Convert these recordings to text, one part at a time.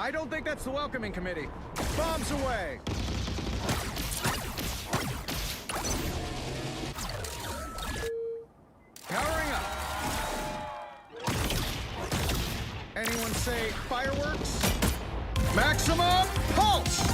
I don't think that's the welcoming committee. Bombs away! Powering up. Anyone say fireworks? Maximum pulse!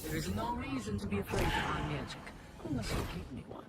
There's no reason to be afraid of my magic, unless you give me one.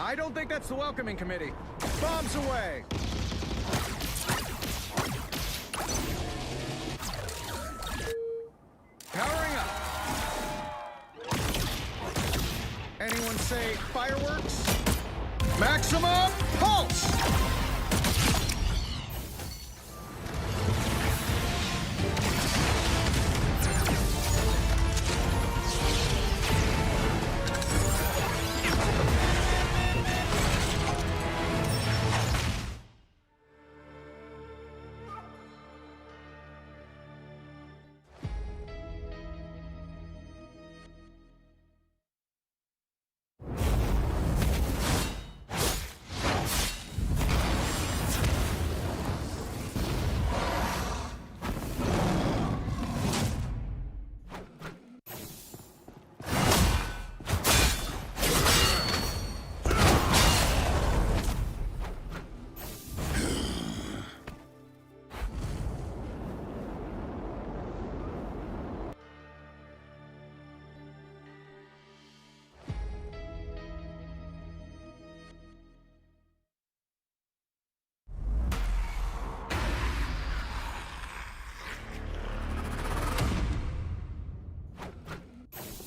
I don't think that's the welcoming committee. Bombs away! Powering up. Anyone say fireworks? Maximum pulse!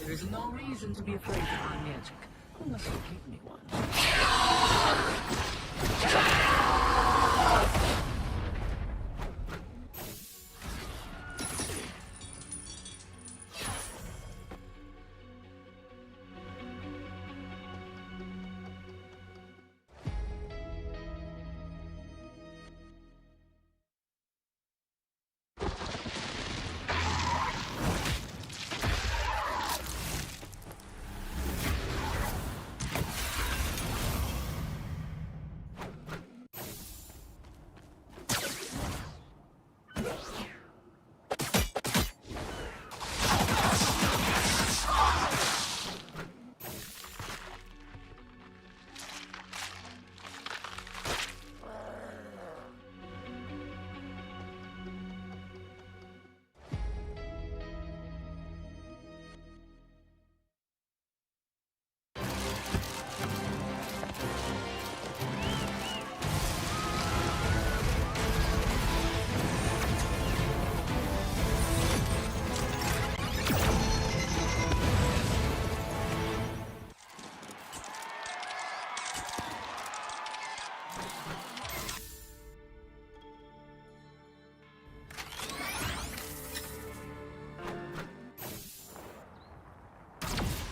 There's no reason to be afraid of my magic, unless you give me one.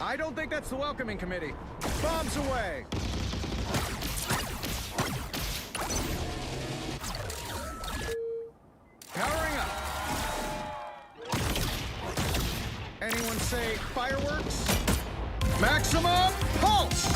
I don't think that's the welcoming committee. Bombs away! Powering up. Anyone say fireworks? Maximum pulse!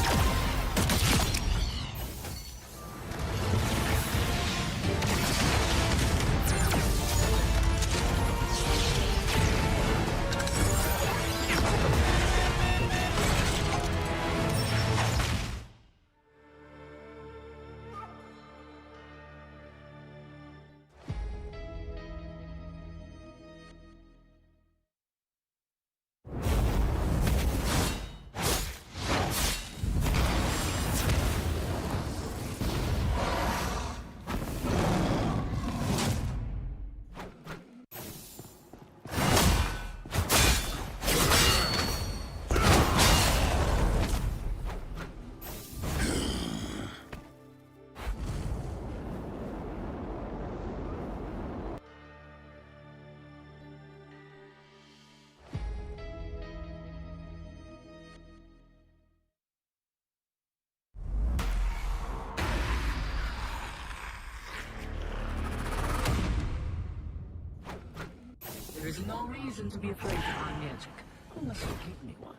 There is no reason to be afraid of my magic, unless you give me one.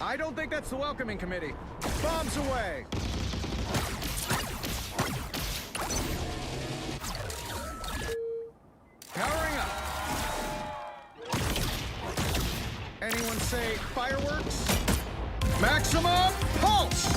I don't think that's the welcoming committee. Bombs away! Powering up. Anyone say fireworks? Maximum pulse!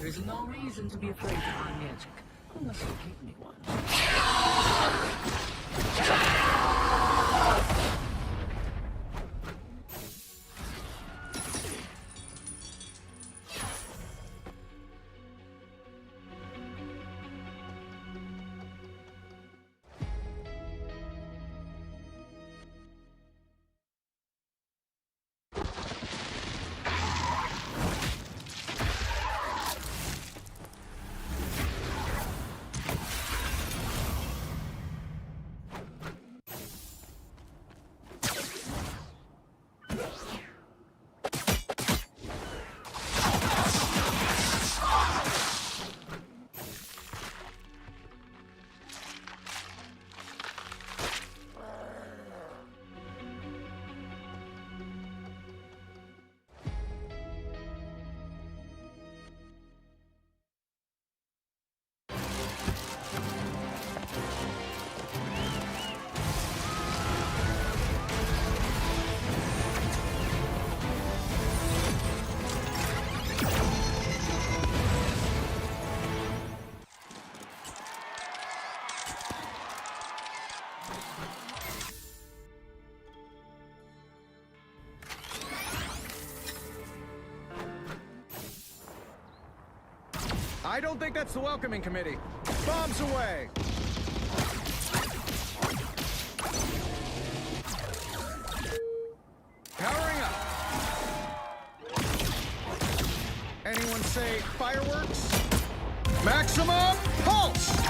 There is no reason to be afraid of my magic, unless you give me one. I don't think that's the welcoming committee. Bombs away! Powering up. Anyone say fireworks? Maximum pulse!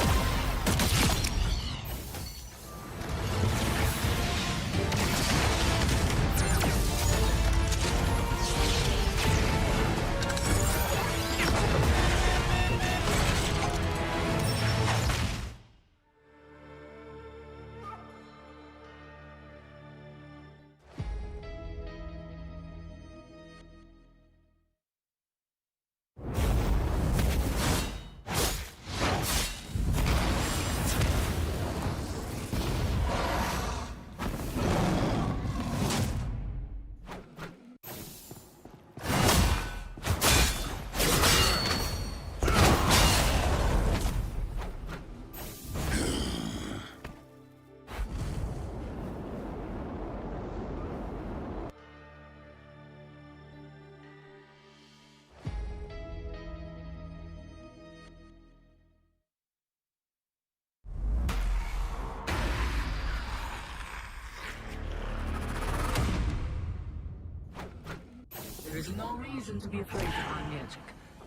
There is no reason to be afraid of my magic,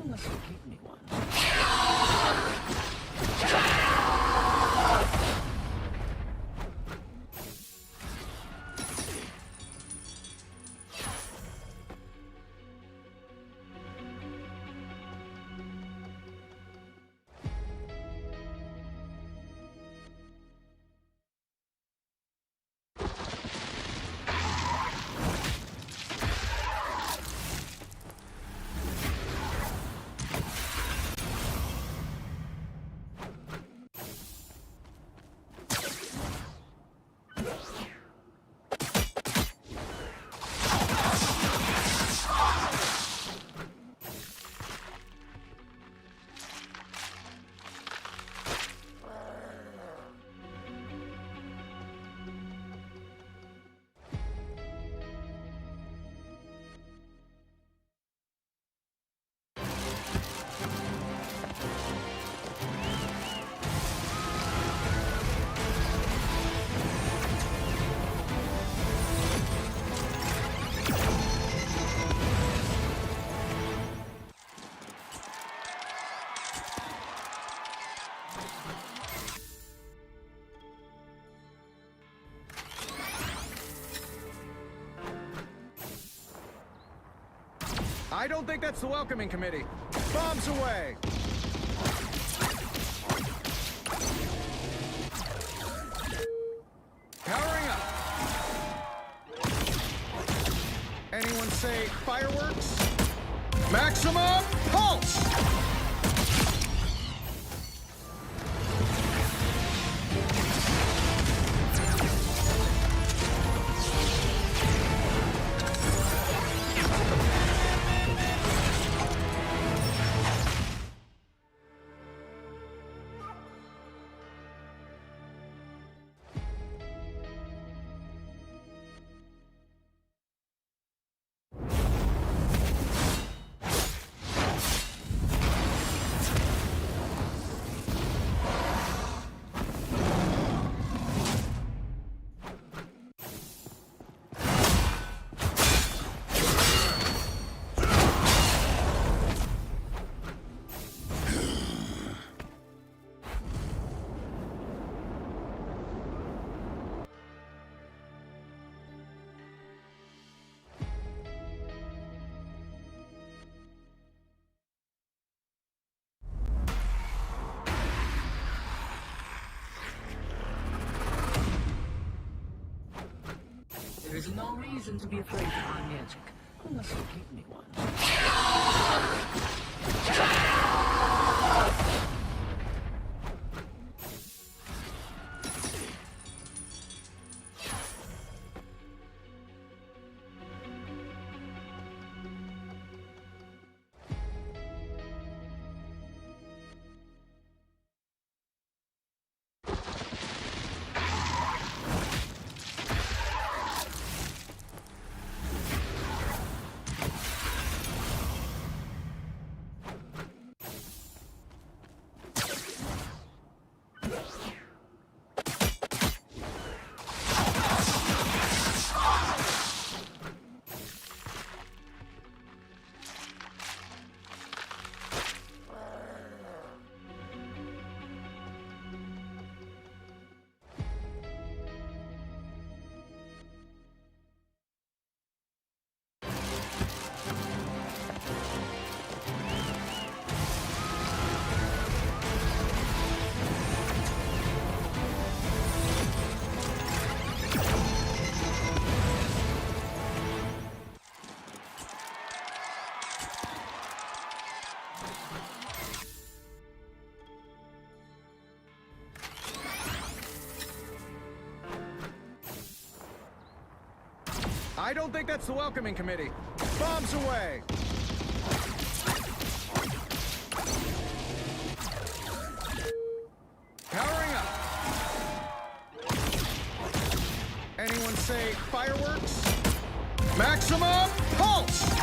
unless you give me one. I don't think that's the welcoming committee. Bombs away! Powering up. Anyone say fireworks? Maximum pulse! There is no reason to be afraid of my magic, unless you give me one. I don't think that's the welcoming committee. Bombs away! Powering up. Anyone say fireworks? Maximum pulse!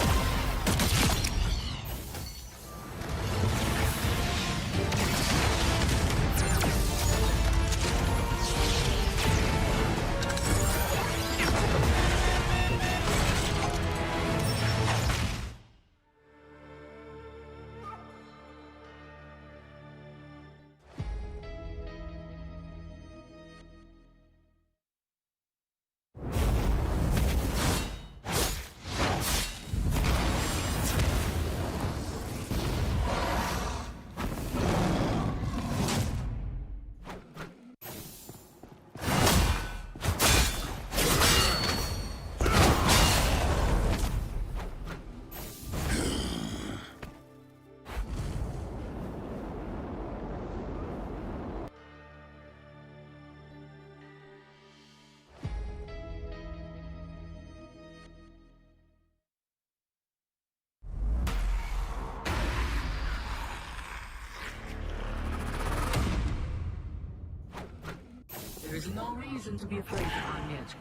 There is no reason to be afraid of my magic,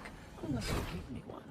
unless you give me one.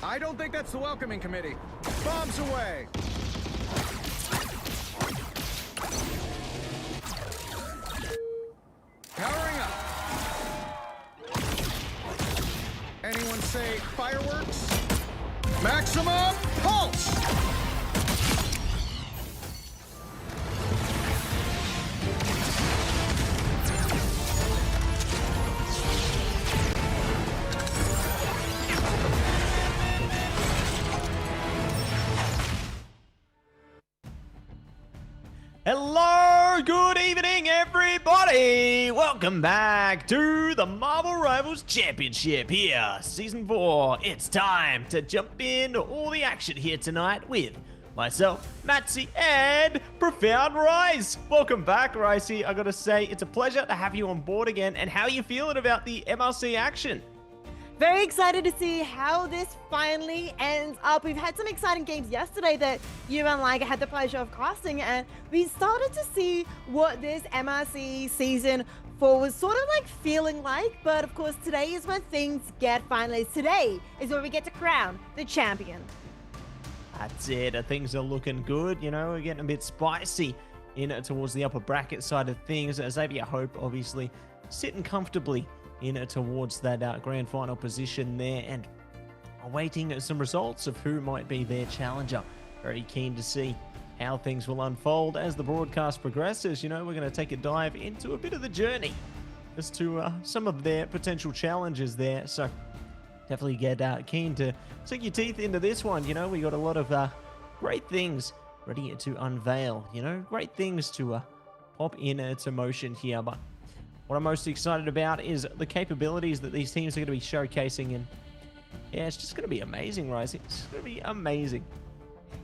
I don't think that's the welcoming committee. Bombs away! Powering up. Anyone say fireworks? Maximum pulse! Hello, good evening, everybody! Welcome back to the Marvel Rivals Championship here, Season 4. It's time to jump into all the action here tonight with myself, Matsy, and Profound Rice. Welcome back, Ricey. I gotta say, it's a pleasure to have you on board again, and how are you feeling about the MRC action? Very excited to see how this finally ends up. We've had some exciting games yesterday that you and I had the pleasure of casting, and we started to see what this MRC season 4 was sort of like feeling like. But of course, today is when things get finalized. Today is where we get to crown the champion. That's it. Things are looking good. You know, we're getting a bit spicy in towards the upper bracket side of things. Xavier Hope, obviously, sitting comfortably in towards that grand final position there, and awaiting some results of who might be their challenger. Very keen to see how things will unfold as the broadcast progresses. You know, we're going to take a dive into a bit of the journey as to some of their potential challenges there. So definitely get keen to sink your teeth into this one. You know, we got a lot of great things ready to unveil. You know, great things to pop into motion here. But what I'm most excited about is the capabilities that these teams are going to be showcasing, and yeah, it's just going to be amazing, Rising. It's going to be amazing.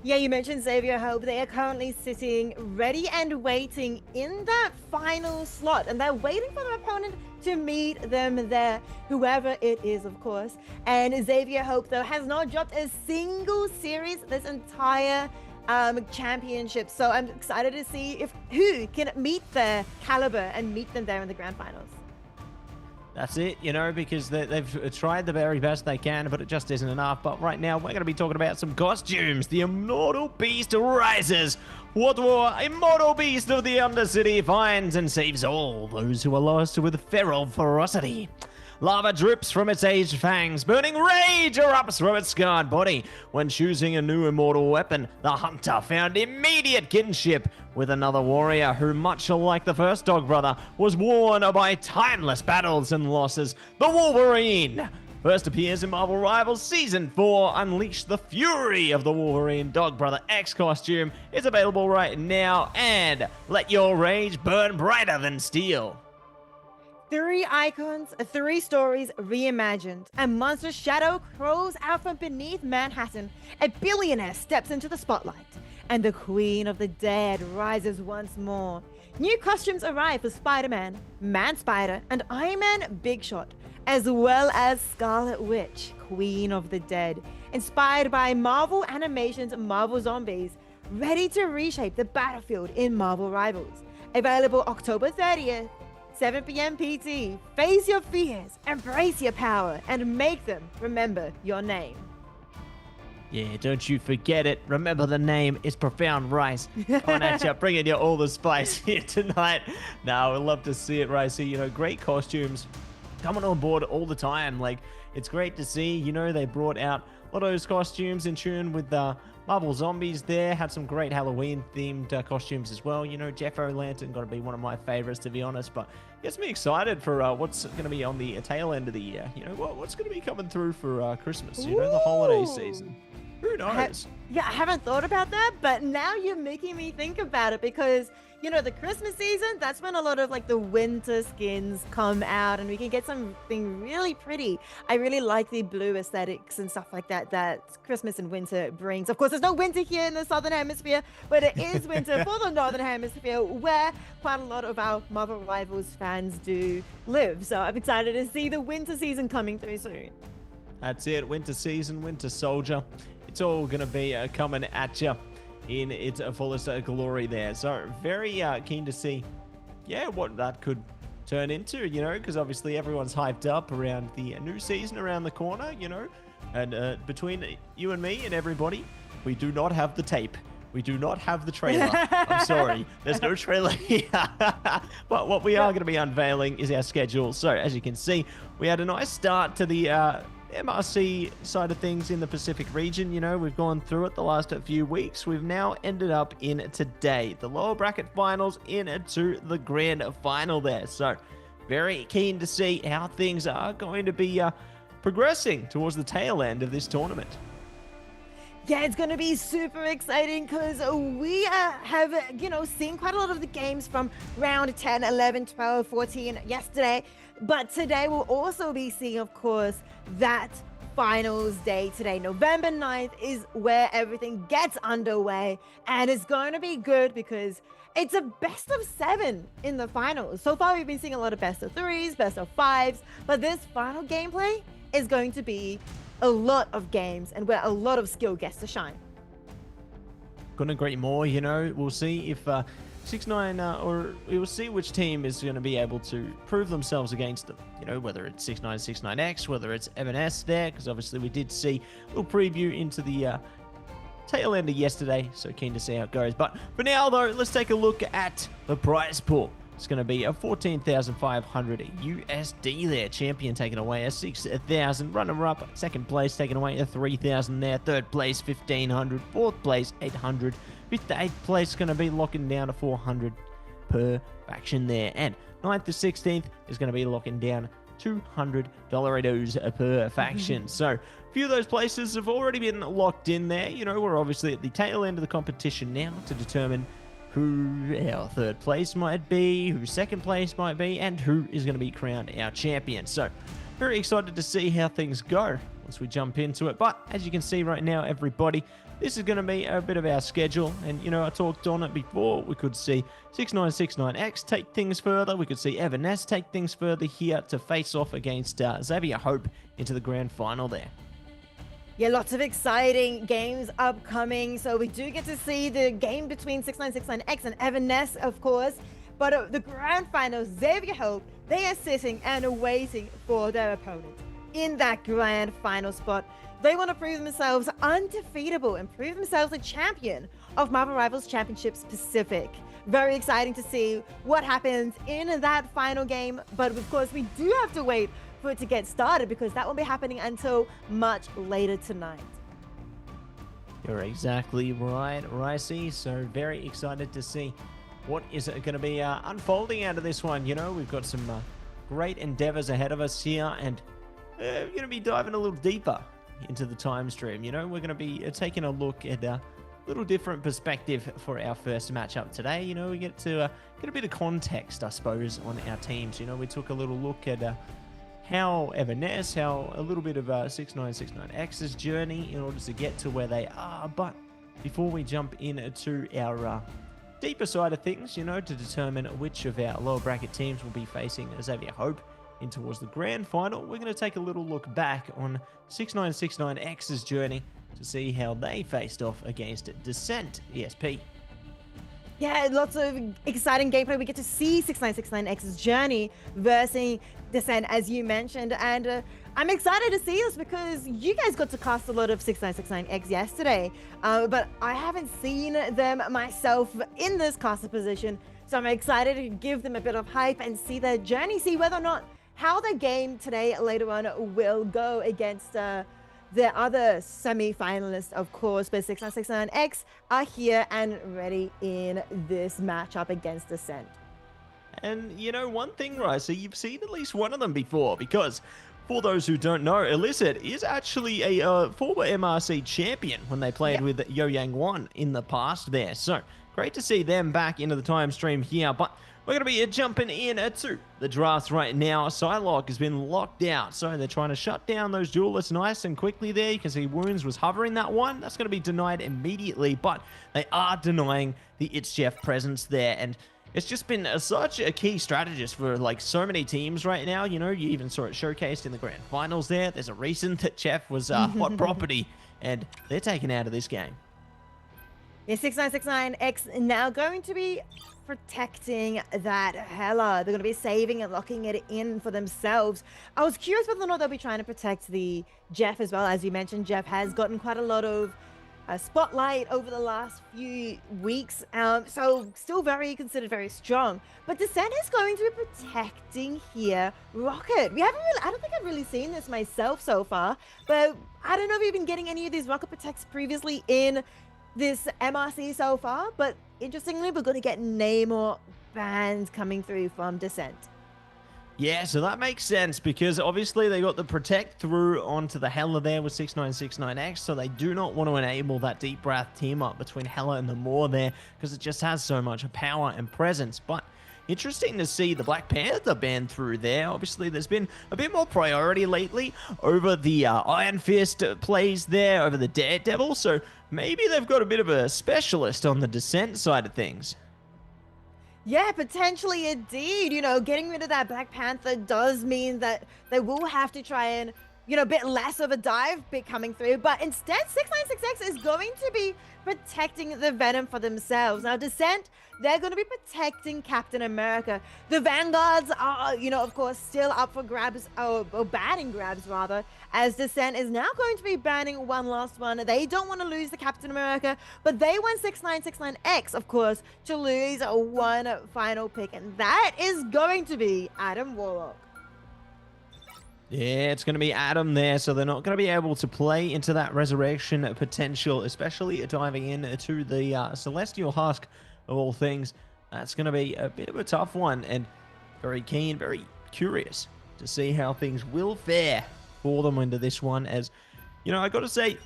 Yeah, you mentioned Xavier Hope. They are currently sitting ready and waiting in that final slot, and they're waiting for their opponent to meet them there, whoever it is, of course. And Xavier Hope, though, has not dropped a single series this entire championship. So I'm excited to see who can meet their caliber and meet them there in the grand finals. That's it, you know, because they've tried the very best they can, but it just isn't enough. But right now, we're going to be talking about some costumes. The Immortal Beast rises. What war? Immortal Beast of the Undercity finds and saves all those who are lost with feral ferocity. Lava drips from its aged fangs. Burning rage erupts from its scarred body. When choosing a new immortal weapon, the hunter found immediate kinship with another warrior who, much like the first dog brother, was worn by timeless battles and losses. The Wolverine first appears in Marvel Rivals Season 4. Unleash the fury of the Wolverine Dog Brother X costume is available right now, and let your rage burn brighter than steel. 3 icons, 3 stories reimagined. A monstrous shadow crawls out from beneath Manhattan. A billionaire steps into the spotlight. And the Queen of the Dead rises once more. New costumes arrive for Spider-Man, Man-Spider, and Iron Man Big Shot, as well as Scarlet Witch, Queen of the Dead, inspired by Marvel Animation's Marvel Zombies, ready to reshape the battlefield in Marvel Rivals. Available October 30th. 7 p.m. PT. Face your fears, embrace your power, and make them remember your name. Yeah, don't you forget it. Remember the name is Profound Rice. On at you, bringing you all the spice here tonight. Now, we'd love to see it, Ricey. You know, great costumes coming on board all the time. Like, it's great to see. You know, they brought out a lot of those costumes in tune with Marvel Zombies there. Had some great Halloween-themed costumes as well. You know, Jeff O'Lantern got to be one of my favorites, to be honest. But gets me excited for what's going to be on the tail end of the year. You know, what's going to be coming through for Christmas, you know, the holiday season. Who knows? I haven't thought about that, but now you're making me think about it because, you know, the Christmas season, that's when a lot of like the winter skins come out and we can get something really pretty. I really like the blue aesthetics and stuff like that that Christmas and winter brings. Of course, there's no winter here in the Southern Hemisphere, but it is winter for the Northern Hemisphere where quite a lot of our Marvel Rivals fans do live. So I'm excited to see the winter season coming through soon. That's it. Winter season, Winter Soldier. It's all going to be coming at you in its fullest glory there. So very keen to see, yeah, what that could turn into, you know, because obviously everyone's hyped up around the new season around the corner, you know, and between you and me and everybody, we do not have the tape. We do not have the trailer. I'm sorry. There's no trailer here. But what we are going to be unveiling is our schedule. So as you can see, we had a nice start to the MRC side of things in the Pacific region. You know, we've gone through it the last few weeks. We've now ended up in today, the lower bracket finals into the grand final there. So very keen to see how things are going to be progressing towards the tail end of this tournament. Yeah, it's going to be super exciting because we have, you know, seen quite a lot of the games from round 10, 11, 12, 14 yesterday. But today we'll also be seeing, of course, that finals day today. November 9th is where everything gets underway. And it's going to be good because it's a best of 7 in the finals. So far, we've been seeing a lot of best of 3s, best of 5s. But this final gameplay is going to be a lot of games and where a lot of skill gets to shine. Couldn't agree more. You know, we'll see if 6ix9ine or we'll see which team is going to be able to prove themselves against them. You know, whether it's 6ix9ine, 6ix9ine, whether it's M&S there, because obviously we did see a little preview into the tail end of yesterday, so keen to see how it goes. But for now, though, let's take a look at the prize pool. It's going to be a 14,500 USD there. Champion taking away a 6,000. Runner-up, second place taking away a 3,000 there. Third place, 1,500. Fourth place, 800. Fifth to eighth place going to be locking down to 400 per faction there. And 9th to 16th is going to be locking down $200 per faction. So a few of those places have already been locked in there. You know, we're obviously at the tail end of the competition now to determine who our third place might be, who second place might be, and who is going to be crowned our champion. So very excited to see how things go once we jump into it. But as you can see right now, everybody, this is going to be a bit of our schedule. And, you know, I talked on it before. We could see 6969X take things further. We could see Everness take things further here to face off against Xavier Hope into the grand final there. Yeah, lots of exciting games upcoming. So we do get to see the game between 6969X and Everness, of course. But the grand final, Xavier Hope, they are sitting and waiting for their opponent in that grand final spot. They want to prove themselves undefeatable and prove themselves a champion of Marvel Rivals Championships Pacific. Very exciting to see what happens in that final game. But of course, we do have to wait for it to get started because that won't be happening until much later tonight. You're exactly right, Ricey. So very excited to see what is going to be unfolding out of this one. You know, we've got some great endeavors ahead of us here, and we're going to be diving a little deeper into the time stream. You know, we're going to be taking a look at a little different perspective for our first matchup today. You know, we get to get a bit of context, I suppose, on our teams. You know, we took a little look at how Everness, how a little bit of 6969X's journey in order to get to where they are. But before we jump into our deeper side of things, you know, to determine which of our lower bracket teams will be facing Xavier Hope in towards the grand final, we're going to take a little look back on 6969X's journey to see how they faced off against Descent ESP. Yeah, lots of exciting gameplay. We get to see 6969X's journey versus Descent, as you mentioned, and I'm excited to see this because you guys got to cast a lot of 6969X yesterday, but I haven't seen them myself in this caster position, so I'm excited to give them a bit of hype and see their journey, see whether or not how the game today later on will go against the other semi-finalists, of course, but 6969X are here and ready in this matchup against Descent. And, you know, one thing, right, so you've seen at least one of them before, because for those who don't know, Illicit is actually a former MRC champion when they played with Yo Yang Wan in the past there. So, great to see them back into the time stream here, but we're going to be jumping in to the drafts right now. Psylocke has been locked out, so they're trying to shut down those duelists nice and quickly there. You can see Wounds was hovering that one. That's going to be denied immediately, but they are denying the It's Jeff presence there, and it's just been such a key strategist for like so many teams right now. You know, you even saw it showcased in the grand finals there. There's a reason that Jeff was hot property, and they're taken out of this game. Yeah, 6969X now going to be protecting that Hela. They're going to be saving and locking it in for themselves. I was curious whether or not they'll be trying to protect the Jeff as well. As you mentioned, Jeff has gotten quite a lot of spotlight over the last few weeks, so still considered very strong. But Descent is going to be protecting here Rocket. I don't think I've really seen this myself so far, but I don't know if you've been getting any of these Rocket protects previously in this MRC so far, but interestingly, we're going to get Namor bans coming through from Descent. Yeah, so that makes sense because obviously they got the protect through onto the Hela there with 6969X, so they do not want to enable that Deep Breath team up between Hela and the Maw there because it just has so much power and presence. But interesting to see the Black Panther ban through there. Obviously, there's been a bit more priority lately over the Iron Fist plays there, over the Daredevil, so maybe they've got a bit of a specialist on the Descent side of things. Yeah, potentially indeed. You know, getting rid of that Black Panther does mean that they will have to try and, you know, a bit less of a dive bit coming through. But instead, 6966X is going to be protecting the Venom for themselves. Now, Descent, they're going to be protecting Captain America. The Vanguards are, you know, of course, still up for grabs, or banning grabs, rather, as Descent is now going to be banning one last one. They don't want to lose the Captain America, but they want 6969X, of course, to lose one final pick, and that is going to be Adam Warlock. Yeah, it's going to be Adam there, so they're not going to be able to play into that resurrection potential, especially diving into the Celestial Husk of all things. That's going to be a bit of a tough one, and very keen, very curious to see how things will fare for them into this one. As, you know, I got to say,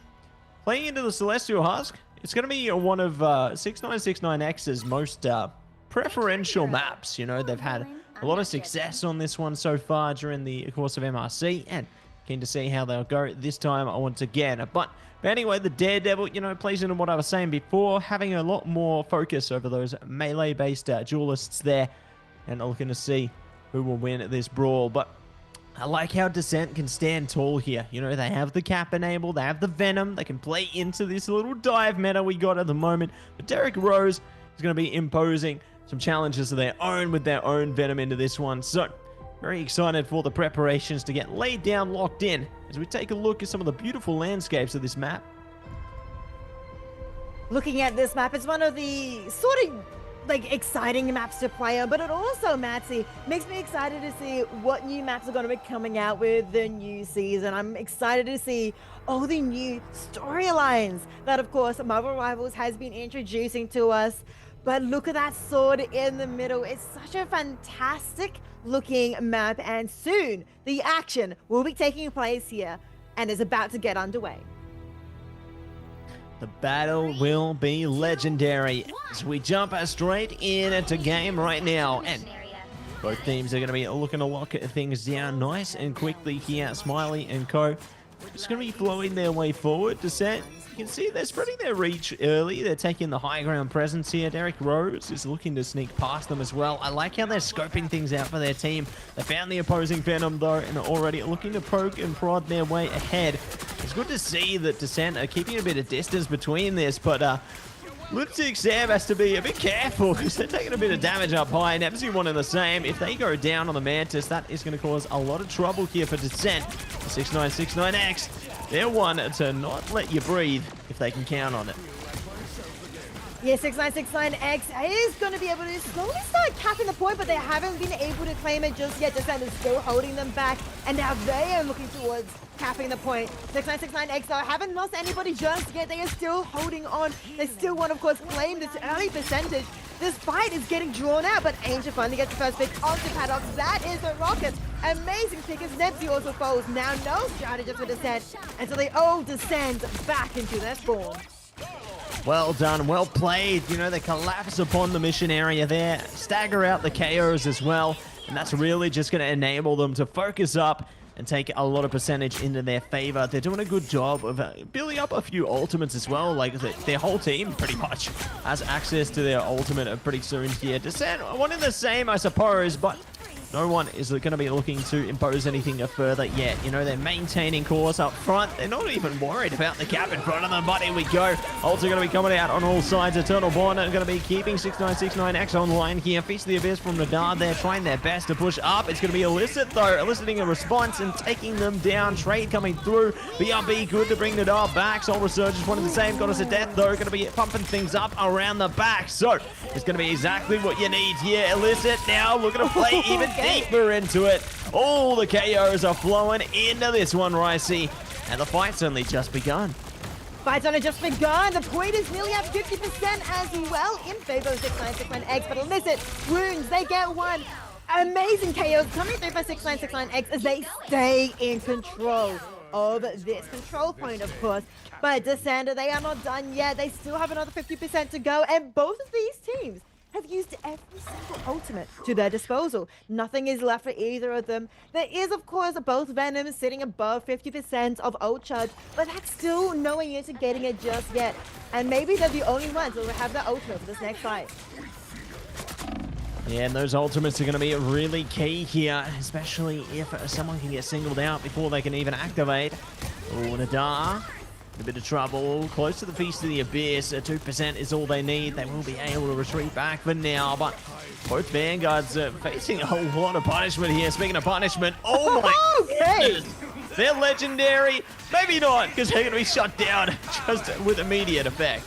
playing into the Celestial Husk, it's going to be one of 6969X's most preferential maps. You know, they've had a lot of success on this one so far during the course of MRC, and Keen to see how they'll go this time once again. But anyway, the Daredevil, you know, plays into what I was saying before, having a lot more focus over those melee-based duelists there, and looking to see who will win this brawl. But I like how Descent can stand tall here. You know, they have the cap enabled, they have the Venom, they can play into this little dive meta we got at the moment. But Derek Rose is going to be imposing some challenges of their own with their own Venom into this one. So, very excited for the preparations to get laid down, locked in, as we take a look at some of the beautiful landscapes of this map. Looking at this map, it's one of the sort of like exciting maps to play on, but it also, Matsy, makes me excited to see what new maps are going to be coming out with the new season. I'm excited to see all the new storylines that, of course, Marvel Rivals has been introducing to us. But look at that sword in the middle. It's such a fantastic looking map, and soon the action will be taking place here and is about to get underway. The battle will be legendary as we jump straight into game right now. And both teams are going to be looking to lock things down nice and quickly here. Smiley and Co. just going to be flowing their way forward. Descent, you can see they're spreading their reach early. They're taking the high ground presence here. Derek Rose is looking to sneak past them as well. I like how they're scoping things out for their team. They found the opposing Venom though, and are already looking to poke and prod their way ahead. It's good to see that Descent are keeping a bit of distance between this, but Lipstick Sam has to be a bit careful because they're taking a bit of damage up high. Never see one in the same. If they go down on the Mantis, that is going to cause a lot of trouble here for Descent. The 6969X, they're one to not let you breathe if they can count on it. Yeah, 6969X is going to be able to slowly start capping the point, but they haven't been able to claim it just yet. Descent is still holding them back, and now they are looking towards capping the point. 6969X though haven't lost anybody just yet. They are still holding on. They still want, of course, claim this early percentage. This fight is getting drawn out, but Angel finally gets the first pick onto Paddock. That is the Rocket. Amazing pick as Nepsi also falls. Now no strategy for Descent, and so they all descend back into their spawn. Well done, well played. You know, they collapse upon the mission area there, stagger out the KOs as well, and that's really just going to enable them to focus up and take a lot of percentage into their favor. They're doing a good job of building up a few ultimates as well. Like their whole team pretty much has access to their ultimate pretty soon here. Descent, one in the same, I suppose, but no one is going to be looking to impose anything further yet. You know, they're maintaining course up front. They're not even worried about the cap in front of them, but here we go. Ults are going to be coming out on all sides. Eternal Bond are going to be keeping 6969X online here. Feast of the Abyss from Nadar. They're trying their best to push up. It's going to be Illicit, though, eliciting a response and taking them down. Trade coming through. BRB good to bring Nadar back. Soul Resurgence, one of the same. Goddess of Death, though, going to be pumping things up around the back. So it's going to be exactly what you need here. Illicit now looking to play even deeper into it. All the KOs are flowing into this one, Ricey, and the fight's only just begun. Fight's only just begun. The point is nearly at 50% as well in favor of 6969X, but Illicit wounds, they get one. Amazing KOs coming through for 6969X as they stay in control of this control point, of course. But Descender, they are not done yet. They still have another 50% to go, and both of these teams have used every single ultimate to their disposal. Nothing is left for either of them. There is, of course, both Venoms sitting above 50% of ult charge, but that's still nowhere into getting it just yet. And maybe they're the only ones who will have their ultimate for this next fight. Yeah, and those ultimates are going to be really key here, especially if someone can get singled out before they can even activate. Oh, Nadar, a bit of trouble, close to the Feast of the Abyss. 2% is all they need. They will be able to retreat back for now, but both Vanguards are facing a whole lot of punishment here. Speaking of punishment, oh my goodness, they're legendary. Maybe not, because they're going to be shut down just with immediate effect.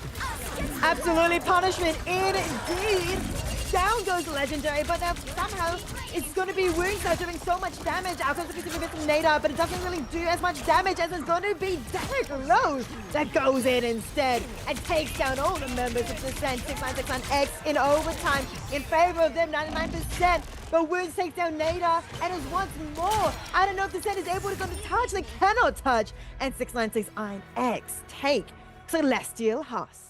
Absolutely, punishment indeed. Down goes legendary, but now somehow it's going to be wounds that are doing so much damage. Out comes the piece of a bit from Nadar, but it doesn't really do as much damage as it's going to be Derek Rose that goes in instead and takes down all the members of Descent. 6969X in overtime in favor of them, 99%. But Wounds takes down Nadar and is once more. I don't know if Descent is able to go to touch. They cannot touch. And 6969X take Celestial Husk.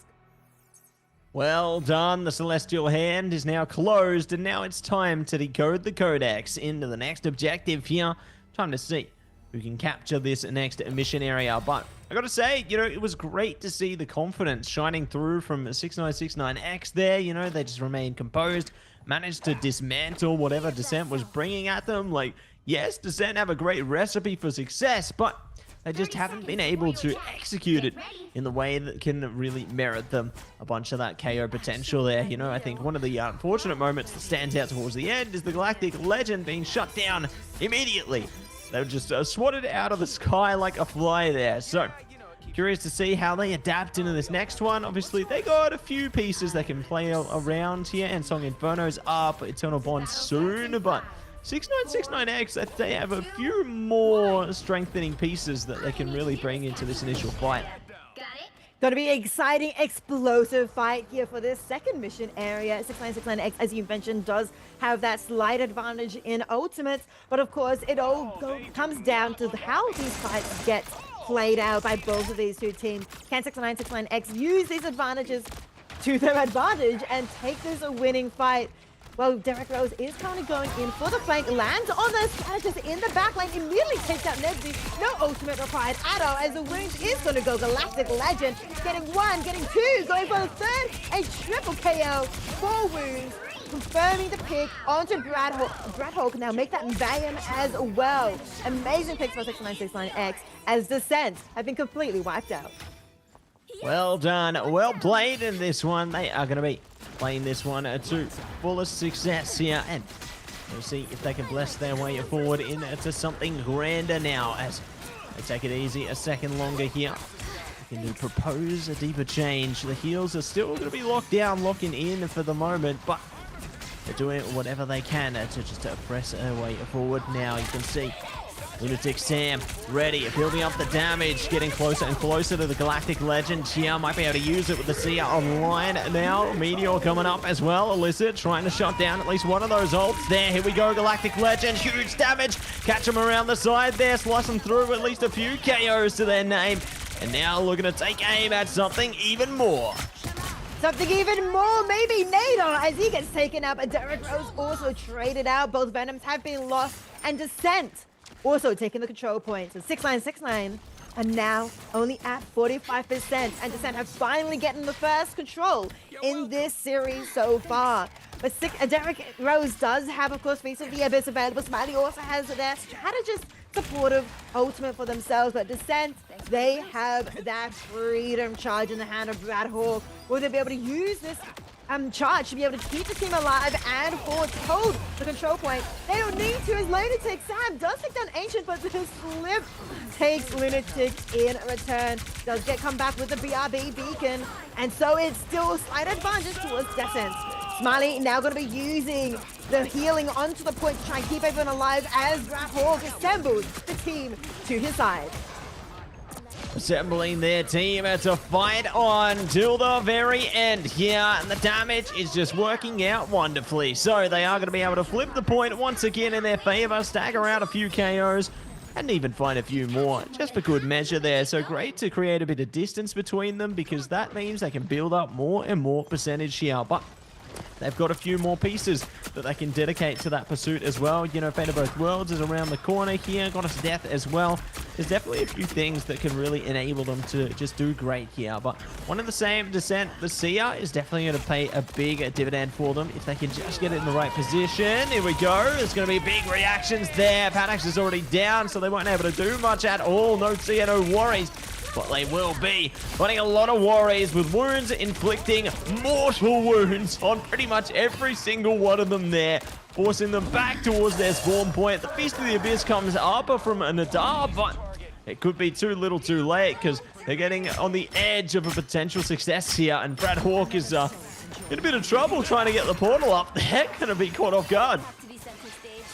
Well done. The Celestial Hand is now closed, and now it's time to decode the Codex into the next objective here. Time to see who can capture this next mission area. But I gotta say, you know, it was great to see the confidence shining through from 6969X there. You know, they just remained composed, managed to dismantle whatever Descent was bringing at them. Like, yes, Descent have a great recipe for success, but they just haven't been able to execute it in the way that can really merit them a bunch of that KO potential there. You know, I think one of the unfortunate moments that stands out towards the end is the Galactic Legend being shut down immediately. They were just swatted out of the sky like a fly there. So, curious to see how they adapt into this next one. Obviously, they got a few pieces that can play around here, and Song Inferno's up, Eternal Bond soon, but 6969X, they have a few more strengthening pieces that they can really bring into this initial fight. Going to be an exciting, explosive fight here for this second mission area. 6969X, as you mentioned, does have that slight advantage in ultimates, but of course, it all comes down to how these fights get played out by both of these two teams. Can 6969X use these advantages to their advantage and take this a winning fight? Well, Derek Rose is currently going in for the flank, lands on the strategist in the back lane, immediately takes out Nebsy. No ultimate required at all, as the wound is going to go Galactic Legend. Getting one, getting two, going for the third, a triple KO, 4 wounds, confirming the pick onto Brad Hawk. Now make that Bayam as well. Amazing picks for 6969X, as Descent have been completely wiped out. Well done, well played in this one. They are going to be playing this one to fullest success here, and we'll see if they can bless their way forward into something grander now as they take it easy a second longer here. They can propose a deeper change. The heels are still going to be locked down, locking in for the moment, but they're doing whatever they can to just press their way forward. Now you can see Lunatic Sam ready, building up the damage, getting closer and closer to the Galactic Legend here. Might be able to use it with the Seer online now. Meteor coming up as well. Illicit trying to shut down at least one of those ults there. Here we go, Galactic Legend. Huge damage. Catch him around the side there, slicing through at least a few KOs to their name. And now looking to take aim at something even more. Something even more, maybe Nadar, as he gets taken out. But Derek Rose also traded out. Both Venoms have been lost, and Descent also taking the control points. So 6969 are now only at 45%, and Descent have finally gotten the first control in this series so far. But Derek Rose does have, of course, Feast of the Abyss available. Smiley also has their strategist supportive ultimate for themselves, but Descent, they have that freedom charge in the hand of Brad Hawk. Will they be able to use this charge to be able to keep the team alive and forward hold the control point? They don't need to, as Lunatic Sam does take down Ancient, but the slip takes Lunatic in return. Does get come back with the BRB beacon, and so it's still a slight advantage towards Descent. Smiley now going to be using the healing onto the point to try and keep everyone alive as Brad Hawk assembles the team to his side. Assembling their team to fight on till the very end here, and the damage is just working out wonderfully. So they are going to be able to flip the point once again in their favor, stagger out a few KOs, and even find a few more just for good measure there. So great to create a bit of distance between them, because that means they can build up more and more percentage here. But they've got a few more pieces that they can dedicate to that pursuit as well. You know, Fate of Both Worlds is around the corner here. Goddess Death as well. There's definitely a few things that can really enable them to just do great here. But one of the same, Descent, the Seer is definitely going to pay a big dividend for them if they can just get it in the right position. Here we go. There's going to be big reactions there. Panax is already down, so they won't be able to do much at all. No Seer, no worries. But they will be finding a lot of worries with wounds, inflicting mortal wounds on pretty much every single one of them there, forcing them back towards their spawn point. The Feast of the Abyss comes up from a Nadar, but it could be too little too late, because they're getting on the edge of a potential success here, and Brad Hawk is in a bit of trouble trying to get the portal up. They're going to be caught off guard.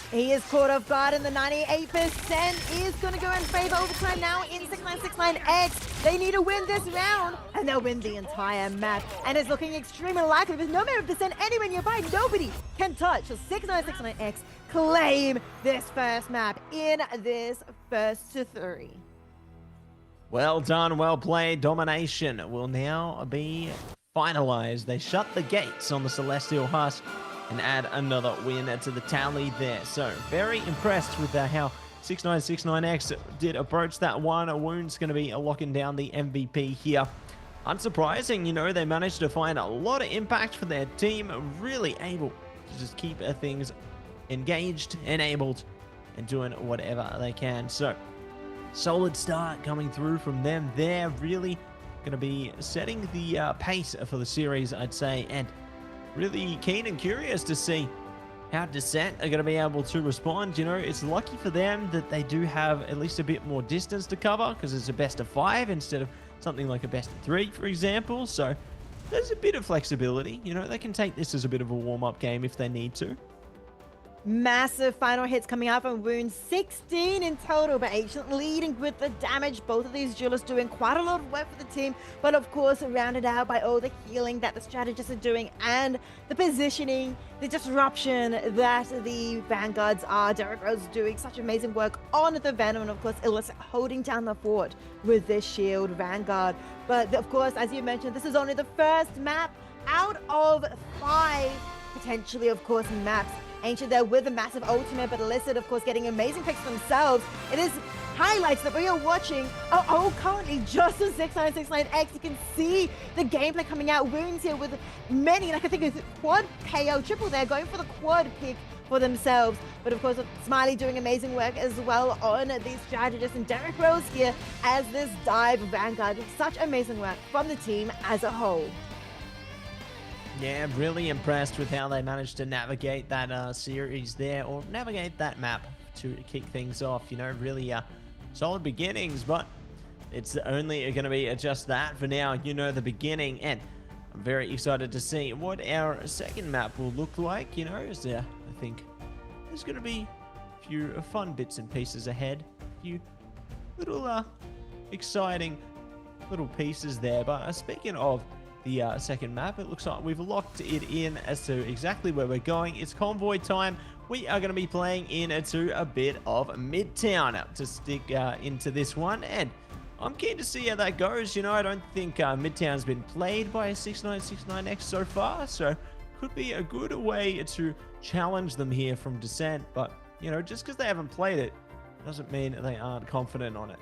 He is caught off guard, and the 98% is going to go in favor overtime now in 6969X. They need to win this round, and they'll win the entire map. And it's looking extremely likely. There's no matter percent anywhere nearby. Nobody can touch. So 6969X claim this first map in this first to 3. Well done, well played. Domination will now be finalized. They shut the gates on the Celestial Husk and add another win to the tally there. So very impressed with how 6969X did approach that one. Wound's going to be locking down the MVP here. Unsurprising, you know, they managed to find a lot of impact for their team, really able to just keep things engaged, enabled, and doing whatever they can. So, solid start coming through from them there. Really going to be setting the pace for the series, I'd say, and really keen and curious to see how Descent are going to be able to respond. You know, it's lucky for them that they do have at least a bit more distance to cover because it's a best of 5 instead of something like a best of 3, for example. So there's a bit of flexibility. You know, they can take this as a bit of a warm-up game if they need to. Massive final hits coming out from Wound, 16 in total, but Ancient leading with the damage. Both of these duelists doing quite a lot of work for the team, but of course rounded out by all the healing that the strategists are doing and the positioning, the disruption that the Vanguards are. Derek Rose doing such amazing work on the Venom, and of course Illicit holding down the fort with this shield Vanguard. But of course, as you mentioned, this is only the first map out of 5 potentially, of course, maps. Ancient there with a massive ultimate, but Illicit, of course, getting amazing picks themselves. It is highlights that we are watching are all currently just on 6969X. You can see the gameplay coming out. Wounds here with many, like I think it's quad KO triple there, going for the quad pick for themselves. But of course, Smiley doing amazing work as well on these strategists, and Derek Rose here as this dive Vanguard. Such amazing work from the team as a whole. Yeah, really impressed with how they managed to navigate that series there, or navigate that map to kick things off. You know, really solid beginnings, but it's only going to be just that for now. You know, the beginning, and I'm very excited to see what our second map will look like. You know, I think there's going to be a few fun bits and pieces ahead, a few little exciting little pieces there. But speaking of the second map, it looks like we've locked it in as to exactly where we're going. It's convoy time. We are going to be playing into a bit of Midtown to stick into this one, and I'm keen to see how that goes. You know, I don't think Midtown's been played by 6969X so far, so could be a good way to challenge them here from Descent. But, you know, just because they haven't played it doesn't mean they aren't confident on it.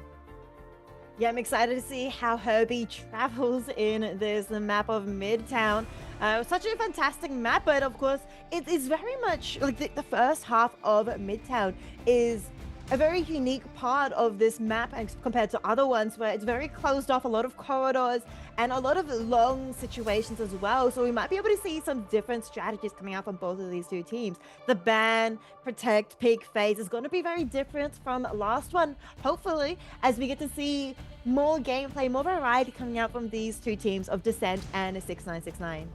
Yeah, I'm excited to see how Herbie travels in this map of Midtown. Such a fantastic map, but of course, it is very much like the first half of Midtown is a very unique part of this map compared to other ones where it's very closed off, a lot of corridors and a lot of long situations as well. So we might be able to see some different strategies coming out from both of these two teams. The ban, protect, pick phase is going to be very different from last one, hopefully, as we get to see more gameplay, more variety coming out from these two teams of Descent and 6969.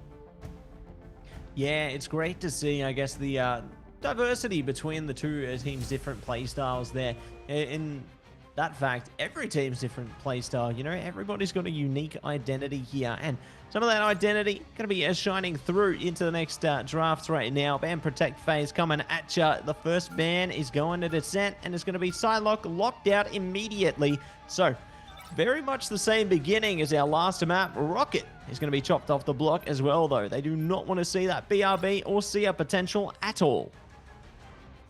Yeah, it's great to see, I guess, the diversity between the two teams' different playstyles there. In that fact, every team's different playstyle. You know, everybody's got a unique identity here, and some of that identity going to be shining through into the next drafts right now. Ban protect phase coming at ya. The first ban is going to Descent, and it's going to be Psylocke locked out immediately. So very much the same beginning as our last map. Rocket is going to be chopped off the block as well, though. They do not want to see that BRB or see a potential at all.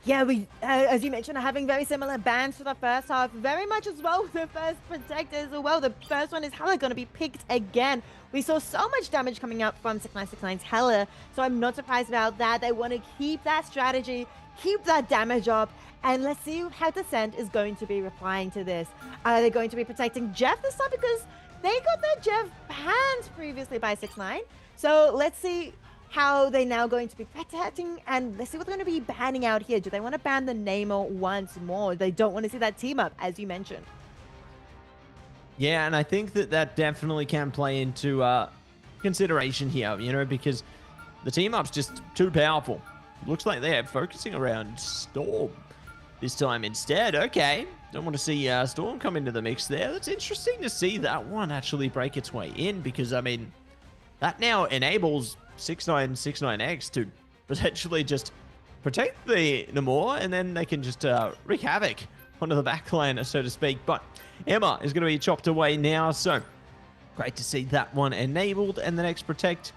Yeah, we, as you mentioned, are having very similar bans for the first half. Very much as well with the first protect as well. The first one is Hella going to be picked again. We saw so much damage coming out from 6969's Hella, so I'm not surprised about that. They want to keep that strategy, keep that damage up, and let's see how Descent is going to be replying to this. Are they going to be protecting Jeff this time? Because they got their Jeff banned previously by 69. So let's see how they're now going to be protecting, and let's see what they're going to be banning out here. Do they want to ban the Namor once more? They don't want to see that team up, as you mentioned. Yeah, and I think that definitely can play into consideration here, you know, because the team up's just too powerful. Looks like they're focusing around Storm this time instead. Okay, don't want to see Storm come into the mix there. That's interesting to see that one actually break its way in, because, I mean, that now enables 6969X to potentially just protect the Namor, and then they can just wreak havoc onto the backline, so to speak. But Emma is going to be chopped away now, so great to see that one enabled. And the next protect,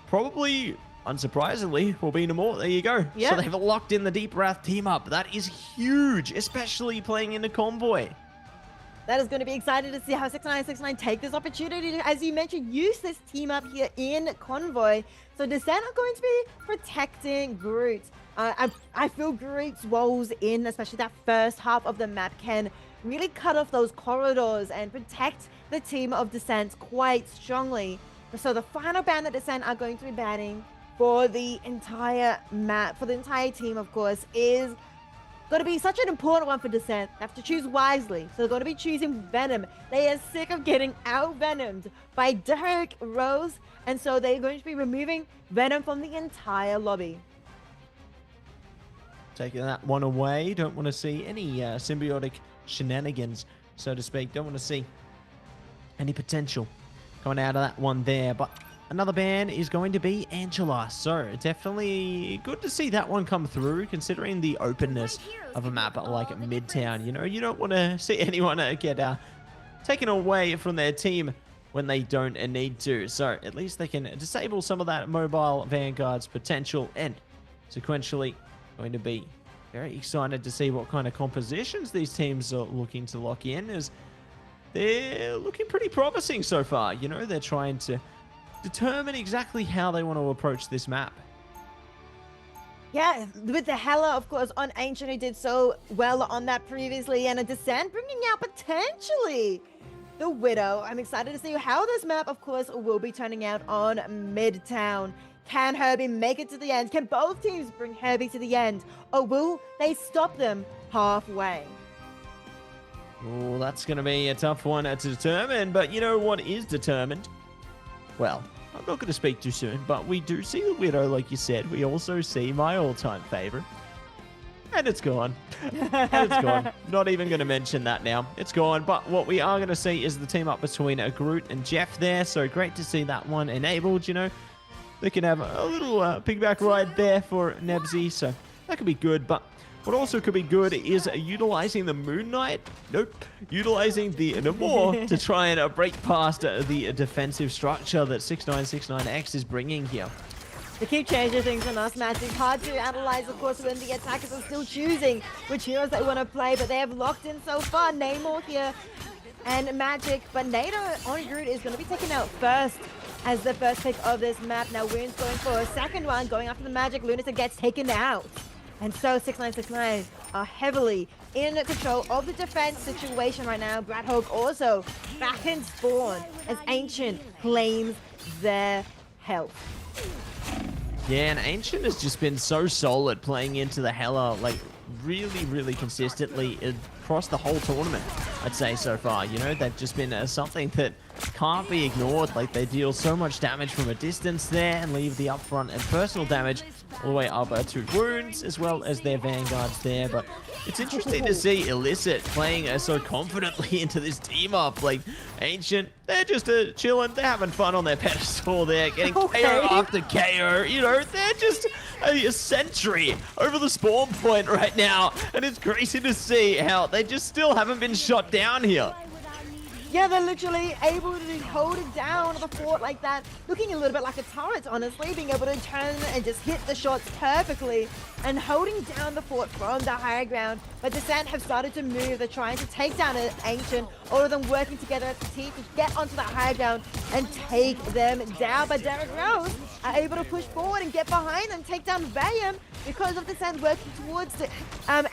probably unsurprisingly, will be no more. There you go. Yep. So they've locked in the Deep Wrath team up. That is huge, especially playing in a convoy. That is going to be exciting to see how 6969 take this opportunity to, as you mentioned, use this team up here in Convoy. So Descent are going to be protecting Groot. I feel Groot's roles in, especially that first half of the map, can really cut off those corridors and protect the team of Descent quite strongly. So the final ban that Descent are going to be banning for the entire map, for the entire team, of course, is going to be such an important one for Descent. They have to choose wisely. So they're going to be choosing Venom. They are sick of getting out-venomed by Derek Rose. And so they're going to be removing Venom from the entire lobby. Taking that one away. Don't want to see any symbiotic shenanigans, so to speak. Don't want to see any potential coming out of that one there. But another ban is going to be Angela. So definitely good to see that one come through, considering the openness of a map like Midtown. You know, you don't want to see anyone get taken away from their team when they don't need to. So at least they can disable some of that mobile Vanguard's potential, and sequentially going to be very excited to see what kind of compositions these teams are looking to lock in, as they're looking pretty promising so far. You know, they're trying to determine exactly how they want to approach this map. Yeah, with the Hela, of course, on Ancient, who did so well on that previously, and a Descent bringing out potentially the Widow. I'm excited to see how this map, of course, will be turning out on Midtown. Can Herbie make it to the end? Can both teams bring Herbie to the end? Or will they stop them halfway? Oh, that's going to be a tough one to determine, but you know what is determined? Well, I'm not going to speak too soon, but we do see the Widow, like you said. We also see my all-time favorite. And it's gone. And it's gone. Not even going to mention that now. It's gone. But what we are going to see is the team up between Groot and Jeff there. So great to see that one enabled, you know. They can have a little piggyback ride there for Nebsy. So that could be good. But what also could be good is utilizing the Moon Knight. Nope. Utilizing the Namor to try and break past the defensive structure that 6969X is bringing here. They keep changing things on us, Magic. Hard to analyze, of course, when the attackers are still choosing which heroes they want to play, but they have locked in so far. Namor here and Magic, but Nader on Groot is going to be taken out first as the first pick of this map. Now Wound's going for a second one, going after the Magic. Lunatic gets taken out. And so 6969 are heavily in control of the defense situation right now. Brad Hogue also back in spawn as Ancient claims their health. Yeah, and Ancient has just been so solid playing into the Hela, like really, really consistently across the whole tournament, I'd say so far. You know, they've just been something that can't be ignored. Like, they deal so much damage from a distance there and leave the upfront and personal damage all the way up to Wounds, as well as their Vanguards there. But it's interesting to see Illicit playing so confidently into this team up. Like, Ancient, they're just chilling. They're having fun on their pedestal there, getting KO after KO. You know, they're just a sentry over the spawn point right now. And it's crazy to see how they just still haven't been shot down here. Yeah, they're literally able to hold it down the fort like that, looking a little bit like a turret, honestly, being able to turn and just hit the shots perfectly and holding down the fort from the higher ground. But Descent have started to move. They're trying to take down an Ancient, all of them working together as a team to get onto the higher ground and take them down. But Derek Rose are able to push forward and get behind them, take down Vayam. Because of Descent working towards the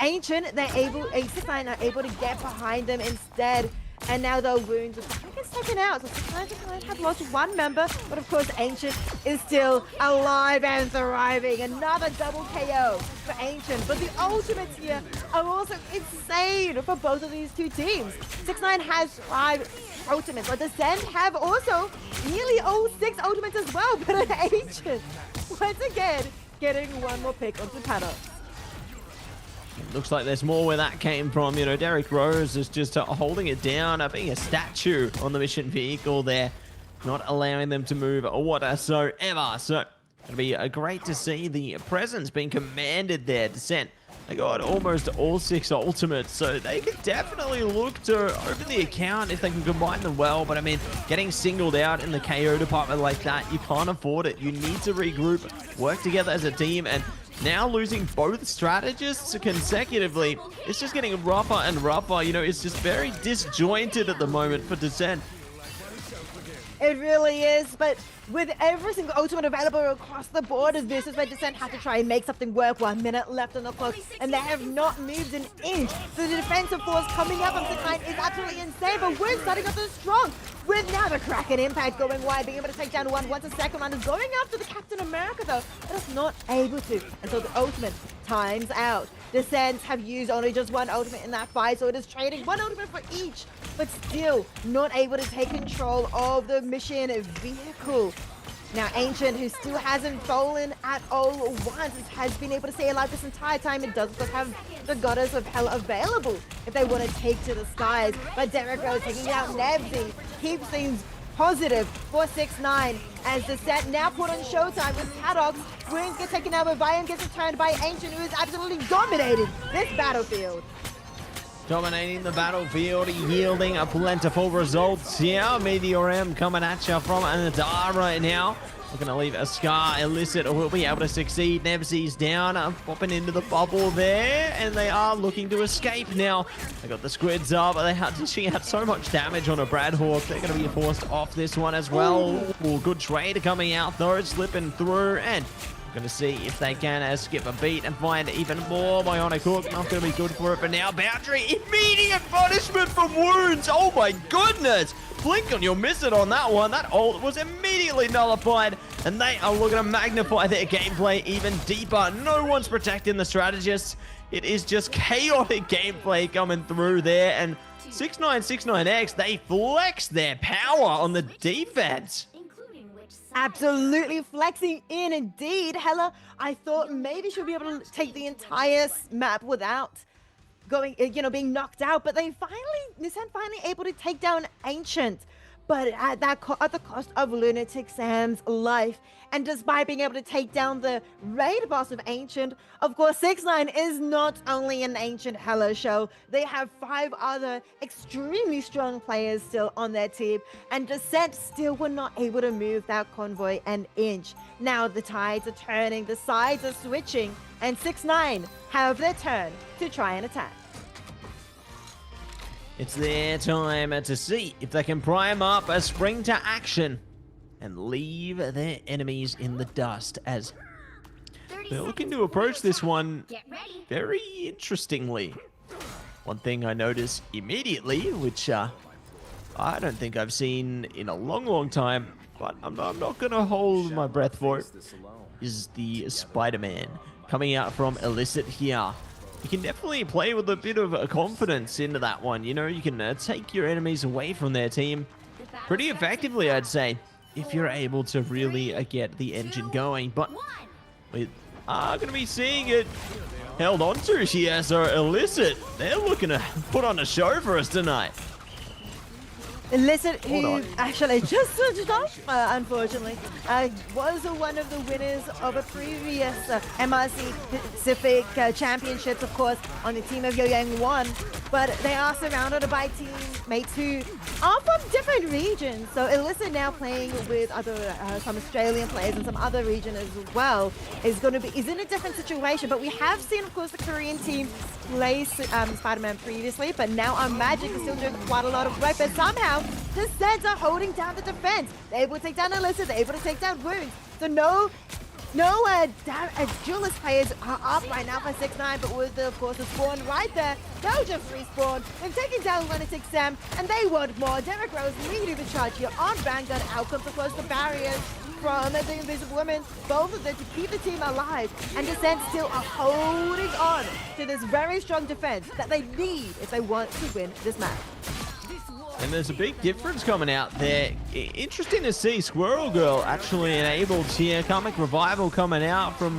Ancient, they're able, 69 are able to get behind them instead. And now the Wounds gets taken out. So 69 have lost one member, but of course Ancient is still alive and thriving. Another double KO for Ancient. But the ultimates here are also insane for both of these two teams. 69 has 5 ultimates, but Descent have also nearly all 6 ultimates as well. But Ancient, once again, getting one more pick onto the paddock. Looks like there's more where that came from. You know, Derek Rose is just holding it down, being a statue on the mission vehicle there, not allowing them to move whatsoever. So it'll be great to see the presence being commanded there. Descent They got almost all 6 ultimates, so they could definitely look to open the account if they can combine them well. But I mean, getting singled out in the KO department like that, you can't afford it. You need to regroup, work together as a team, and now losing both strategists consecutively, it's just getting rougher and rougher. You know, it's just very disjointed at the moment for Descent. It really is, but with every single ultimate available across the board, this is where Descent have to try and make something work. 1 minute left on the clock, and they have not moved an inch. So the defensive force coming up on Six9 is absolutely insane, but we're starting off so strong. With now the Kraken impact going wide, being able to take down one once a second one is going after the Captain America though, but it's not able to until the ultimate times out. Descent have used only just one ultimate in that fight, so it is trading one ultimate for each, but still not able to take control of the mission vehicle. Now Ancient, who still hasn't fallen at all once, has been able to stay alive this entire time. It does of course have the Goddess of Hell available if they want to take to the skies. But Derek Rose taking out Nebsy keeps things positive for 6ix9ine as Descent now put on showtime with Paddox. Wounds get taken out, but Viam gets returned by Ancient, who is absolutely dominating this battlefield. Dominating the battlefield, yielding a plentiful results here. Meteor M coming at you from Anadar right now. Looking to leave a scar. Illicit will be able to succeed. Nebsy's down, popping into the bubble there, and they are looking to escape now. They got the squids up, but they had dishing out so much damage on a Bradhawk. They're going to be forced off this one as well. Ooh, good trade coming out though, slipping through, and going to see if they can skip a beat and find even more Bionic Hook. Not going to be good for it, but now Boundary, immediate punishment from Wounds. Oh my goodness. Blink on, you'll miss it on that one. That ult was immediately nullified, and they are looking to magnify their gameplay even deeper. No one's protecting the strategists. It is just chaotic gameplay coming through there, and 6ix9ine, they flex their power on the defense. Absolutely flexing in indeed. Hella, I thought maybe she'll be able to take the entire map without going, being knocked out, but Descent finally able to take down Ancient, but at the cost of Lunatic Sam's life. And despite being able to take down the raid boss of Ancient, of course 6ix9ine is not only an Ancient Hella show, they have 5 other extremely strong players still on their team, and Descent still were not able to move that convoy an inch. Now the tides are turning, the sides are switching, and 6ix9ine have their turn to try and attack. It's their time to see if they can prime up a spring to action and leave their enemies in the dust, as they're looking to approach this one very interestingly. One thing I noticed immediately, which I don't think I've seen in a long time, but I'm not going to hold my breath for it, is the Spider-Man coming out from Illicit here. You can definitely play with a bit of confidence into that one. You know, you can take your enemies away from their team pretty effectively, I'd say, if you're able to really get the engine going. But we are going to be seeing it held on to here. So Illicit, they're looking to put on a show for us tonight. Illicit, who actually just switched off, unfortunately, was one of the winners of a previous MRC Pacific Championships, of course, on the team of Yo-Yang 1. But they are surrounded by teammates who are from different regions. So Illicit now playing with some Australian players and some other region as well is in a different situation. But we have seen, of course, the Korean team play Spider-Man previously, but now our Magic is still doing quite a lot of work. But somehow the Sens are holding down the defense. They're able to take down Illicit, they're able to take down Wounds. So no duelist players are up right now for 6ix9ine, but with of course the spawn right there, they'll just respawn. They've taken down Lunatic Sam, and they want more. Derek Rose leading the charge here on Vanguard. Out comes of course the barriers from the Invisible Women, both of them to keep the team alive, and Descent still are holding on to this very strong defense that they need if they want to win this match. And there's a big difference coming out there. Interesting to see Squirrel Girl actually enabled here. Karmic Revival coming out from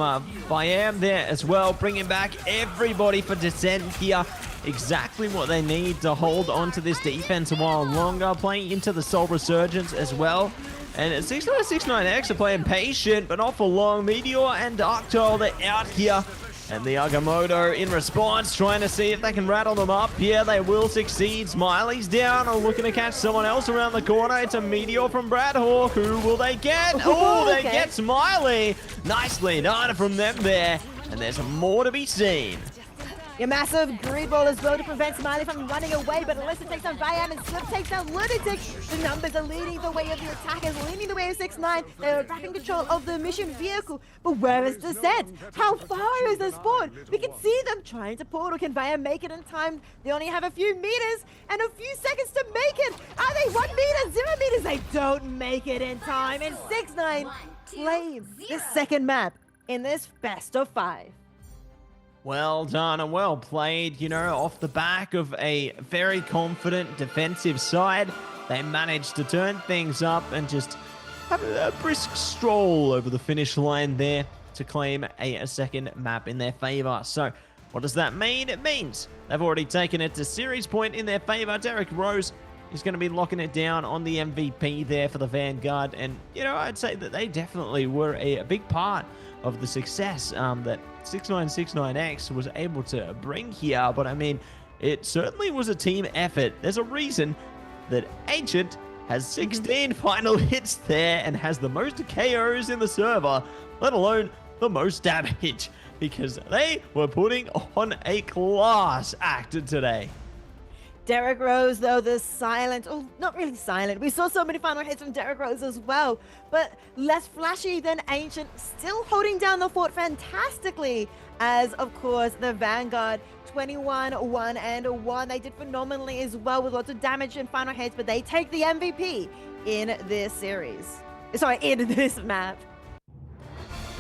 Viam there as well, bringing back everybody for Descent here. Exactly what they need to hold on to this defense a while longer, playing into the Soul Resurgence as well. And 6ix9ine are playing patient, but not for long. Meteor and Dark Toll, they're out here. And the Agamotto in response, trying to see if they can rattle them up. Yeah, they will succeed. Smiley's down, or looking to catch someone else around the corner. It's a Meteor from Brad Hawk. Who will they get? Oh, they get Smiley. Nicely done from them there. And there's more to be seen. Your massive greed ball as well to prevent Smiley from running away, but Alyssa takes down Viam and Slip takes down Lunatic. The numbers are leading the way of the attackers, leading the way of 6ix9ine. They're back in control of the mission vehicle, but where is Descent? How far is the spawn? We can see them trying to portal. Can Viam make it in time? They only have a few meters and a few seconds to make it. Are they 1 meter, 0 meters? They don't make it in time, and 6ix9ine claim the second map in this best of 5. Well done and well played, you know, off the back of a very confident defensive side. They managed to turn things up and just have a brisk stroll over the finish line there to claim a second map in their favor. So what does that mean? It means they've already taken it to series point in their favor. Derek Rose is going to be locking it down on the MVP there for the Vanguard. And, you know, I'd say that they definitely were a big part of the success that 6969X was able to bring here. But I mean, it certainly was a team effort. There's a reason that Ancient has 16 final hits there and has the most KOs in the server, let alone the most damage, because they were putting on a class act today. Derek Rose, though, the silent, oh, not really silent. We saw so many final hits from Derek Rose as well, but less flashy than Ancient, still holding down the fort fantastically. As, of course, the Vanguard 21-1-1. They did phenomenally as well with lots of damage and final hits, but they take the MVP in this series. Sorry, in this map.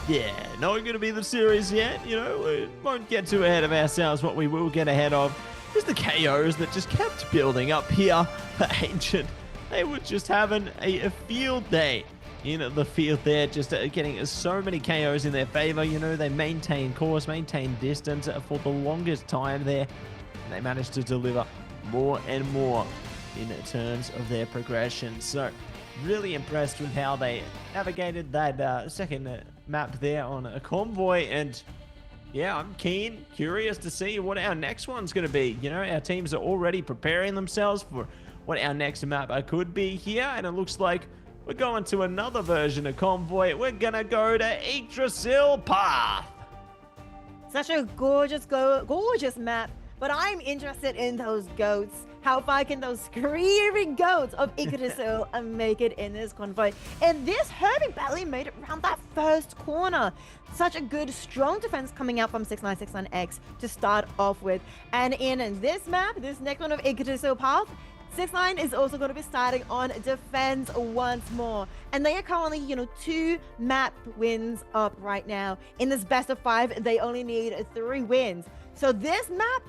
Yeah, not going to be the series yet. You know, we won't get too ahead of ourselves. What we will get ahead of is the KOs that just kept building up here for Ancient. They were just having a field day in the field there, just getting so many KOs in their favor. You know, they maintained course, maintained distance for the longest time there. And they managed to deliver more and more in terms of their progression. So, really impressed with how they navigated that second map there on a convoy. And yeah, I'm curious to see what our next one's going to be. You know, our teams are already preparing themselves for what our next map could be here. And it looks like we're going to another version of Convoy. We're going to go to Yggdrasil Path. Such a gorgeous map. But I'm interested in those goats. How far can those screaming goats of Yggdrasil make it in this convoy? And this Herbie barely made it around that first corner. Such a good, strong defense coming out from 6969X to start off with. And in this map, this next one of Yggdrasil Path, 6ix9ine is also going to be starting on defense once more. And they are currently, 2 map wins up right now. In this best of 5, they only need 3 wins. So this map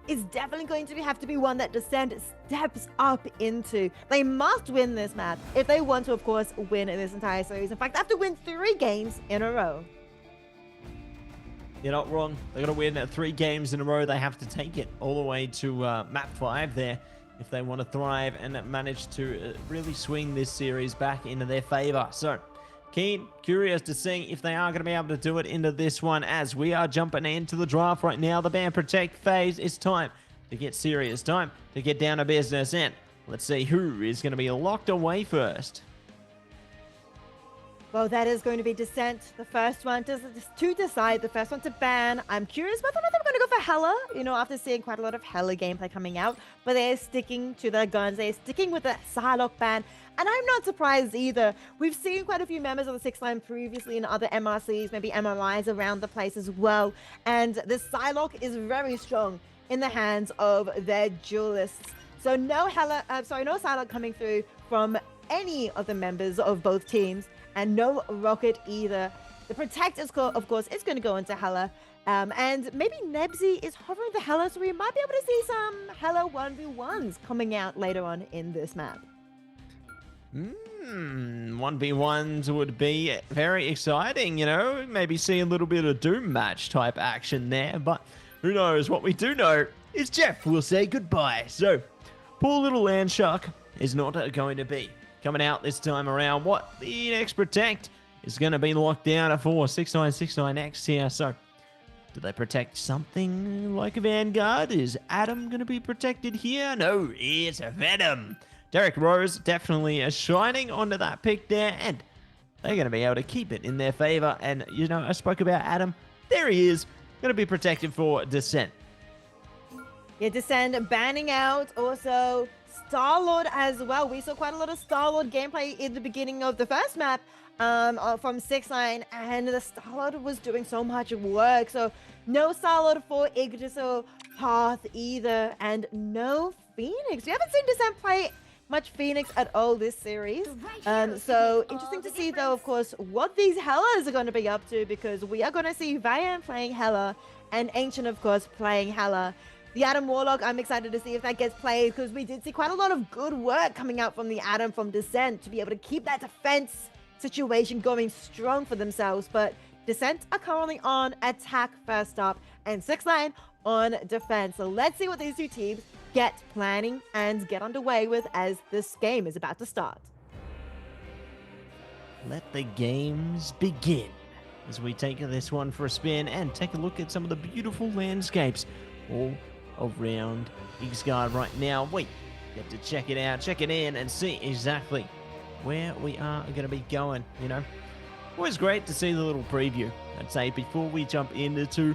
is definitely going to have to be one that Descent steps up into. They must win this map if they want to, of course, win this entire series. In fact, they have to win 3 games in a row. You're not wrong. They're going to win 3 games in a row. They have to take it all the way to map 5 there if they want to thrive and manage to really swing this series back into their favor. So, curious to see if they are going to be able to do it into this one, as we are jumping into the draft right now. The Ban Protect phase. It's time to get serious, time to get down to business, and let's see who is going to be locked away first. Well, that is going to be Descent, the first one to decide, the first one to ban. I'm curious whether or not they're going to go for Hela, after seeing quite a lot of Hela gameplay coming out, but they're sticking to their guns. They're sticking with the Psylocke ban, and I'm not surprised either. We've seen quite a few members of the 6ix9ine previously in other MRCs, maybe MRIs around the place as well, and the Psylocke is very strong in the hands of their duelists. So no Psylocke coming through from any of the members of both teams, and no rocket either. The Protect, of course, is going to go into Hela. And maybe Nebsy is hovering the Hela, so we might be able to see some Hela 1v1s coming out later on in this map. 1v1s would be very exciting, Maybe see a little bit of Doom match type action there. But who knows? What we do know is Jeff will say goodbye. So, poor little Landshark is not going to be coming out this time around. What the next Protect is going to be locked down for 6969X here. So Do they protect something like a Vanguard? Is Adam going to be protected here? No, it's Venom. Derek Rose definitely shining onto that pick there, and they're going to be able to keep it in their favor. And, you know, I spoke about Adam. There he is. Going to be protected for Descent. Yeah, Descent banning out. Also, Star-Lord as well. We saw quite a lot of Star-Lord gameplay in the beginning of the first map from 6ix9ine, and the Star-Lord was doing so much work. So no Star-Lord for Yggdrasil Path either, and no Phoenix. We haven't seen Descent play much Phoenix at all this series. So interesting to see, though, of course, what these Hellas are going to be up to, because we are going to see Vayne playing Hella and Ancient, of course, playing Hella. The Adam Warlock, I'm excited to see if that gets played, because we did see quite a lot of good work coming out from the Adam from Descent to be able to keep that defense situation going strong for themselves. But Descent are currently on attack first up, and 6ix9ine on defense. So let's see what these two teams get planning and get underway with as this game is about to start. Let the games begin as we take this one for a spin and take a look at some of the beautiful landscapes all around Ixgard right now. We get to check it out, check it in, and see exactly where we are going to be going. You know, always great to see the little preview. I'd say before we jump into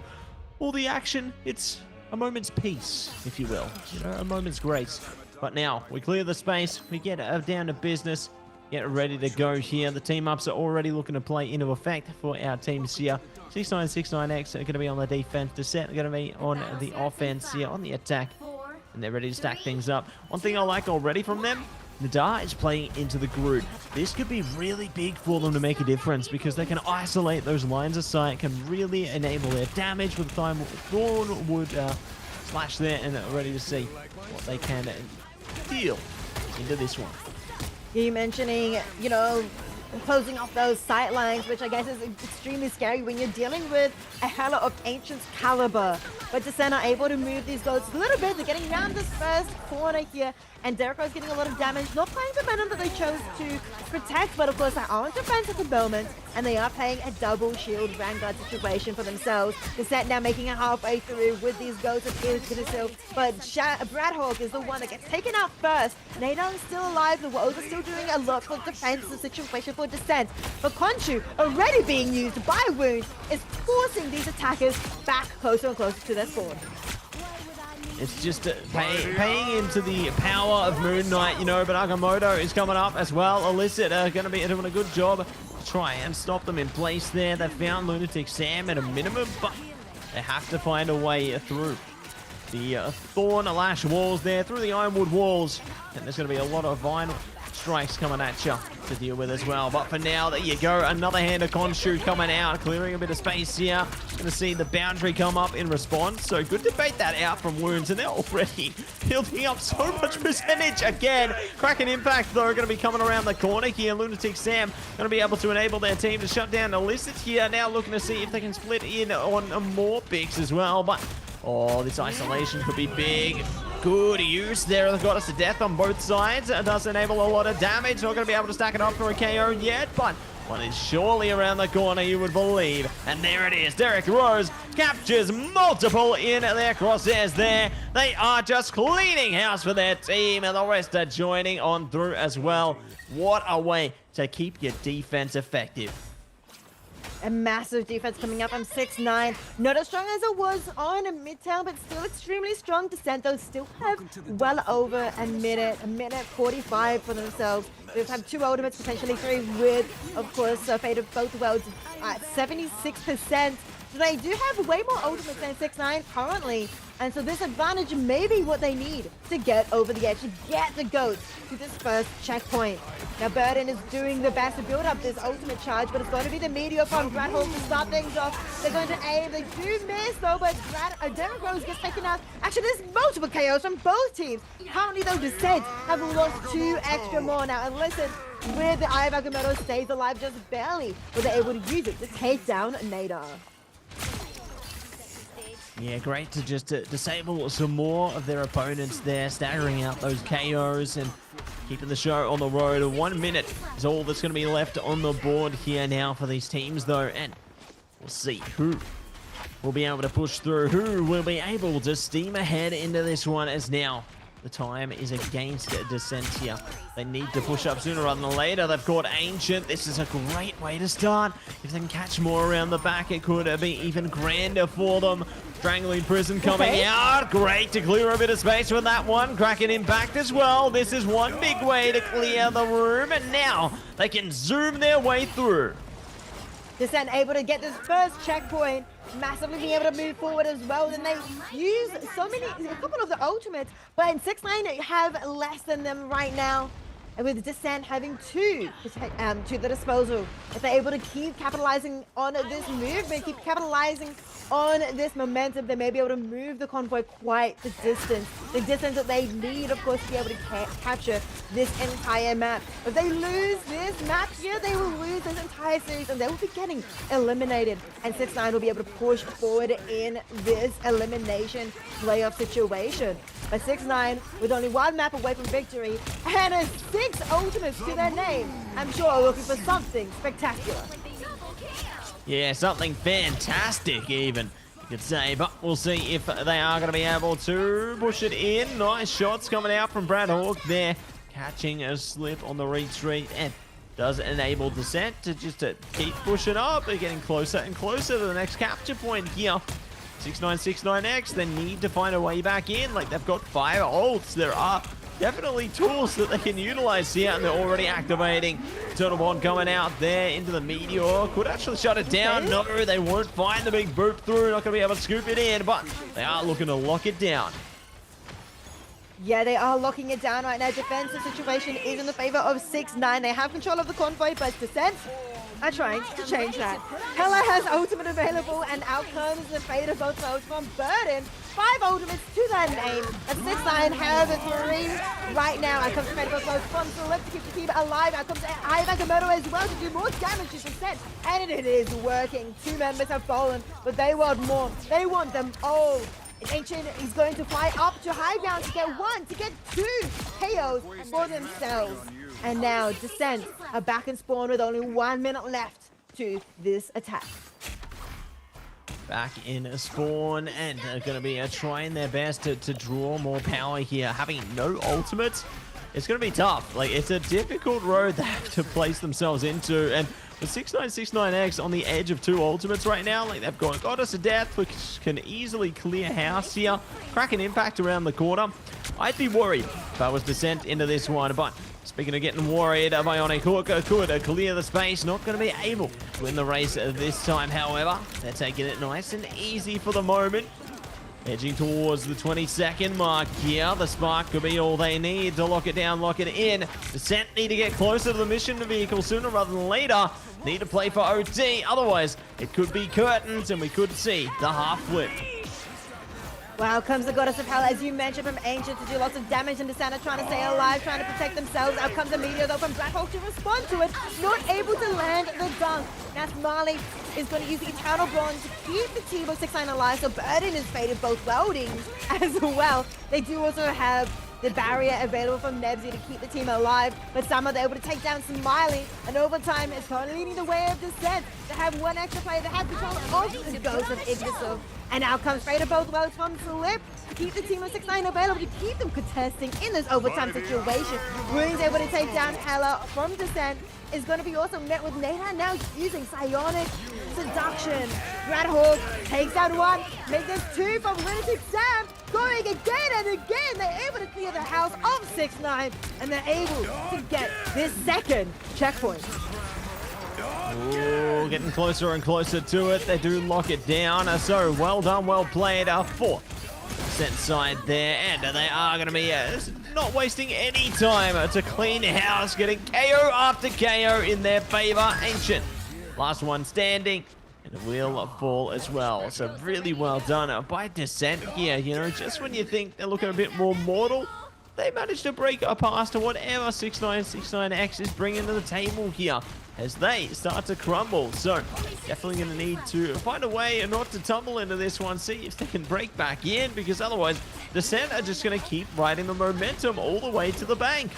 all the action, it's a moment's peace, if you will. You know, a moment's grace. But now we clear the space, we get down to business, get ready to go here. The team ups are already looking to play into effect for our teams here. 6ix9ine, 6ix9X are going to be on the defense. Descent are going to be on the offense here, on the attack. And they're ready to stack things up. One thing I like already from them, Nadar is playing into the Groot. This could be really big for them to make a difference, because they can isolate those lines of sight, can really enable their damage with the time Thorn would slash there, and ready to see what they can deal into this one. You mentioning, you know, closing off those sight lines, which I guess is extremely scary when you're dealing with a Hella of Ancient's caliber. But Descent are able to move these goats a little bit. They're getting around this first corner here, and Derek is getting a lot of damage. Not playing the venom that they chose to protect, but of course they are on defense at the moment, and they are playing a double shield Vanguard situation for themselves. Descent now making it halfway through with these goats of Yggdrasil, but Bradhawk is the one that gets taken out first. Nadar is still alive. The Woes are still doing a lot for defensive situation for Descent, but Khonshu, already being used by Wound, is forcing these attackers back closer and closer to their spawn. It's just paying into the power of Moon Knight, you know, but Agamotto is coming up as well. Illicit are going to be doing a good job to try and stop them in place there. They found Lunatic Sam at a minimum, but they have to find a way through the Thorn Lash walls there, through the Ironwood walls, and there's going to be a lot of vinyl strikes coming at you to deal with as well. But for now, there you go. Another hand of Khonshu coming out, clearing a bit of space here. Going to see the boundary come up in response. So good to bait that out from Wounds, and they're already building up so much percentage again. Kraken Impact, though, going to be coming around the corner here. Lunatic Sam going to be able to enable their team to shut down Illicit here. Now looking to see if they can split in on more picks as well. But oh, this isolation could be big. Good use there. They've got us to death on both sides. It does enable a lot of damage. Not going to be able to stack it up for a KO yet, but one is surely around the corner, you would believe. And there it is. Derek Rose captures multiple in their crosshairs there. They are just cleaning house for their team, and the rest are joining on through as well. What a way to keep your defense effective. A massive defense coming up from 6ix9ine. Not as strong as it was on Midtown, but still extremely strong. Descent, though, still have well over a minute 45 for themselves. They have 2 ultimates, potentially 3, with, of course, Fate of both worlds at 76%. So they do have way more ultimates than 6ix9ine currently. And so this advantage may be what they need to get over the edge, to get the goats to this first checkpoint. Now Burden is doing the best to build up this ultimate charge, but it's going to be the Meteor from Bradhawk to start things off. They're going to aim. They do miss though, but Derek Rose gets taken out. Actually, there's multiple KOs from both teams. Currently though, Descent have lost 2 extra more now. And listen, with the Eye of Agamotto stays alive just barely, but they're able to use it to take down Nadar. Yeah, great to just disable some more of their opponents there, staggering out those KOs and keeping the show on the road. 1 minute is all that's going to be left on the board here now for these teams, though, and we'll see who will be able to push through? Who will be able to steam ahead into this one, as now the time is against Descent here. They need to push up sooner rather than later. They've caught Ancient. This is a great way to start. If they can catch more around the back, it could be even grander for them. Strangling Prison coming out. Great to clear a bit of space with that one. Kraken impact as well. This is one big way to clear the room, and now they can zoom their way through. Descent able to get this first checkpoint, massively being able to move forward as well. Then they use a couple of the ultimates, but in 6-9 have less than them right now. And with Descent having two to the disposal, if they're able to keep capitalizing on this movement, keep capitalizing on this momentum, they may be able to move the convoy quite the distance that they need, of course, to be able to capture this entire map. If they lose this map here, they will lose this entire series, and they will be getting eliminated. And 6-9 will be able to push forward in this elimination playoff situation. But 6-9, with only one map away from victory and a 6 ultimates to their name, I'm sure looking for something spectacular. Yeah, something fantastic even, you could say, but we'll see if they are going to be able to push it in. Nice shots coming out from Brad Hawk there, catching a slip on the retreat, and does enable Descent to just keep pushing up. They're getting closer and closer to the next capture point here. 6969X, they need to find a way back in. Like, they've got 5 ults. There are definitely tools that they can utilize here, and they're already activating. Turtle Bond coming out there into the Meteor. Could actually shut it down. No, they won't find the big boop through. Not going to be able to scoop it in, but they are looking to lock it down. Yeah, they are locking it down right now. Defensive situation is in the favor of 6-9. They have control of the convoy, but Descent are trying to change that. Hella has ultimate available, and out comes the fate of both modes from Burden. 5 ultimates to their name. And 6-9 have 3 right now. Out comes the fate of both modes from Celeb to keep the team alive. Out comes Ivan Komodo as well to do more damage to Descent. And it is working. 2 members have fallen, but they want more. They want them all. Ancient is going to fly up to high ground to get 1, to get 2 KOs for themselves. And now Descent are back in spawn with only 1 minute left to this attack. Back in spawn, and they're going to be trying their best to draw more power here. Having no ultimates, it's going to be tough. Like, it's a difficult road they have to place themselves into, and with 6969X on the edge of 2 ultimates right now, like, they've got Goddess of Death, which can easily clear house here. Kraken impact around the corner. I'd be worried if I was Descent into this one, but speaking of getting worried, Bionic Hook could clear the space. Not going to be able to win the race this time, however. They're taking it nice and easy for the moment. Edging towards the 20-second mark here. The spark could be all they need to lock it down, lock it in. Descent need to get closer to the mission vehicle sooner rather than later. Need to play for OT, otherwise it could be curtains and we could see the half flip. Wow, comes the Goddess of Hell, as you mentioned, from Ancient to do lots of damage, and Descent trying to stay alive, trying to protect themselves. Out comes a Meteor, though, from Black Hawk to respond to it. Not able to land the dunk. Now Marley is going to use the Eternal Bond to keep the team of 6-9 alive, so Burden is faded both weldings as well. They do also have the barrier available from Nebsy to keep the team alive, but somehow they're able to take down Smiley, and over time it's currently leading the way of Descent. They have 1 extra player that has control of the Ghost of Yggdrasil. And now comes Fader both well from Slip to keep the team of 6-9 available, to keep them contesting in this overtime situation. Ruin's able to take down Hella from Descent. Is going to be also met with Nada now using Psionic Seduction. Brad Hawk takes down 1, makes this 2 from Lunatic Sam. Going again and again, they're able to clear the house of 6-9, and they're able to get this 2nd checkpoint. Ooh, getting closer and closer to it. They do lock it down. So well done, well played. 4 set side there, and they are going to be not wasting any time to clean house, getting KO after KO in their favor. Ancient, last one standing, and it will fall as well. So really well done by Descent here. You know, just when you think they're looking a bit more mortal, they managed to break past whatever 6969X is bringing to the table here as they start to crumble. So definitely going to need to find a way not to tumble into this one, see if they can break back in, because otherwise Descent are just going to keep riding the momentum all the way to the bank.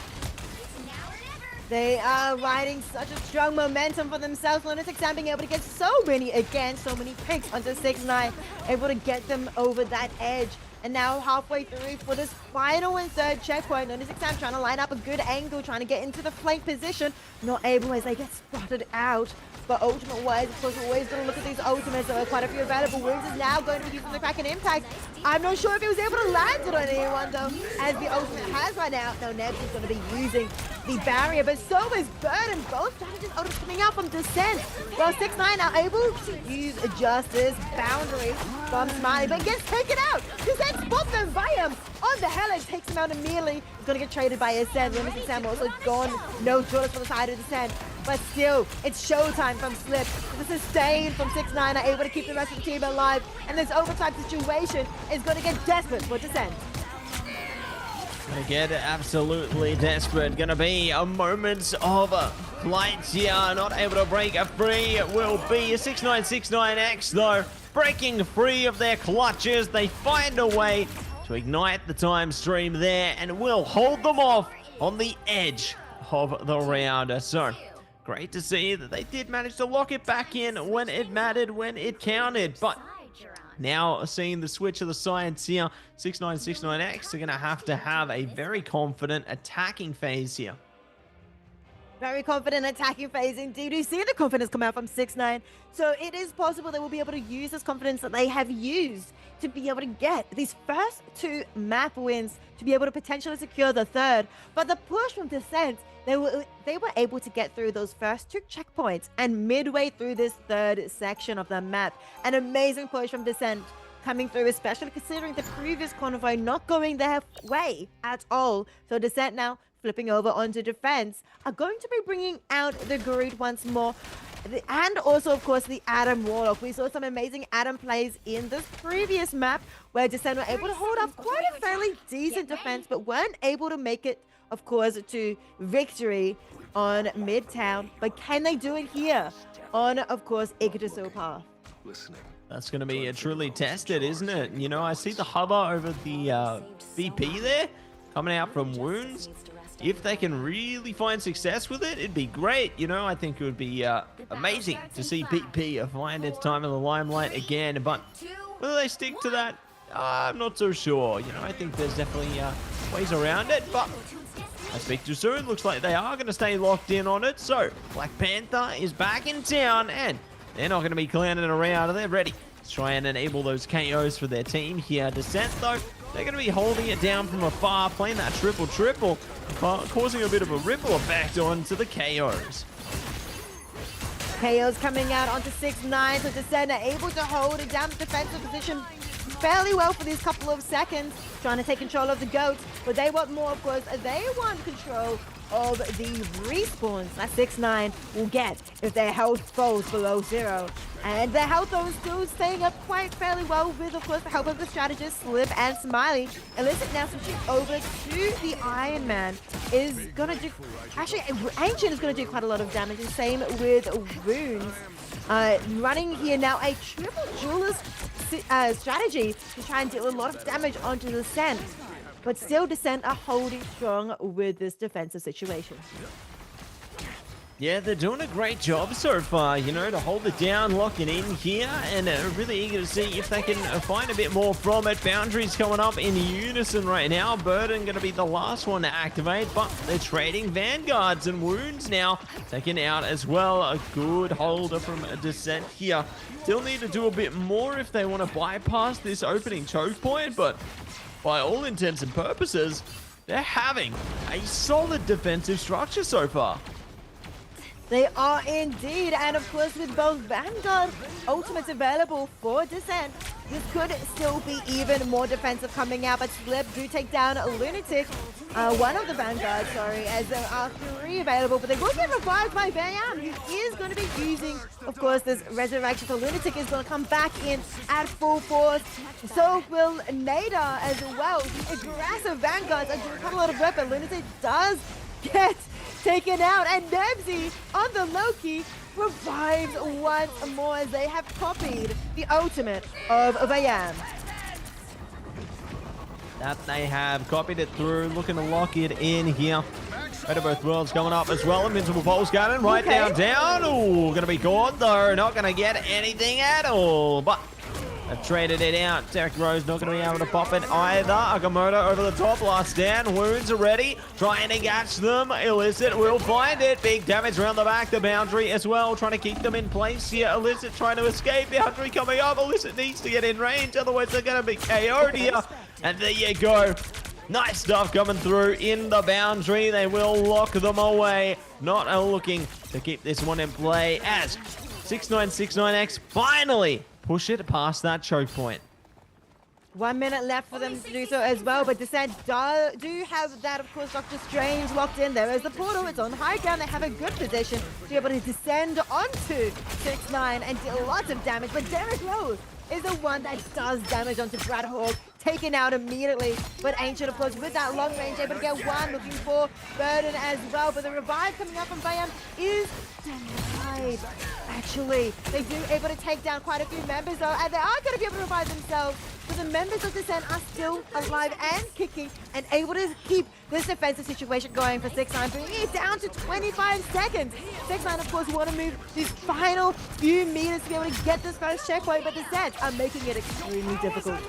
They are riding such a strong momentum for themselves. Lunatic Sam being able to get so many picks onto 6ix9ine, able to get them over that edge. And now halfway through for this final and third checkpoint, Lunatic Sam trying to line up a good angle, trying to get into the flank position. Not able as they get spotted out. But ultimate-wise, of course, we're always going to look at these ultimates. There are quite a few available. Wounds is now going to be using the Kraken Impact. I'm not sure if he was able to land it on anyone, though, as the ultimate has run out. Now, Nebs is going to be using the barrier, but so is Burden. Both strategies are coming out from Descent. Well, 6ix9ine are able to use Justice boundary from Smiley, but gets taken out. Descent spots them by him on the helix, takes him out immediately. He's going to get traded by Ascend. Lunatic Sam also gone. No Jordan for the side of Descent. But still, it's showtime from Slip. The sustain from 6ix9ine are able to keep the rest of the team alive. And this overtime situation is going to get desperate for Descent. Gonna get absolutely desperate. Gonna be a moment of flight here. Not able to break a free. It will be 6ix9ine though. Breaking free of their clutches. They find a way to ignite the time stream there and will hold them off on the edge of the round. So great to see that they did manage to lock it back in when it mattered, when it counted. But now seeing the switch of the sides here, 6ix9ine are going to have a very confident attacking phase here. Very confident attacking phase indeed. We see the confidence come out from 6ix9ine. So it is possible they will be able to use this confidence that they have used to be able to get these first 2 map wins to be able to potentially secure the third. But the push from Descent, they were able to get through those first 2 checkpoints, and midway through this third section of the map, an amazing push from Descent coming through, especially considering the previous convoy not going their way at all. So Descent now flipping over onto defense are going to be bringing out the Groot once more. And also, of course, the Adam Warlock. We saw some amazing Adam plays in this previous map where Descent were able to hold up quite a fairly decent defense, but weren't able to make it, of course, to victory on Midtown. But can they do it here on, of course, Yggdrasil Path? That's going to be truly tested, isn't it? You know, I see the hover over the VP there coming out from Wounds. If they can really find success with it, it'd be great. You know, I think it would be amazing to see BP find its time in the limelight again. But whether they stick to that, I'm not so sure. You know, I think there's definitely ways around it. But I speak too soon. Looks like they are going to stay locked in on it. So Black Panther is back in town, and they're not going to be clowning around. They're ready to try and enable those KOs for their team here. Descent, though, they're going to be holding it down from afar, playing that triple, causing a bit of a ripple effect onto the KOs. KOs coming out onto 6ix9ine, so Descent are able to hold it down the defensive position fairly well for these couple of seconds, trying to take control of the goats, but they want more, of course. They want control of the respawns that 6ix9ine will get if their health falls below 0. And their health, though, is still staying up quite fairly well with, of course, the help of the strategist Slip and Smiley. Illicit now switching over to the Iron Man is going to do... Actually, Ancient is going to do quite a lot of damage, and same with Wounds. Running here now a triple duelist strategy to try and deal a lot of damage onto the Descent. But still, Descent are holding strong with this defensive situation. Yeah, they're doing a great job so far, you know, to hold it down, lock it in here, and really eager to see if they can find a bit more from it. Boundaries coming up in unison right now. Burden going to be the last one to activate, but they're trading Vanguards, and Wounds now taken out as well. A good holder from Descent here. Still need to do a bit more if they want to bypass this opening choke point, but by all intents and purposes, they're having a solid defensive structure so far. They are indeed, and of course with both Vanguard ultimates available for Descent, this could still be even more defensive coming out, but Slip do take down Lunatic, one of the Vanguards, sorry, as there are 3 available, but they will get revived by Bayam, who is going to be using, of course, this Resurrection. So Lunatic is going to come back in at full force. So will Nadar as well. The aggressive Vanguards are doing quite a lot of work, but Lunatic does get taken out, and Nebsy on the Loki revives once more as they have copied the ultimate of Bayam. That they have copied it through, looking to lock it in here. Better both worlds coming up as well. Invincible pulse cannon right down. Ooh, gonna be caught though. Not gonna get anything at all. But they've traded it out. Derek Rose not going to be able to pop it either. Akamoto over the top. Last stand. Wounds are ready. Trying to catch them. Illicit will find it. Big damage around the back. The boundary as well. Trying to keep them in place here. Illicit trying to escape. Boundary coming up. Illicit needs to get in range. Otherwise they're going to be KO'd here. And there you go. Nice stuff coming through in the boundary. They will lock them away. Not looking to keep this one in play as 6969X finally push it past that choke point. 1 minute left for them to do so as well, but Descent do have that, of course, Dr. Strange locked in there as the portal. It's on high ground. They have a good position to be able to descend onto 6ix9ine and deal lots of damage, but Derek Rose is the one that does damage onto Brad Hawk, taken out immediately. But Ancient, of course, with that long range, able to get one, looking for Burden as well. But the revive coming up from Bayam is denied. Actually, they do able to take down quite a few members, though, and they are going to be able to revive themselves. But the members of Descent are still alive and kicking and able to keep this defensive situation going for 6ix9ine, bringing it down to 25 seconds. 6ix9ine, of course, want to move these final few meters to be able to get this first checkpoint, but Descent are making it extremely difficult.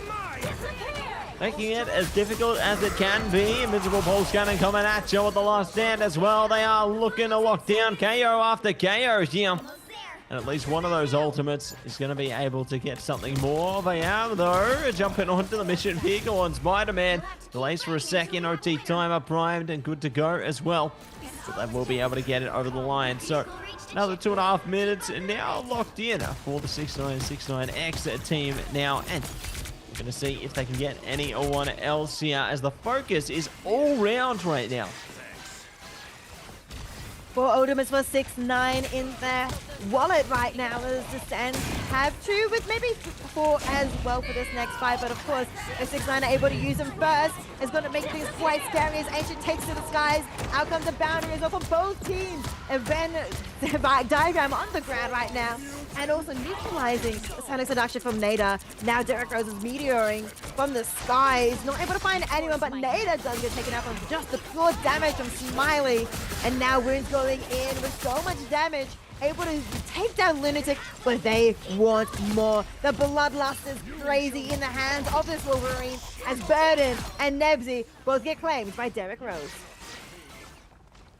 Making it as difficult as it can be. Invincible pulse cannon coming at you with the last stand as well. They are looking to lock down KO after KO here. And at least one of those ultimates is going to be able to get something more. They are, though, jumping onto the mission vehicle on Spider-Man. Delays for a second. OT timer primed and good to go as well. So they will be able to get it over the line. So another 2.5 minutes and now locked in for the 6969X team now. And we're going to see if they can get anyone else here as the focus is all round right now. 4 ultimates for 6ix9ine in their wallet right now as Descent have 2 with maybe 4 as well for this next fight. But of course, if 6ix9ine are able to use them first, it's going to make things quite scary as Ancient takes to the skies. Out comes the boundary as well for both teams. And then diagram on the ground right now. And also neutralizing the sonic seduction from Nada. Now Derek Rose is meteoring from the skies. Not able to find anyone, but Nada does get taken out from just the pure damage from Smiley. And now Wounds going in with so much damage. Able to take down Lunatic, but they want more. The bloodlust is crazy in the hands of this Wolverine as Burden and Nebsy both get claimed by Derek Rose.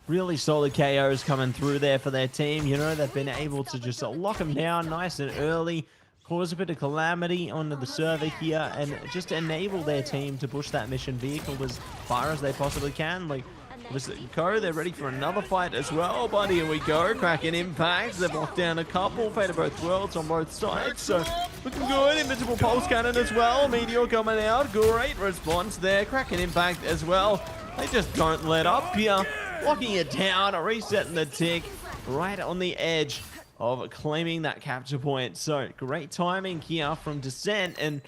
Really solid KOs coming through there for their team. You know, they've been able to just lock them down nice and early, cause a bit of calamity onto the server here, and just enable their team to push that mission vehicle as far as they possibly can. Like, they're ready for another fight as well, but here we go. Cracking impact. They've locked down a couple. Fate of both worlds on both sides, so looking good. Invincible pulse cannon as well. Meteor coming out. Great response there. Cracking impact as well. They just don't let up here. Locking it down, resetting the tick right on the edge of claiming that capture point. So great timing here from Descent, and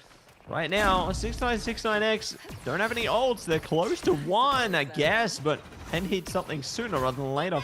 right now 6969X don't have any ults. They're close to 1, I guess, but can hit something sooner rather than later.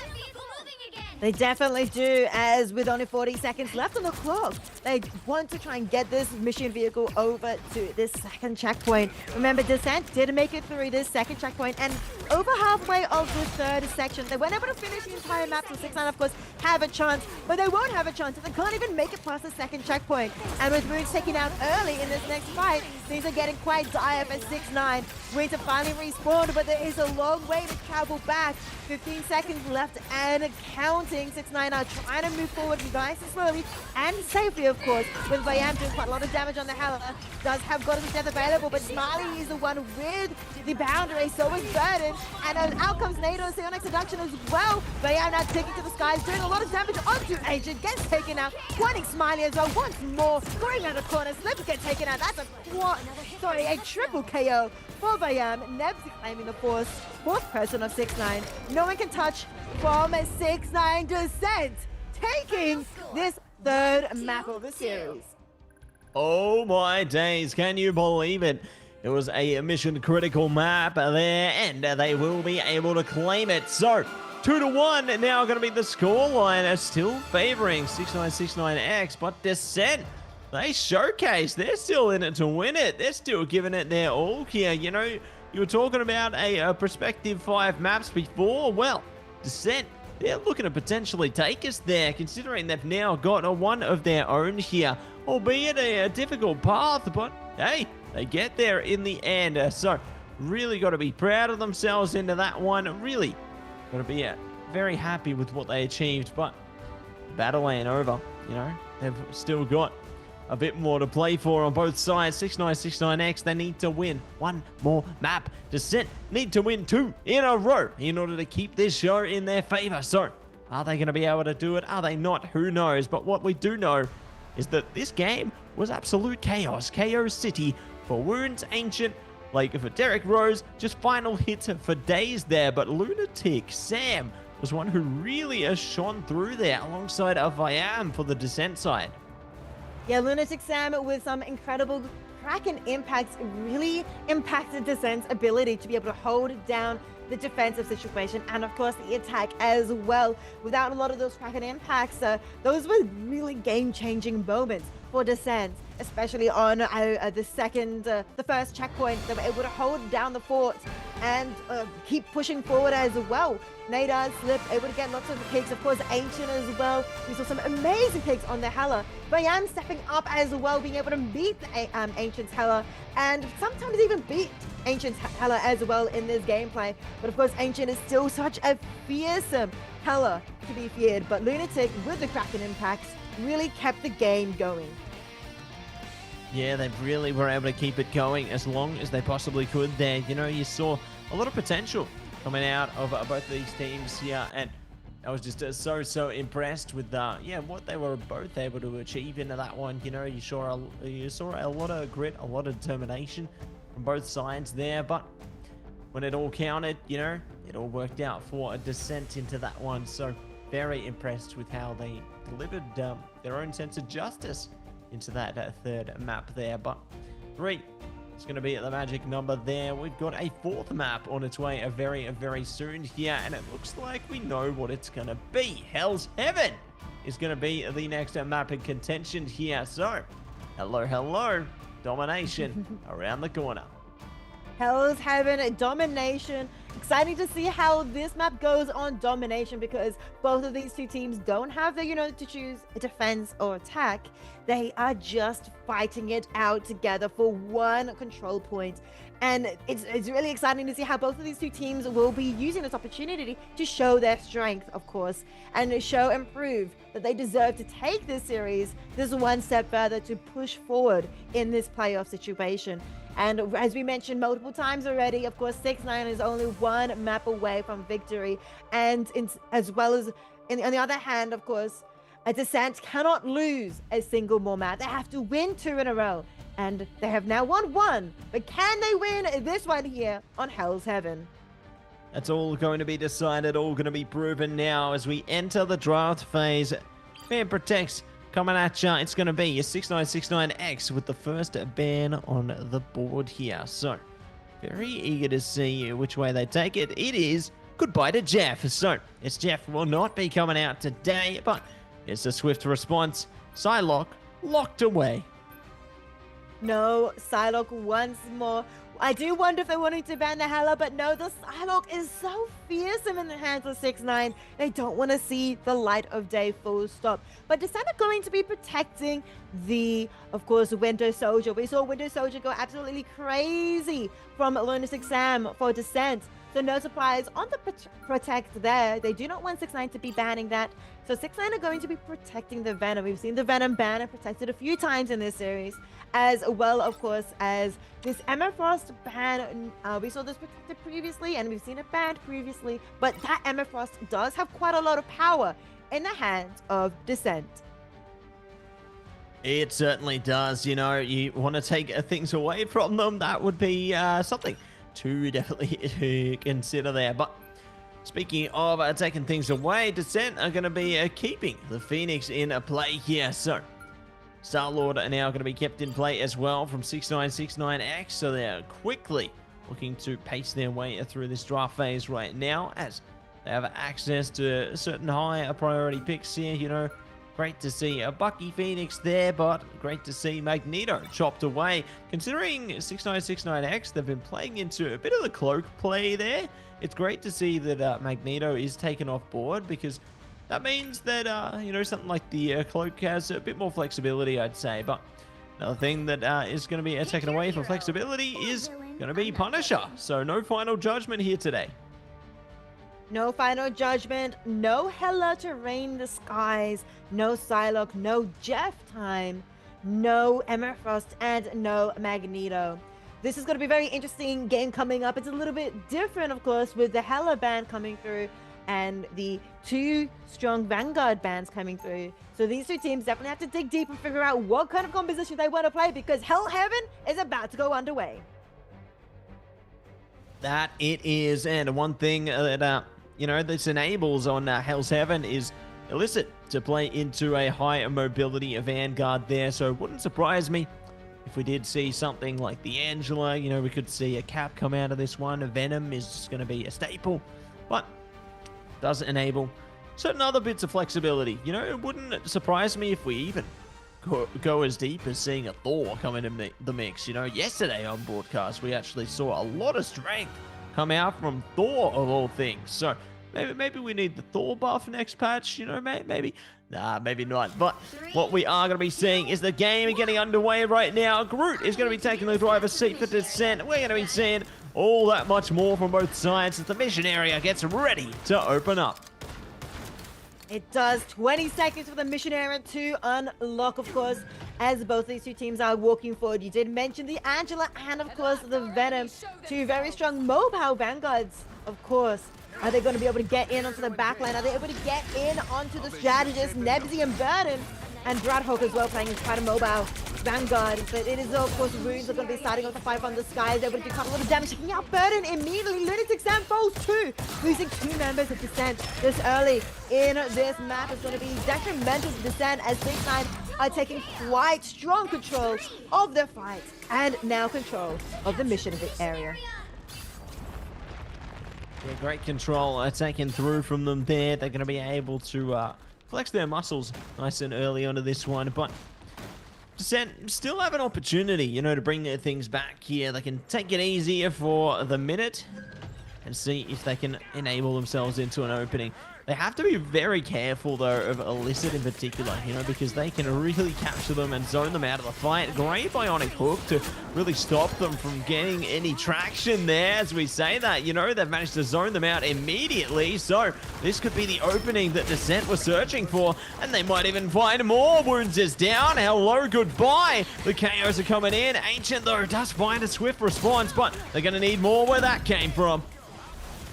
They definitely do, as with only 40 seconds left on the clock, they want to try and get this mission vehicle over to this second checkpoint. Remember, Descent did make it through this second checkpoint, and over halfway of the third section, they weren't able to finish the entire map, so 6ix9ine, of course, have a chance, but they won't have a chance if they can't even make it past the second checkpoint. And with Wounds taken out early in this next fight, things are getting quite dire for 6ix9ine. Wounds have finally respawned, but there is a long way to travel back. 15 seconds left and counting. 6ix9ine are trying to move forward nice and slowly and safely, of course, with Bayam doing quite a lot of damage on the Hela. Does have Goddess of Death available, but Smiley is the one with the boundary, so is Burden. And out comes Nado's Sonic Seduction as well. Bayam now taking to the skies, doing a lot of damage onto Ancient, gets taken out. Pointing Smiley as well once more, going around the corner. Slips get taken out. That's a triple KO for Bayam. Nebsy claiming the fourth person of 6ix9ine. No one can touch from 6ix9ine. Descent taking this third map of the series. Oh my days, can you believe it? It was a mission critical map there, and they will be able to claim it. So 2-1 now going to be the scoreline, still favoring 6969X, but Descent, they showcase they're still in it to win it. They're still giving it their all here. You know, You were talking about a prospective 5 maps before. Well, Descent, they're looking to potentially take us there, considering they've now got one of their own here, albeit a difficult path, but hey, they get there in the end. So really got to be proud of themselves into that one. Really got to be very happy with what they achieved, but the battle ain't over. You know, they've still got a bit more to play for on both sides. 6969X, they need to win one more map. Descent need to win 2 in a row in order to keep this show in their favor. So, are they going to be able to do it? Are they not? Who knows? But what we do know is that this game was absolute chaos. Chaos City for Wounds Ancient, like for Derek Rose, just final hits for days there. But Lunatic Sam was one who really shone through there alongside Viam for the Descent side. Yeah, Lunatic Sam with some incredible Kraken impacts really impacted Descent's ability to be able to hold down the defensive situation and of course the attack as well. Without a lot of those Kraken impacts, those were really game-changing moments for Descent, especially on the first checkpoint. They were able to hold down the fort and keep pushing forward as well. Nadar, Slip, able to get lots of picks. Of course, Ancient as well. We saw some amazing picks on the Hela. Bayan stepping up as well, being able to beat the Ancient's Hela and sometimes even beat Ancient's Hela as well in this gameplay. But of course, Ancient is still such a fearsome Hela to be feared. But Lunatic, with the Kraken impacts, really kept the game going. Yeah, they really were able to keep it going as long as they possibly could there. You know, you saw a lot of potential coming out of both of these teams here, and I was just so impressed with what they were both able to achieve into that one. You know, you saw a lot of grit, a lot of determination from both sides there, but when it all counted, you know, it all worked out for a Descent into that one. So very impressed with how they delivered their own sense of justice into that third map there. But 3 is going to be the magic number there. We've got a 4th map on its way very soon here, and it looks like we know what it's going to be. Hell's Heaven is going to be the next map in contention here. So hello Domination around the corner. Hell's Heaven, Domination. Exciting to see how this map goes on Domination, because both of these two teams don't have the, to choose a defense or attack. They are just fighting it out together for one control point. And it's really exciting to see how both of these two teams will be using this opportunity to show their strength, of course, and show and prove that they deserve to take this series this one step further to push forward in this playoff situation. And as we mentioned multiple times already, of course, 6-9 is only one map away from victory. And as well as, on the other hand, of course, a Descent cannot lose a single more map. They have to win 2 in a row. And they have now won 1. But can they win this one here on Hell's Heaven? That's all going to be decided, all going to be proven now as we enter the draft phase. Man Protects coming at ya. It's going to be a 6969X with the first ban on the board here. So, very eager to see which way they take it. It is goodbye to Jeff. So, it's Jeff will not be coming out today, but it's a swift response. Psylocke locked away. No, Psylocke once more. I do wonder if they wanted to ban the Hela, but no, the Psylocke is so fearsome in the hands of 6-9. They don't want to see the light of day, full stop. But Descent are going to be protecting the, of course, Winter Soldier. We saw Winter Soldier go absolutely crazy from Lunatic Sam for Descent. So no surprise on the protect there. They do not want 6-9 to be banning that. So 6-9 are going to be protecting the Venom. We've seen the Venom ban and protected a few times in this series, as well, of course, as this Emma Frost ban. We saw this protected previously, and we've seen it banned previously, but that Emma Frost does have quite a lot of power in the hands of Descent. It certainly does. You know, you want to take things away from them, that would be something to definitely consider there. But speaking of taking things away, Descent are going to be keeping the Phoenix in play here. So Star-Lord are now going to be kept in play as well from 6969X. So they're quickly looking to pace their way through this draft phase right now, as they have access to certain high priority picks here. You know, Great to see a Bucky Phoenix there, but great to see Magneto chopped away. Considering 6969X, they've been playing into a bit of the cloak play there. It's great to see that Magneto is taken off board, because that means that, you know, something like the cloak has a bit more flexibility, I'd say. But another thing that is going to be taken away from flexibility is going to be Punisher. So no final judgment here today. No final judgment, no Hela to rain the skies, no Psylocke, no Jeff time, no Emma Frost, and no Magneto. This is going to be a very interesting game coming up. It's a little bit different, of course, with the Hela band coming through and the two strong Vanguard bands coming through. So these two teams definitely have to dig deep and figure out what kind of composition they want to play, because Hell Heaven is about to go underway. That it is, and one thing that you know, this enables on Hell's Heaven is Illicit to play into a high mobility Vanguard there. So it wouldn't surprise me if we did see something like the Angela. You know, we could see a Cap come out of this one. A Venom is just going to be a staple, but does enable certain other bits of flexibility. You know, it wouldn't surprise me if we even go as deep as seeing a Thor come into the mix. You know, yesterday on broadcast, we actually saw a lot of strength come out from Thor, of all things. So maybe we need the Thor buff next patch, you know, maybe. Nah, maybe not. But what we are going to be seeing is the game getting underway right now. Groot is going to be taking the driver's seat for Descent. We're going to be seeing all that much more from both sides as the mission area gets ready to open up. It does. 20 seconds for the mission area to unlock, of course, as both these two teams are walking forward. You did mention the Angela and, of course, the Venom. Two very strong mobile Vanguards, of course. Are they going to be able to get in onto the backline? Are they able to get in onto the strategist, Nebsy and Burden? And Bradhawk as well, playing quite a mobile Vanguard. But it is, of course, Runes are going to be starting off the fight from the skies. They're going to do quite a lot of damage. Taking out Burden immediately. Lunatic Sam falls too. Losing two members of Descent this early in this map is going to be detrimental to Descent, as Big Nine are taking quite strong control of the fight and now control of the mission area. Yeah, great control taken through from them there. They're going to be able to flex their muscles nice and early onto this one, but Descent still have an opportunity, you know, to bring their things back here. They can take it easier for the minute and see if they can enable themselves into an opening. They have to be very careful, though, of Illicit in particular, you know, because they can really capture them and zone them out of the fight. Great bionic hook to really stop them from getting any traction there. As we say that, you know, they've managed to zone them out immediately. So this could be the opening that Descent was searching for, and they might even find more. Wounds is down. Hello, goodbye. The KOs are coming in. Ancient, though, does find a swift response, but they're going to need more where that came from.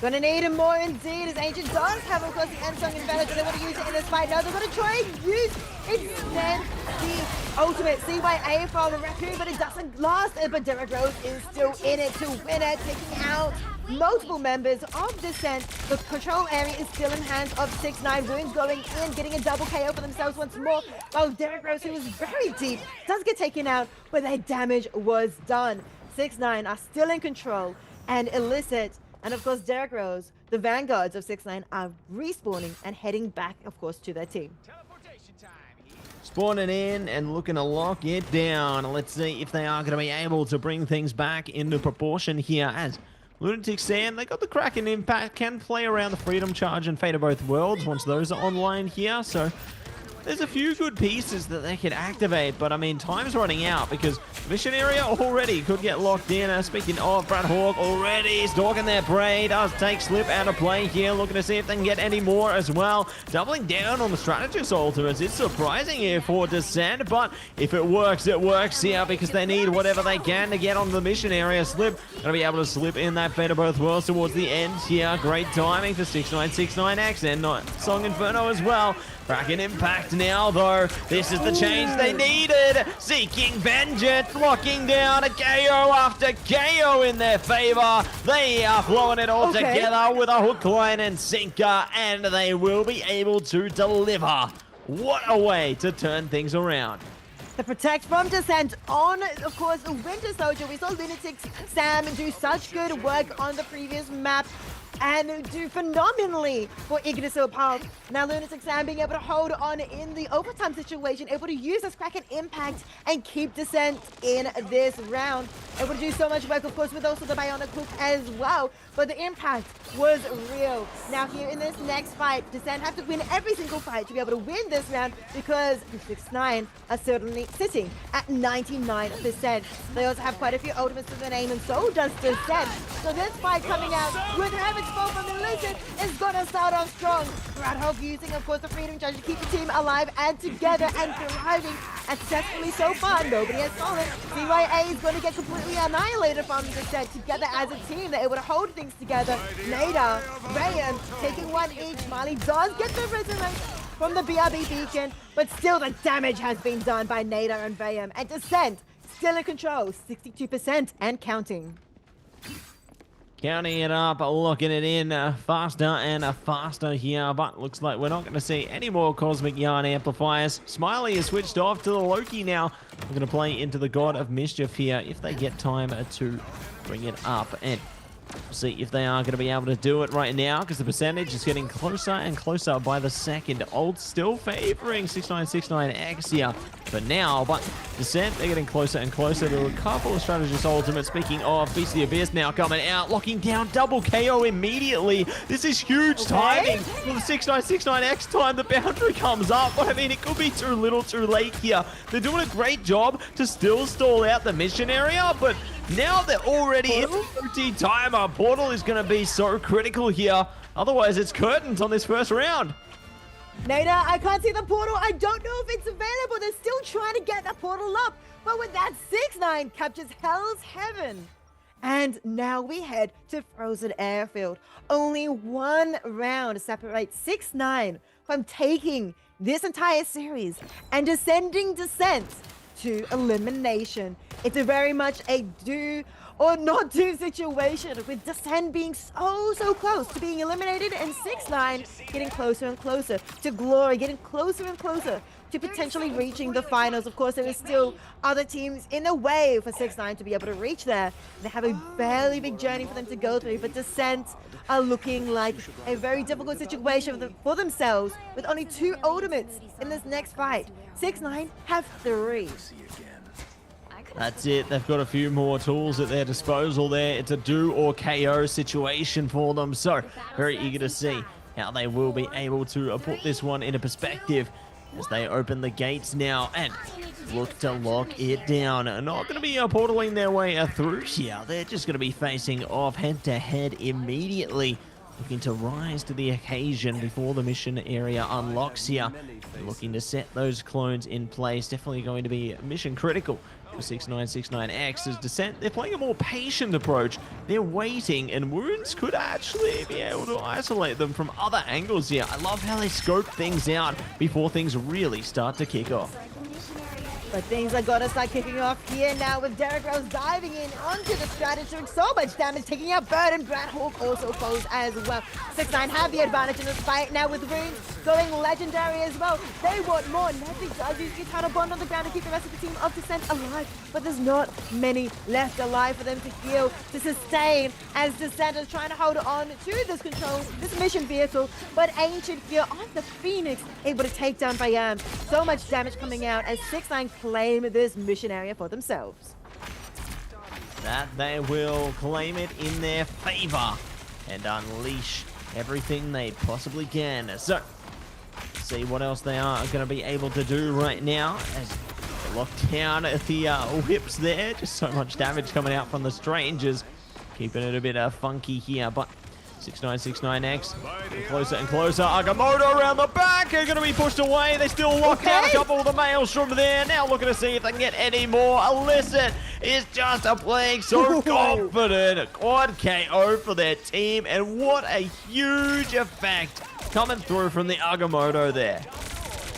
Gonna need him more indeed, as Ancient does have, of course, the Unsung advantage. Do they want to use it in this fight? No, they're gonna try and use instead the ultimate CYA from the Raccoon, but it doesn't last. But Derek Rose is still in it to win it, taking out multiple members of Descent. The control area is still in hands of 6ix9ine. Ruins going in, getting a double KO for themselves once more. While Derek Rose, who was very deep, does get taken out, but their damage was done. 6ix9ine are still in control, and Illicit and, of course, Derek Rose, the Vanguards of 6ix9ine, are respawning and heading back, of course, to their team. Spawning in and looking to lock it down. Let's see if they are going to be able to bring things back into proportion here, as Lunatic Sand, they got the Kraken impact, can play around the Freedom Charge and Fate of Both Worlds once those are online here, so there's a few good pieces that they can activate, but I mean, time's running out because mission area already could get locked in. Speaking of, Bradhawk already stalking their prey, does take Slip out of play here, looking to see if they can get any more as well. Doubling down on the strategist ultimates. It's surprising here for Descent, but if it works here because they need whatever they can to get on the mission area. Slip gonna be able to slip in that Fate of Both Worlds towards the end here. Great timing for 6969X and Song Inferno as well. Kraken impact now, though. This is the change they needed. Seeking vengeance, locking down a KO after KO in their favor. They are flowing it all together with a hook, line, and sinker, and they will be able to deliver. What a way to turn things around. The protect from Descent on, of course, the Winter Soldier. We saw Lunatic Sam do such good work on the previous map. and do phenomenally for Ignisil Pulse. Now Lunatic Sam being able to hold on in the overtime situation, able to use this Kraken impact and keep Descent in this round. Able to do so much work, of course, with also the Bionic Hook as well, but the impact was real. Now here in this next fight, Descent have to win every single fight to be able to win this round because the 6ix9ine are certainly sitting at 99%. They also have quite a few ultimates to their name, and so does Descent. So this fight coming out with Heaven's Fall from the Lizard is gonna start off strong. Radhog using, of course, the Freedom Charge to keep the team alive and together and thriving. And successfully so far, nobody has fallen. CYA is going to get completely annihilated from Descent. Together as a team, they're able to hold things together. Nada, Rayam taking one each. Marley does get the resurrect from the BRB beacon, but still the damage has been done by Nada and Rayam. And Descent still in control, 62% and counting. Counting it up, locking it in faster and faster here, but looks like we're not going to see any more Cosmic Yarn amplifiers. Smiley is switched off to the Loki now. We're going to play into the God of Mischief here if they get time to bring it up, and see if they are going to be able to do it right now, because the percentage is getting closer and closer by the second. Old still favoring 6ix9ine here for now, but Descent, they're getting closer and closer to a couple of strategist ultimates. Speaking of, Beast of the Abyss now coming out, locking down, double KO immediately. This is huge timing for the 6ix9ine time. The boundary comes up, but I mean, it could be too little too late here. They're doing a great job to still stall out the mission area, but now they're already in the OT timer. Portal is going to be so critical here. Otherwise, it's curtains on this first round. Nada, I can't see the portal. I don't know if it's available. They're still trying to get that portal up. But with that, 6ix9ine captures Hell's Heaven. And now we head to Frozen Airfield. Only one round separates 6ix9ine from taking this entire series and descending Descent to elimination. It's a very much a do or not do situation, with Descent being so close to being eliminated and 6ix9ine getting closer and closer to glory, getting closer and closer to potentially reaching the finals. Of course, there is still other teams in the way for 6ix9ine to be able to reach there. They have a fairly big journey for them to go through, but Descent are looking like a very difficult situation for themselves, with only 2 ultimates in this next fight. 6ix9ine have 3. That's it. They've got a few more tools at their disposal there. It's a do or KO situation for them. So very eager to see how they will be able to put this one into perspective as they open the gates now and look to lock it down. Not going to be portaling their way through here. They're just going to be facing off head-to-head immediately, looking to rise to the occasion before the mission area unlocks here. Looking to set those clones in place. Definitely going to be mission critical for 6ix9ine as Descent. They're playing a more patient approach. They're waiting, and Wounds could actually be able to isolate them from other angles here. I love how they scope things out before things really start to kick off. But things are gonna start kicking off here now, with Derek Rose diving in onto the strategy, doing so much damage, taking out Bird, and Brad Hawk also falls as well. 6ix9ine have the advantage in this fight now, with Runes going legendary as well. They want more. Nessie does use Eternal Bond on the ground to keep the rest of the team of Descent alive, but there's not many left alive for them to heal, to sustain, as Descent is trying to hold on to this control, this mission vehicle. But Ancient here on the Phoenix, able to take down Bayam. So much damage coming out as 6ix9ine claim this mission area for themselves. That they will claim it in their favor and unleash everything they possibly can. So, let's see what else they are going to be able to do right now as they lock down the whips there. Just so much damage coming out from the Strangers, keeping it a bit funky here, but 6ix9ine getting closer and closer. Agamotto around the back are going to be pushed away. They still lock down a couple of the males from there. Now looking to see if they can get any more. Illicit is just playing so confident. Quad KO for their team, and what a huge effect coming through from the Agamotto there.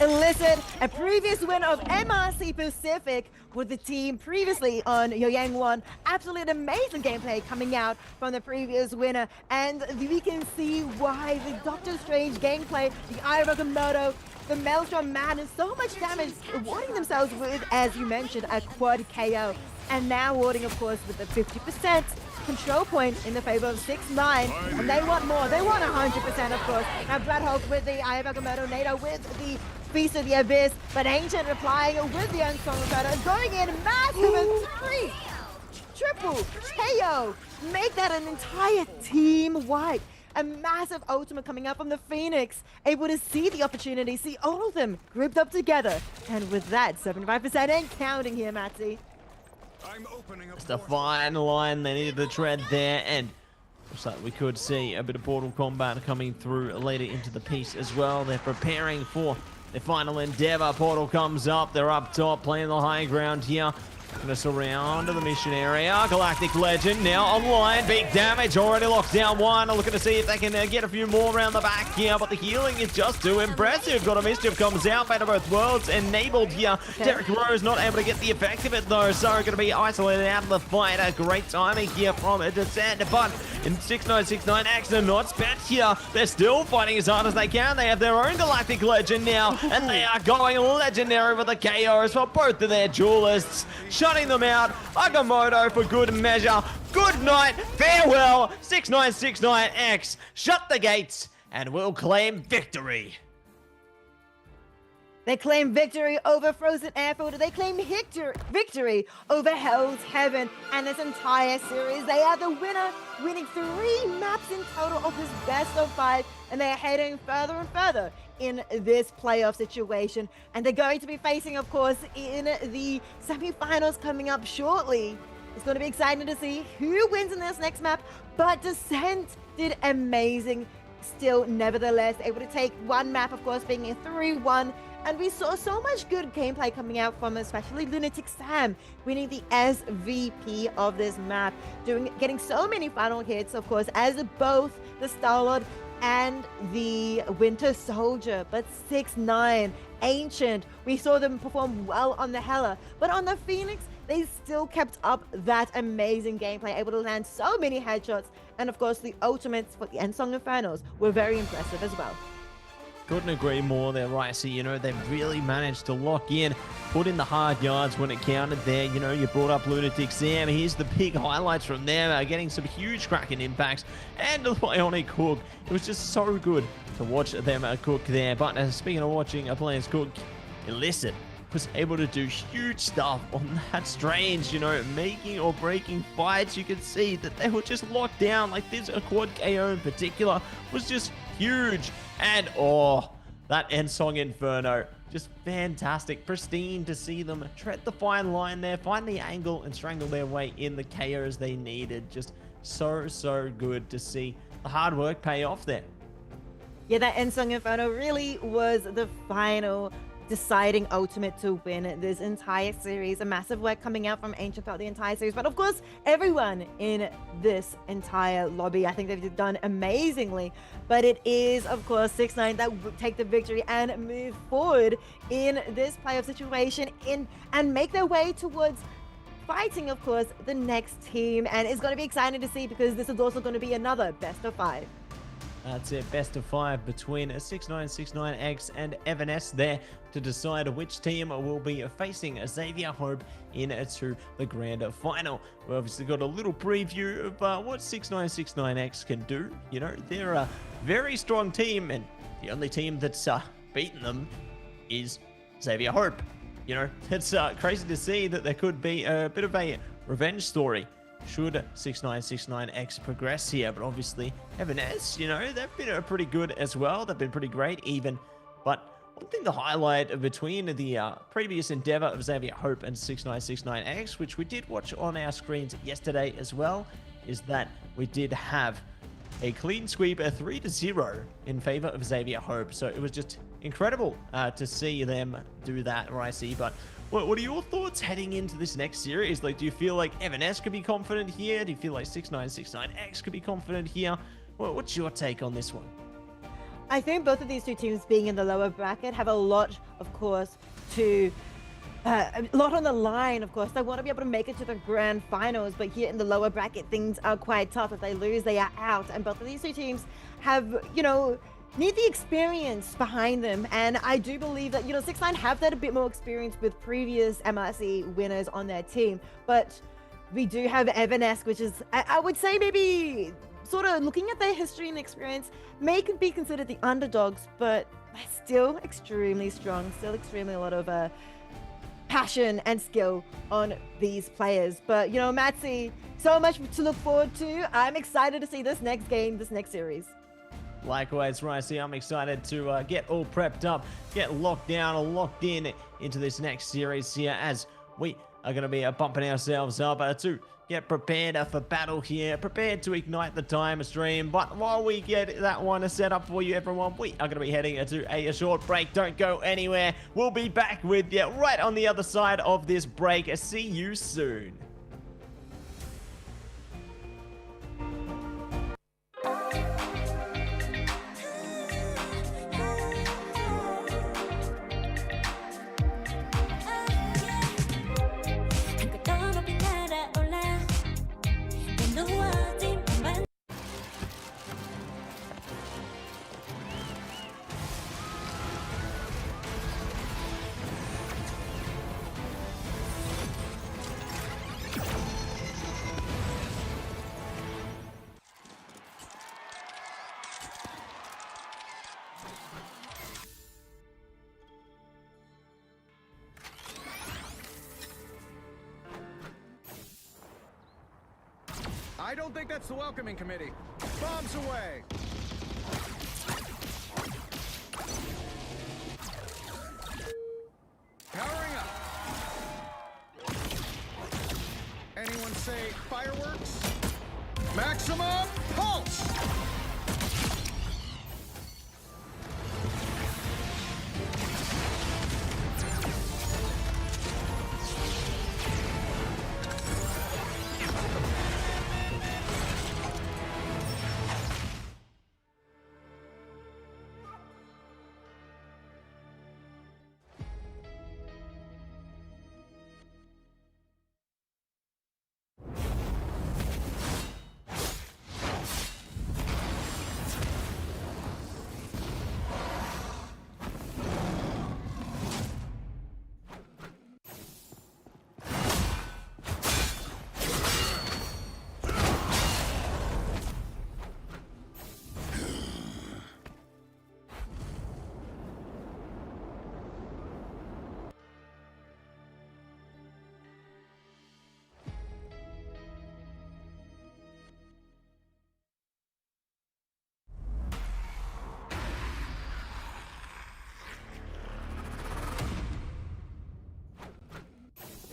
Illicit, a previous winner of MRC Pacific with the team previously on Yoyang 1. Absolutely an amazing gameplay coming out from the previous winner. And we can see why the Doctor Strange gameplay, the Eye of Agamotto, the Maelstrom Madness, so much damage, rewarding themselves with, as you mentioned, a quad KO. and now warding, of course, with the 50% control point in the favor of 6ix9ine, and they want more. They want 100%, of course. Now Brad Hulk with the Eye of Agamotto, NATO with the Feast of the Abyss, but Ancient replying with the Unsung Inferno, going in massive and 3 triple KO. Make that an entire team wipe. A massive ultimate coming up from the Phoenix, able to see the opportunity, see all of them grouped up together. And with that, 75% and counting here, Matty. I'm opening up. It's the fine line they needed to tread there, and looks like we could see a bit of Portal combat coming through later into the piece as well. They're preparing for their final endeavor. Portal comes up, they're up top, playing the high ground here. Gonna surround the mission area. Galactic Legend now online. Big damage already locked down one. Looking to see if they can get a few more around the back here, but the healing is just too impressive. Got a Mischief comes out. Fate of Both Worlds enabled here. Derek Rose not able to get the effect of it though, so gonna be isolated out of the fight. A great timing here from a Descent, but in 6ix9ine are not spent here. They're still fighting as hard as they can. They have their own Galactic Legend now, and they are going legendary with the KOs for both of their duelists. Shutting them out. Agamotto for good measure. Good night. Farewell. 6ix9ine. Shut the gates and we'll claim victory. They claim victory over Frozen Airfield. They claim victory over Hell's Heaven. And this entire series, they are the winner, winning 3 maps in total of this best of 5. And they are heading further and further in this playoff situation. And they're going to be facing, of course, in the semifinals coming up shortly. It's going to be exciting to see who wins in this next map. But Descent did amazing still, nevertheless. Able to take one map, of course, being a 3-1. And we saw so much good gameplay coming out from especially Lunatic Sam, winning the SVP of this map, getting so many final hits, of course, as both the Star-Lord and the Winter Soldier. But 6ix9ine, Ancient, we saw them perform well on the Hela, but on the Phoenix, they still kept up that amazing gameplay, able to land so many headshots, and of course the ultimates for the Unsung Infernos were very impressive as well. Couldn't agree more there, Ricey. You know, they've really managed to lock in, put in the hard yards when it counted there. You know, you brought up Lunatic Sam. Here's the big highlights from them, getting some huge cracking impacts. And the Bionic Cook. It was just so good to watch them cook there. But speaking of watching players cook, Illicit was able to do huge stuff on that Strange, you know, making or breaking fights. You could see that they were just locked down. Like this, a quad KO in particular was just huge. And oh, that Unsung Inferno, just fantastic, pristine to see them tread the fine line there, find the angle and strangle their way in the KOs they needed. Just so good to see the hard work pay off there. Yeah, that Unsung Inferno really was the final deciding ultimate to win this entire series. A massive work coming out from Ancient throughout the entire series, but of course everyone in this entire lobby, I think they've done amazingly. But it is of course 6ix9ine that will take the victory and move forward in this playoff situation and make their way towards fighting, of course, the next team. And it's going to be exciting to see, because this is also going to be another best of 5. That's it, best of 5 between 6ix9ine, 6ix9ine and Evanesce there to decide which team will be facing Xavier Hope into the grand final. We've obviously got a little preview of what 6ix9ine, 6ix9ine can do. You know, they're a very strong team, and the only team that's beaten them is Xavier Hope. You know, it's crazy to see that there could be a bit of a revenge story should 6ix9ine, 6ix9ine progress here. But obviously Evanesce, you know, they've been pretty good as well. They've been pretty great even. But one thing to highlight between the previous endeavor of Xavier Hope and 6ix9ine, 6ix9ine, which we did watch on our screens yesterday as well, is that we did have a clean sweep, a 3-0 in favor of Xavier Hope. So it was just incredible to see them do that, Ricey. But what are your thoughts heading into this next series? Like, do you feel like Evanesce could be confident here? Do you feel like 6ix9ine, 6ix9ine could be confident here? What's your take on this one? I think both of these two teams being in the lower bracket have a lot, of course, a lot on the line, of course. They want to be able to make it to the grand finals, but here in the lower bracket, things are quite tough. If they lose, they are out. And both of these two teams have, you know, need the experience behind them. And I do believe that, 6ix9ine have that a bit more experience with previous MRC winners on their team. But we do have Evanesque, which is, I would say, maybe sort of looking at their history and experience, may be considered the underdogs, but they're still extremely strong, still extremely a lot of passion and skill on these players. But, Matsy, so much to look forward to. I'm excited to see this next game, this next series. Likewise, Ricey, I'm excited to get all prepped up, get locked down or locked in into this next series here, as we are going to be bumping ourselves up to get prepared for battle here, prepared to ignite the time stream. But while we get that one set up for you, everyone, we are going to be heading to a short break. Don't go anywhere. We'll be back with you right on the other side of this break. See you soon. I don't think that's the welcoming committee. Bombs away! Powering up. Anyone say fireworks? Maximum pulse!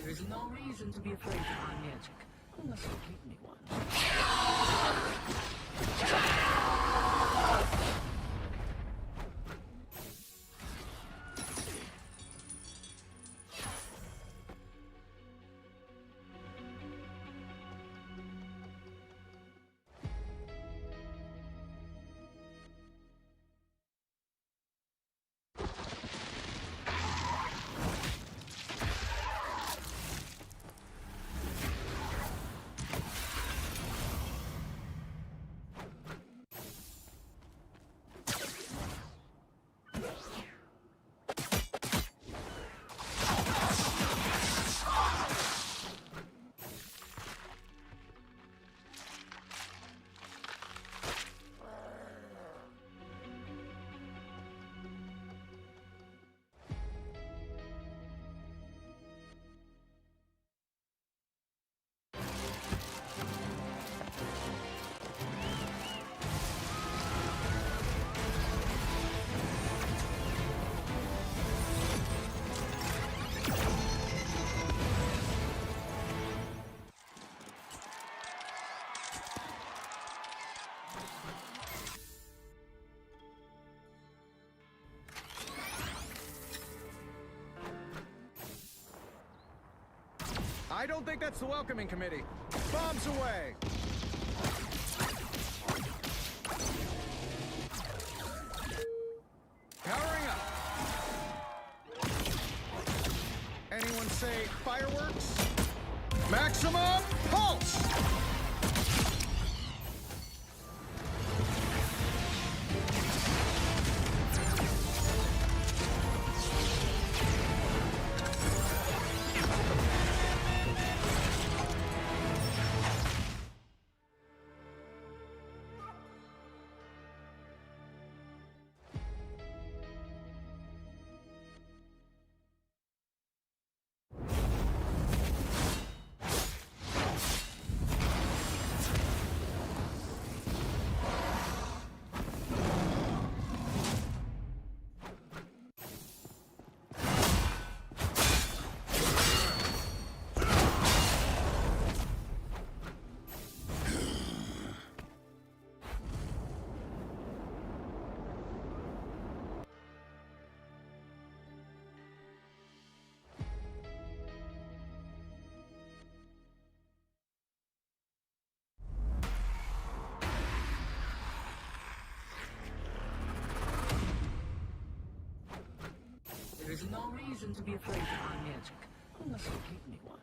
There is no reason to be afraid of my magic, unless you give me one. I don't think that's the welcoming committee. Bombs away! Powering up. Anyone say fireworks? Maximum pulse! reason to be afraid of my magic, unless you give me one.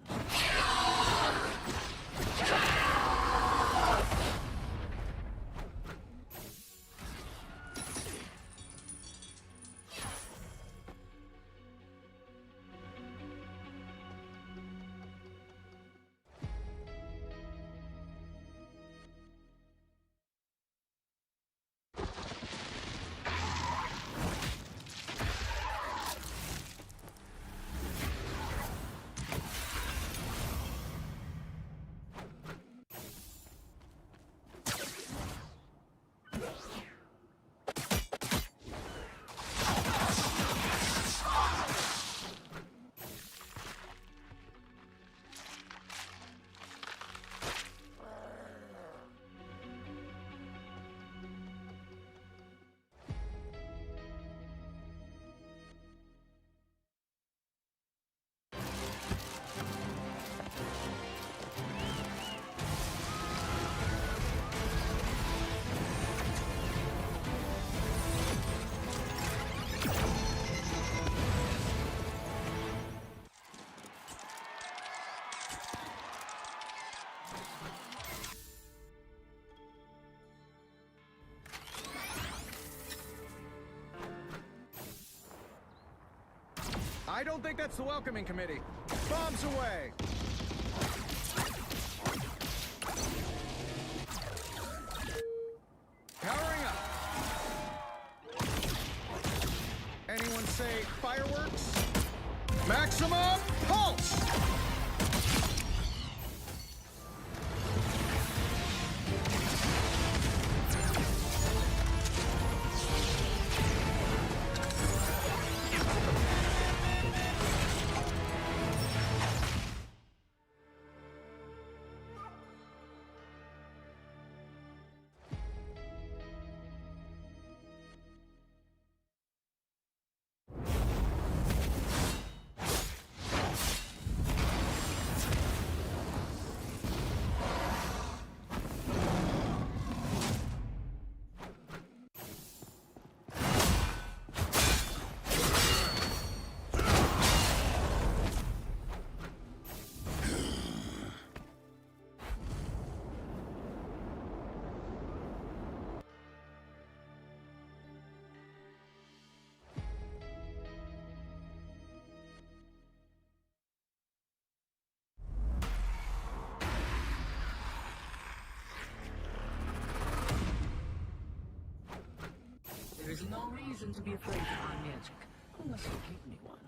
I don't think that's the welcoming committee. Bombs away! Powering up. Anyone say fireworks? Maximum pulse! There is no reason to be afraid of my magic, unless you give me one.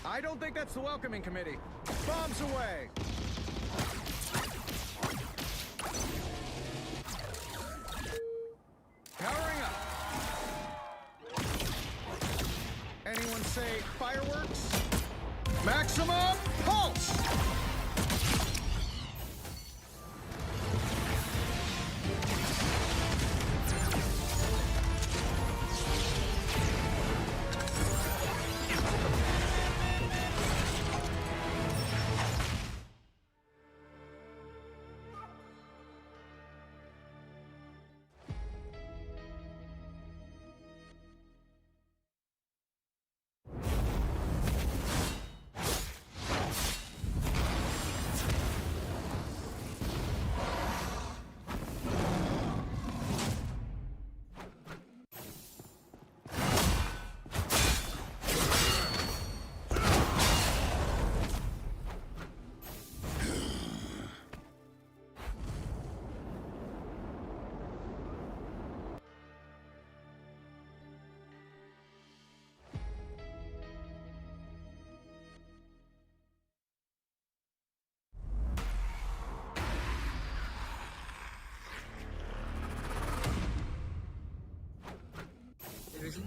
I don't think that's the welcoming committee. Bombs away! Powering up. Anyone say fireworks? Maximum pulse!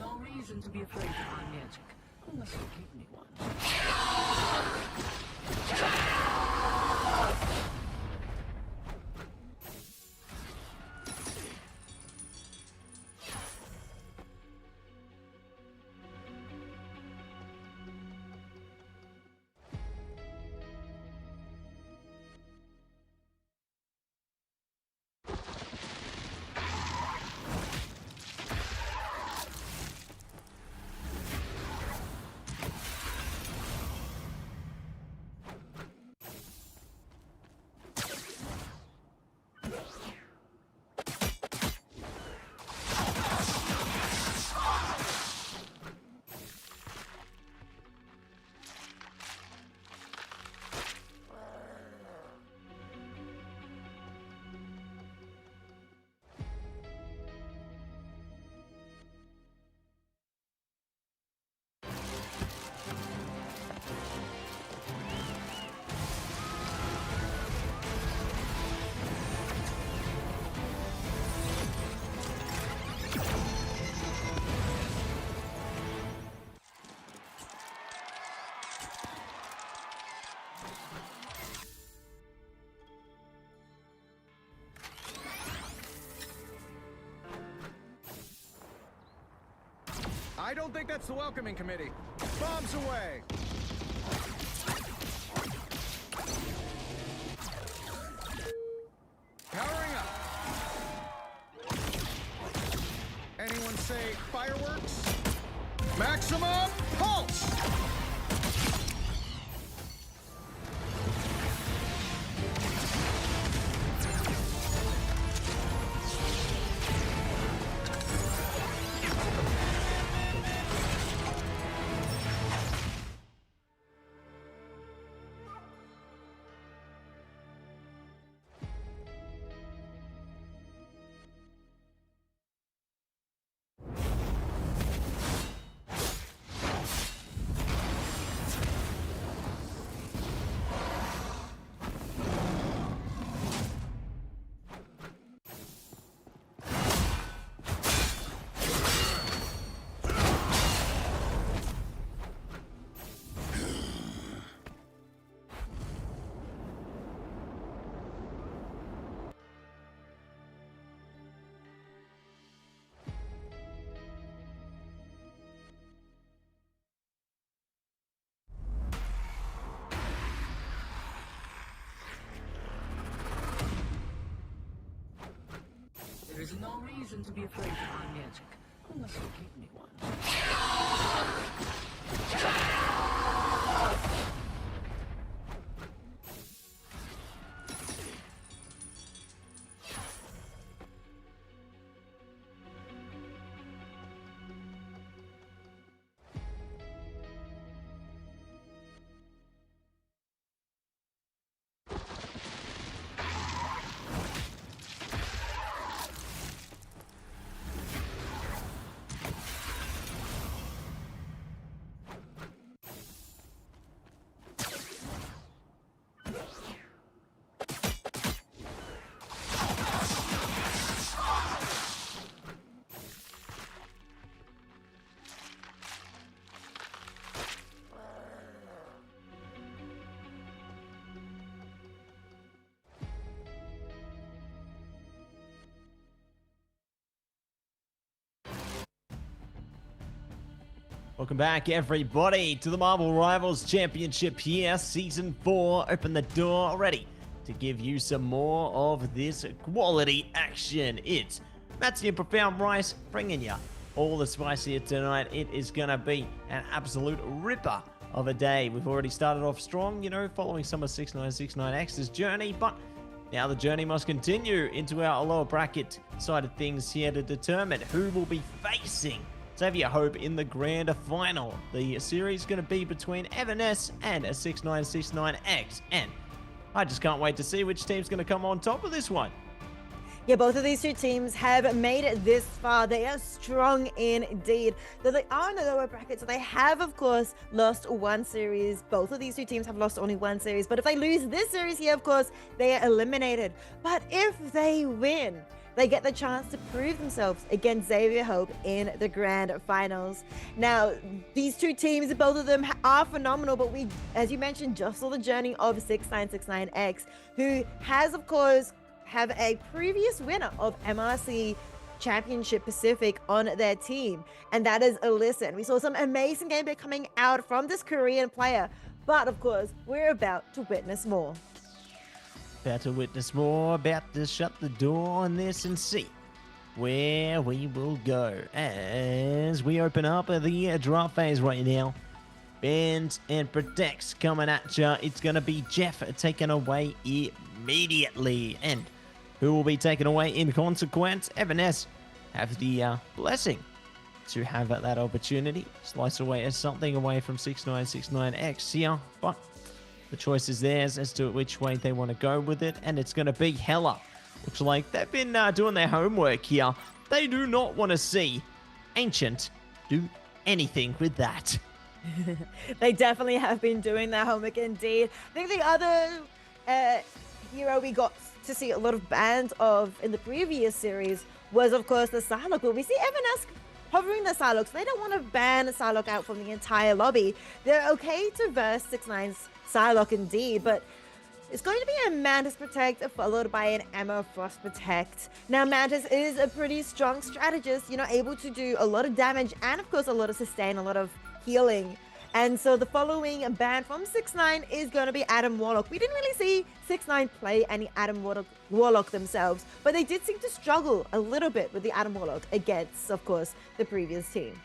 no reason to be afraid of my magic, unless you give me one. I don't think that's the welcoming committee. Bombs away! Powering up. Anyone say fireworks? Maximum pulse! There is no reason to be afraid of my magic, unless you give me one. Welcome back, everybody, to the Marvel Rivals Championship here, Season 4. Open the door, ready to give you some more of this quality action. It's Matsy and Profound Rice bringing you all the spice here tonight. It is going to be an absolute ripper of a day. We've already started off strong, you know, following some of 6969X's journey, but now the journey must continue into our lower bracket side of things here to determine who will be facing Xavier Hope in the grand final. The series is going to be between Evanes and a 6969X, and I just can't wait to see which team's going to come on top of this one. Yeah, both of these two teams have made it this far. They are strong indeed. Though they are in the lower bracket, so they have, of course, lost one series. Both of these two teams have lost only one series. But if they lose this series here, of course, they are eliminated. But if they win, they get the chance to prove themselves against Xavier Hope in the grand finals. Now, these two teams, both of them are phenomenal, but we, as you mentioned, just saw the journey of 6969X, who has, of course, have a previous winner of MRC Championship Pacific on their team, and that is Alyssa. We saw some amazing gameplay coming out from this Korean player, but of course, we're about to witness more. About to witness more, about to shut the door on this and see where we will go as we open up the draft phase right now. Bans and protects coming at ya. It's going to be Jeff taken away immediately. And who will be taken away in consequence? Evanes have the blessing to have that opportunity. Slice away as something away from 6969X here, but the choice is theirs as to which way they want to go with it, and it's going to be Hella. Looks like they've been doing their homework here. They do not want to see Ancient do anything with that. They definitely have been doing their homework indeed. I think the other hero we got to see a lot of bans of in the previous series was, of course, the Psylocke. But we see Evanesque hovering the Psylocke. They don't want to ban Psylocke out from the entire lobby. They're okay to verse 6ix9ine's Psylocke indeed, but it's going to be a Mantis Protect followed by an Emma Frost Protect. Now, Mantis is a pretty strong strategist, you know, able to do a lot of damage and, of course, a lot of sustain, a lot of healing. And so the following ban from 6ix9ine is going to be Adam Warlock. We didn't really see 6ix9ine play any Adam Warlock themselves, but they did seem to struggle a little bit with the Adam Warlock against, of course, the previous team.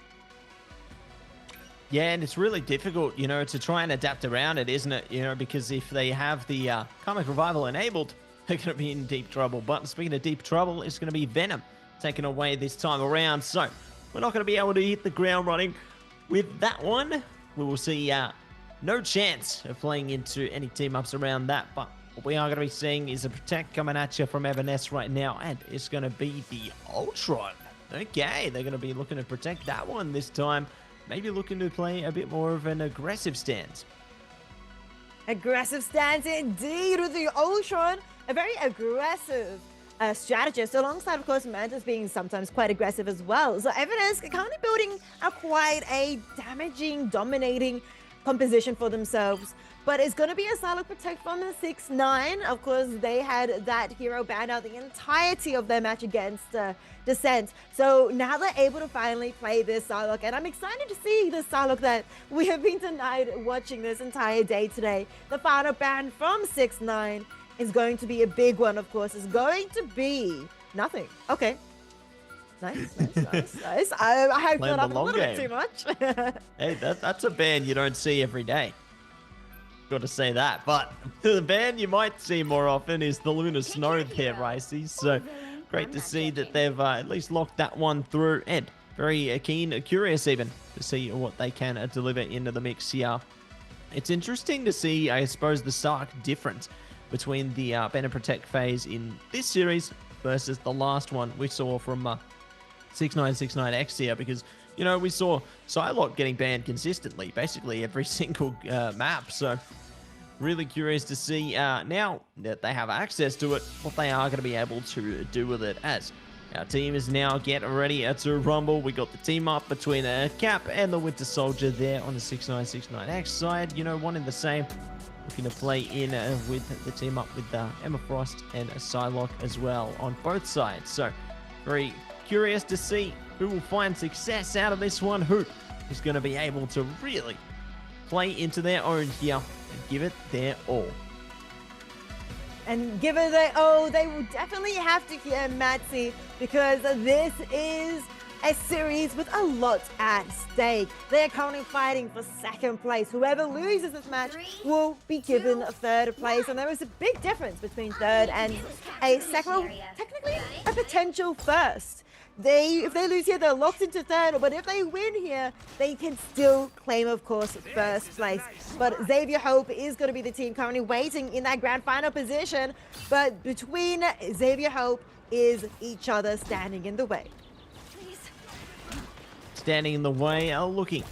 Yeah, and it's really difficult, you know, to try and adapt around it, isn't it? You know, because if they have the Karmic Revival enabled, they're going to be in deep trouble. But speaking of deep trouble, it's going to be Venom taken away this time around. So we're not going to be able to hit the ground running with that one. We will see no chance of playing into any team-ups around that. But what we are going to be seeing is a Protect coming at you from Evanesque right now. And it's going to be the Ultron. Okay, they're going to be looking to protect that one this time. Maybe looking to play a bit more of an aggressive stance. Aggressive stance indeed with the Ultron. A very aggressive strategist, alongside, of course, Mantis being sometimes quite aggressive as well. So Evanesque currently building quite a damaging, dominating composition for themselves. But it's going to be a Psylocke Protect from the 6ix9ine. Of course, they had that hero banned out the entirety of their match against Descent. So now they're able to finally play this Psylocke. And I'm excited to see the Psylocke that we have been denied watching this entire day today. The final ban from 6ix9ine is going to be a big one, of course. It's going to be nothing. Okay. Nice. I hyped that up a little bit too much. Hey, that's a ban you don't see every day. Got to say that. But the ban you might see more often is the Lunar Snow there, Ricey. So great to see that they've at least locked that one through. And very keen, curious even, to see what they can deliver into the mix here. It's interesting to see, I suppose, the stark difference between the ban and protect phase in this series versus the last one we saw from 6969X here, because, you know, we saw Psylocke getting banned consistently, basically every single map. So really curious to see now that they have access to it, what they are going to be able to do with it, as our team is now getting ready to rumble. We got the team up between Cap and the Winter Soldier there on the 6969X side. You know, one in the same. Looking to play in with the team up with Emma Frost and Psylocke as well on both sides. So very curious to see who will find success out of this one. Who is going to be able to really play into their own here and give it their all. And give it their all, they will definitely have to hear Matsy, because this is a series with a lot at stake. They're currently fighting for second place. Whoever loses this match will be given third place. And there is a big difference between third and a second, well, technically a potential first. If they lose here, they're locked into third, but if they win here, they can still claim, of course, first place. But Xavier Hope is going to be the team currently waiting in that grand final position. But between Xavier Hope is each other standing in the way. Standing in the way, looking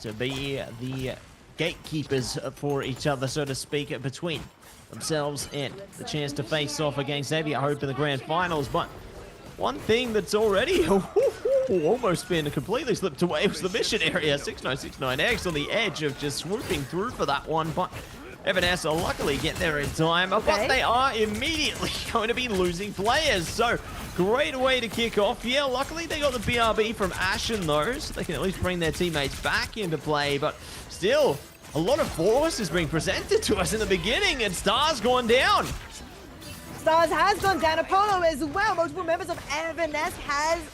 to be the gatekeepers for each other, so to speak, between themselves and the chance to face off against Xavier Hope in the grand finals. But one thing that's already almost been completely slipped away was the mission area. 6969X on the edge of just swooping through for that one, but Evanes will luckily get there in time, but they are immediately going to be losing players. So great way to kick off. Yeah, luckily they got the BRB from Ashen though, so they can at least bring their teammates back into play, but still, a lot of force is being presented to us in the beginning, and Star's gone down. Stars has gone down. Apollo as well. Multiple members of Evanes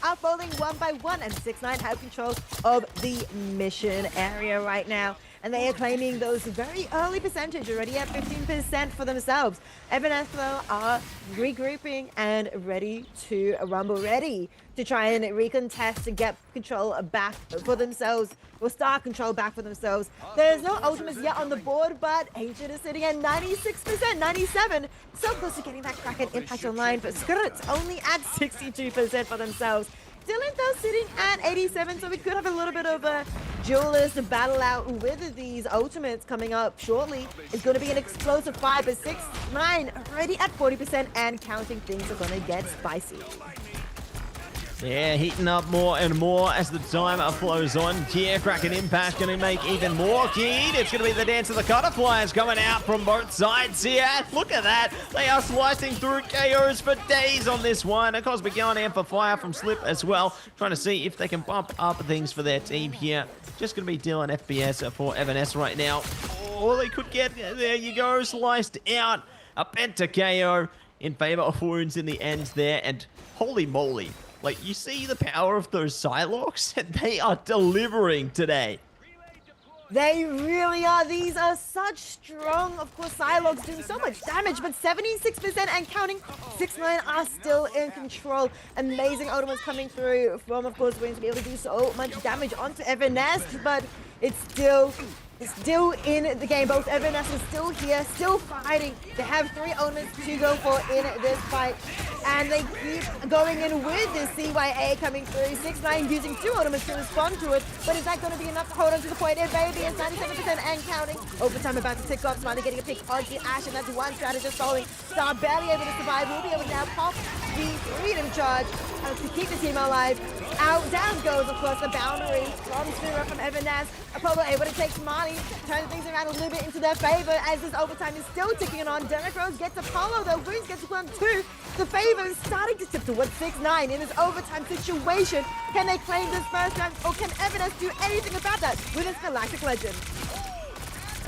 are falling one by one, and 6ix9ine have control of the mission area right now. And they are claiming those very early percentage, already at 15% for themselves. Evanes though are regrouping and ready to rumble, ready to try and recontest and get control back for themselves, or start control back for themselves. There's no ultimates yet on the board, but Ancient is sitting at 96%, 97, so close to getting that Kraken impact online, but Skirt's only at 62% for themselves. Dylan though sitting at 87, so we could have a little bit of a duelist battle out with these ultimates coming up shortly. It's going to be an explosive fight, but 6ix9ine already at 40% and counting. Things are going to get spicy. Yeah, heating up more and more as the time flows on. Yeah, Kraken Impact going to make even more heat. It's going to be the dance of the Cutterflies coming out from both sides here. Look at that. They are slicing through KOs for days on this one. A Cosmic Yarn Amplifier from Slip as well. Trying to see if they can bump up things for their team here. Just going to be Dylan FPS for Evanes right now. Oh, they could get, there you go, sliced out. A Penta KO in favor of Wounds in the end there. And holy moly. Like, you see the power of those Psylocks? They are delivering today. They really are. These are such strong, of course, Psylocks doing so much damage, but 76% and counting. 6ix9ine are still in control. Amazing ultimates coming through from, of course, going to be able to do so much damage onto Evanes, but it's still in the game. Both Evanes is still here, still fighting. They have 3 ultimates to go for in this fight, and they keep going in with this CYA coming through. 6ix9ine using 2 ultimates to respond to it, but is that going to be enough to hold on to the point? It baby is 97% and counting. Overtime about to tick off. Smiley getting a pick onto Ash, and that's one strategist falling. Star barely able to survive. Will be able to now pop the freedom charge to keep the team alive. Out, down goes, of course, the boundary from Sura from Evanes. Apollo able to take Smiley, turn things around a little bit into their favor as this overtime is still ticking on. Derek Rose gets Apollo, though. Bruce gets 1-2. The favor is starting to tip towards 6ix9ine in this overtime situation. Can they claim this first round, or can Evanes do anything about that with his Galactic Legend?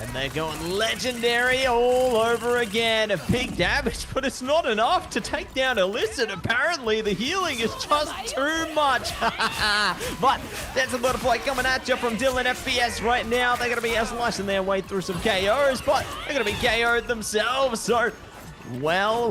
And they're going legendary all over again. A big damage, but it's not enough to take down Illicit. Apparently, the healing is just too much. But there's a lot of play coming at you from Dylan FPS right now. They're going to be slicing their way through some KOs, but they're going to be KO'd themselves. So, well.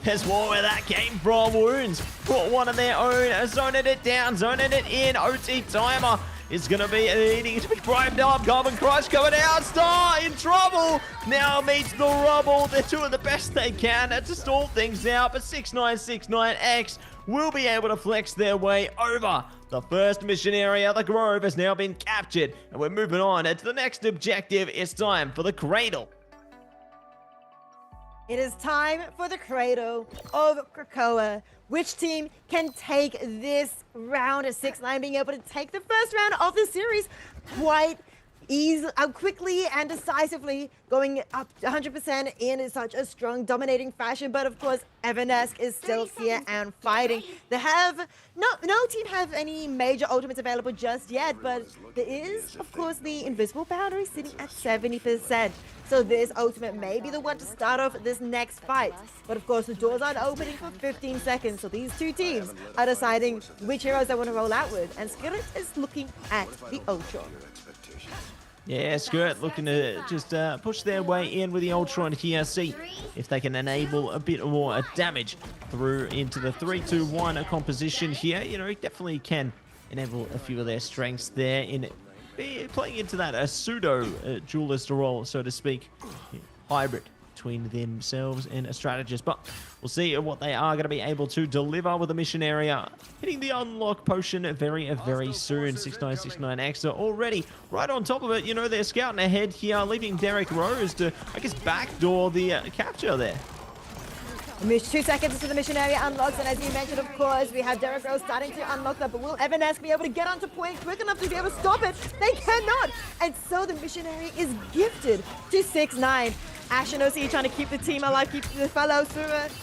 There's more where that came from. Wounds brought one of their own, zoning it down, zoning it in. OT timer is going to be needing to be primed up. Carbon Crush coming out. Star in trouble. Now meets the rubble. They're doing the best they can to stall things out, but 6ix9ine will be able to flex their way over. The first mission area, the Grove, has now been captured, and we're moving on to the next objective. It's time for the Cradle. It is time for the Cradle of Krakoa. Which team can take this round? 6ix9ine being able to take the first round of the series quite easily, quickly and decisively, going up 100% in such a strong, dominating fashion. But of course, Evanes is still here and fighting. They have no team have any major ultimates available just yet, but there is, of course, the invisible boundary sitting at 70%. So this ultimate may be the one to start off this next fight. But of course, the doors aren't opening for 15 seconds. So these two teams are deciding which heroes they want to roll out with. And Skirt is looking at the Ultron. Yeah, Skirt looking to just push their way in with the Ultron here. See if they can enable a bit more damage through into the 3-2-1 composition here. You know, definitely can enable a few of their strengths there in playing into that pseudo duelist role, so to speak. Hybrid between themselves and a strategist, but we'll see what they are going to be able to deliver with the mission area. Hitting the unlock potion very soon. 6ix9ine are already right on top of it. You know, they're scouting ahead here, leaving Derek Rose to, I guess, backdoor the capture there. 2 seconds into the mission area unlocks, and as you mentioned, of course, we have Derek Rose starting to unlock that, but will Evanesque be able to get onto point quick enough to be able to stop it? They cannot! And so the mission area is gifted to 6ix9ine. Ash and OC trying to keep the team alive, keep the fellow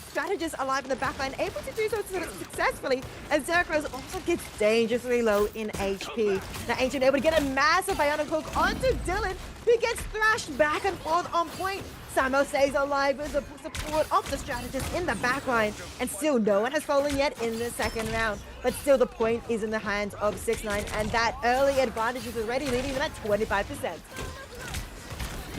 strategists alive in the backline, able to do so successfully, as Derek Rose also gets dangerously low in HP. Now Ancient able to get a massive bionic hook onto Dylan, who gets thrashed back and forth on point. Samo stays alive with the support of the strategist in the backline, and still no one has fallen yet in the second round. But still the point is in the hands of 6ix9ine, and that early advantage is already leading them at 25%.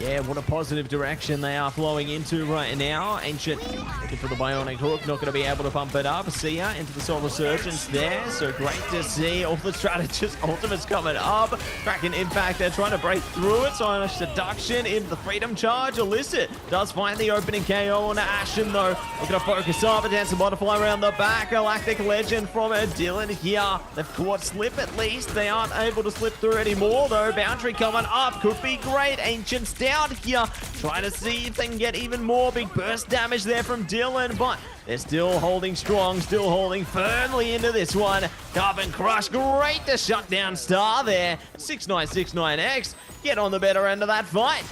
Yeah, what a positive direction they are flowing into right now. Ancient looking for the bionic hook, not going to be able to pump it up. See ya into the Soul Resurgence there. So great to see all the strategist ultimates coming up. Kraken Impact, they're trying to break through it. So seduction into the Freedom Charge. Illicit does find the opening KO on Ashen though. Looking to focus up, a Dancing Butterfly around the back. Galactic Legend from Dylan here. They've caught Slip at least. They aren't able to slip through anymore though. Boundary coming up, could be great. Ancient's down here, trying to see if they can get even more big burst damage there from Dylan, but they're still holding strong, still holding firmly into this one. Carbon Crush, great to shut down Star there. 6ix9ine get on the better end of that fight.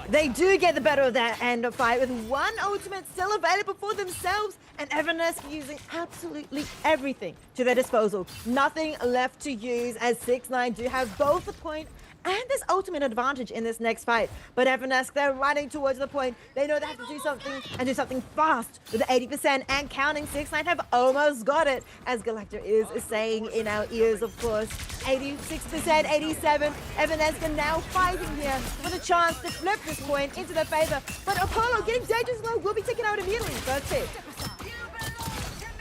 They do get the better of that end of fight with one ultimate still available for themselves, and Evanesque using absolutely everything to their disposal. Nothing left to use, as 6ix9ine do have both the point and this ultimate advantage in this next fight. But Evanesque, they're running towards the point. They know they have to do something, and do something fast. With the 80% and counting, 6ix9ine have almost got it, as Galactor is saying in our ears, of course. 86%, 87. Evanesque are now fighting here for the chance to flip this point into their favor. But Apollo getting dangerous low will be taken out immediately. First hit.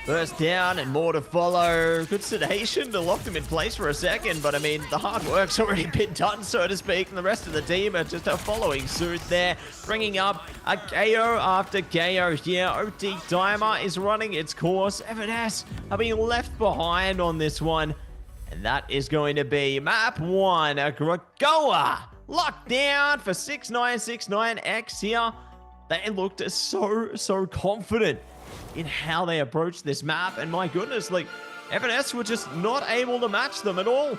First down and more to follow. Good sedation to lock them in place for a second, but I mean, the hard work's already been done, so to speak, and the rest of the team are just following suit there, bringing up a KO after KO here. OT Timer is running its course. Evanesque are being left behind on this one, and that is going to be map 1, Krakoa. Locked down for 6ix9ine here. They looked so confident in how they approached this map, and my goodness, like, Evanesque were just not able to match them at all.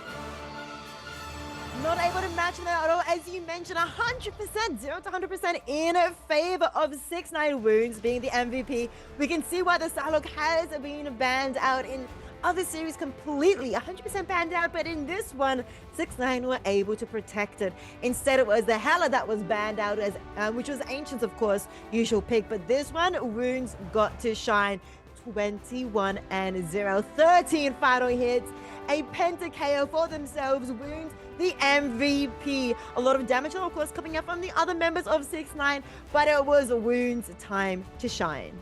Not able to match them at all, as you mentioned, 100%, 0 to 100% in favor of 6ix9ine Wounds being the MVP. We can see why the Psylocke has been banned out in other series completely, 100% banned out, but in this one, 6ix9ine were able to protect it. Instead, it was the Hela that was banned out, as which was Ancient's, of course, usual pick, but this one, Wounds got to shine. 21-0, 13 final hits, a penta KO for themselves. Wounds, the MVP. A lot of damage, of course, coming up from the other members of 6ix9ine, but it was Wounds' time to shine.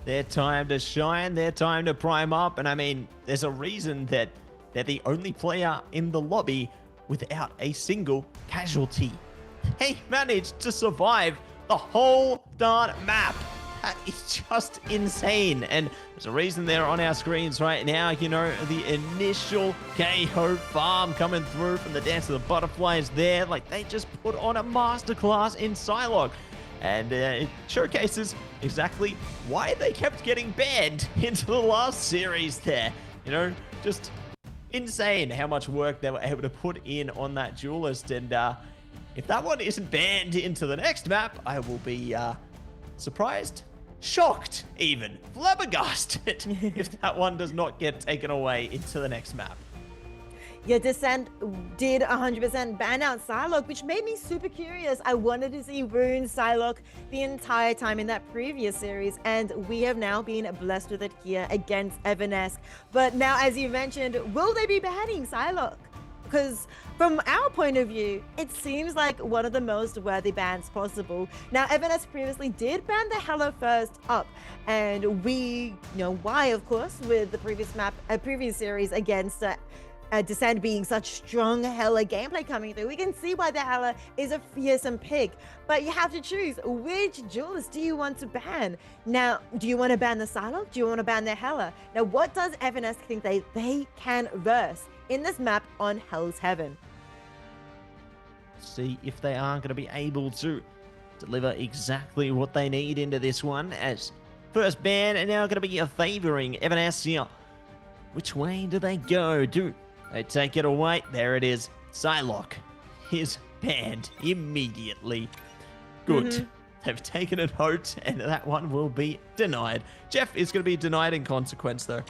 Their time to shine, their time to prime up, and I mean, there's a reason that they're the only player in the lobby without a single casualty. They managed to survive the whole darn map. That is just insane, and there's a reason they're on our screens right now. You know, the initial KO farm coming through from the Dance of the Butterflies there. Like, they just put on a masterclass in Psylocke. And it showcases exactly why they kept getting banned into the last series there. You know, just insane how much work they were able to put in on that duelist. And if that one isn't banned into the next map, I will be surprised, shocked even, flabbergasted if that one does not get taken away into the next map. Yeah, Descent did 100% ban out Psylocke, which made me super curious. I wanted to see Wounds Psylocke the entire time in that previous series, and we have now been blessed with it here against Evanesque. But now, as you mentioned, will they be banning Psylocke? Because from our point of view, it seems like one of the most worthy bans possible. Now, Evanesque previously did ban the Hela first up, and we know why, of course, with the previous series against Descent being such strong Hela gameplay coming through. We can see why the Hela is a fearsome pick, but you have to choose which duelist do you want to ban. Now, do you want to ban the Psylocke? Do you want to ban the Hela? Now, what does Evanesque think they can verse in this map on Hell's Heaven? See if they are going to be able to deliver exactly what they need into this one, as first ban are now going to be favoring Evanescence here. Which way do they go? Do they take it away? There it is. Psylocke is banned immediately. Good. They've taken a note, and that one will be denied. Jeff is going to be denied in consequence, though.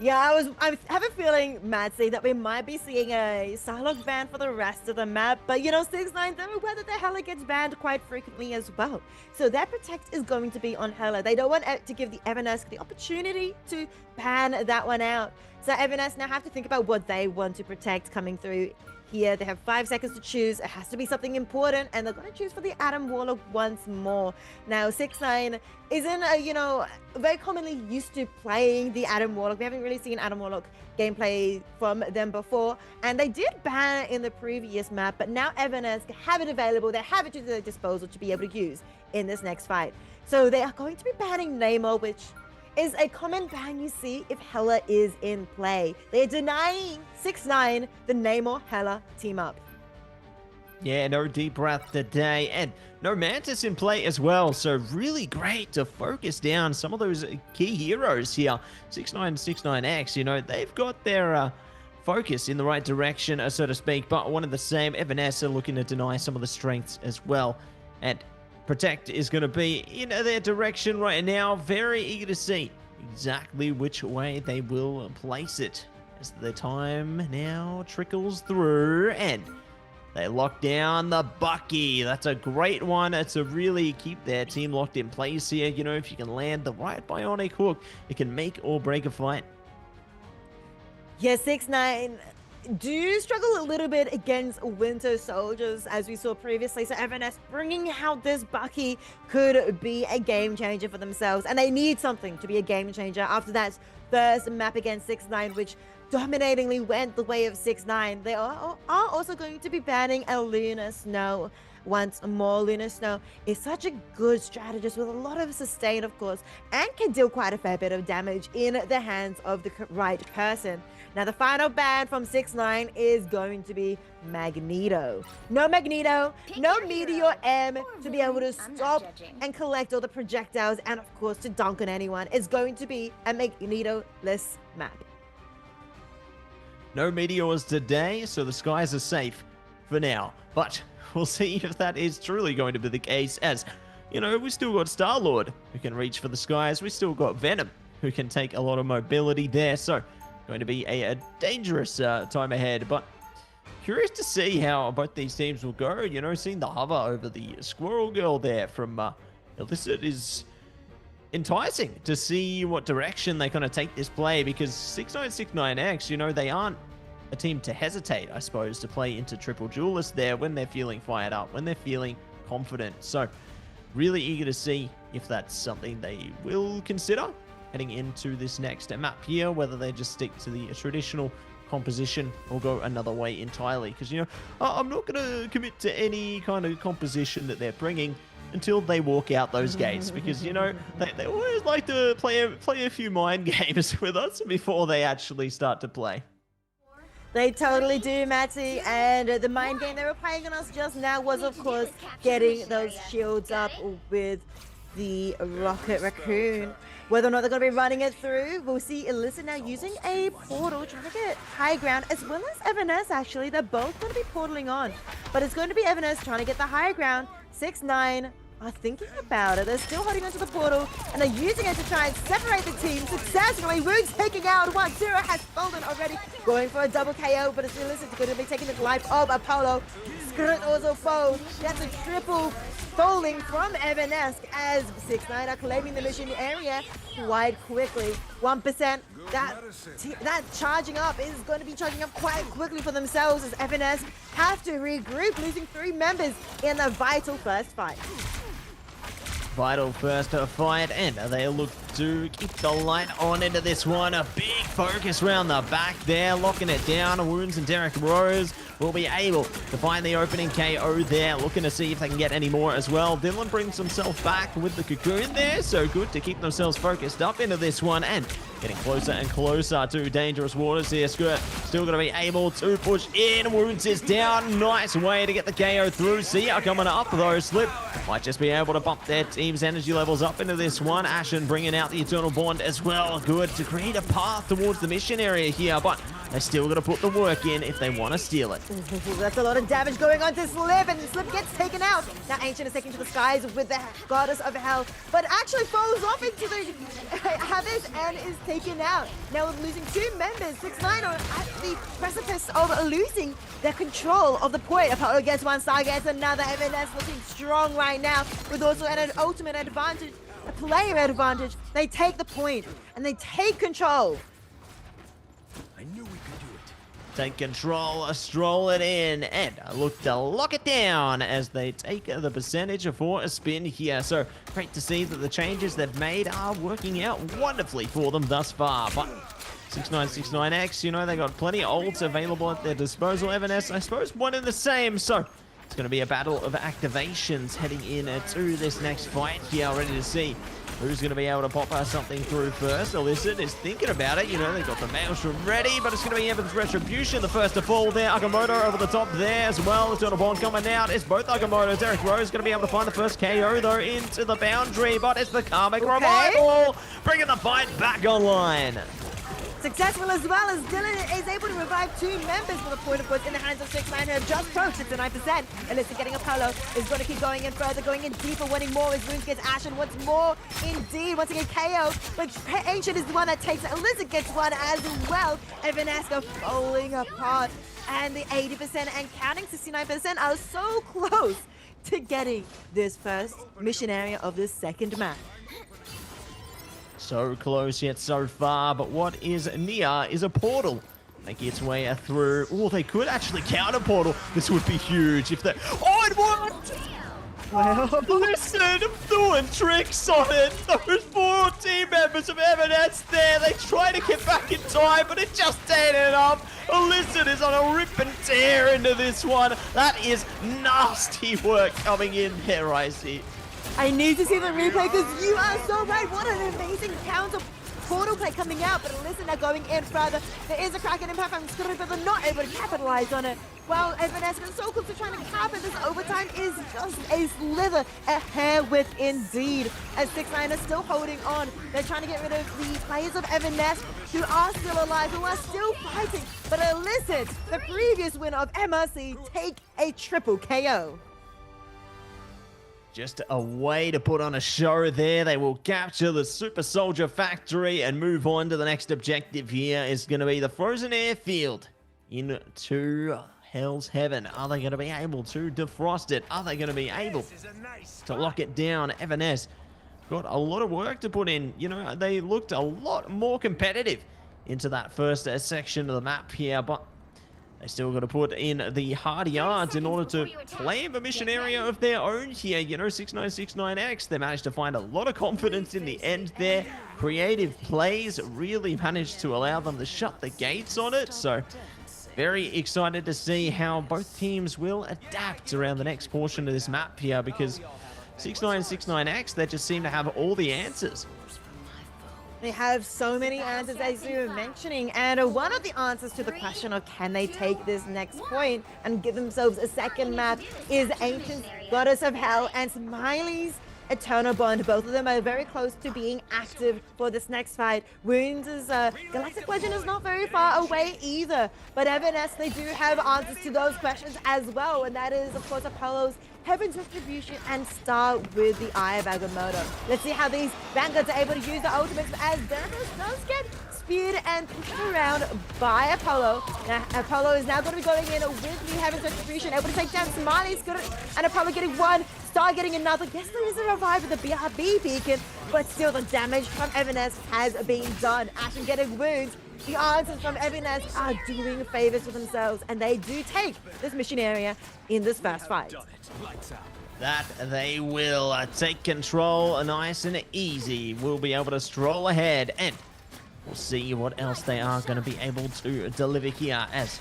Yeah, I have a feeling, Matsy, that we might be seeing a Psylocke ban for the rest of the map. But, you know, 6ix9ine, they're aware that their Hela gets banned quite frequently as well. So their Protect is going to be on Hela. They don't want to give the Evanescence the opportunity to ban that one out. So Evanescence now have to think about what they want to protect coming through here. They have 5 seconds to choose. It has to be something important, and they're going to choose for the Adam Warlock once more. Now, 6ix9ine isn't, you know, very commonly used to playing the Adam Warlock. We haven't really seen Adam Warlock gameplay from them before, and they did ban it in the previous map, but now Evanescence have it available. They have it to their disposal to be able to use in this next fight. So they are going to be banning Namor, which is a common ban you see if Hela is in play. They're denying 6ix9ine the Namor Hela team up. Yeah, no Deep Breath today, and no Mantis in play as well, so really great to focus down some of those key heroes here. 6ix9ine, 6ix9ine, you know, they've got their focus in the right direction, so to speak, but one of the same, Evanescence are looking to deny some of the strengths as well, and Protect is going to be in their direction right now. Very eager to see exactly which way they will place it as the time now trickles through, and they lock down the Bucky. That's a great one. It's a really keep their team locked in place here. You know, if you can land the right bionic hook, it can make or break a fight. Yeah, 6ix9ine do struggle a little bit against Winter Soldiers, as we saw previously. So Evanescence bringing out this Bucky could be a game changer for themselves, and they need something to be a game changer after that first map against 6ix9ine, which dominatingly went the way of 6ix9ine. They are also going to be banning a Lunar Snow once more. Lunar Snow is such a good strategist with a lot of sustain, of course, and can deal quite a fair bit of damage in the hands of the right person. Now, the final ban from 6ix9ine is going to be Magneto. No Magneto, no Meteor M to be able to stop and collect all the projectiles, and of course to dunk on anyone. It's going to be a Magneto-less map. No meteors today, so the skies are safe for now. But we'll see if that is truly going to be the case, as, you know, we still got Star-Lord who can reach for the skies. We still got Venom who can take a lot of mobility there. So going to be a dangerous time ahead, but curious to see how both these teams will go. You know, seeing the hover over the Squirrel Girl there from Illicit is enticing to see what direction they're going to take this play, because 6ix9ine, 6ix9ine, you know, they aren't a team to hesitate, I suppose, to play into Triple Duelist there when they're feeling fired up, when they're feeling confident. So really eager to see if that's something they will consider heading into this next map here, whether they just stick to the traditional composition or go another way entirely. Because, you know, I'm not going to commit to any kind of composition that they're bringing until they walk out those gates, because, you know, they always like to play a few mind games with us before they actually start to play. They totally do, Matty, and the mind game they were playing on us just now was, of course, getting those shields up with the Rocket Raccoon. Whether or not they're going to be running it through, we'll see Illicit now using a portal, trying to get high ground, as well as Evanescence, actually. They're both going to be portaling on, but it's going to be Evanescence trying to get the higher ground. 6ix9ine are thinking about it. They're still holding onto the portal, and they're using it to try and separate the team successfully. Wound's taking out one. Zero has fallen already, going for a double KO, but it's Illicit going to be taking the life of Apollo. Skirt also falls. That's a triple falling from Evanescence, as 6ix9ine are claiming the mission area quite quickly. 1%. That charging up is going to be charging up quite quickly for themselves, as Evanescence have to regroup, losing 3 members in the vital first fight. vital first fight, and they look to keep the light on into this one. A big focus around the back there, locking it down. Wounds and Derek Rose will be able to find the opening KO there, looking to see if they can get any more as well. Dylan brings himself back with the cocoon there, so good to keep themselves focused up into this one, and getting closer and closer to dangerous waters here. Skirt still going to be able to push in. Wounds is down. Nice way to get the KO through. Sia coming up though. Slip might just be able to bump their team's energy levels up into this one. Ashen bringing out the Eternal Bond as well. Good to create a path towards the mission area here, but they still got to put the work in if they want to steal it. That's a lot of damage going on to Slip, and Slip gets taken out. Now Ancient is taken to the skies with the Goddess of Hell, but actually falls off into the Abyss and is taken out. Now losing 2 members, 6ix9ine are at the precipice of losing their control of the point. Apollo gets one, Star gets another. M&S looking strong right now with also an ultimate advantage, a player advantage. They take the point and they take control. I knew we could do it. Take control, stroll it in, and look to lock it down as they take the percentage for a spin here. So great to see that the changes they've made are working out wonderfully for them thus far. But 6969X, you know, they got plenty of ults available at their disposal. Evanes, I suppose, one and the same. So it's going to be a battle of activations heading in to this next fight here. Ready to see who's going to be able to pop something through first. Illicit is thinking about it. You know, they've got the Maelstrom ready, but it's going to be Evan's Retribution, the first to fall there. Agamotto over the top there as well. Eternal Bond coming out. It's both Agamottos. Derek Rose going to be able to find the first KO, though, into the boundary, but it's the Karmic Revival, bringing the fight back online. Successful as well as Dylan is able to revive 2 members with a point, of course, in the hands of 6ix9ine, who have just approached 69%. Alyssa getting Apollo is going to keep going in further, going in deeper, wanting more as Wounds gets Ashen. Wants more indeed. Once again, KO, but Ancient is the one that takes it. Alyssa gets one as well. And Vanessa falling apart. And the 80% and counting 69% are so close to getting this first mission area of this second map. So close yet so far, but what is near is a portal. Making its way through. Oh, they could actually counter portal. This would be huge if they... Oh, it worked! Well, Listen, doing tricks on it. Those 4 team members of M&S there, they try to get back in time, but it just ain't enough. Illicit is on a rip and tear into this one. That is nasty work coming in there, I see. I need to see the replay because you are so right. What an amazing counter portal play coming out, but listen, they're going in further. There is a crack in impact from Scooter, but they're not able to capitalize on it. Well, Evanes been so close to trying to cap it. This overtime is just a slither, a hair width indeed. As 6ix9ine are still holding on. They're trying to get rid of the players of Evanes who are still alive, who are still fighting. But Illicit, the previous winner of MRC, take a triple KO. Just a way to put on a show there. They will capture the Super Soldier Factory and move on to the next objective here. Is going to be the Frozen Airfield into Hell's Heaven. Are they going to be able to defrost it? Are they going to be able to lock it down? Evanes got a lot of work to put in. You know, they looked a lot more competitive into that first section of the map here, but they still got to put in the hard yards in order to claim a mission area of their own here. You know, 6969X, they managed to find a lot of confidence in the end there. Creative plays really managed to allow them to shut the gates on it. So very excited to see how both teams will adapt around the next portion of this map here, because 6969X, they just seem to have all the answers. They have so many answers, as you were mentioning, and one of the answers to the question of can they take this next point and give themselves a second map is Ancient, Goddess of Hell, and Smiley's Eternal Bond. Both of them are very close to being active for this next fight. Wounds' Galactic Legend is not very far away either, but Evanes, they do have answers to those questions as well, and that is, of course, Apollo's Heaven's Retribution and start with the Eye of Agamotto. Let's see how these Vanguards are able to use the ultimates as Theranos does get speared and pushed around by Apollo. Now, Apollo is now going to be going in with the Heaven's Retribution, able to take down Smiley's good, and Apollo getting one, Star getting another. Yes, there is a revive with the BRB beacon, but still the damage from Evanes has been done. Ashen getting wounds. The answers from Evanes are doing favors for themselves, and they do take this mission area in this first fight. that they will take control nice and easy. We'll be able to stroll ahead, and we'll see what else they are going to be able to deliver here, as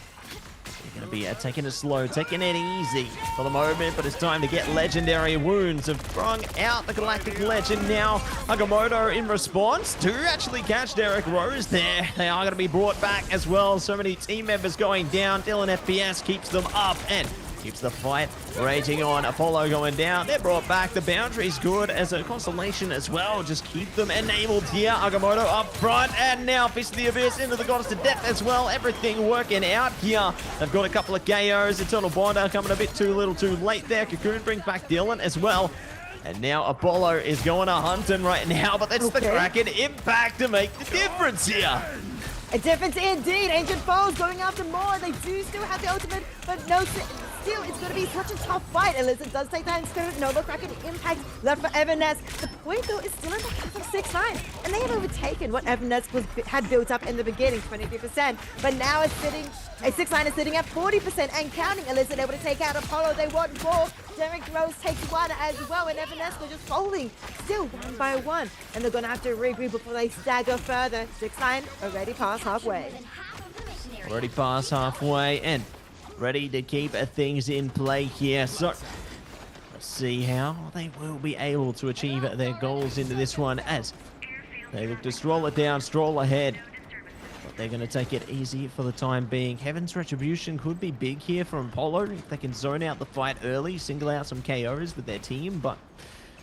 they're going to be taking it slow, taking it easy for the moment, but it's time to get legendary wounds. Have sprung out the Galactic Legend now. Agamotto in response to actually catch Derek Rose there. They are going to be brought back as well. So many team members going down. Dylan FPS keeps them up and keeps the fight raging on. Apollo going down. They're brought back. The boundary's good as a constellation as well. Just keep them enabled here. Agamotto up front. And now Fist of the Abyss into the Goddess of Death as well. Everything working out here. They've got a couple of KOs. Eternal Bonder coming a bit too little too late there. Cocoon brings back Dylan as well. And now Apollo is going to hunting right now. But that's the Kraken impact to make the difference here. A difference indeed. Ancient Foes going after more. They do still have the ultimate, but no, still, it's going to be such a tough fight. Elizabeth does take time Spirit. Nova Kraken impact left for Everness. The point, though, is still in the hands of 6ix9ine, and they have overtaken what Everness had built up in the beginning, 23%. But now it's sitting, 6ix9ine is sitting at 40% and counting. Elizabeth able to take out Apollo. They want 4. Derek Rose takes 1 as well, and Everness are just folding, still 1 by 1. And they're going to have to regroup before they stagger further. 6ix9ine already past halfway. Already past halfway and ready to keep things in play here. So let's see how they will be able to achieve their goals into this one as they look to stroll it down, stroll ahead. But they're going to take it easy for the time being. Heaven's Retribution could be big here from Apollo if they can zone out the fight early, single out some KOs with their team, but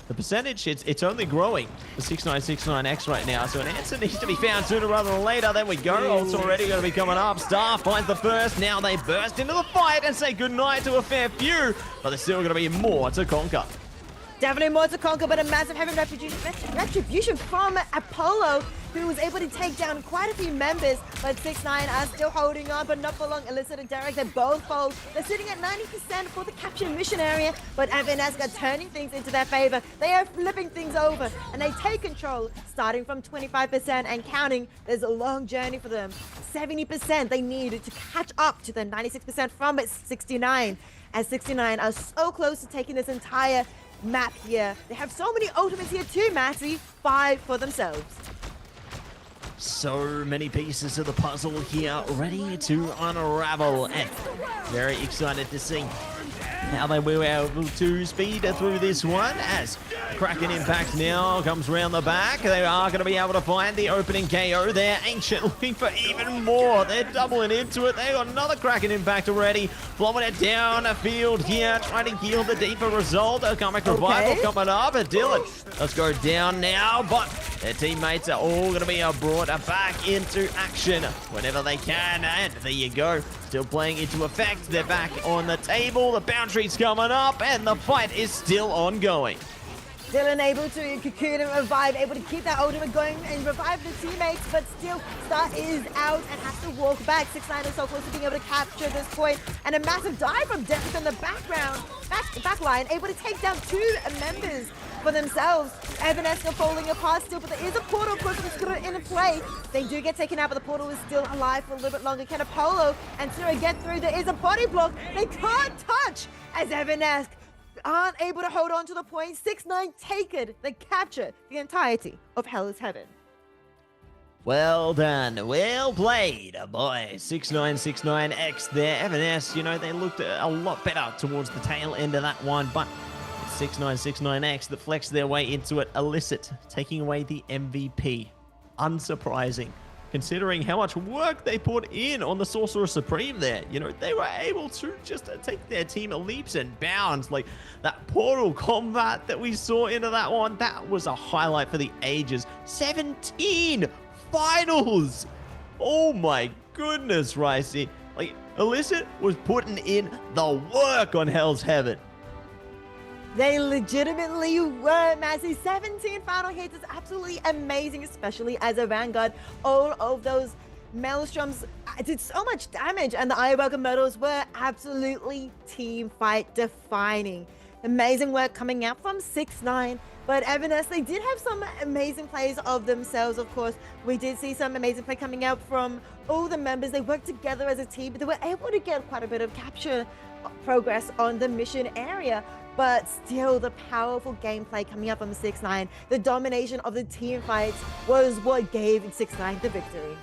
the percentage, it's only growing for 6ix9ine right now, so an answer needs to be found sooner rather than later. There we go. Ult's already going to be coming up. Star finds the first. Now they burst into the fight and say goodnight to a fair few, but there's still going to be more to conquer. Definitely more to conquer, but a massive Heaven retribution from Apollo, who was able to take down quite a few members, but 6ix9ine are still holding on, but not for long. Alyssa and Derek, they both fold. They're sitting at 90% for the capture mission area, but Everness are turning things into their favor. They are flipping things over, and they take control, starting from 25% and counting. There's a long journey for them. 70% they need to catch up to the 96% from 6ix9ine, as 6ix9ine are so close to taking this entire map here. They have so many ultimates here too, Matty. 5 for themselves. So many pieces of the puzzle here ready to unravel, and very excited to see how they will be able to speed through this one as Kraken Impact now comes around the back. They are going to be able to find the opening KO there. Ancient looking for even more. They're doubling into it. They got another Kraken Impact already. Blowing it down a field here, trying to yield the deeper result. A comic revival coming up. And Dylan, let's go down now, but their teammates are all going to be brought back into action whenever they can. And there you go. Still playing into effect. They're back on the table. The boundary's coming up, and the fight is still ongoing. Dylan able to cocoon and revive, able to keep that ultimate going and revive the teammates, but still Star is out and has to walk back. 6ix9ine is so close to being able to capture this point, and a massive dive from Derek in the back line, able to take down 2 members for themselves. Evanescence falling apart still, but there is a portal push in play. They do get taken out, but the portal is still alive for a little bit longer. Can Apollo and Sarah get through? There is a body block. They can't touch as Evanescence aren't able to hold on to the point. 6ix9ine take it. They capture the entirety of Hell's Heaven. Well done. Well played by 6ix9ine there. Everness, you know, they looked a lot better towards the tail end of that one, but 6ix9ine that flexed their way into it. Illicit taking away the MVP. Unsurprising, considering how much work they put in on the Sorcerer Supreme there. You know, they were able to just take their team leaps and bounds. Like that portal combat that we saw into that one, that was a highlight for the ages. 17 finals. Oh my goodness, Ricey. Like, Illicit was putting in the work on Hell's Heaven. They legitimately were, Massey. 17 final hits is absolutely amazing, especially as a Vanguard. All of those Maelstroms did so much damage, and the Ayahuasca medals were absolutely team fight defining. Amazing work coming out from 6ix9ine. But Everness, they did have some amazing plays of themselves, of course. We did see some amazing play coming out from all the members. They worked together as a team, but they were able to get quite a bit of capture progress on the mission area. but still the powerful gameplay coming up from 6ix9ine, the domination of the team fights was what gave 6ix9ine the victory.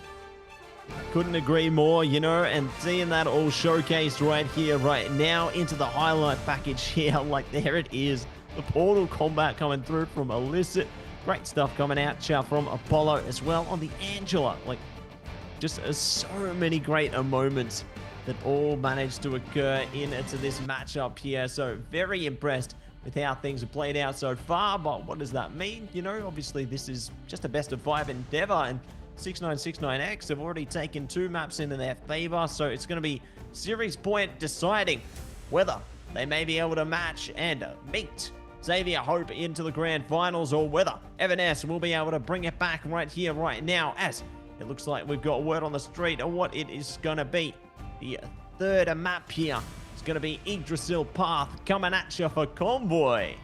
Couldn't agree more, you know, and seeing that all showcased right here, right now, into the highlight package here, like there it is. The Portal combat coming through from Illicit. Great stuff coming out from Apollo as well on the Angela. Like, just so many great moments that all managed to occur into this matchup here. So very impressed with how things have played out so far. But what does that mean? You know, obviously this is just a best of 5 endeavor, and 6ix9ine have already taken 2 maps into their favor. So it's going to be series point deciding whether they may be able to match and meet Xavier Hope into the grand finals, or whether Evanes will be able to bring it back right here, right now, as it looks like we've got word on the street of what it is going to be. The third map here is going to be Yggdrasil Path coming at you for Convoy.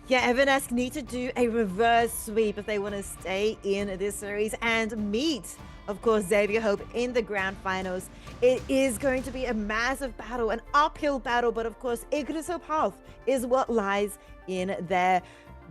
Yeah, Evanes need to do a reverse sweep if they want to stay in this series and meet, of course, Xavier Hope in the grand finals. It is going to be a massive battle, an uphill battle, but of course, Yggdrasil Path is what lies in their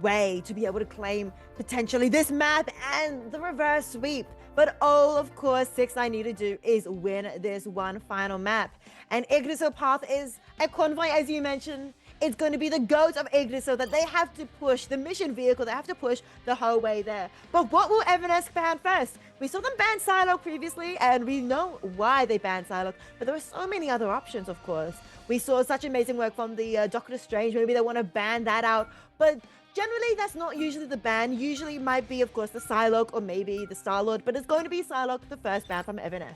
way to be able to claim potentially this map and the reverse sweep. But all, of course, 6ix9ine need to do is win this one final map. And Yggdrasil Path is a Convoy, as you mentioned. It's going to be the GOAT of Yggdrasil that they have to push, the mission vehicle, they have to push the whole way there. But what will Evanes ban first? We saw them ban Psylocke previously, and we know why they banned Psylocke, but there were so many other options, of course. We saw such amazing work from the Doctor Strange. Maybe they want to ban that out, but generally, that's not usually the ban. Usually it might be, of course, the Psylocke or maybe the Star-Lord, but it's going to be Psylocke, the first ban from Evanes.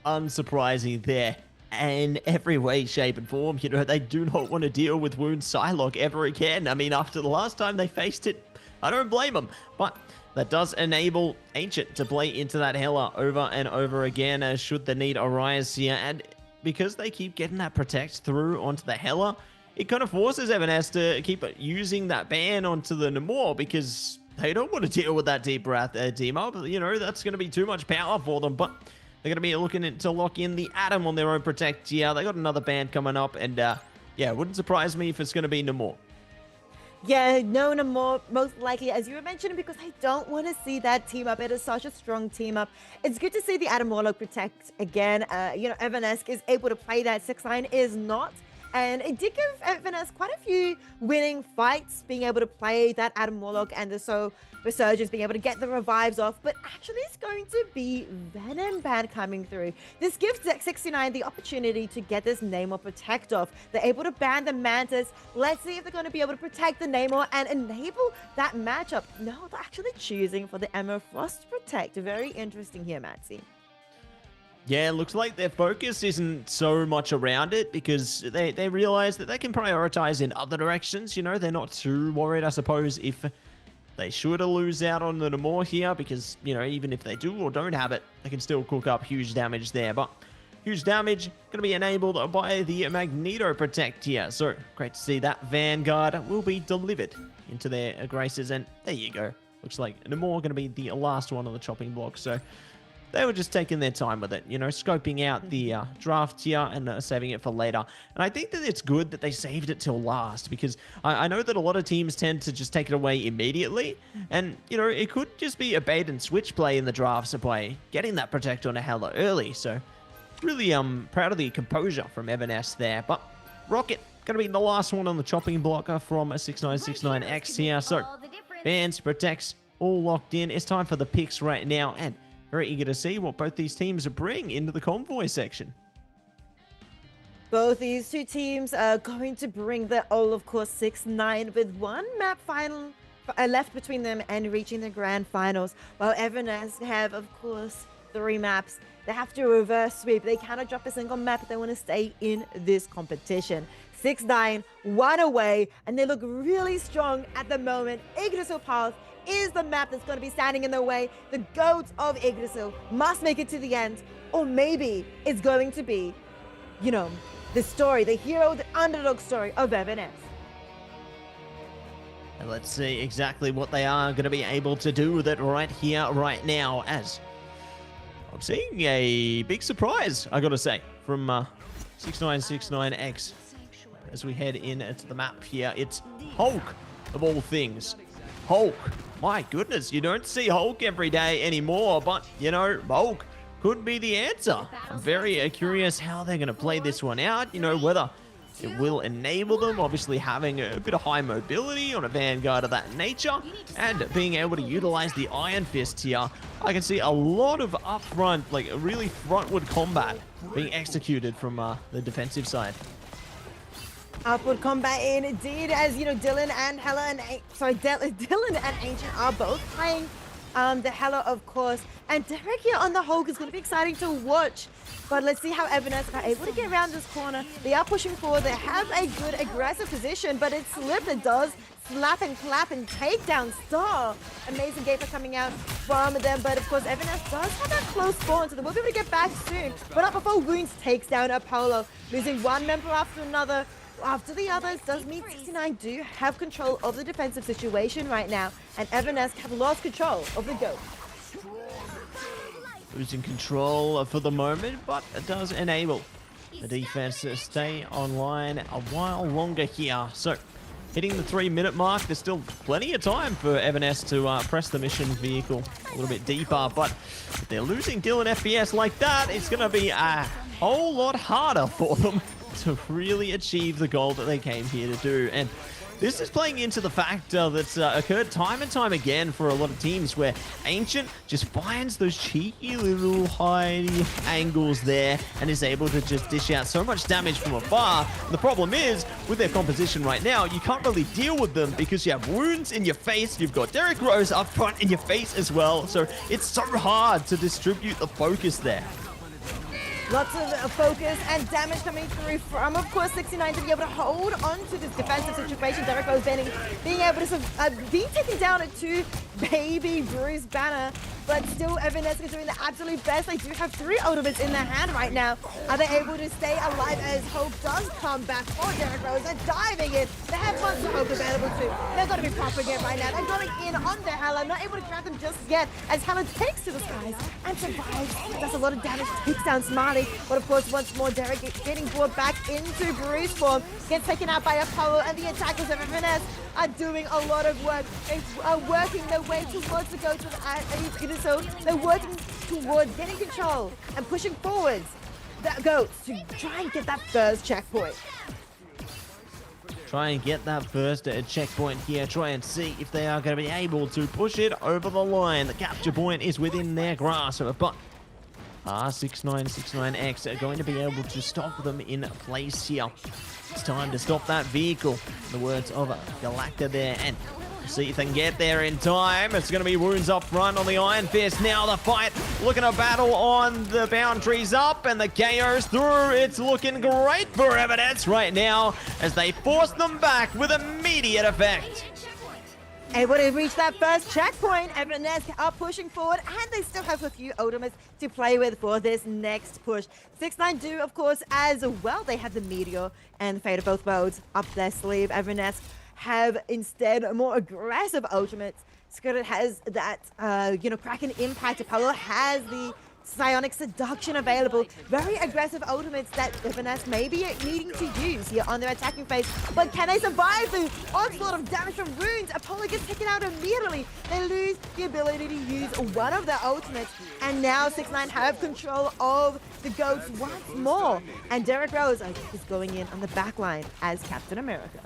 Unsurprising there. In every way, shape, and form, you know, they do not want to deal with Wound Psylocke ever again. I mean, after the last time they faced it, I don't blame them. But that does enable Ancient to play into that Hela over and over again, as should the need arise here. And because they keep getting that Protect through onto the Hela, it kind of forces Evanes to keep using that ban onto the Namor, because they don't want to deal with that Deep Wrath team up. You know, that's going to be too much power for them. But they're going to be looking to lock in the Atom on their own Protect here. They got another ban coming up, and yeah, it wouldn't surprise me if it's going to be Namor. Yeah, no Namor, most likely, as you were mentioning, because I don't want to see that team up. It is such a strong team up. It's good to see the Adam Warlock Protect again. You know, Evanes is able to play that. 6ix9ine is not. And it did give Evanes quite a few winning fights, being able to play that Adam Warlock and the Resurgence, being able to get the revives off. But actually, it's going to be Venom ban coming through. This gives 6ix9ine the opportunity to get this Namor Protect off. They're able to ban the Mantis. Let's see if they're going to be able to protect the Namor and enable that matchup. No, they're actually choosing for the Emma Frost Protect. Very interesting here, Matsy. Yeah, looks like their focus isn't so much around it, because they realize that they can prioritize in other directions. You know, they're not too worried, I suppose, if they should lose out on the Namor here, because, you know, even if they do or don't have it, they can still cook up huge damage there. But huge damage going to be enabled by the Magneto Protect here. So great to see that Vanguard will be delivered into their graces. And there you go. Looks like Namor going to be the last one on the chopping block. So they were just taking their time with it, you know, scoping out the draft here and saving it for later. And I think that it's good that they saved it till last, because I know that a lot of teams tend to just take it away immediately. And, you know, it could just be a bait and switch play in the drafts by getting that Protect on a Hela early. So really proud of the composure from Evanes there. But Rocket going to be the last one on the chopping block from 6ix9ine here. So bans, Protects, all locked in. It's time for the picks right now, and very eager to see what both these teams bring into the Convoy section. Both these two teams are going to bring the all, of course, 6ix9ine with one map final left between them and reaching the grand finals, while Evanes have, of course, 3 maps. They have to reverse sweep. They cannot drop a single map if they want to stay in this competition. 6ix9ine, 1 away, and they look really strong at the moment. Yggdrasil Path is the map that's going to be standing in their way. The GOAT of Yggdrasil must make it to the end, or maybe it's going to be, you know, the story, the hero, the underdog story of Evanes. And let's see exactly what they are going to be able to do with it right here, right now, as I'm seeing a big surprise, I got to say, from 6ix9ine. as we head into the map here. It's Hulk, of all things. Hulk. My goodness, you don't see Hulk every day anymore, but, you know, Hulk could be the answer. I'm very curious how they're going to play this one out, you know, whether it will enable them, obviously having a bit of high mobility on a Vanguard of that nature, and being able to utilize the Iron Fist here. I can see a lot of upfront, like really frontward combat being executed from the defensive side. Upward combat indeed, as you know, Dylan and Dylan and Ancient are both playing the Hela, of course, and Derek here on the Hulk is going to be exciting to watch. But let's see how Evanescence are able to get around this corner. They are pushing forward. They have a good aggressive position, but it slipped. It does slap and clap and takedown star. Amazing gameplay coming out from them. But of course, Evanescence does have that close spawn, so they will be able to get back soon. But not before Wounds takes down Apollo, losing one member after another. After the others does mean 69 do have control of the defensive situation right now, and Evanescence have lost control of the GOAT. Losing control for the moment, but it does enable the defense to stay online a while longer here. So, hitting the 3-minute mark, there's still plenty of time for Evanescence to press the mission vehicle a little bit deeper, but if they're losing Dylan FPS like that, it's going to be a whole lot harder for them to really achieve the goal that they came here to do. And this is playing into the fact that's occurred time and time again for a lot of teams, where Ancient just finds those cheeky little high angles there and is able to just dish out so much damage from afar. The problem is, with their composition right now, you can't really deal with them because you have Wounds in your face, you've got Derek Rose up front in your face as well, so it's so hard to distribute the focus there. Lots of focus and damage coming through from, of course, 69 to be able to hold on to this defensive situation. Derek Rose being able to be taken down at 2 baby Bruce Banner, but still Evanescence doing the absolute best. They do have 3 ultimates in their hand right now. Are they able to stay alive as Hope does come back for Derek Rose? They're diving in. They have lots of Hope available too. They're going to be popping it right now. They're going in on their Hela, not able to grab them just yet, as Hela takes to the skies and survives. Does a lot of damage, takes down Smiley. But of course, once more, Derek getting brought back into Bruce form, gets taken out by Apollo, and the attackers of Finesse are doing a lot of work. They are working their way towards the GOAT, so they're working towards getting control and pushing forwards the GOATs to try and get that first checkpoint. Try and get that first checkpoint here. Try and see if they are going to be able to push it over the line. The capture point is within their grasp, but R6969X are going to be able to stop them in place here. It's time to stop that vehicle, in the words of Galacta there, and see if they can get there in time. It's going to be Wounds up front on the Iron Fist. Now the fight, looking to battle on the boundaries up, and the KO's through. It's looking great for Evidence right now as they force them back with immediate effect. Able to reach that first checkpoint. Evanescence are pushing forward, and they still have a few ultimates to play with for this next push. 6-9 do, of course, as well. They have the Meteor and the Fate of Both Worlds up their sleeve. Evanescence have instead more aggressive ultimates. Skirted has that, Kraken Impact. Apollo has the Psionic Seduction available. Very aggressive ultimates that Evanescence may be needing to use here on their attacking phase. But can they survive the onslaught of damage from Wounds? Apollo gets taken out immediately. They lose the ability to use one of their ultimates. And now 6-9 have control of the GOATs once more. And Derek Rose is going in on the back line as Captain America.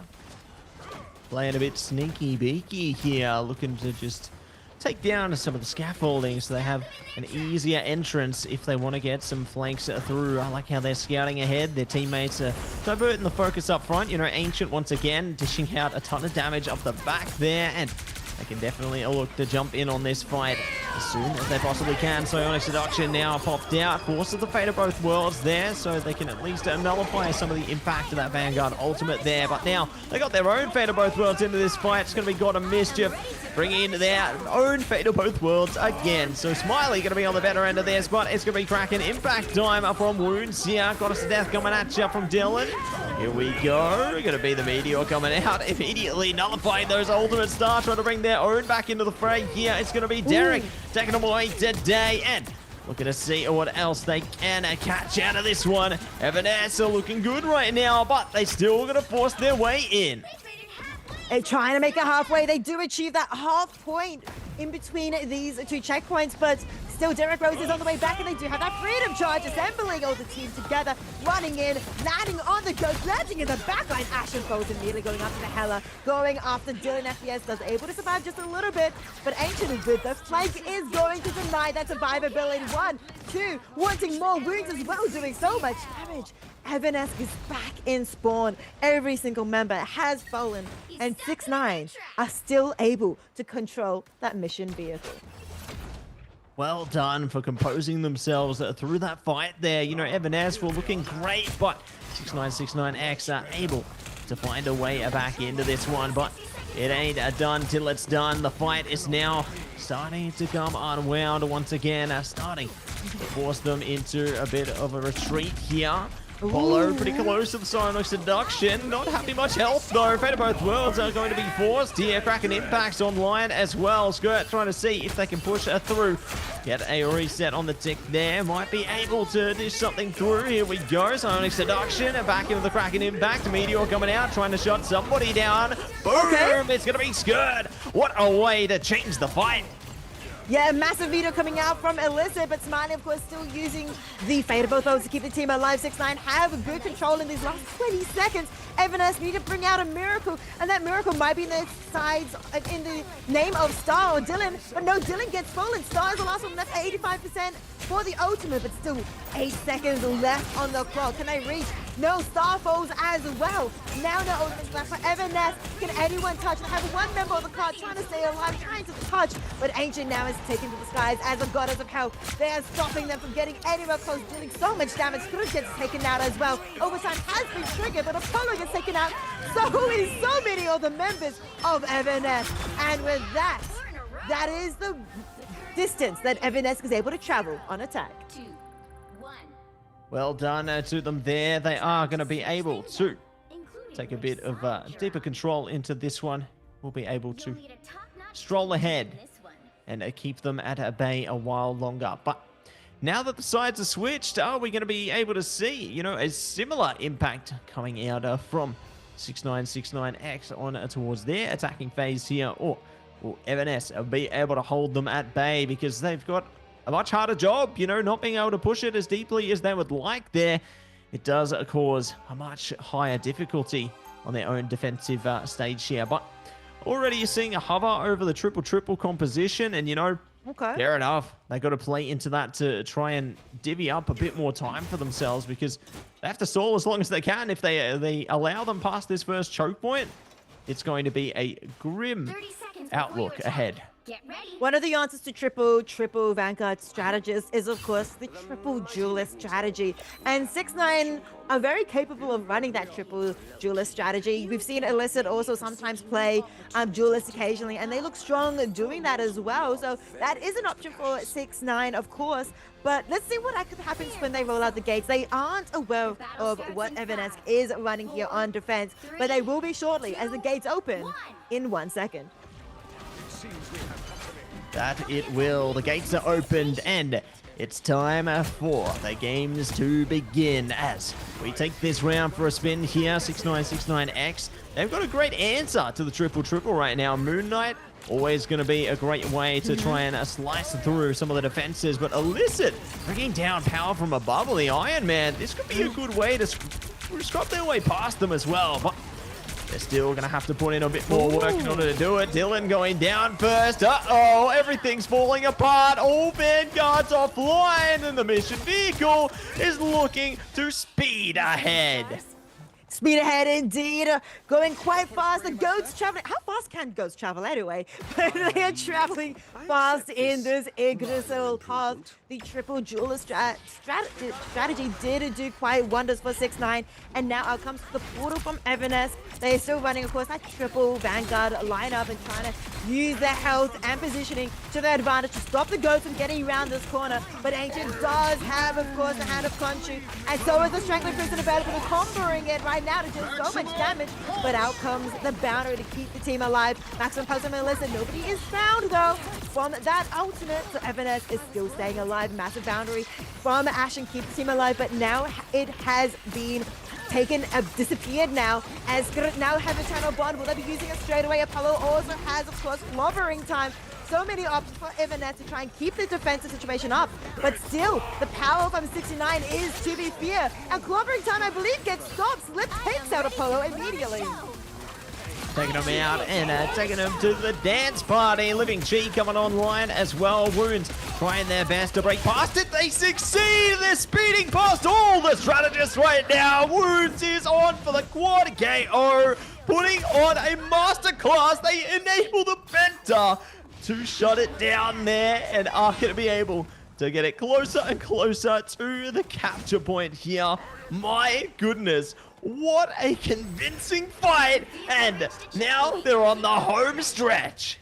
Playing a bit sneaky beaky here, looking to just take down some of the scaffolding so they have an easier entrance if they want to get some flanks through. I like how they're scouting ahead. Their teammates are diverting the focus up front. You know, Ancient once again dishing out a ton of damage off the back there, and they can definitely look to jump in on this fight as soon as they possibly can. Psionic Seduction now popped out, forces the Fate of Both Worlds there, so they can at least nullify some of the impact of that Vanguard ultimate there. But now they got their own Fate of Both Worlds into this fight. It's going to be God of Mischief bringing in their own Fate of Both Worlds again. So Smiley going to be on the better end of this, but it's going to be Kraken Impact time from Wounds here. Goddess of Death coming at you from Dylan. Here we go. Going to be the Meteor coming out, immediately nullifying those ultimate stars, trying to bring their own back into the fray here. It's going to be Derek taking them away today, and looking to see what else they can catch out of this one. Evanes are looking good right now, but they still gonna force their way in. They're trying to make it halfway. They do achieve that half point in between these two checkpoints, but still Derek Rose is on the way back, and they do have that freedom charge, assembling all the team together, running in, landing on the ghost, landing in the backline. Ashen Foes immediately going after the Hella, going after Dylan. FPS does able to survive just a little bit, but Ancient with the flank is going to deny that survivability. 1, 2, wanting more wounds as well, doing so much damage. Evanesque is back in spawn. Every single member has fallen, and 6ix9ine are still able to control that mission vehicle. Well done for composing themselves through that fight there. You know, Evanesque were looking great, but 6ix9ine are able to find a way back into this one, but it ain't done till it's done. The fight is now starting to come unwound once again, starting to force them into a bit of a retreat here. Apollo pretty close to the Sonic Seduction. Not having much health though. Fate of both worlds are going to be forced here. Kraken Impacts online as well. Skirt trying to see if they can push through. Get a reset on the tick there. Might be able to dish something through. Here we go. Sonic Seduction. Back into the Kraken Impact. Meteor coming out, trying to shut somebody down. Boom! Okay. It's going to be Skirt. What a way to change the fight. Yeah, massive veto coming out from Illicit, but Smiley, of course, still using the Fate of both worlds to keep the team alive. 6ix9ine have good control in these last 20 seconds. Evanesque need to bring out a miracle, and that miracle might be in their sides in the name of Star or Dylan, but no, Dylan gets fallen. Star is the last one left at 85% for the ultimate, but still 8 seconds left on the clock. Can they reach? No, Star falls as well. Now no ultimate left for Evanesque. Can anyone touch? They have one member of the card trying to stay alive, trying to touch, but Ancient now is taken to the skies as a goddess of hell. They are stopping them from getting anywhere close, dealing so much damage. Cruz gets taken out as well. Overtime has been triggered, but Apollo gets taken out. So is so many of the members of Evanesque. And with that, that is the distance that Evanesque is able to travel on attack. 2, 1. Well done to them there. They are going to be able to take a bit of deeper control into this one. We'll be able to stroll ahead and keep them at bay a while longer. But now that the sides are switched, are we going to be able to see, you know, a similar impact coming out from 6ix9ine on towards their attacking phase here, or will Evanesque be able to hold them at bay because they've got a much harder job, you know, not being able to push it as deeply as they would like there. It does cause a much higher difficulty on their own defensive stage here, but already you're seeing a hover over the triple composition, and you know, okay, fair enough. They got to play into that to try and divvy up a bit more time for themselves, because they have to stall as long as they can. If they allow them past this first choke point, it's going to be a grim outlook ahead. Get ready. One of the answers to triple Vanguard strategists is, of course, the triple duelist strategy. And 6ix9ine are very capable of running that triple duelist strategy. We've seen Illicit also sometimes play duelist occasionally, and they look strong doing that as well. So that is an option for 6ix9ine, of course. But let's see what happens when they roll out the gates. They aren't aware of what Evanesque is running here on defense, but they will be shortly as the gates open in 1 second. That it will. The gates are opened, and it's time for the games to begin. As we take this round for a spin here, 6ix9ine, they've got a great answer to the triple right now. Moon Knight, always going to be a great way to try and slice through some of the defenses, but Illicit bringing down power from above on the Iron Man. This could be a good way to scrub their way past them as well, but they're still going to have to put in a bit more work in order to do it. Dylan going down first. Uh-oh, everything's falling apart. All Vanguards offline, and the mission vehicle is looking to speed ahead. Speed ahead indeed, going quite fast. The goats traveling. How fast can goats travel anyway? But they are traveling fast in this Ignisil path. The triple jeweler strategy did do quite wonders for 6ix9ine, and now out comes the portal from Evanesque. They are still running, of course, that triple Vanguard lineup and trying to use their health and positioning to their advantage to stop the goats from getting around this corner. But Ancient does have, of course, the hand of Khonshu, and so is the Strangling Prison available to comboing it right now to do so much damage. But out comes the boundary to keep the team alive. Maximum Pulse and Melissa, nobody is found though. from that ultimate. So Evanes is still staying alive. Massive boundary from Ashen keeps the team alive, but now it has been disappeared now, as Grit now have Eternal Bond. Will they be using it straight away? Apollo also has, of course, clobbering time. So many options for Evanes to try and keep the defensive situation up, but still, the power from 69 is to be feared. And clobbering time, I believe, gets stopped. Slip takes out Apollo immediately. Taking him out and taking him to the dance party. Living G coming online as well. Wounds trying their best to break past it. They succeed. They're speeding past all the strategists right now. Wounds is on for the quad KO. Putting on a masterclass. They enable the Penta to shut it down there, and are going to be able to get it closer and closer to the capture point here. My goodness. What a convincing fight, and now they're on the home stretch.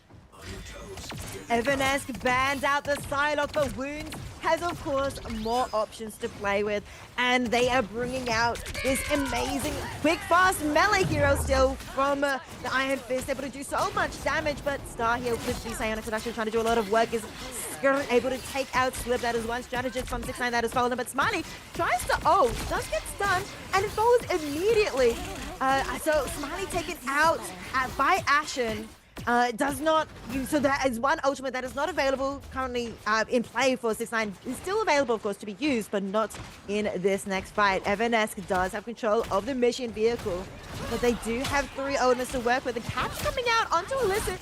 Evanes bans out the Psylocke, but Wounds has, of course, more options to play with, and they are bringing out this amazing, quick, fast melee hero still from the Iron Fist, able to do so much damage, but Star here with the Psionics and actually trying to do a lot of work, is able to take out Slip. That is one strategist from 6ix9ine that is following him, but Smiley tries to does get stunned, and it falls immediately. So Smiley taken out by Ashen. Does not use, so that is one ultimate that is not available currently in play for 6ix9ine. It's still available, of course, to be used, but not in this next fight. Evanes does have control of the mission vehicle, but they do have 3 ultimates to work with. The catch coming out onto Illicit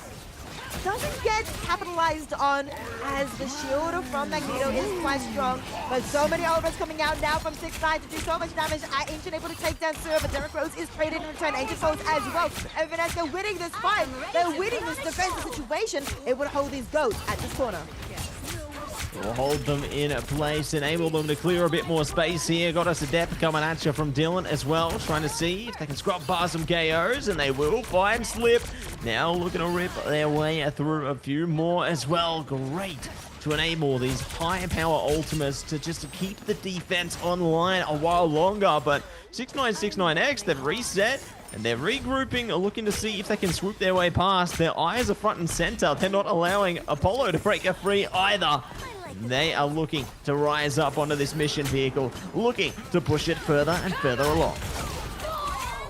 doesn't get capitalized on, as the shield from Magneto is quite strong, but so many ultimates coming out now from 6ix9ine to do so much damage. Ancient able to take down Sura, but Derek Rose is traded in return. Ancient falls as well. Evanes, they're winning this fight. They're winning this defensive situation. It would hold these goats at this corner. We'll hold them in place, enable them to clear a bit more space here. Got us a depth coming at you from Dylan as well, trying to see if they can scrub bar some KOs, and they will find Slip. Now looking to rip their way through a few more as well. Great to enable these high power ultimates to just keep the defense online a while longer, but 6969X, they've reset. And they're regrouping, looking to see if they can swoop their way past. Their eyes are front and center. They're not allowing Apollo to break free either. They are looking to rise up onto this mission vehicle, looking to push it further and further along.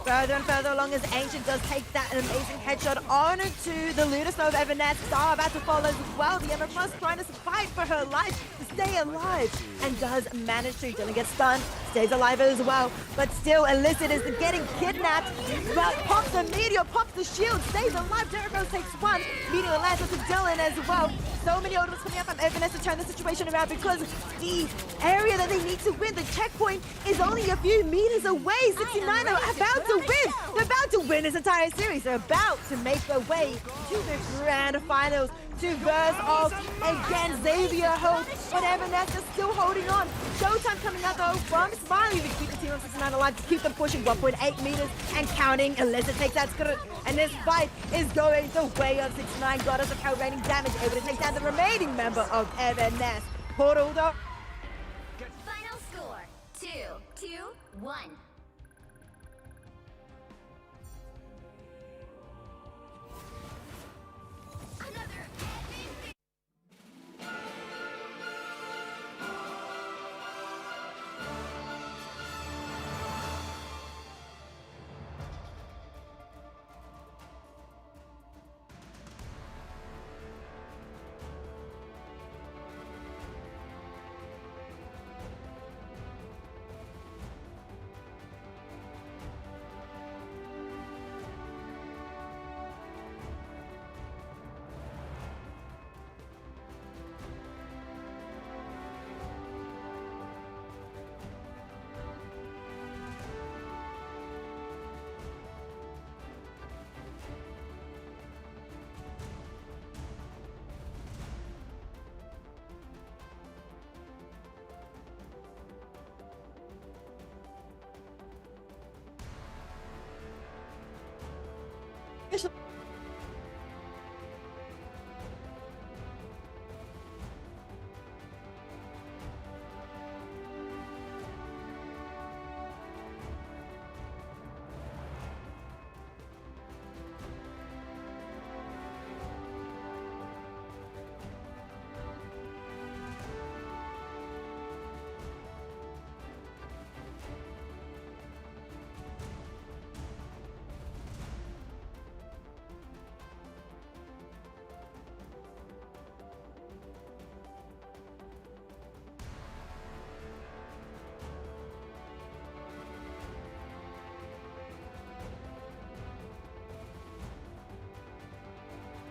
Further and further along as Ancient does take that amazing headshot on to the Lunar Snow of Evanes. Star about to fall as well. The Emma Plus trying to fight for her life to stay alive, and does manage to. Dylan gets stunned, stays alive as well, but still Illicit is getting kidnapped, but pops the meteor, pops the shield, stays alive. Derek Rose takes one. Meteor lands onto Dylan as well. So many ultimates coming up from Evanes to turn the situation around, because the area that they need to win, the checkpoint, is only a few meters away. 69 are about to win. They're about to win this entire series. They're about to make their way to the grand finals to verse off against Xavier Hope. But Evanes is still holding on. Showtime coming out though from Smiley to keep the team of 69 alive, to keep them pushing 1.8 meters and counting. Illicit takes that skirt, and this fight is going the way of 69. Goddess of Hell raining damage, able to take down the remaining member of Evanes. Portal though. Final score 2-1.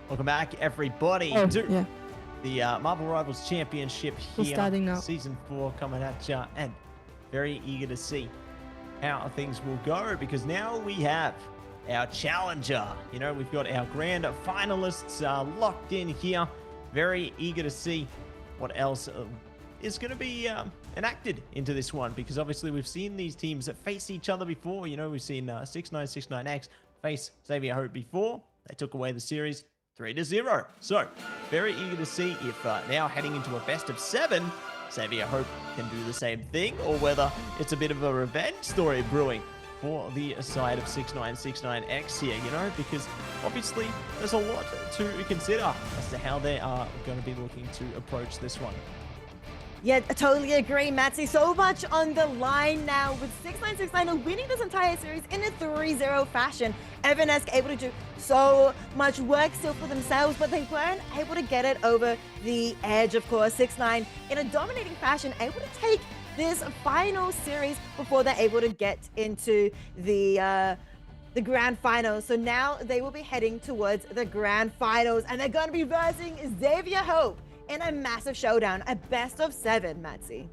Welcome back, everybody, Oh, to yeah. the Marvel Rivals Championship We're here. starting now. Season 4 coming at ya, and very eager to see how things will go, because now we have our challenger. You know, we've got our grand finalists locked in here. Very eager to see what else is going to be enacted into this one, because obviously we've seen these teams that face each other before. You know, we've seen 6969X face Xavier Hope before. They took away the series 3-0. So, very eager to see if now heading into a best of 7, Xavier Hope can do the same thing, or whether it's a bit of a revenge story brewing for the side of 6969X here, you know, because obviously there's a lot to consider as to how they are going to be looking to approach this one. Yeah, I totally agree, Matsy. So much on the line now with 6969 winning this entire series in a 3-0 fashion. Evanesque able to do so much work still for themselves, but they weren't able to get it over the edge, of course. 6-9 in a dominating fashion, able to take this final series before they're able to get into the grand finals. So now they will be heading towards the grand finals, and they're going to be versing Xavier Hope in a massive showdown, a best of 7, Matsy.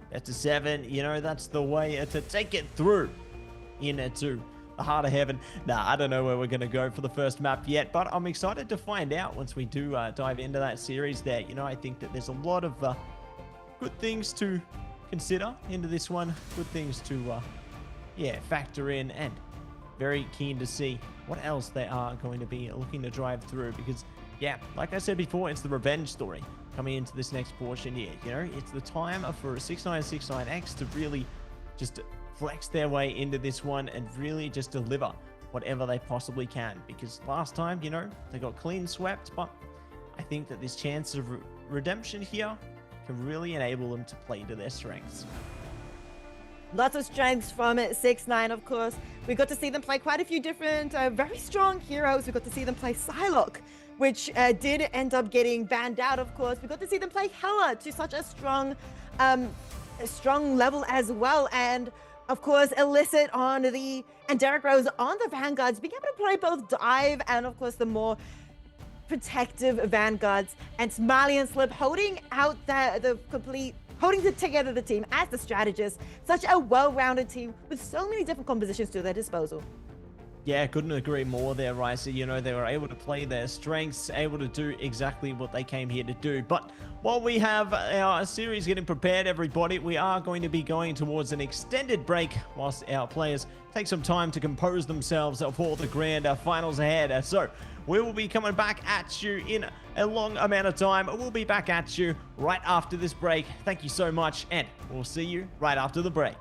Best of 7, you know, that's the way to take it through into the heart of heaven. Nah, I don't know where we're going to go for the first map yet, but I'm excited to find out once we do dive into that series there. You know, I think that there's a lot of good things to consider into this one, good things to, factor in, and very keen to see what else they are going to be looking to drive through, because yeah, like I said before, it's the revenge story coming into this next portion here. You know, it's the time for 6969X to really just flex their way into this one and really just deliver whatever they possibly can. Because last time, you know, they got clean swept, but I think that this chance of redemption here can really enable them to play to their strengths. Lots of strengths from 6-9, of course. We got to see them play quite a few different, very strong heroes. We got to see them play Psylocke, which did end up getting banned out, of course. We got to see them play Hela to such a strong level as well. And, of course, Illicit on the, and Derek Rose on the Vanguards, being able to play both Dive and, of course, the more protective Vanguards. And Smiley and Slip holding out holding together the team as the strategist. Such a well-rounded team with so many different compositions to their disposal. Yeah, couldn't agree more there, Rycer. You know, they were able to play their strengths, able to do exactly what they came here to do. But while we have our series getting prepared, everybody, we are going to be going towards an extended break whilst our players take some time to compose themselves for the grand finals ahead. So we will be coming back at you in a long amount of time. We'll be back at you right after this break. Thank you so much, and we'll see you right after the break.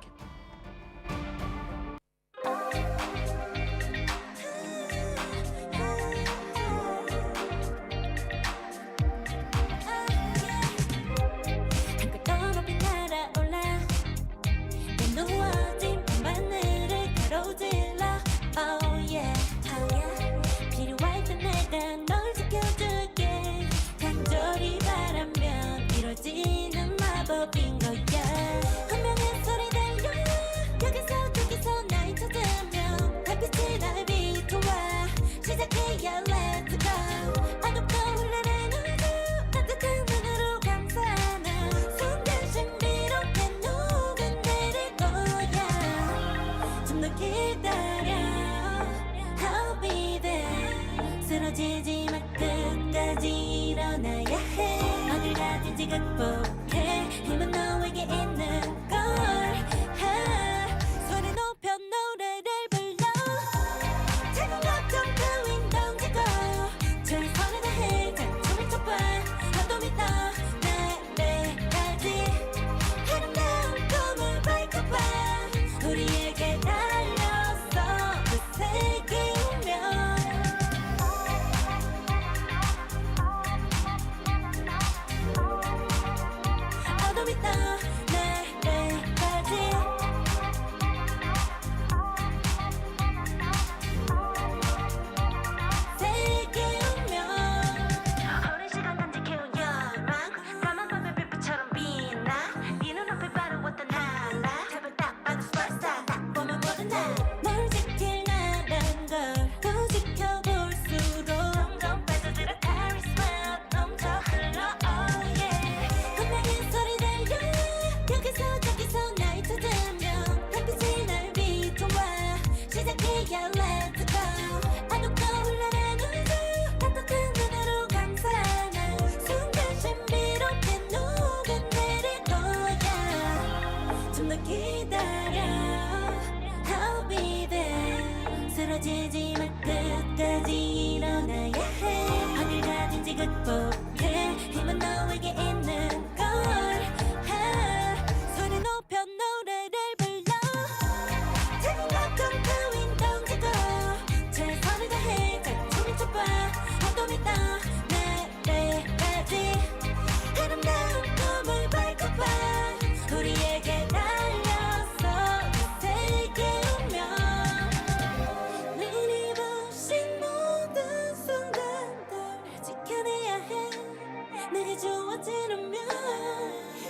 주어지려면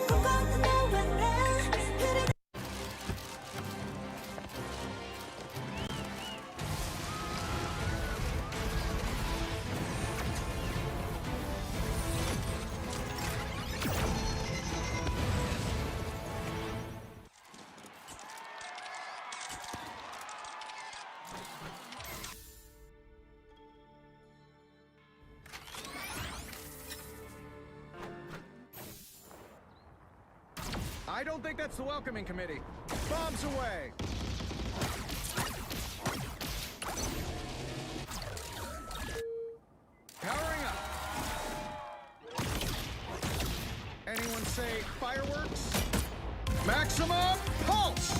꿈꿔도 너와 흐르는 I don't think that's the welcoming committee. Bombs away! Powering up! Anyone say fireworks? Maximum pulse!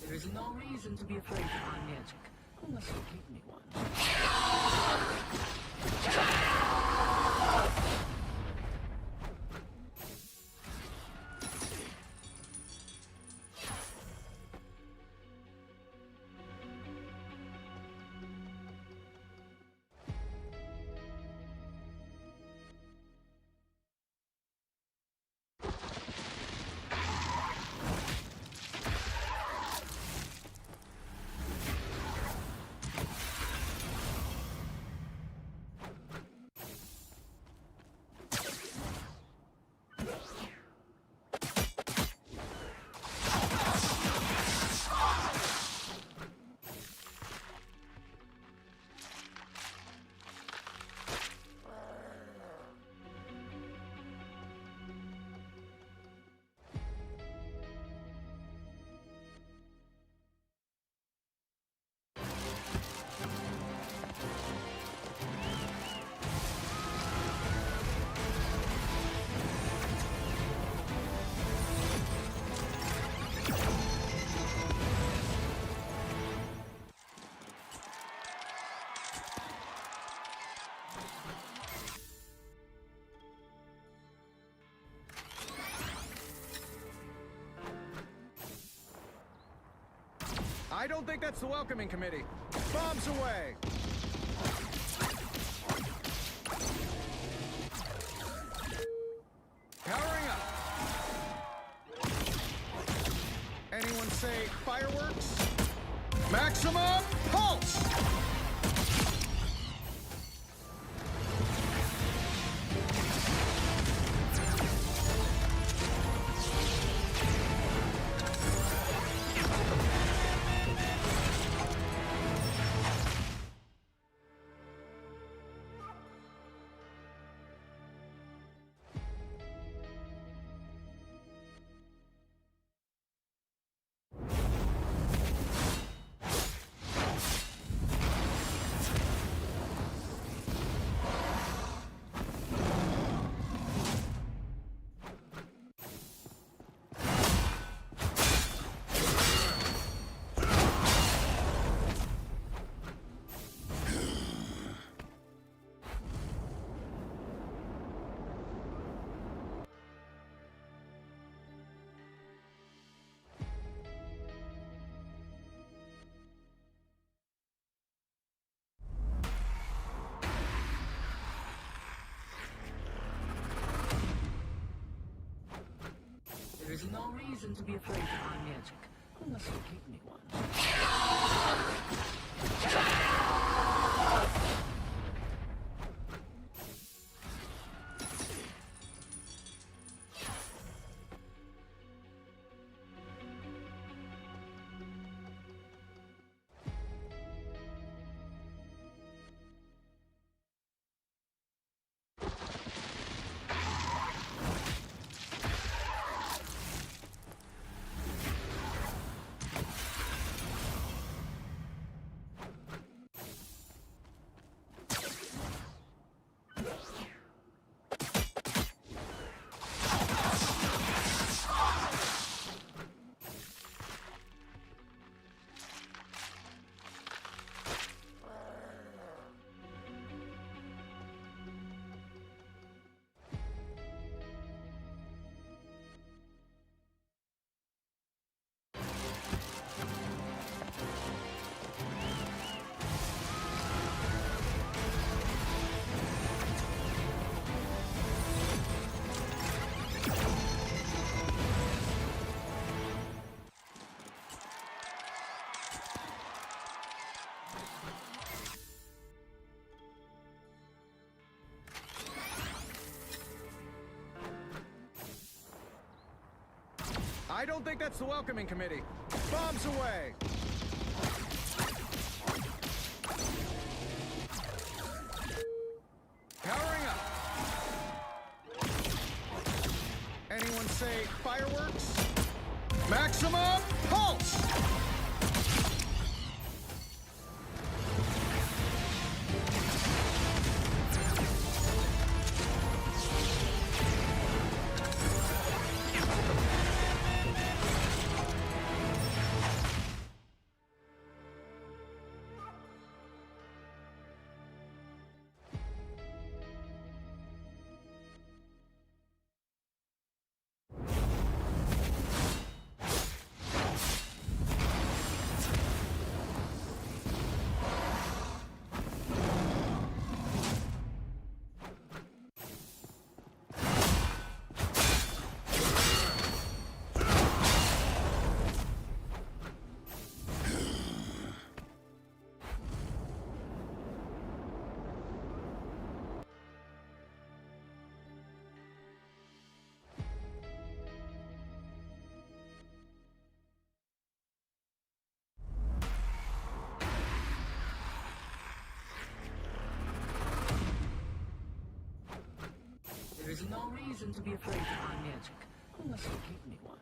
There is no reason to be afraid of my magic, unless you give me one. I don't think that's the welcoming committee. Bombs away! Powering up! Anyone say fireworks? Maximum pulse! There is no reason to be afraid of my magic, unless you give me one. I don't think that's the welcoming committee. Bombs away! Powering up. Anyone say fireworks? Maximum pulse! There is no reason to be afraid of my magic, unless you give me one.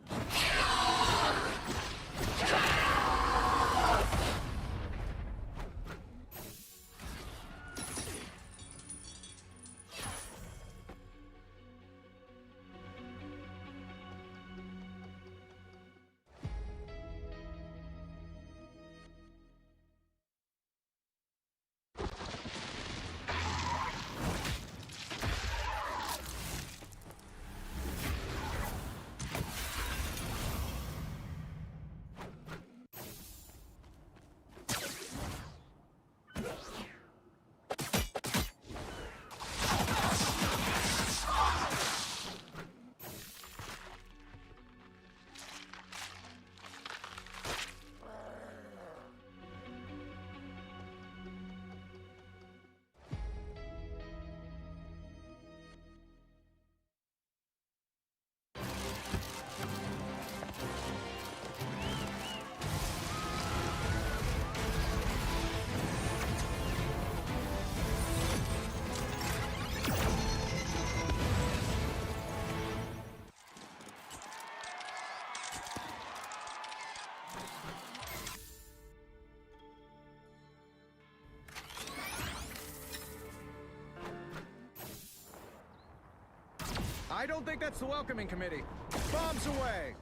I don't think that's the welcoming committee. Bombs away!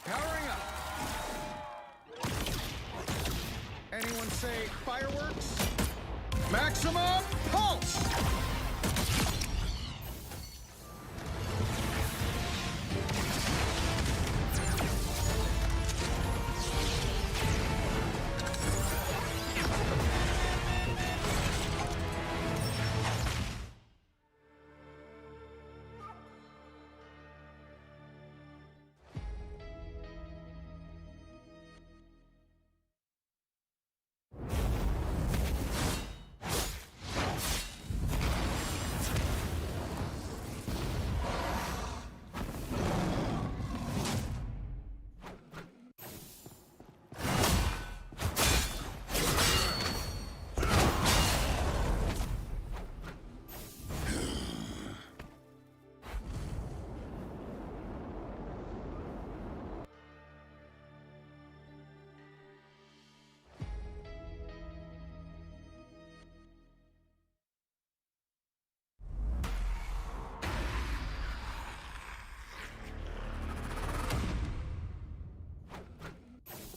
Powering up. Anyone say fireworks? Maximum pulse!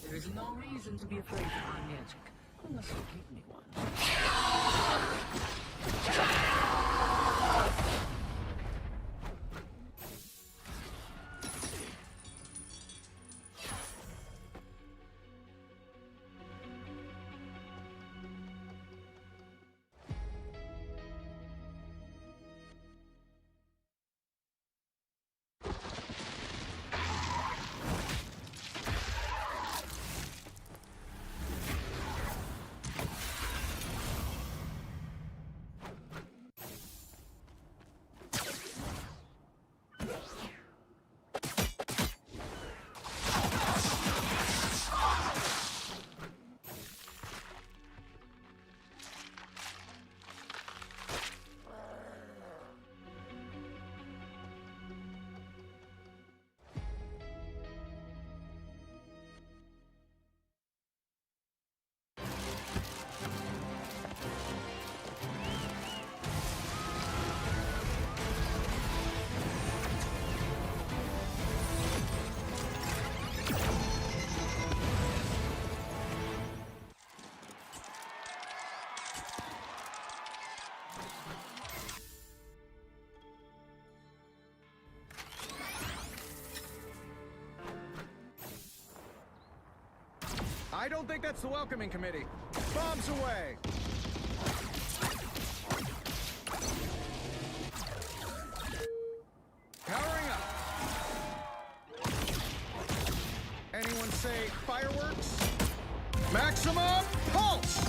There is no reason to be afraid of my magic, unless you give me one. I don't think that's the welcoming committee. Bombs away! Powering up. Anyone say fireworks? Maximum pulse!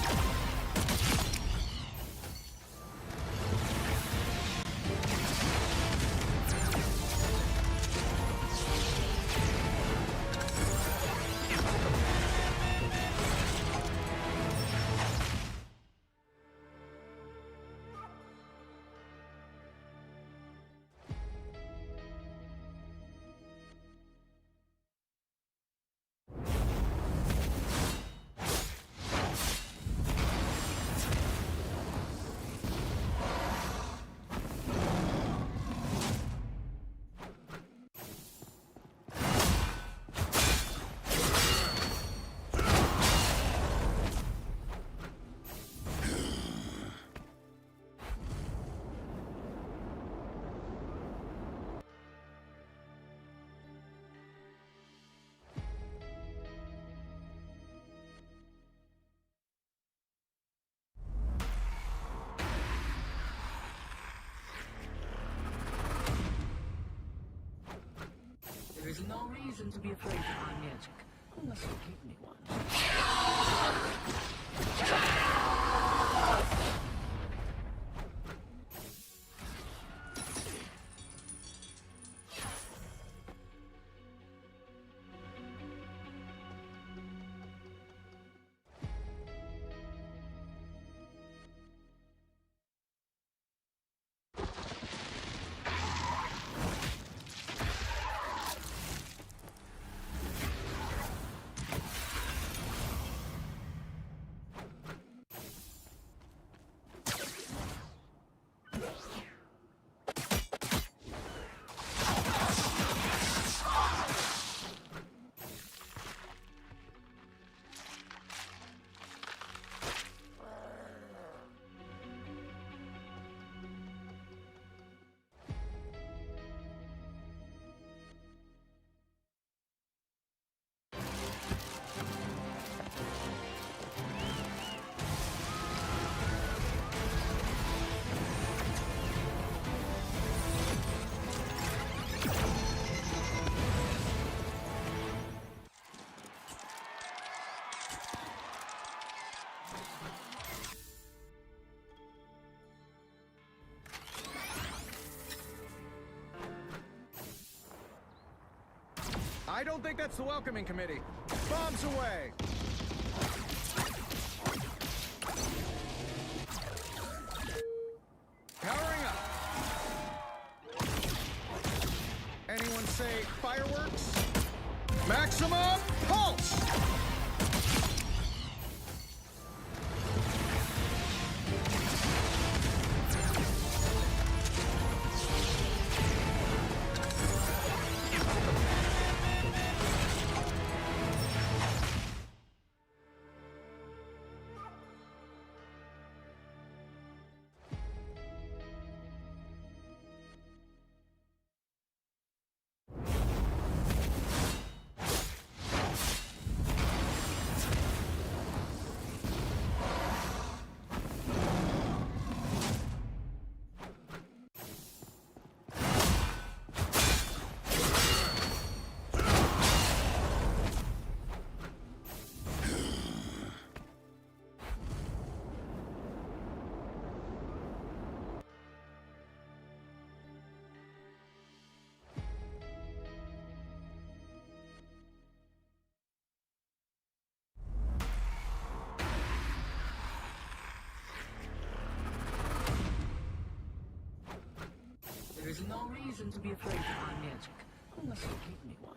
There is no reason to be afraid of my magic, unless you give me one. I don't think that's the welcoming committee. Bombs away! Powering up. Anyone say fireworks? Maximum pulse! There is no reason to be afraid of my magic, unless you give me one.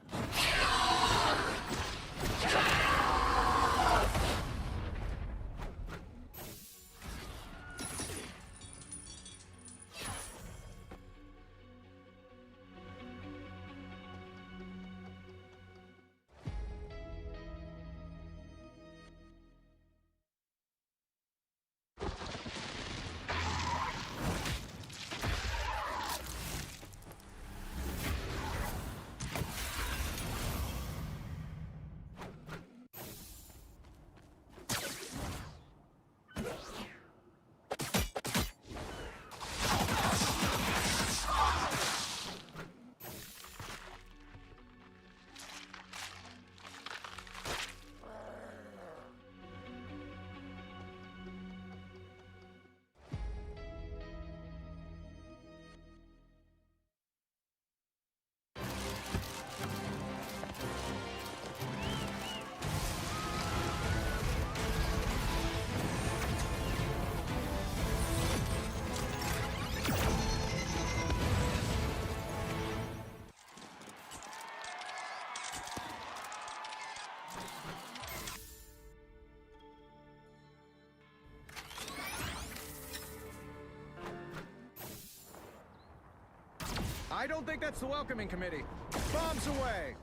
I don't think that's the welcoming committee. Bombs away!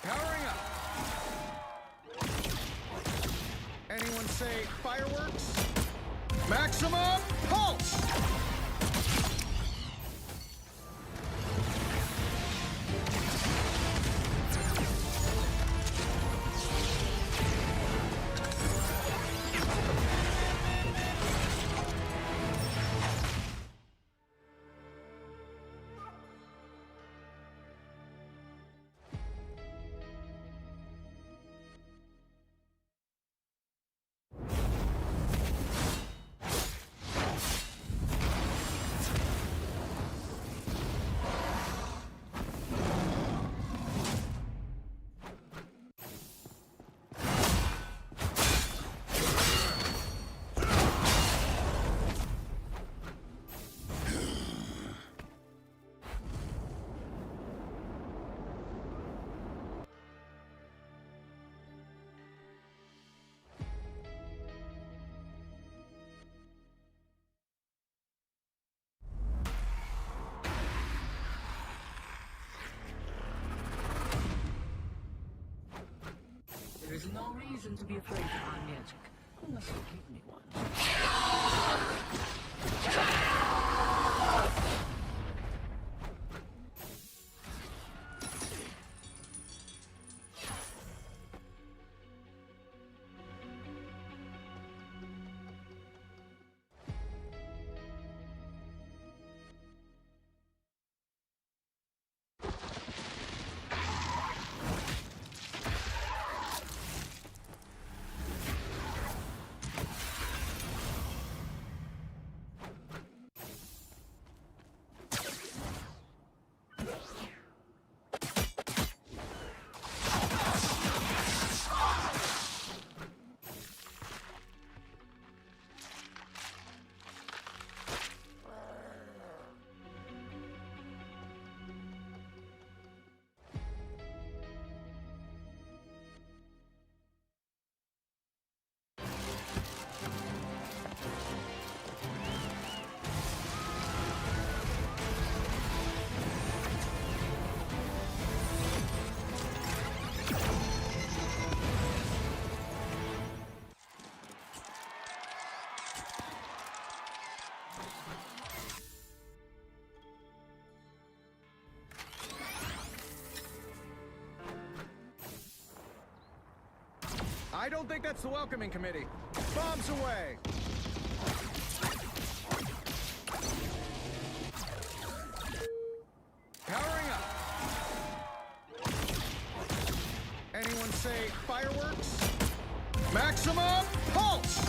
Powering up. Anyone say fireworks? Maximum pulse! There is no reason to be afraid of my magic, unless you give me one. I don't think that's the welcoming committee. Bombs away! Powering up. Anyone say fireworks? Maximum pulse!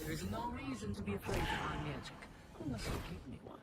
There is no reason to be afraid of my magic, unless you give me one.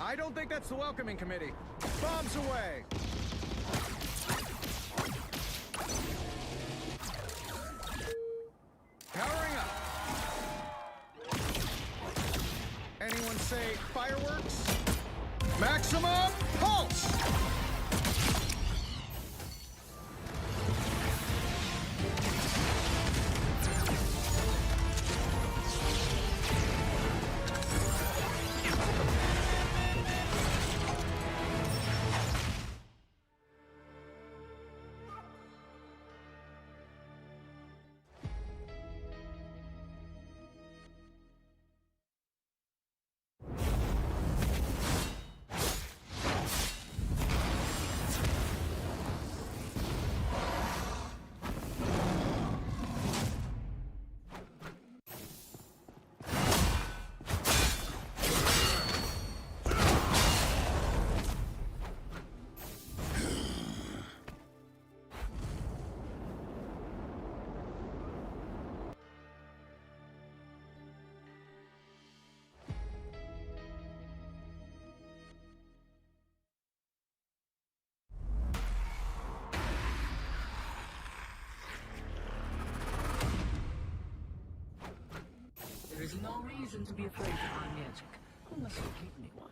I don't think that's the welcoming committee. Bombs away! Powering up. Anyone say fireworks? Maximum pulse! There is no reason to be afraid of my magic, unless you give me one.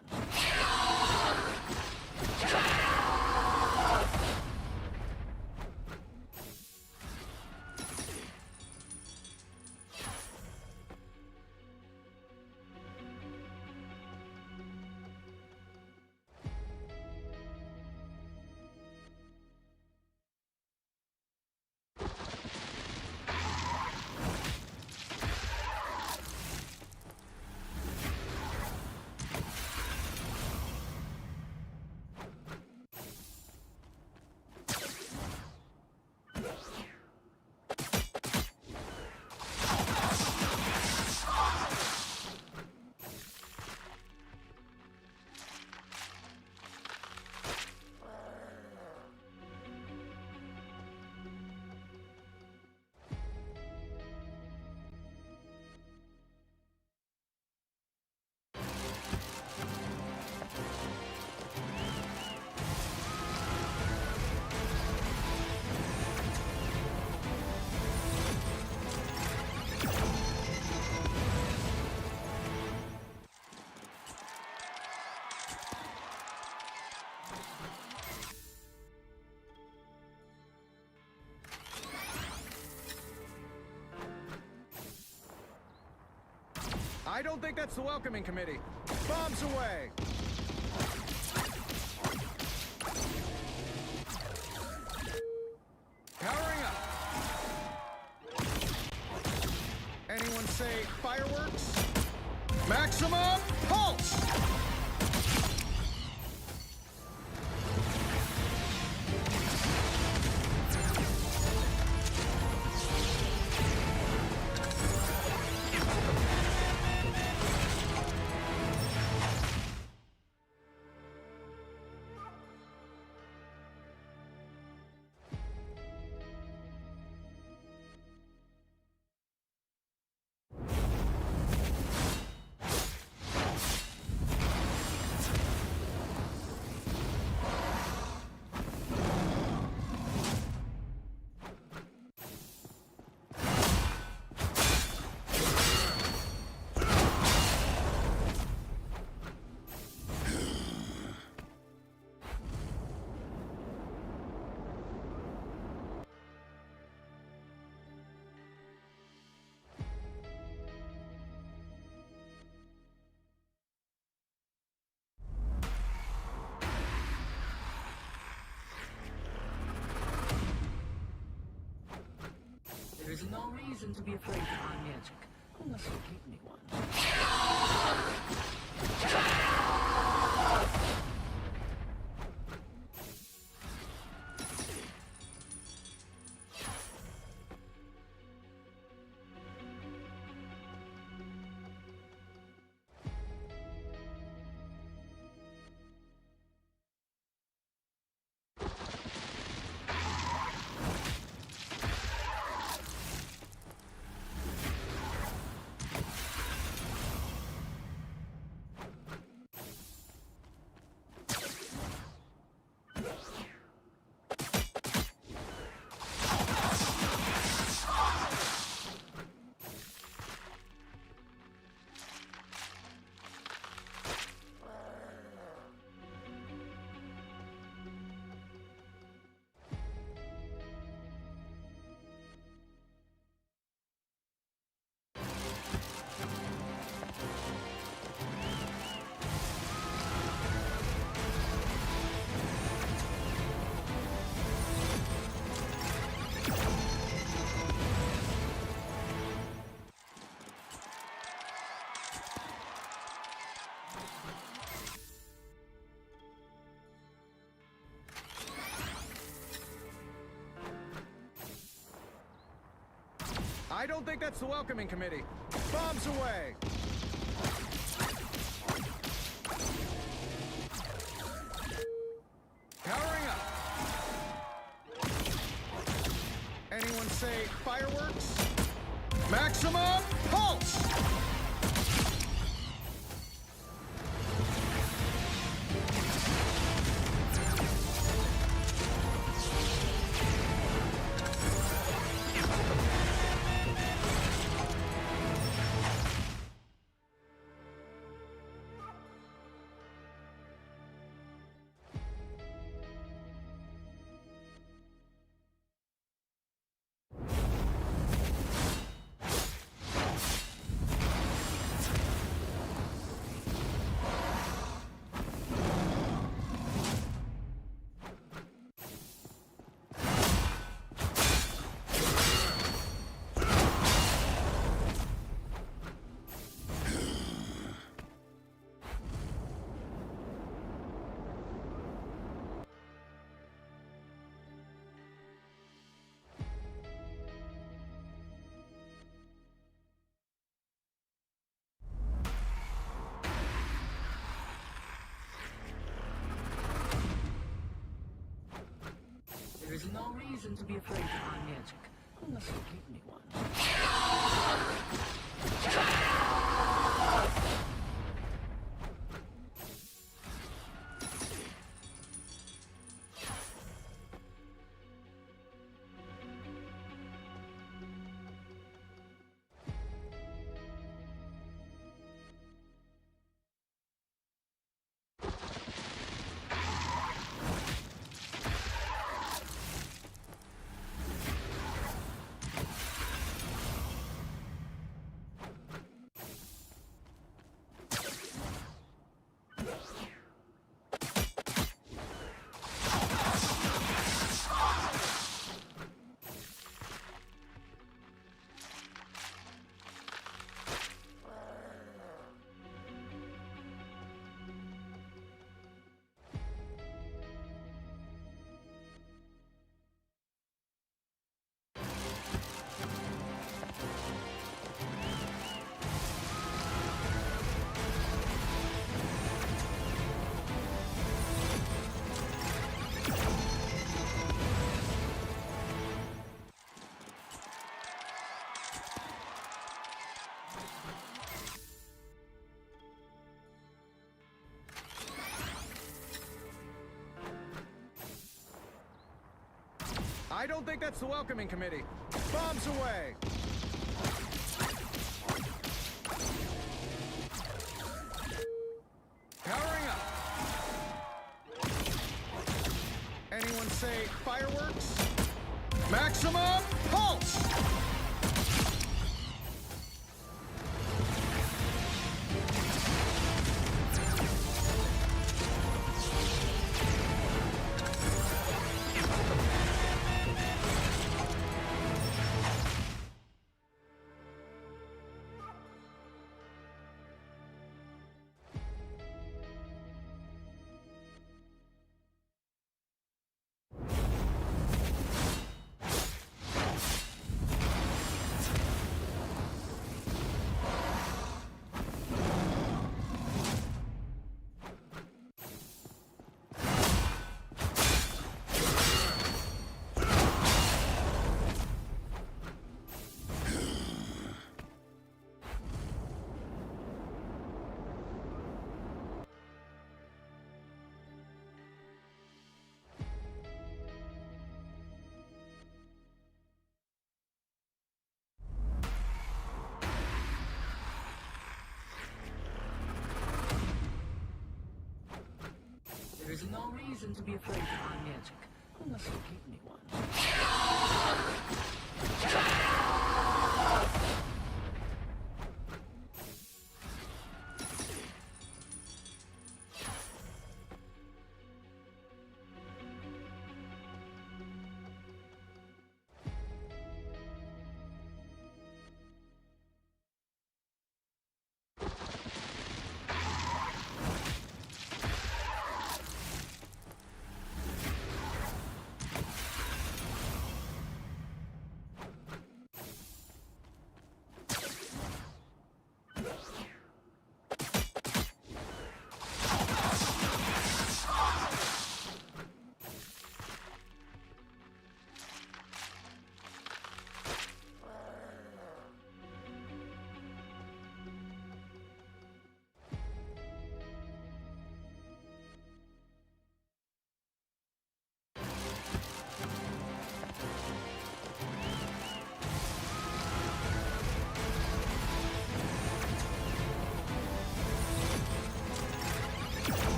I don't think that's the welcoming committee. Bombs away! Powering up. Anyone say fireworks? Maximum pulse! There is no reason to be afraid of my magic, unless you give me one. I don't think that's the welcoming committee. Bombs away! Powering up. Anyone say fireworks? Maximum pulse! There is no reason to be afraid of my magic, unless you give me one. I don't think that's the welcoming committee. Bombs away! Powering up. Anyone say fireworks? Maximum pulse! There is no reason to be afraid of my magic, unless you give me one.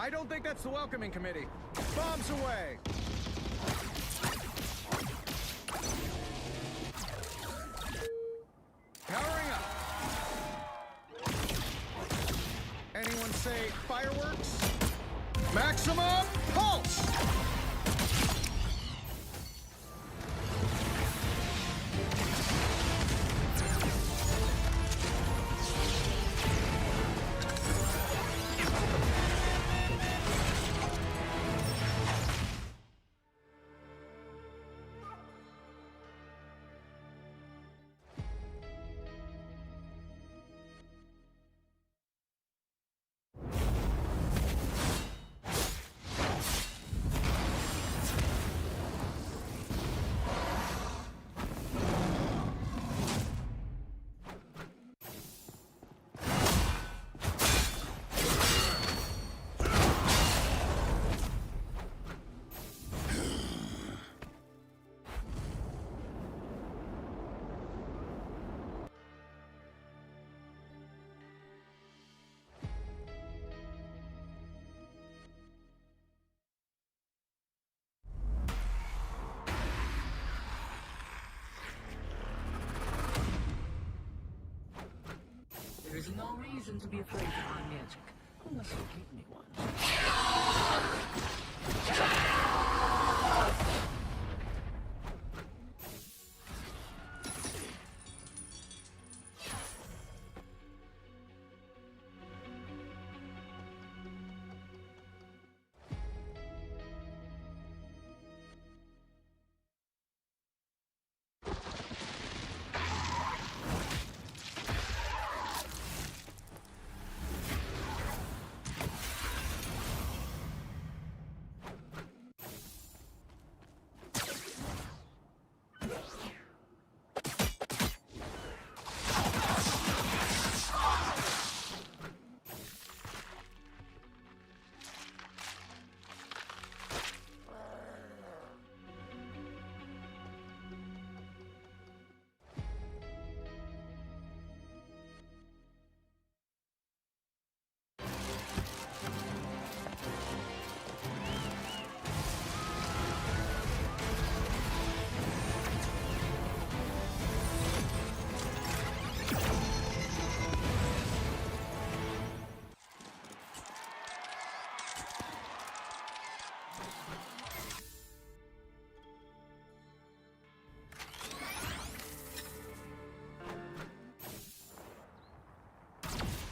I don't think that's the welcoming committee. Bombs away! Powering up. Anyone say fireworks? Maximum pulse! There is no reason to be afraid of my magic, unless you give me one.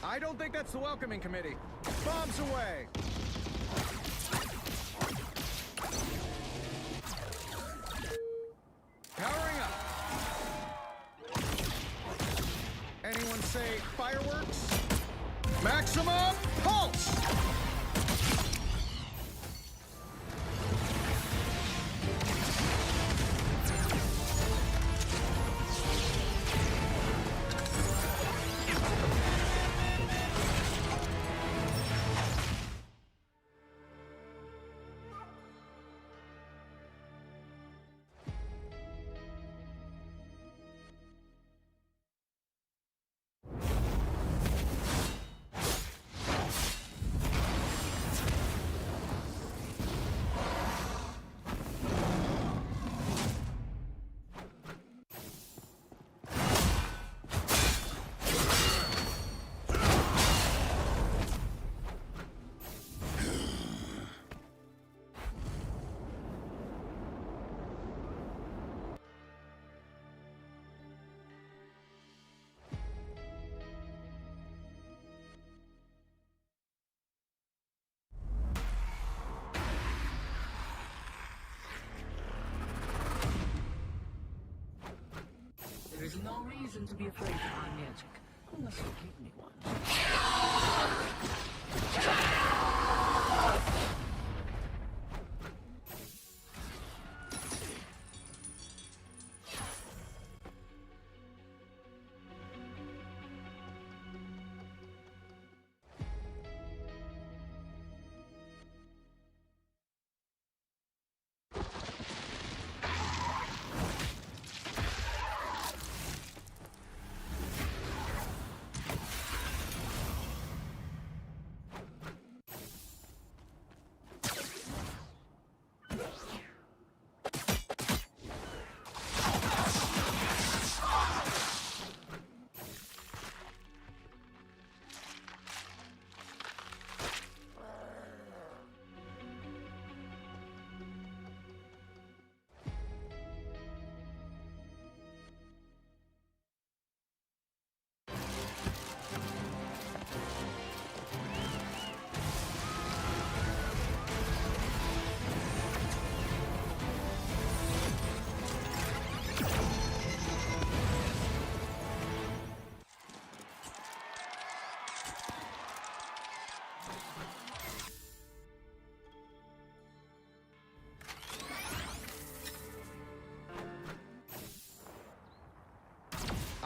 I don't think that's the welcoming committee. Bombs away! Powering up. Anyone say fireworks? Maximum pulse! There is no reason to be afraid of my magic, unless you give me one.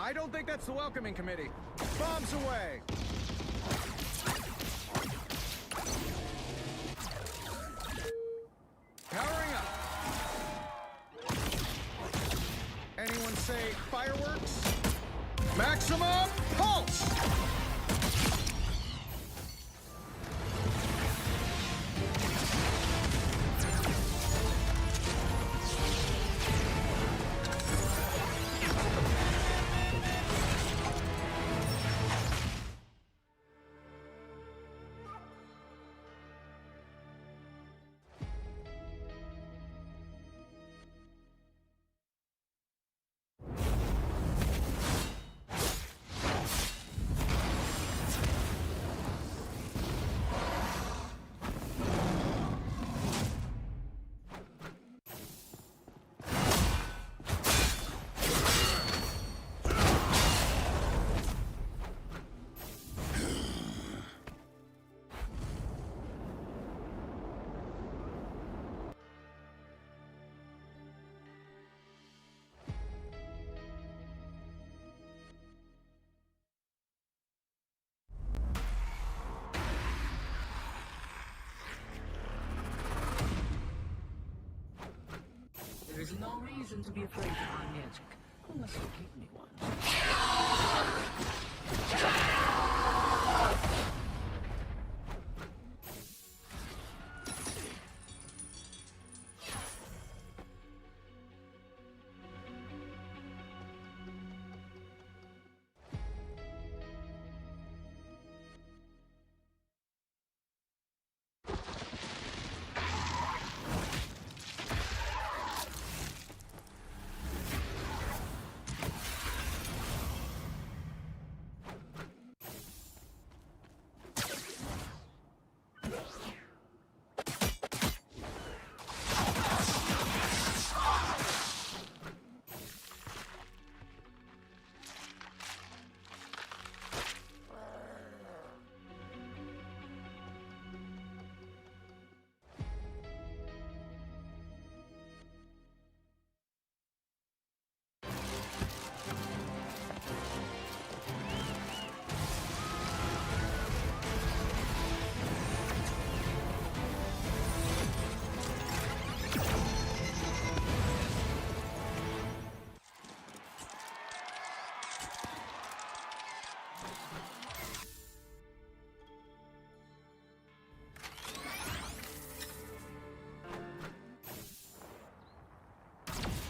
I don't think that's the welcoming committee. Bombs away! Powering up. Anyone say fireworks? Maximum pulse! There is no reason to be afraid of my magic, unless you give me one.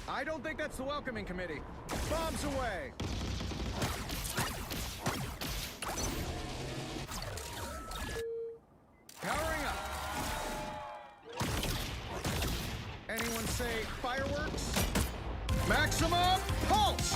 I don't think that's the welcoming committee. Bombs away! Powering up. Anyone say fireworks? Maximum pulse!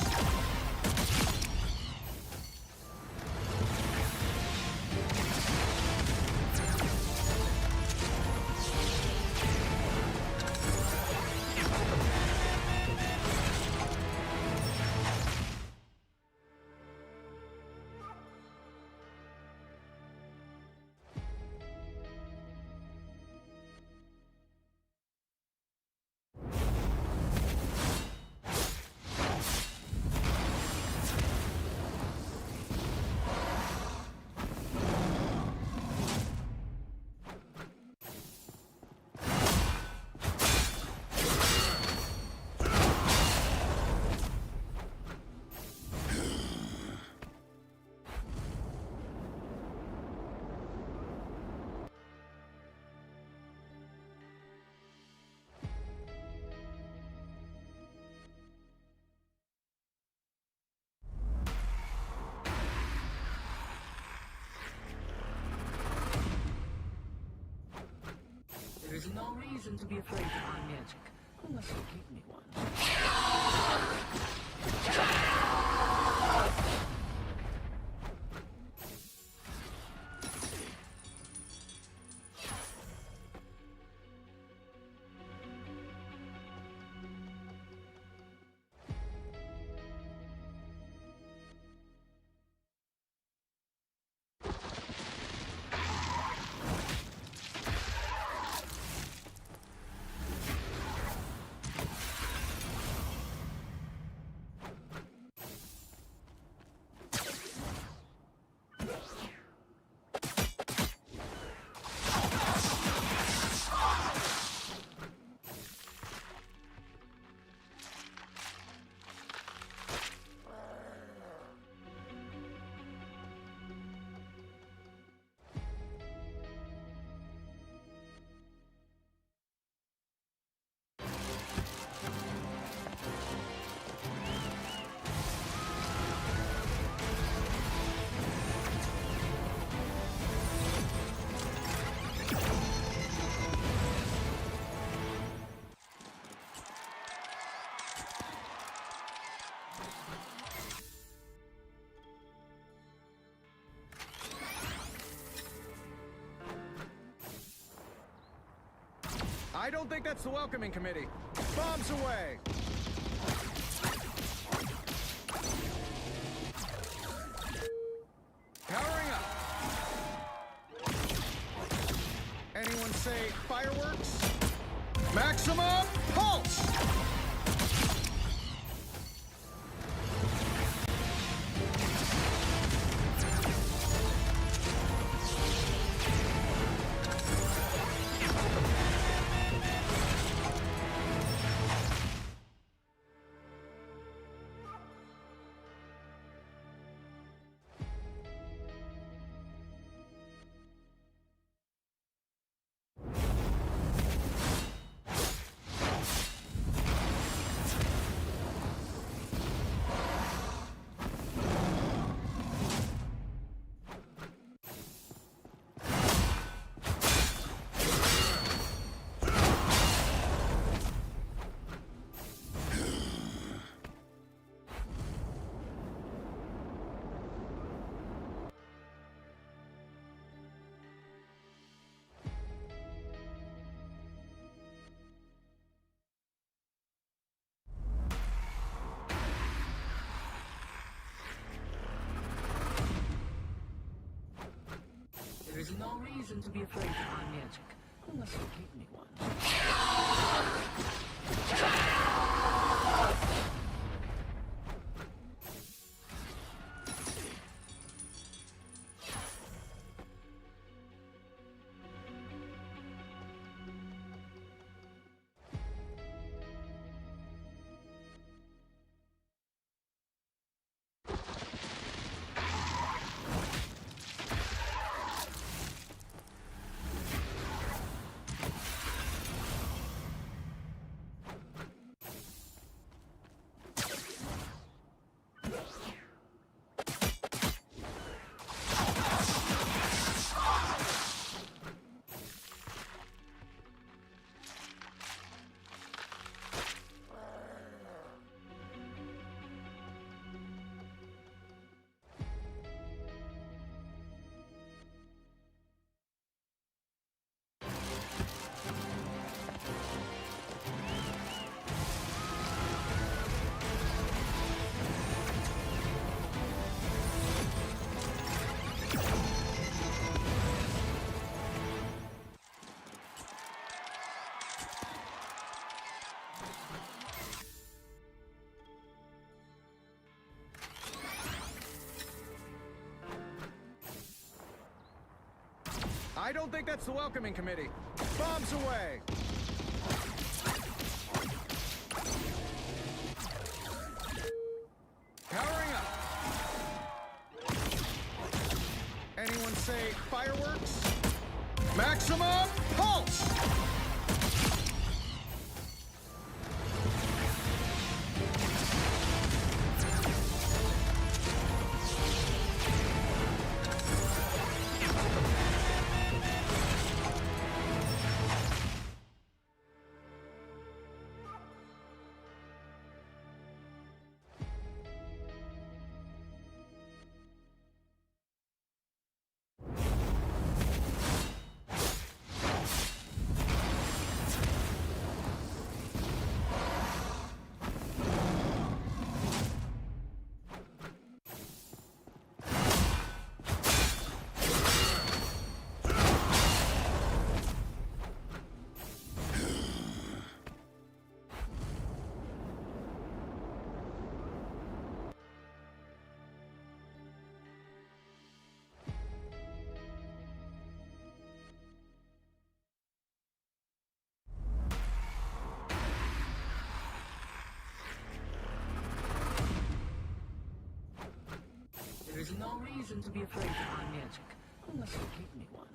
There is no reason to be afraid of my magic, unless you give me one. I don't think that's the welcoming committee. Bombs away! Powering up. Anyone say fireworks? Maximum pulse! There is no reason to be afraid of my magic, unless you give me one. I don't think that's the welcoming committee. Bombs away! Powering up. Anyone say fireworks? Maximum pulse! There is no reason to be afraid of my magic, unless you give me one.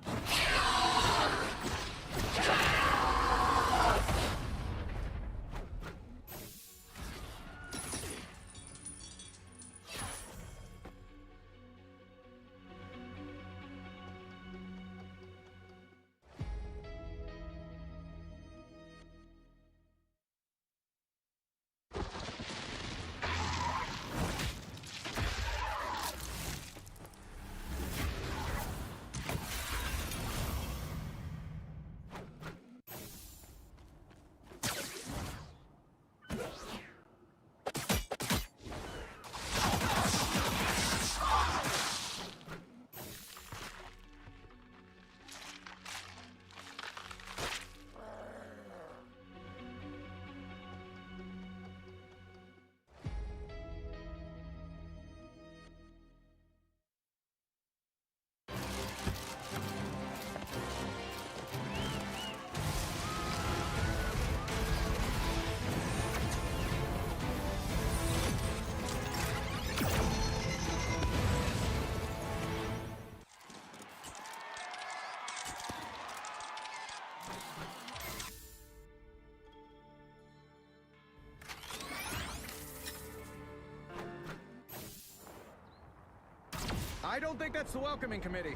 I don't think that's the welcoming committee.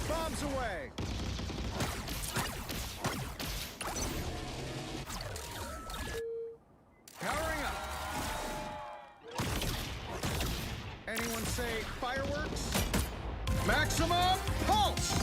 Bombs away! Powering up. Anyone say fireworks? Maximum pulse!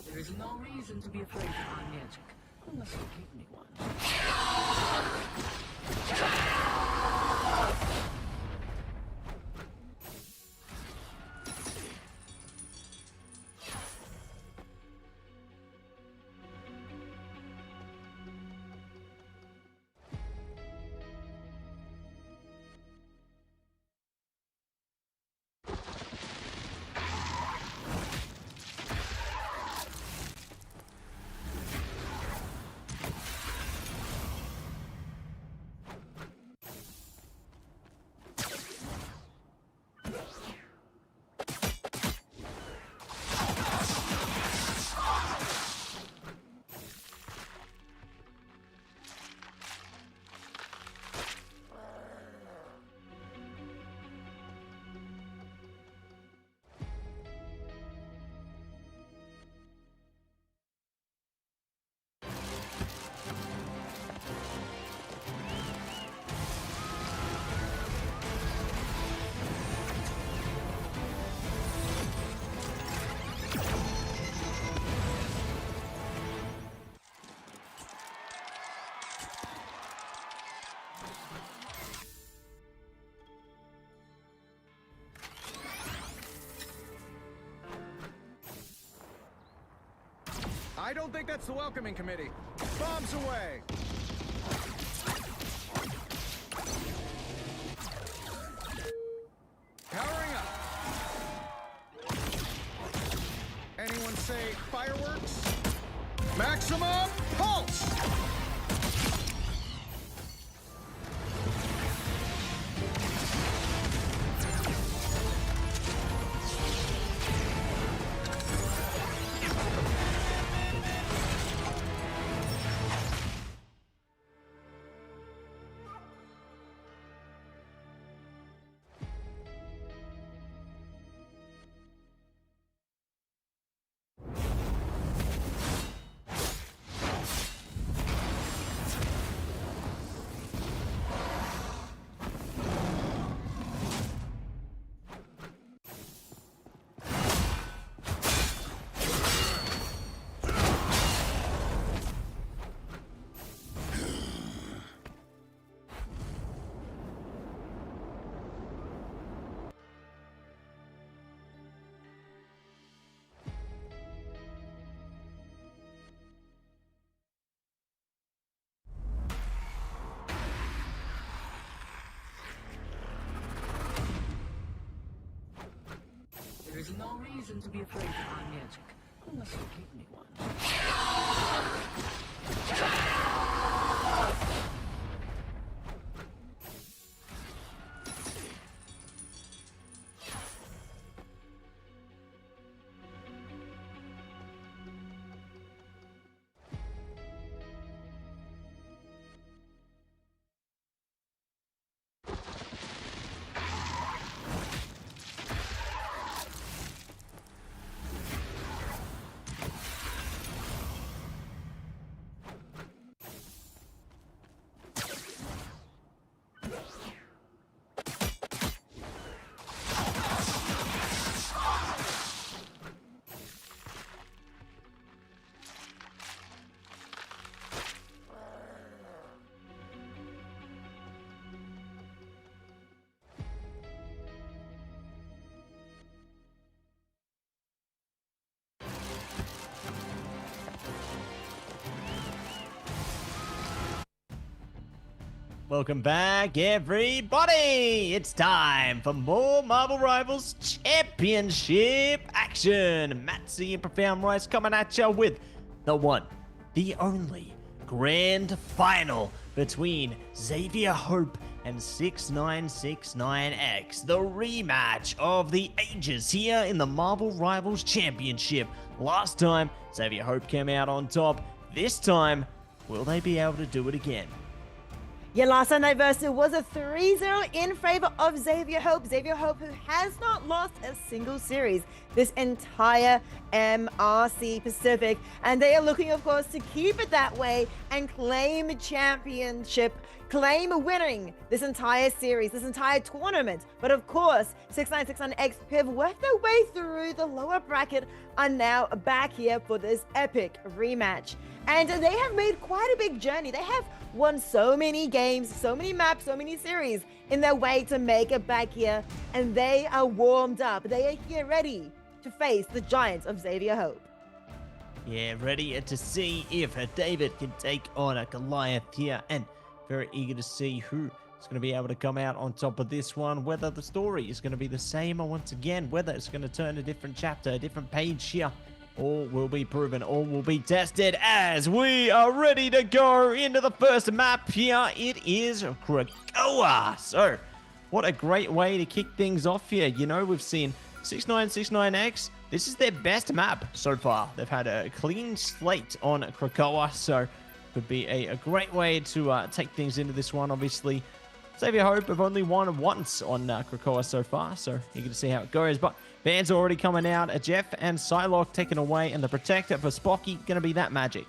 There is no reason to be afraid of my magic, unless you give me one. I don't think that's the welcoming committee. Bombs away! Powering up. Anyone say fireworks? Maximum pulse! There is no reason to be afraid of my magic, unless you give me one. Welcome back, everybody! It's time for more Marvel Rivals Championship action. Matsy and Profound Rice coming at you with the one, the only grand final between Xavier Hope and 6969X. The rematch of the ages here in the Marvel Rivals Championship. Last time, Xavier Hope came out on top. This time, will they be able to do it again? Yeah, last time they versed, it was a 3-0 in favor of Xavier Hope. Xavier Hope, who has not lost a single series this entire MRC Pacific. And they are looking, of course, to keep it that way and claim a championship, claim a winning this entire series, this entire tournament. But of course, 6969X, who have worked their way through the lower bracket, are now back here for this epic rematch. And they have made quite a big journey. They have won so many games, so many maps, so many series in their way to make it back here. And they are warmed up. They are here ready to face the giants of Xavier Hope. Yeah, ready to see if David can take on a Goliath here. And very eager to see who is going to be able to come out on top of this one. Whether the story is going to be the same once again, whether it's going to turn a different chapter, a different page here. All will be proven, all will be tested as we are ready to go into the first map here. It is Krakoa. So, what a great way to kick things off here. You know, we've seen 6969X. This is their best map so far. They've had a clean slate on Krakoa, so could be a great way to take things into this one. Obviously, Xavier Hope have only won once on Krakoa so far, so eager to see how it goes. But fans are already coming out. Jeff and Psylocke taken away, and the protector for Spocky going to be that Magic.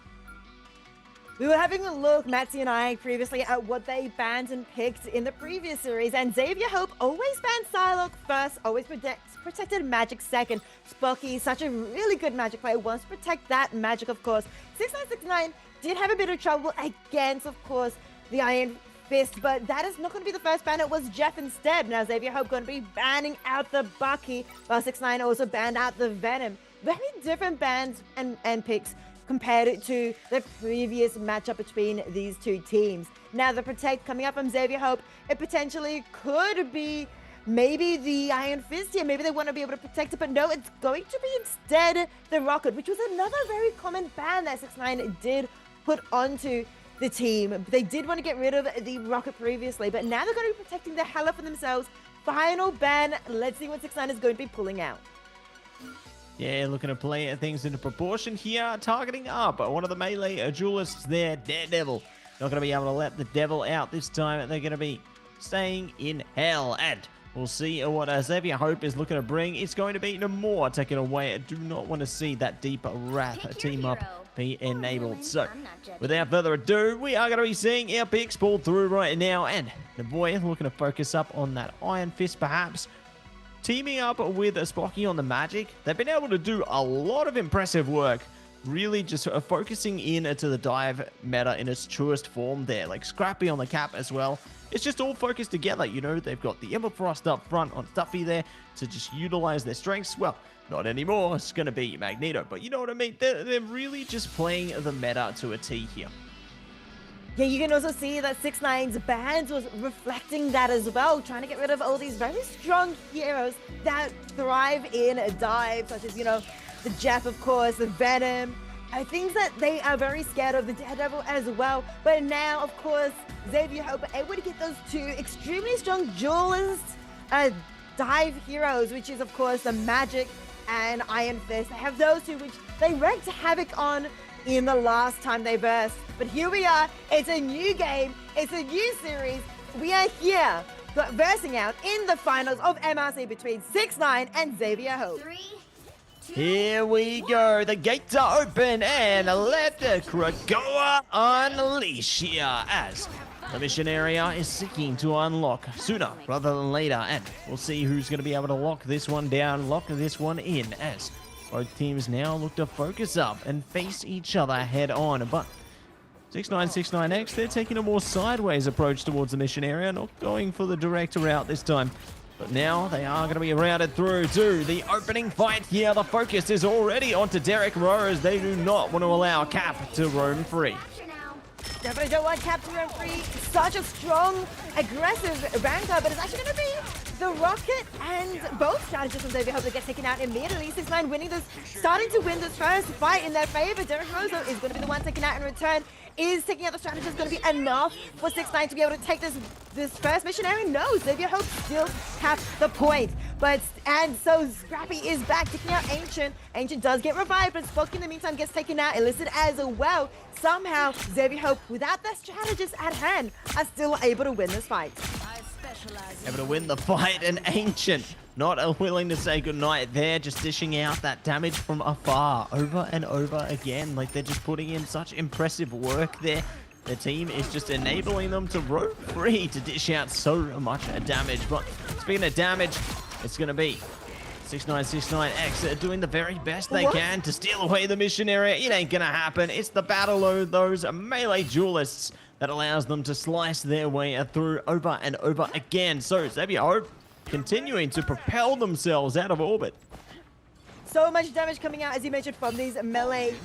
We were having a look, Matsy and I, previously at what they banned and picked in the previous series, and Xavier Hope always banned Psylocke first, always protected Magic second. Spocky, such a really good Magic player, wants to protect that Magic, of course. 6969 did have a bit of trouble against, of course, the Iron Fist, but that is not going to be the first ban. It was Jeff instead. Now Xavier Hope going to be banning out the Bucky, while 69 also banned out the Venom. Very different bans and picks compared to the previous matchup between these two teams. Now the Protect coming up from Xavier Hope, it potentially could be maybe the Iron Fist here. Maybe they want to be able to protect it, but no, it's going to be instead the Rocket, which was another very common ban that 69 did put onto the team. They did want to get rid of the Rocket previously, but now they're going to be protecting the hell for themselves. Final ban. Let's see what 69 is going to be pulling out. Yeah, looking to play things into proportion here, targeting up one of the melee duelists there, Daredevil. Not going to be able to let the devil out this time. They're going to be staying in hell, and we'll see what Xavier Hope is looking to bring. It's going to be no more taken away. I do not want to see that deep wrath team up be enabled. So, without further ado, we are going to be seeing our picks pulled through right now, and the boy looking to focus up on that Iron Fist, perhaps. Teaming up with Spocky on the Magic, they've been able to do a lot of impressive work. Really just focusing in to the dive meta in its truest form there. Like Scrappy on the cap as well. It's just all focused together, you know. They've got the Ember Frost up front on Stuffy there to just utilize their strengths. Well, not anymore. It's going to be Magneto. But you know what I mean? They're really just playing the meta to a T here. Yeah, you can also see that 69's bans was reflecting that as well, trying to get rid of all these very strong heroes that thrive in a dive, such as, you know, the Jeff, of course, the Venom, things that they are very scared of, the Daredevil as well. But now, of course, Xavier Hope are able to get those two extremely strong duelist dive heroes, which is, of course, the Magic and Iron Fist. They have those two, which they wreaked havoc on in the last time they versed. But here we are. It's a new game. It's a new series. We are here versing out in the finals of MRC between 69 and Xavier Hope. 3, 2, Here we go. The gates are open, and let the Krakoa unleash here as the mission area is seeking to unlock sooner rather than later. And we'll see who's going to be able to lock this one down, lock this one in, as both teams now look to focus up and face each other head on. But 6969X, they're taking a more sideways approach towards the mission area, not going for the direct route this time. But now they are going to be routed through to the opening fight here. The focus is already onto Derek Rose. They do not want to allow Cap to roam free. after now. Definitely don't want Captain Run Free. Such a strong, aggressive ranker, but it's actually going to be the Rocket and both strategists from Xavier Hope that get taken out immediately. 6ix9ine winning this, starting to win this first fight in their favor. Derek Rosa is going to be the one taken out in return. Is taking out the strategist going to be enough for 6ix9ine to be able to take this first missionary? No, Xavier Hope still have the point. And so Scrappy is back, taking out Ancient. Ancient does get revived, but Spocky in the meantime gets taken out. Illicit as well. Somehow, Xavier Hope, without their strategist at hand, are still able to win this fight. Able to win the fight, and Ancient not willing to say goodnight there, just dishing out that damage from afar over and over again. Like, they're just putting in such impressive work there. The team is just enabling them to roam free to dish out so much damage. But speaking of damage, it's going to be 6ix9ine doing the very best they can to steal away the mission area. It ain't going to happen. It's the battle of those melee duelists that allows them to slice their way through over and over again. So Xavier Hope continuing to propel themselves out of orbit. So much damage coming out, as you mentioned, from these melee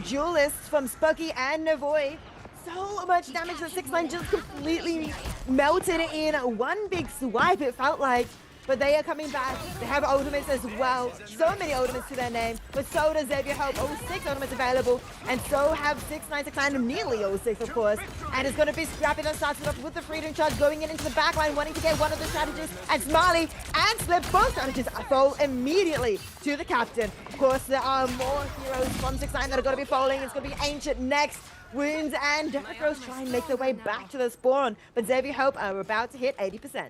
duelists, from Spucky and Navoy. So much damage that 6ix9ine just completely melted in one big swipe, it felt like. But they are coming back. They have ultimates as well. So many ultimates to their name. But so does Xavier Hope. All 6 ultimates available. And so have 6ix9ine nearly all 6, of course. And it's going to be Scrappy that starts it off with the Freedom Charge, going into the backline, wanting to get one of the strategists. And Smiley and Slip, both strategists, fall immediately to the captain. Of course, there are more heroes from 6ix9ine that are going to be falling. It's going to be Ancient next. Wounds and Derek Rose try and make their way back to the spawn. But Xavier Hope are about to hit 80%.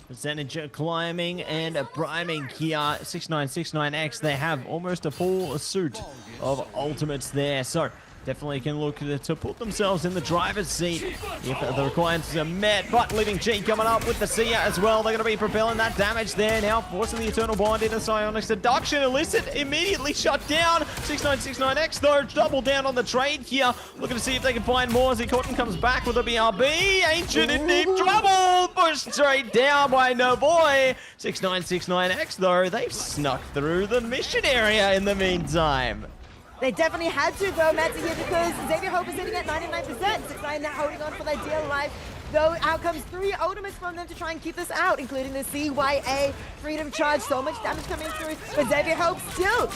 Percentage climbing and priming here. 6ix9ine, they have almost a full suit of ultimates there. So definitely can look to put themselves in the driver's seat if the requirements are met. But Living G coming up with the Seer as well. They're going to be propelling that damage there now, forcing the Eternal Bond into Psionic Seduction. Illicit immediately shut down. 6ix9ine though double down on the trade here. Looking to see if they can find more as he Cotton comes back with a BRB. Ancient in deep trouble. Pushed straight down by No Boy. 6ix9ine though, they've snuck through the mission area in the meantime. They definitely had to go, Matty, here, because Xavier Hope is sitting at 99%. 6ix9ine now holding on for their dear life. Though out comes 3 ultimates from them to try and keep this out, including the CYA Freedom Charge. So much damage coming through, but Xavier Hope still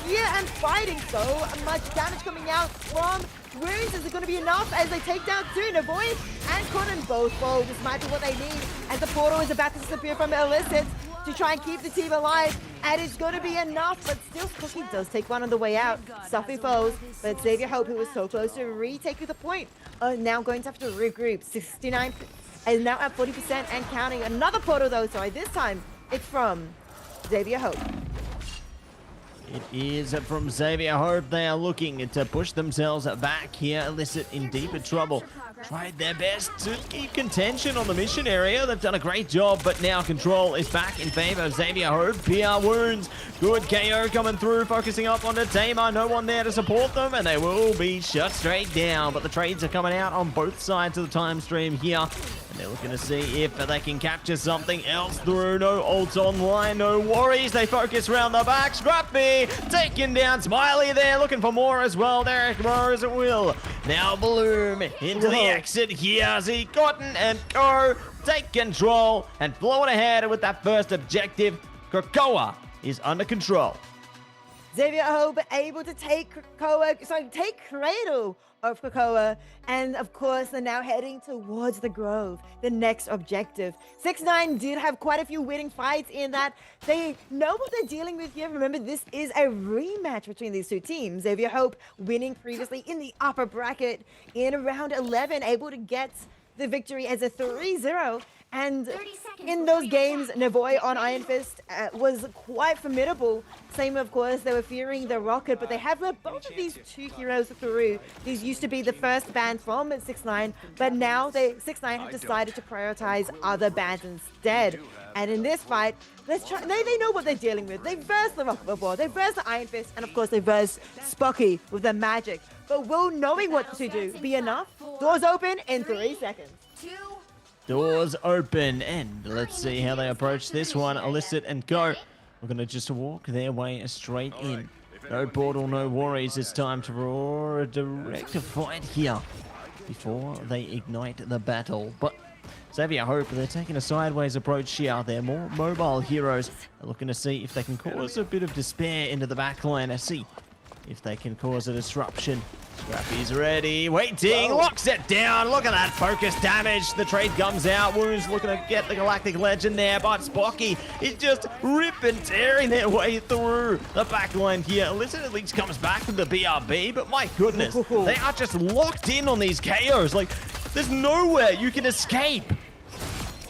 here and fighting. So much damage coming out from Wounds. Is it going to be enough as they take down 2? Navoy and Cotton both fall. This might be what they need as the portal is about to disappear from Illicit to try and keep the team alive, and it's going to be enough, but still Cookie does take one on the way out. Stuffy falls, but Xavier Hope, who was so close to retaking the point, are now going to have to regroup. 6ix9ine is now at 40% and counting. Another portal though, sorry, this time it's from Xavier Hope. It is from Xavier Hope. They are looking to push themselves back here. Illicit in deeper trouble. Tried their best to keep contention on the mission area. They've done a great job, but now control is back in favor of Xavier Hope. PR Wounds. Good KO coming through, focusing up on the Tamer. No one there to support them, and they will be shut straight down. But the trades are coming out on both sides of the time stream here. And they're looking to see if they can capture something else through. No ults online, no worries. They focus round the back. Scrappy taking down Smiley there, looking for more as well. Derek Rose will now bloom into the exit here. See Cotton and Co take control and blow it ahead with that first objective. Krakoa is under control. Xavier Hope able to take Cradle of Krakoa, and of course they're now heading towards the Grove, the next objective. 6ix9ine did have quite a few winning fights in that. They know what they're dealing with here. Remember, this is a rematch between these two teams. Xavier Hope winning previously in the upper bracket in round 11, able to get the victory as a 3-0. And in those games, Navoy on Iron Fist was quite formidable. Same, of course, they were fearing the Rocket, but they have let both of these 2 heroes through. These used to be the first band from 6ix9ine, but now 6ix9ine have decided to prioritize other bands instead. And in this fight, they know what they're dealing with. They versed the Rocket before, they versed the Iron Fist, and of course they versed Spocky with the magic. But will knowing what to do be enough? Doors open in 3 seconds. Doors open, and let's see how they approach this one. Illicit and Co. We're going to just walk their way straight in. No portal, no worries. It's time to roar a direct fight here. before they ignite the battle. But Xavier Hope, they're taking a sideways approach here. They're more mobile heroes. They're looking to see if they can cause a bit of despair into the backline. I see if they can cause a disruption. Scrappy's ready, waiting, locks it down. Look at that focus damage. The trade comes out. Wounds looking to get the Galactic Legend there, but Spocky is just ripping, tearing their way through the backline here. Listen, at least comes back to the BRB, but my goodness, they are just locked in on these KOs. Like, there's nowhere you can escape.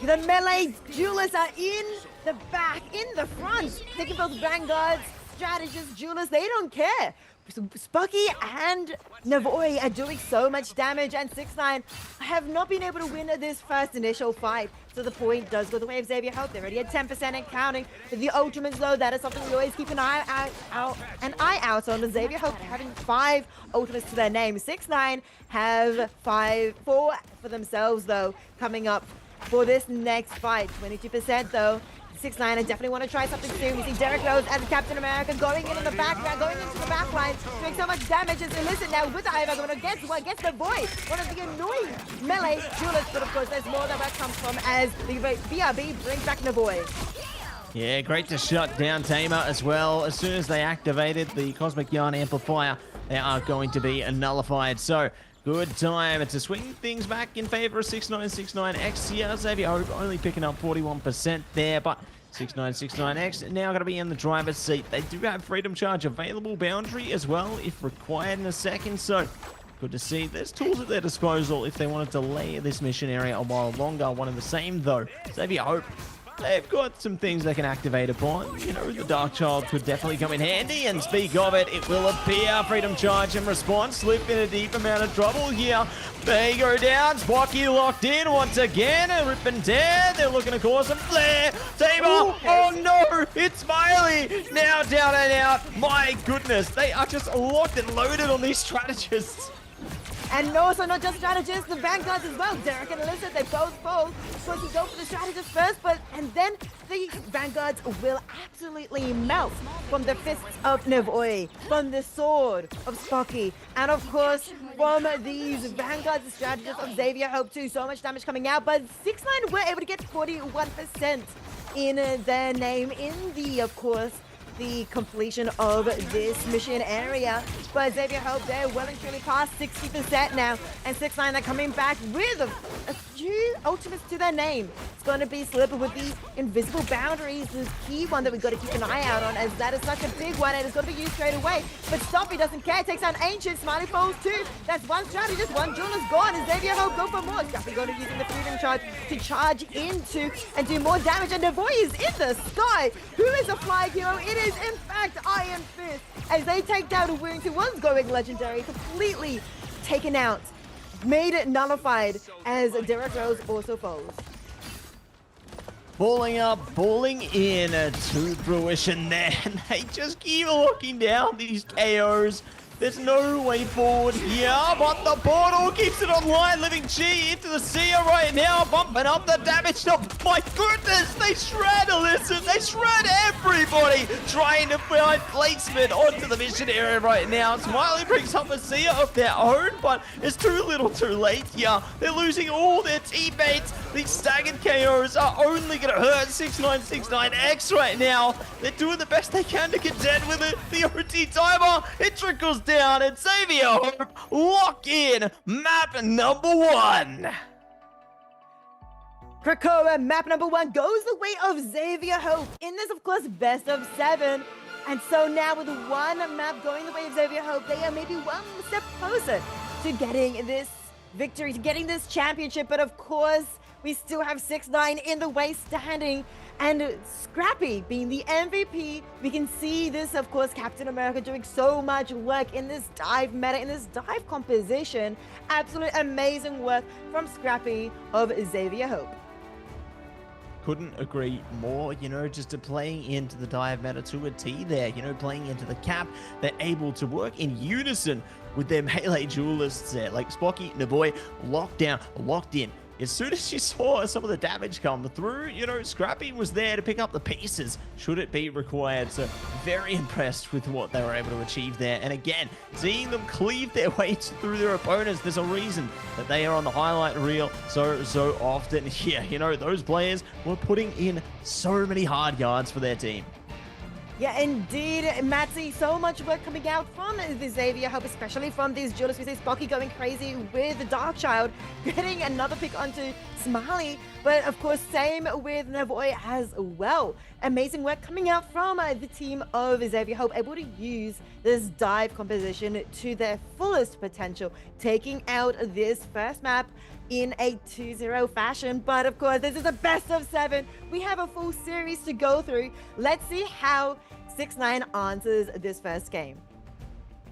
The melee duelists are in the back, in the front. Taking both vanguards, strategists, duelists, they don't care. Spucky and Navoy are doing so much damage, and 6ix9ine have not been able to win this first initial fight. So the point does go the way of Xavier Hope. They're already at 10% and counting. With the Ultimates, though, that is something we always keep an eye out on. Xavier Hope having 5 Ultimates to their name. 6ix9ine have 4 for themselves, though, coming up for this next fight. 22%, though. 6ix9ine definitely want to try something soon. We see Derek Rose as Captain America going in the background, going into the backline, doing so much damage. As Illicit now with the Iva going against the Void, one of the annoying melee duelists. But of course, there's more that comes from as the BRB brings back Navoy. Yeah, great to shut down Tamer as well. As soon as they activated the Cosmic Yarn Amplifier, they are going to be nullified. So, good time to swing things back in favor of 6ix9ine here. Xavier Hope only picking up 41% there, but 6ix9ine now going to be in the driver's seat. They do have Freedom Charge available, Boundary as well, if required in a second. So, good to see. There's tools at their disposal if they want to delay this mission area a while longer. One and the same, though. Xavier Hope, they've got some things they can activate upon. You know, the Dark Child could definitely come in handy, and speak of it, it will appear. Freedom Charge in response. Slip in a deep amount of trouble here. They go down. Spocky locked in once again. And rip and tear. They're looking to cause some flare. Tamer. Oh no! It's Smiley. Now down and out. My goodness. They are just locked and loaded on these strategists. And also not just strategists, the vanguards as well. Derek and Alyssa, they both fall. Of course, you go for the strategists first, and then the vanguards will absolutely melt from the fists of Navoy, from the sword of Spocky, and of course, from these vanguards and strategists of Xavier Hope too. So much damage coming out, but 6ix9ine were able to get 41% in their name in the, of course, the completion of this mission area. But Xavier Hope, they're well and truly past 60% now. And 6ix9ine are coming back with a few ultimates to their name. It's going to be Slipper with the invisible boundaries, this key one that we've got to keep an eye out on, as that is such a big one and it's going to be used straight away. But Stompy doesn't care, takes down Ancient, Smiley falls too. That's one strategist, one duelist gone, and Xavier Hope go for more. Stompy going to be using the Freedom Charge to charge into and do more damage. And Navoy is in the sky. Who is a flying hero? It is in fact Iron Fist, as they take down a wound who was going legendary, completely taken out, made it nullified, as Derek Rose also falls. Falling up, falling in to fruition there. And they just keep locking down these KOs. There's no way forward here, but the portal keeps it online. Living Chi into the seer right now, bumping up the damage. Oh my goodness, they shred Alyssa, they shred everybody, trying to find placement onto the mission area right now. Smiley brings up a seer of their own, but it's too little too late here. They're losing all their teammates. These staggered KOs are only going to hurt 6ix9ine right now. They're doing the best they can to contend with it. The OT timer, it trickles down, and Xavier Hope lock in map number 1. Krakoa map number 1 goes the way of Xavier Hope in this, of course, best of 7. And so now with one map going the way of Xavier Hope, they are maybe one step closer to getting this victory, to getting this championship. But of course, we still have 6ix9ine in the way standing, and Scrappy being the MVP. We can see this, of course, Captain America doing so much work in this dive meta, in this dive composition. Absolute amazing work from Scrappy of Xavier Hope. Couldn't agree more, you know, just playing into the dive meta to a T there, you know, playing into the cap. They're able to work in unison with their melee duelists there, like Spocky, Navoy, locked down, locked in. as soon as she saw some of the damage come through, you know, Scrappy was there to pick up the pieces should it be required. So very impressed with what they were able to achieve there. And again, seeing them cleave their way through their opponents, there's a reason that they are on the highlight reel so often here. You know, those players were putting in so many hard yards for their team. Yeah, indeed, Matsy. So much work coming out from the Xavier Hope, especially from these duelists. We see Spocky going crazy with the Darkchild, getting another pick onto Smiley. But of course, same with Navoy as well. Amazing work coming out from the team of Xavier Hope, able to use this dive composition to their fullest potential, taking out this first map in a 2-0 fashion. But of course, this is a best of 7. We have a full series to go through. Let's see how 6ix9ine answers this first game.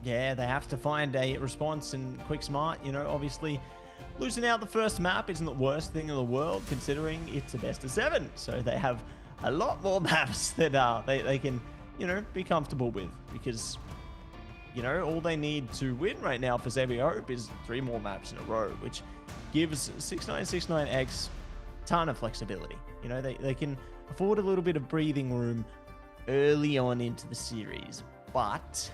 Yeah, they have to find a response and quick smart. You know, obviously losing out the first map isn't the worst thing in the world, considering it's a best of 7. So they have a lot more maps that they can, you know, be comfortable with, because, you know, all they need to win right now for Xavier Hope is 3 more maps in a row, which gives 6ix9ine ton of flexibility. You know, they can afford a little bit of breathing room early on into the series, but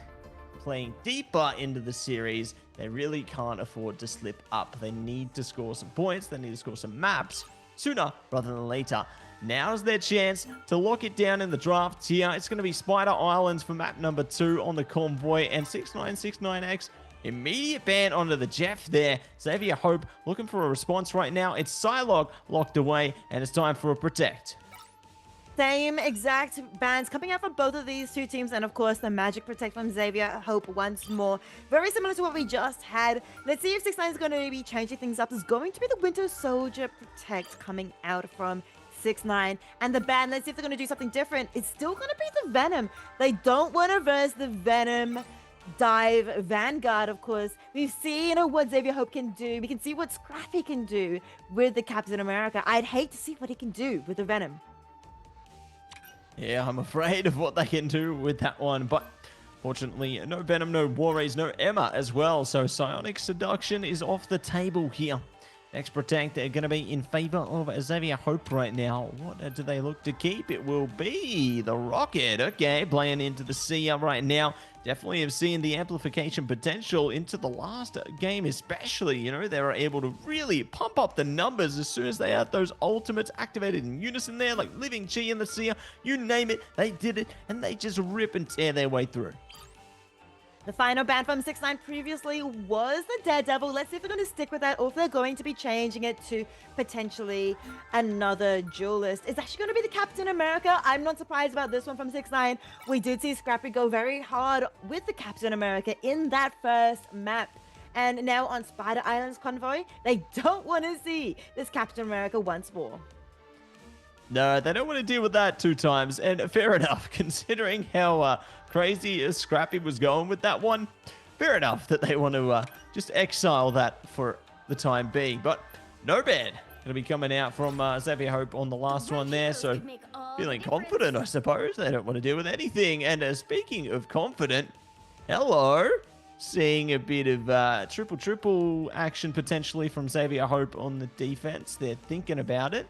playing deeper into the series, they really can't afford to slip up. They need to score some points. They need to score some maps sooner rather than later. Now's their chance to lock it down in the draft here. It's going to be Spider Islands for map number 2 on the Convoy, and 6ix9ine immediate ban onto the Jeff there. Xavier Hope looking for a response right now. It's Psylocke locked away, and it's time for a protect. Same exact bans coming out from both of these two teams, and of course the Magic Protect from Xavier Hope once more. Very similar to what we just had. Let's see if 6ix9ine is going to be changing things up. There's going to be the Winter Soldier Protect coming out from 6ix9ine, and the ban, let's see if they're going to do something different. It's still going to be the Venom. They don't want to reverse the Venom dive Vanguard. Of course, we've seen what Xavier Hope can do. We can see what Scrappy can do with the Captain America. I'd hate to see what he can do with the Venom. Yeah, I'm afraid of what they can do with that one, but fortunately, no Venom, no War Rays, no Emma as well, so Psionic Seduction is off the table here. Next Protect are going to be in favor of Xavier Hope right now. What do they look to keep? It will be the Rocket. Okay, playing into the Seer right now. Definitely have seen the amplification potential into the last game especially. You know, they were able to really pump up the numbers as soon as they had those ultimates activated in unison there, like Living Chi and the Seer. You name it, they did it, and they just rip and tear their way through. The final ban from 6ix9ine previously was the Daredevil. Let's see if they're going to stick with that, or if they're going to be changing it to potentially another duelist. It's actually going to be the Captain America. I'm not surprised about this one from 6ix9ine. We did see Scrappy go very hard with the Captain America in that first map. And now on Spider Islands Convoy, they don't want to see this Captain America once more. No, they don't want to deal with that 2 times, and fair enough, considering how crazy Scrappy was going with that one. Fair enough that they want to just exile that for the time being, but no ban going to be coming out from Xavier Hope on the last one there, so feeling confident, I suppose. They don't want to deal with anything, and speaking of confident, hello, seeing a bit of triple action potentially from Xavier Hope on the defense. They're thinking about it.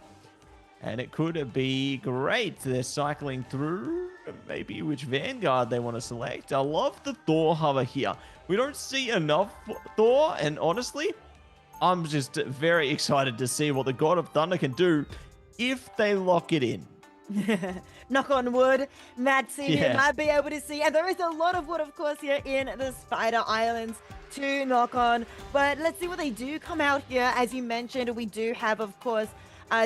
And it could be great. They're cycling through maybe which Vanguard they want to select. I love the Thor hover here. We don't see enough Thor, and honestly, I'm just very excited to see what the God of Thunder can do if they lock it in. Knock on wood, Matsy, Yeah. you might be able to see. And there is a lot of wood, of course, here in the Spider Islands to knock on. But let's see what they do come out here. As you mentioned, we do have, of course,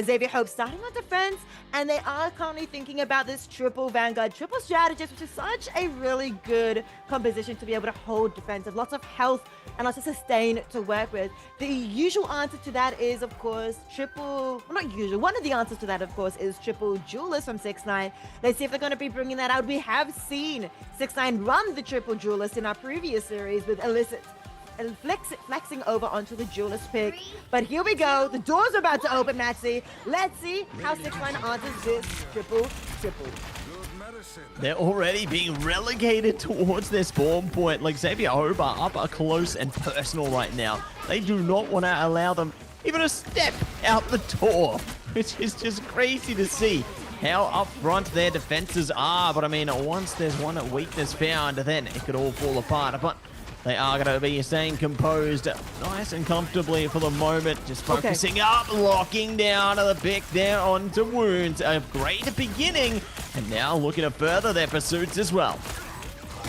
Xavier Hope starting on defense, and they are currently thinking about this triple Vanguard, triple strategist, which is such a really good composition to be able to hold defensive. Lots of health and lots of sustain to work with. The usual answer to that is, of course, triple, well, not usual, one of the answers to that, of course, is triple duelist from 6ix9ine. Let's see if they're going to be bringing that out. We have seen 6ix9ine run the triple duelist in our previous series with Illicit and flexing over onto the duelist pick. But here we go. The doors are about to open, Matsy. Let's see how 6ix9ine answers this triple. They're already being relegated towards their spawn point. Like Xavier Hope are up close and personal right now. They do not want to allow them even a step out the door, which is just crazy to see how up front their defenses are. But I mean, once there's one weakness found, then it could all fall apart. But they are going to be staying composed nice and comfortably for the moment. Just focusing up, locking down the pick there onto Wounds. A great beginning, and now looking to further their pursuits as well.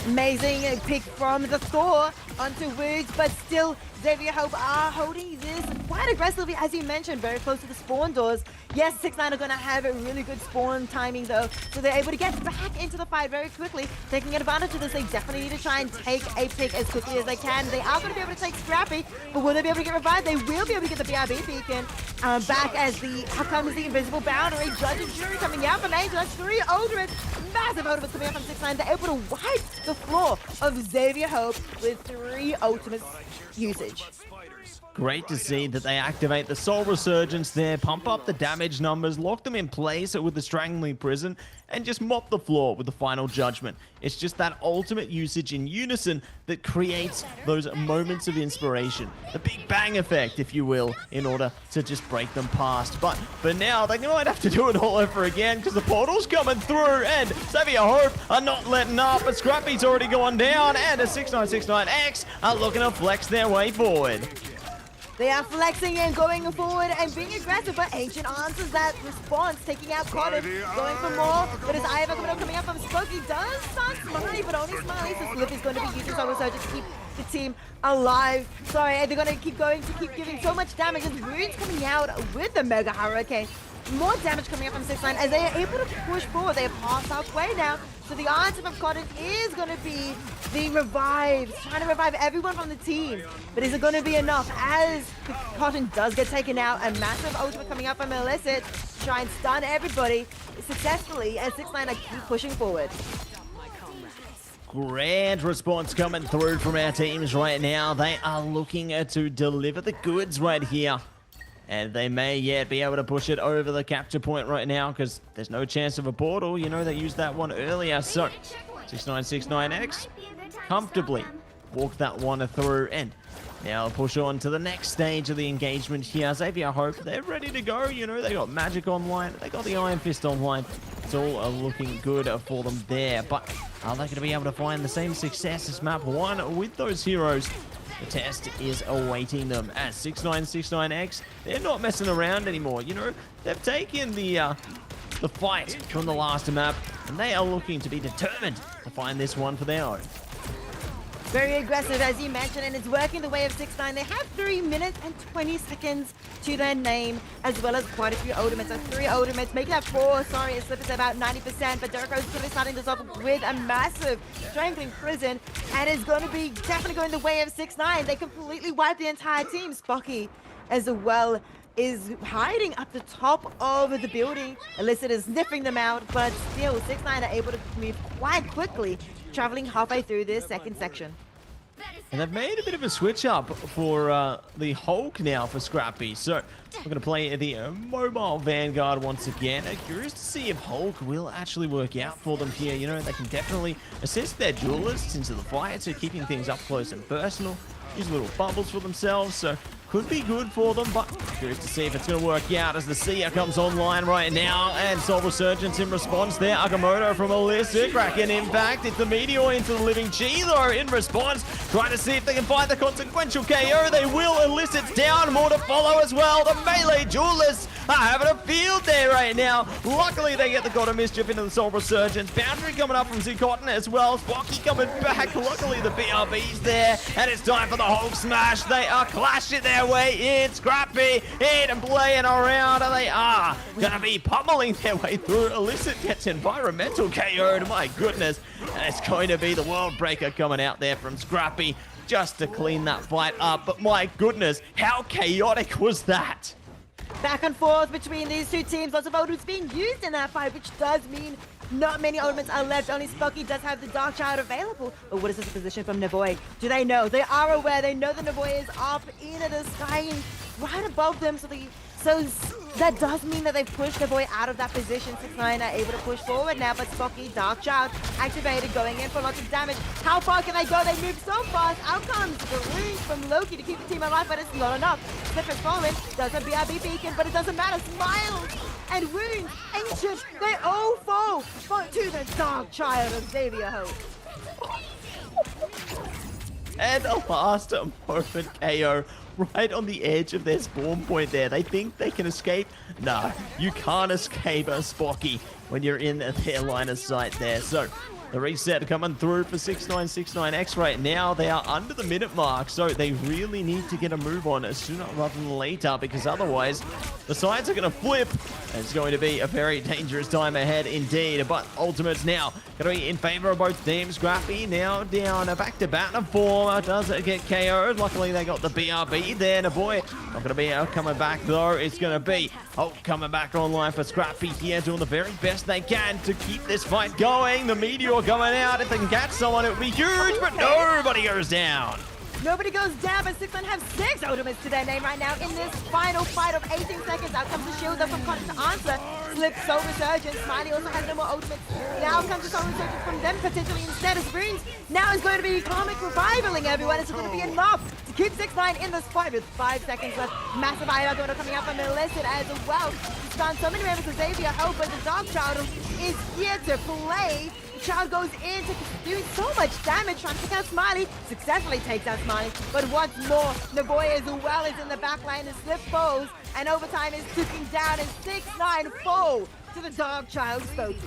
Amazing pick from the Thor onto Woods, but still Xavier Hope are holding this quite aggressively, as you mentioned, very close to the spawn doors. Yes, 6ix9ine are going to have a really good spawn timing though, so they're able to get back into the fight very quickly, taking advantage of this. They definitely need to try and take a pick as quickly as they can. They are going to be able to take Scrappy, but will they be able to get revived? They will be able to get the BRB beacon back as here comes the invisible boundary. Judge and Jury coming out from Angel. That's 3 ultimates, massive ultimates coming out from 6ix9ine. They're able to wipe the floor of Xavier Hope with 3 ultimates usage. Great to see that they activate the Soul Resurgence there, pump up the damage numbers, lock them in place with the Strangling Prison, and just mop the floor with the Final Judgment. It's just that ultimate usage in unison that creates those moments of inspiration. The Big Bang effect, if you will, in order to just break them past. But for now, they might have to do it all over again because the portal's coming through, and Xavier Hope are not letting up, but Scrappy's already gone down, and a 6969X are looking to flex their way forward. They are flexing and going forward and being aggressive, but Ancient answers that response, taking out Cotton, going for more. But as Iva coming up from Spooky, does start Smiley, but only Smiley. So Flip is going to be using Soul Resurgence to keep the team alive. Sorry, they're going to keep giving so much damage. As Rune's coming out with the Mega Hurricane. More damage coming up from 6ix9ine as they are able to push forward. They are past halfway now. So the answer from Cotton is going to be the revives, trying to revive everyone from the team. But is it going to be enough as Cotton does get taken out? A massive ultimate coming up from Illicit to try and stun everybody successfully as 6ix9ine keep pushing forward. Grand response coming through from our teams right now. They are looking to deliver the goods right here. And they may yet be able to push it over the capture point right now because there's no chance of a portal. You know, they used that one earlier. So 6969X comfortably walk that one through. And now push on to the next stage of the engagement here. Xavier Hope, they're ready to go. You know, they got Magic online. They got the Iron Fist online. It's all looking good for them there. But are they going to be able to find the same success as map 1 with those heroes? The test is awaiting them as 6969X. They're not messing around anymore. You know, they've taken the fight from the last map, and they are looking to be determined to find this one for their own. Very aggressive, as you mentioned, and it's working the way of 6ix9ine. They have 3 minutes and 20 seconds to their name, as well as quite a few ultimates. So 3 ultimates, making that 4. Sorry, it's slipped about 90%, but Derek Rose is going to be starting this off with a massive Strangling Prison, and it's going to be definitely going the way of 6ix9ine. They completely wipe the entire team. Spocky, as well, is hiding up the top of the building. Illicit is sniffing them out, but still, 6ix9ine are able to move quite quickly, traveling halfway through this second section. And they've made a bit of a switch up for the Hulk now for Scrappy. So we're going to play the mobile Vanguard once again. Curious to see if Hulk will actually work out for them here. You know, they can definitely assist their duelists into the fight, so keeping things up close and personal. Use little bubbles for themselves, so could be good for them, but curious to see if it's going to work out as the Seer comes online right now, and Soul Resurgence in response there. Akamoto from Illicit, cracking impact. It's the Meteor into the Living Chi, though, in response, trying to see if they can find the consequential KO. They will. Illicit's down, more to follow as well. The melee duelists are having a field there right now. Luckily, they get the God of Mischief into the Soul Resurgence. Boundary coming up from Z-Cotton as well. Spocky coming back. Luckily, the BRB's there, and it's time for the Hulk Smash. They are clashing their way in. Scrappy in and playing around, and they are going to be pummeling their way through. Illicit gets environmental KO'd, my goodness. And it's going to be the World Breaker coming out there from Scrappy just to clean that fight up. But my goodness, how chaotic was that? Back and forth between these two teams. Lots of ultimates being used in that fight, which does mean not many ultimates are left. Only Spocky does have the Dark Child available. But what is this position from Navoy? Do they know? They are aware. They know that Navoy is up in the sky and right above them. So the So that does mean that they've pushed the boy out of that position. 6ix9ine are able to push forward now, but Spocky, Dark Child, activated, going in for lots of damage. How far can they go? They move so fast. Out comes the ring from Loki to keep the team alive, but it's not enough. Slip is falling, does a BRB beacon, but it doesn't matter. Smiles and Wounds, Ancient, they all fall to the Dark Child of Xavier Hope. And a last moment KO right on the edge of their spawn point there. They think they can escape. No, you can't escape a Spocky when you're in their line of sight there. So the reset coming through for 6ix9ine right now. They are under the minute mark, so they really need to get a move on sooner rather than later, because otherwise the sides are going to flip. And it's going to be a very dangerous time ahead indeed. But Ultimate's now going to be in favor of both teams. Scrappy now down back to battle form. Does it get KO'd? Luckily they got the BRB there. And boy, not going to be coming back though. It's going to be coming back online for Scrappy here, doing the very best they can to keep this fight going. The Meteor going out. If they can catch someone, it would be huge, but nobody goes down. Nobody goes down, but 6ix9ine have 6 ultimates to their name right now in this final fight of 18 seconds. Out comes the shield up from Cotton to answer. Slip, Soul Resurgence. Smiley also has no more ultimates. Now comes the Soul Resurgence from them, potentially instead of Runes. Now is going to be Karmic Revivaling everyone. It's going to be enough to keep 6ix9ine in this fight with 5 seconds left. Massive IR Donor coming out from Illicit as well. He's found so many members of Xavier Hope, but the Dark Child is here to play. The Child goes in to do so much damage, trying to take out Smiley. Successfully takes out Smiley, but once more, Naboya as well is in the back line and Slip falls, and Overtime is ticking down, and 6ix9ine fall to the Dark Child Spoky.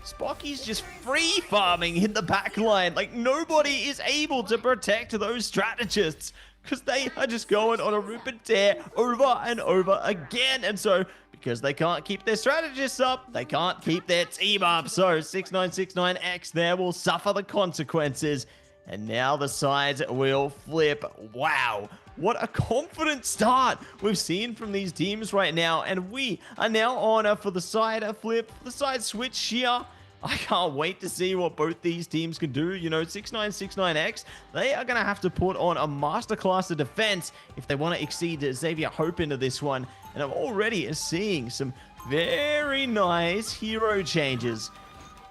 Spocky's just free farming in the back line. Like, nobody is able to protect those strategists, because they are just going on a rip and tear over and over again. And so, because they can't keep their strategists up, they can't keep their team up. So 6ix9ine there will suffer the consequences. And now the sides will flip. Wow. What a confident start we've seen from these teams right now. And we are now on for the side flip, the side switch here. I can't wait to see what both these teams can do. You know, 6ix9ine, they are going to have to put on a masterclass of defense if they want to exceed Xavier Hope into this one. And I'm already seeing some very nice hero changes.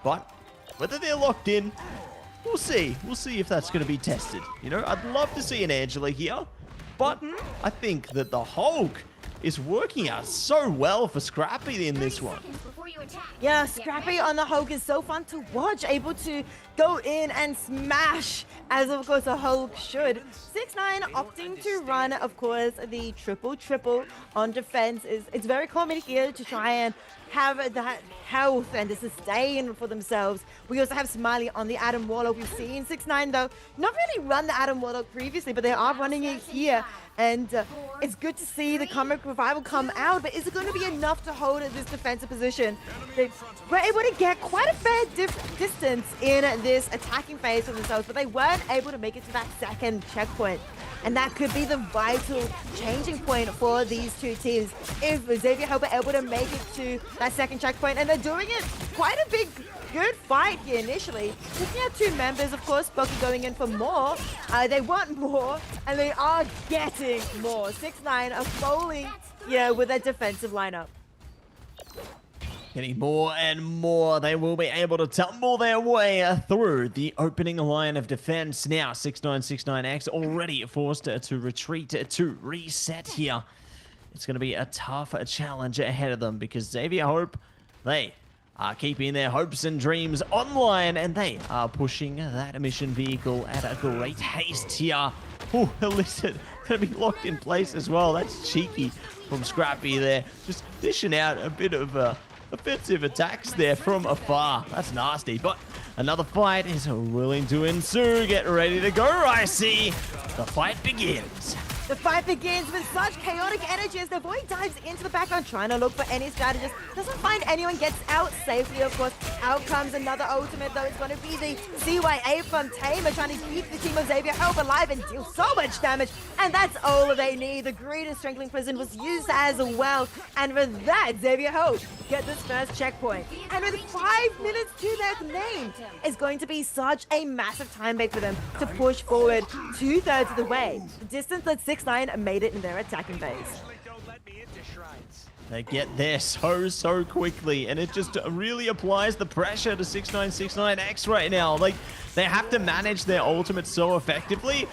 But whether they're locked in, we'll see. We'll see if that's going to be tested. You know, I'd love to see an Angela here. But I think that the Hulk is working out so well for Scrappy in this one. Yeah, Scrappy on the Hulk is so fun to watch, able to go in and smash, as of course a Hulk should. 6ix9ine opting to run, of course, the triple on defense. It's very common here to try and have that health and to sustain for themselves. We also have Smiley on the Adam Warlock. We've seen 6ix9ine, though, not really run the Adam Warlock previously, but they are running it here. And it's good to see the Karmic Revival come out, but is it going to be enough to hold this defensive position? They were able to get quite a fair distance in this attacking phase for themselves, but they weren't able to make it to that second checkpoint. And that could be the vital changing point for these two teams. If Xavier Hope are able to make it to that second checkpoint, and they're doing it quite a big, good fight here initially. Looking at 2 members, of course, Spocky going in for more. They want more, and they are getting more. 6ix9ine are falling here with their defensive lineup. Getting more and more. They will be able to tumble their way through the opening line of defense. Now, 6ix9ine already forced to retreat, to reset here. It's going to be a tough challenge ahead of them because Xavier Hope, they are keeping their hopes and dreams online, and they are pushing that mission vehicle at a great haste here. Oh, Illicit going to be locked in place as well. That's cheeky from Scrappy there. Just dishing out a bit of offensive attacks there from afar. That's nasty, but another fight is willing to ensue. Get ready to go, I see. The fight begins. The fight begins with such chaotic energy as the Void dives into the background trying to look for any strategist. Doesn't find anyone, gets out safely, of course. Out comes another ultimate, though. It's going to be the CYA from Tamer trying to keep the team of Xavier Hope alive and deal so much damage. And that's all they need. The Greed and Strangling Prison was used as well. And with that, Xavier Hope get this first checkpoint. And with 5 minutes to their name, it's going to be such a massive time bait for them to push forward 2/3 of the way. The distance that 6ix9ine made it in their attacking phase. They get there so quickly, and it just really applies the pressure to 6969X right now. Like, they have to manage their ultimate so effectively,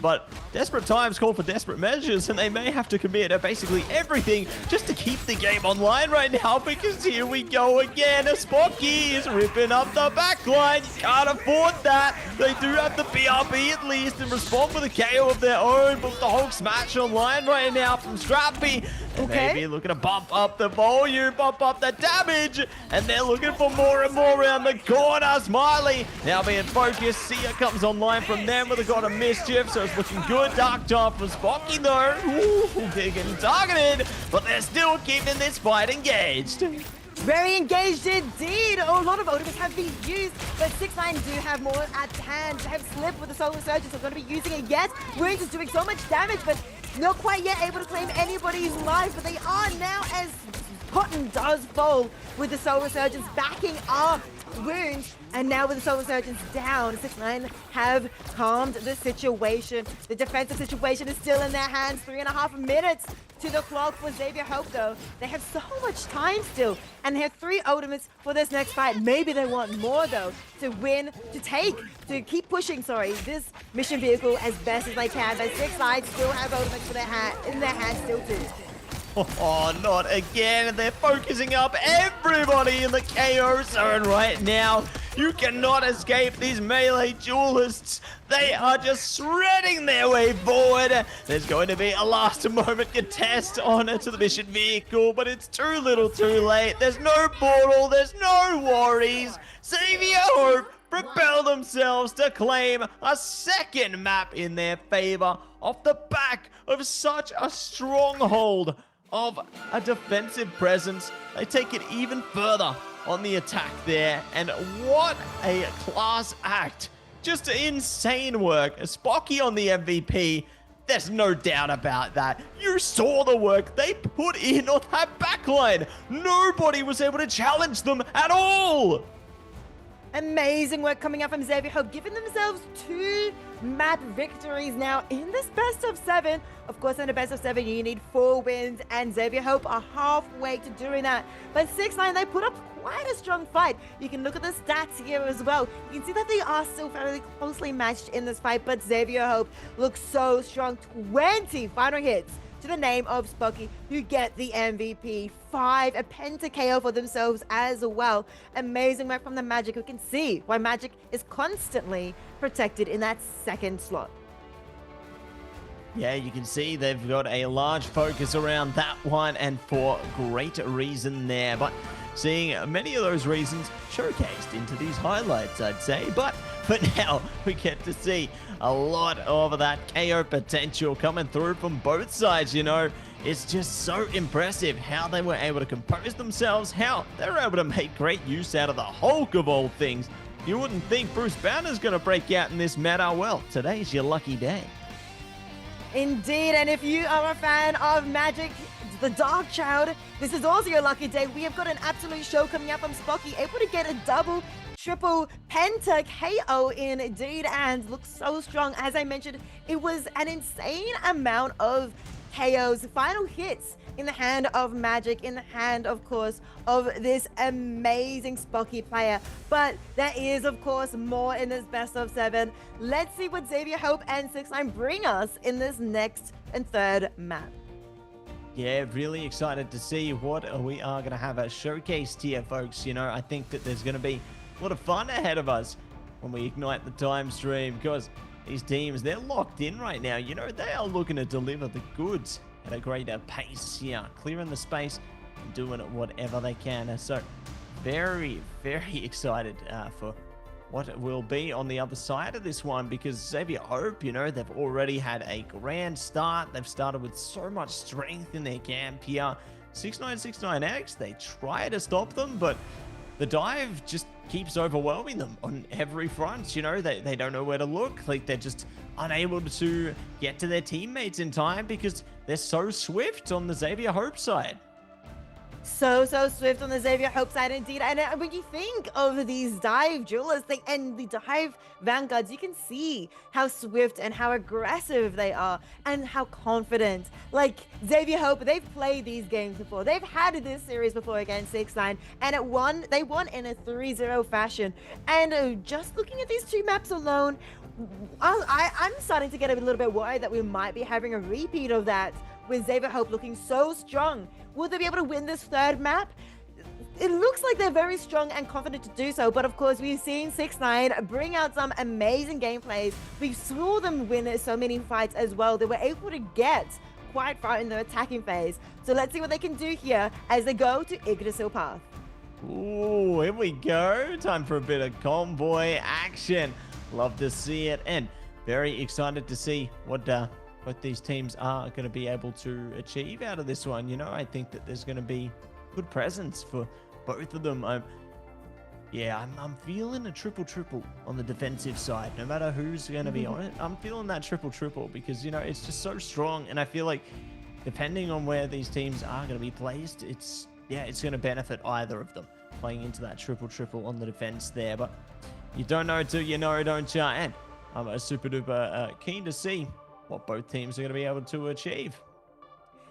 but desperate times call for desperate measures, and they may have to commit basically everything just to keep the game online right now, because here we go again. Spocky is ripping up the backline. You can't afford that. They do have the BRB at least and respond with a KO of their own, but the whole smash online right now from Strappy. Okay. Maybe looking to bump up the volume, bump up the damage, and they're looking for more and more around the corner. Smiley now being focused. Sia comes online from them with a God of Mischief, so it's looking good. Dark Top from Spocky though. Ooh, they're getting targeted, but they're still keeping this fight engaged. Very engaged indeed. Oh, a lot of ultimates have been used, but 6ix9ine do have more at hand. They have Slip with the Soul Resurgence, so going to be using it yet. Wounds is doing so much damage, but not quite yet able to claim anybody's life, but they are now, as Cotton does fall with the Soul Resurgence backing up Wounds, and now with the Soul Resurgence down, 6ix9ine have calmed the situation. The defensive situation is still in their hands. 3.5 minutes to the clock for Xavier Hope, though. They have so much time still, and they have 3 ultimates for this next fight. Maybe they want more, though, to win, to keep pushing, this mission vehicle as best as they can. But 6ix9ine still have ultimates in their hands still, too. Oh, not again. They're focusing up everybody in the KO zone right now. You cannot escape these melee duelists. They are just shredding their way forward. There's going to be a last moment contest onto the mission vehicle, but it's too little too late. There's no portal. There's no worries. Xavier Hope propel themselves to claim a second map in their favor off the back of such a stronghold of a defensive presence. They take it even further on the attack there, and what a class act. Just insane work. Spocky on the MVP, there's no doubt about that. You saw the work they put in on that backline. Nobody was able to challenge them at all. Amazing work coming out from Xavier Hope, giving themselves 2 map victories now in this best of 7. Of course, in a best of 7, you need 4 wins, and Xavier Hope are halfway to doing that. But 6ix9ine, they put up quite a strong fight. You can look at the stats here as well. You can see that they are still fairly closely matched in this fight, but Xavier Hope looks so strong. 20 final hits to the name of Spocky, who get the MVP. 5, a penta KO for themselves as well. Amazing work from the Magic, who can see why Magic is constantly protected in that second slot. Yeah, you can see they've got a large focus around that one, and for great reason there. But seeing many of those reasons showcased into these highlights, I'd say. But for now, we get to see a lot of that KO potential coming through from both sides, you know. It's just so impressive how they were able to compose themselves, how they were able to make great use out of the Hulk of all things. You wouldn't think Bruce Banner's going to break out in this meta. Well, today's your lucky day. Indeed, and if you are a fan of Magic, the Dark Child, this is also your lucky day. We have got an absolute show coming up from Spocky, able to get a double, triple, penta KO indeed, and looks so strong. As I mentioned, it was an insane amount of KOs, final hits in the hand of Magic, in the hand, of course, of this amazing Spocky player. But there is, of course, more in this best of 7. Let's see what Xavier Hope and 6ix9ine bring us in this next and third map. Yeah, really excited to see what we are going to have showcased here, folks. You know, I think that there's going to be a lot of fun ahead of us when we ignite the time stream, because these teams, they're locked in right now. You know, they are looking to deliver the goods at a greater pace here, clearing the space and doing whatever they can. So very, very excited for what will be on the other side of this one, because Xavier Hope, you know, they've already had a grand start. They've started with so much strength in their camp here. 6969X, they try to stop them, but the dive just keeps overwhelming them on every front. You know, they don't know where to look. Like, they're just unable to get to their teammates in time because they're so swift on the Xavier Hope side. So swift on the Xavier Hope side indeed. And when you think of these dive jewelers and the dive vanguards, you can see how swift and how aggressive they are and how confident. Like Xavier Hope, they've played these games before. They've had this series before against 6ix9ine, and they won in a 3-0 fashion. And just looking at these two maps alone, I'm starting to get a little bit worried that we might be having a repeat of that with Xavier Hope looking so strong. Will they be able to win this third map? It looks like they're very strong and confident to do so, but of course we've seen 6ix9ine bring out some amazing gameplays. We saw them win so many fights as well. They were able to get quite far in the attacking phase. So let's see what they can do here as they go to Yggdrasil Path. Ooh, here we go. Time for a bit of convoy action. Love to see it, and very excited to see what these teams are going to be able to achieve out of this one. You know, I think that there's going to be good presence for both of them. I'm feeling a triple on the defensive side. No matter who's going to be on it, I'm feeling that triple because, you know, it's just so strong, and I feel like depending on where these teams are going to be placed, it's going to benefit either of them playing into that triple on the defense there. But you don't know till you know, don't you? And I'm super duper keen to see what both teams are going to be able to achieve.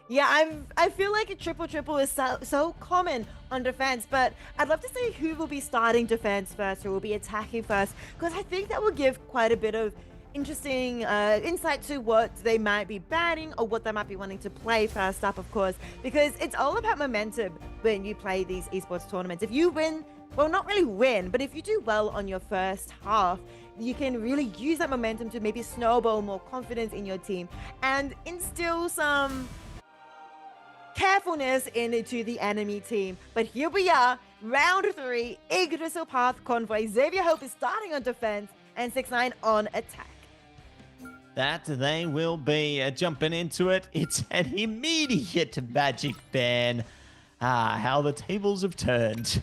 Yeah, I feel like a triple is so common on defense, but I'd love to see who will be starting defense first, who will be attacking first, because I think that will give quite a bit of interesting insight to what they might be banning or what they might be wanting to play first up, of course, because it's all about momentum when you play these esports tournaments. If you win, well, not really win, but if you do well on your first half, you can really use that momentum to maybe snowball more confidence in your team and instill some carefulness into the enemy team. But here we are, round 3, Yggdrasil Path Convoy. Xavier Hope is starting on defense and 6ix9ine on attack. That they will be jumping into it. It's an immediate magic ban. How the tables have turned.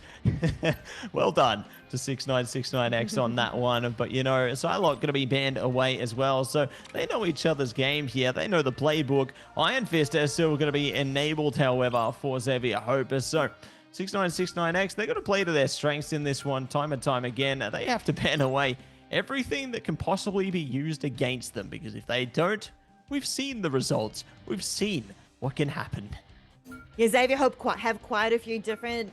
Well done to 6ix9ine on that one. But, you know, Psylocke going to be banned away as well. So they know each other's game here. They know the playbook. Iron Fist is still going to be enabled, however, for Xavier Hope. So 6ix9ine, they're going to play to their strengths in this one time and time again. They have to ban away everything that can possibly be used against them, because if they don't, we've seen the results. We've seen what can happen. Yeah, Xavier Hope have quite a few different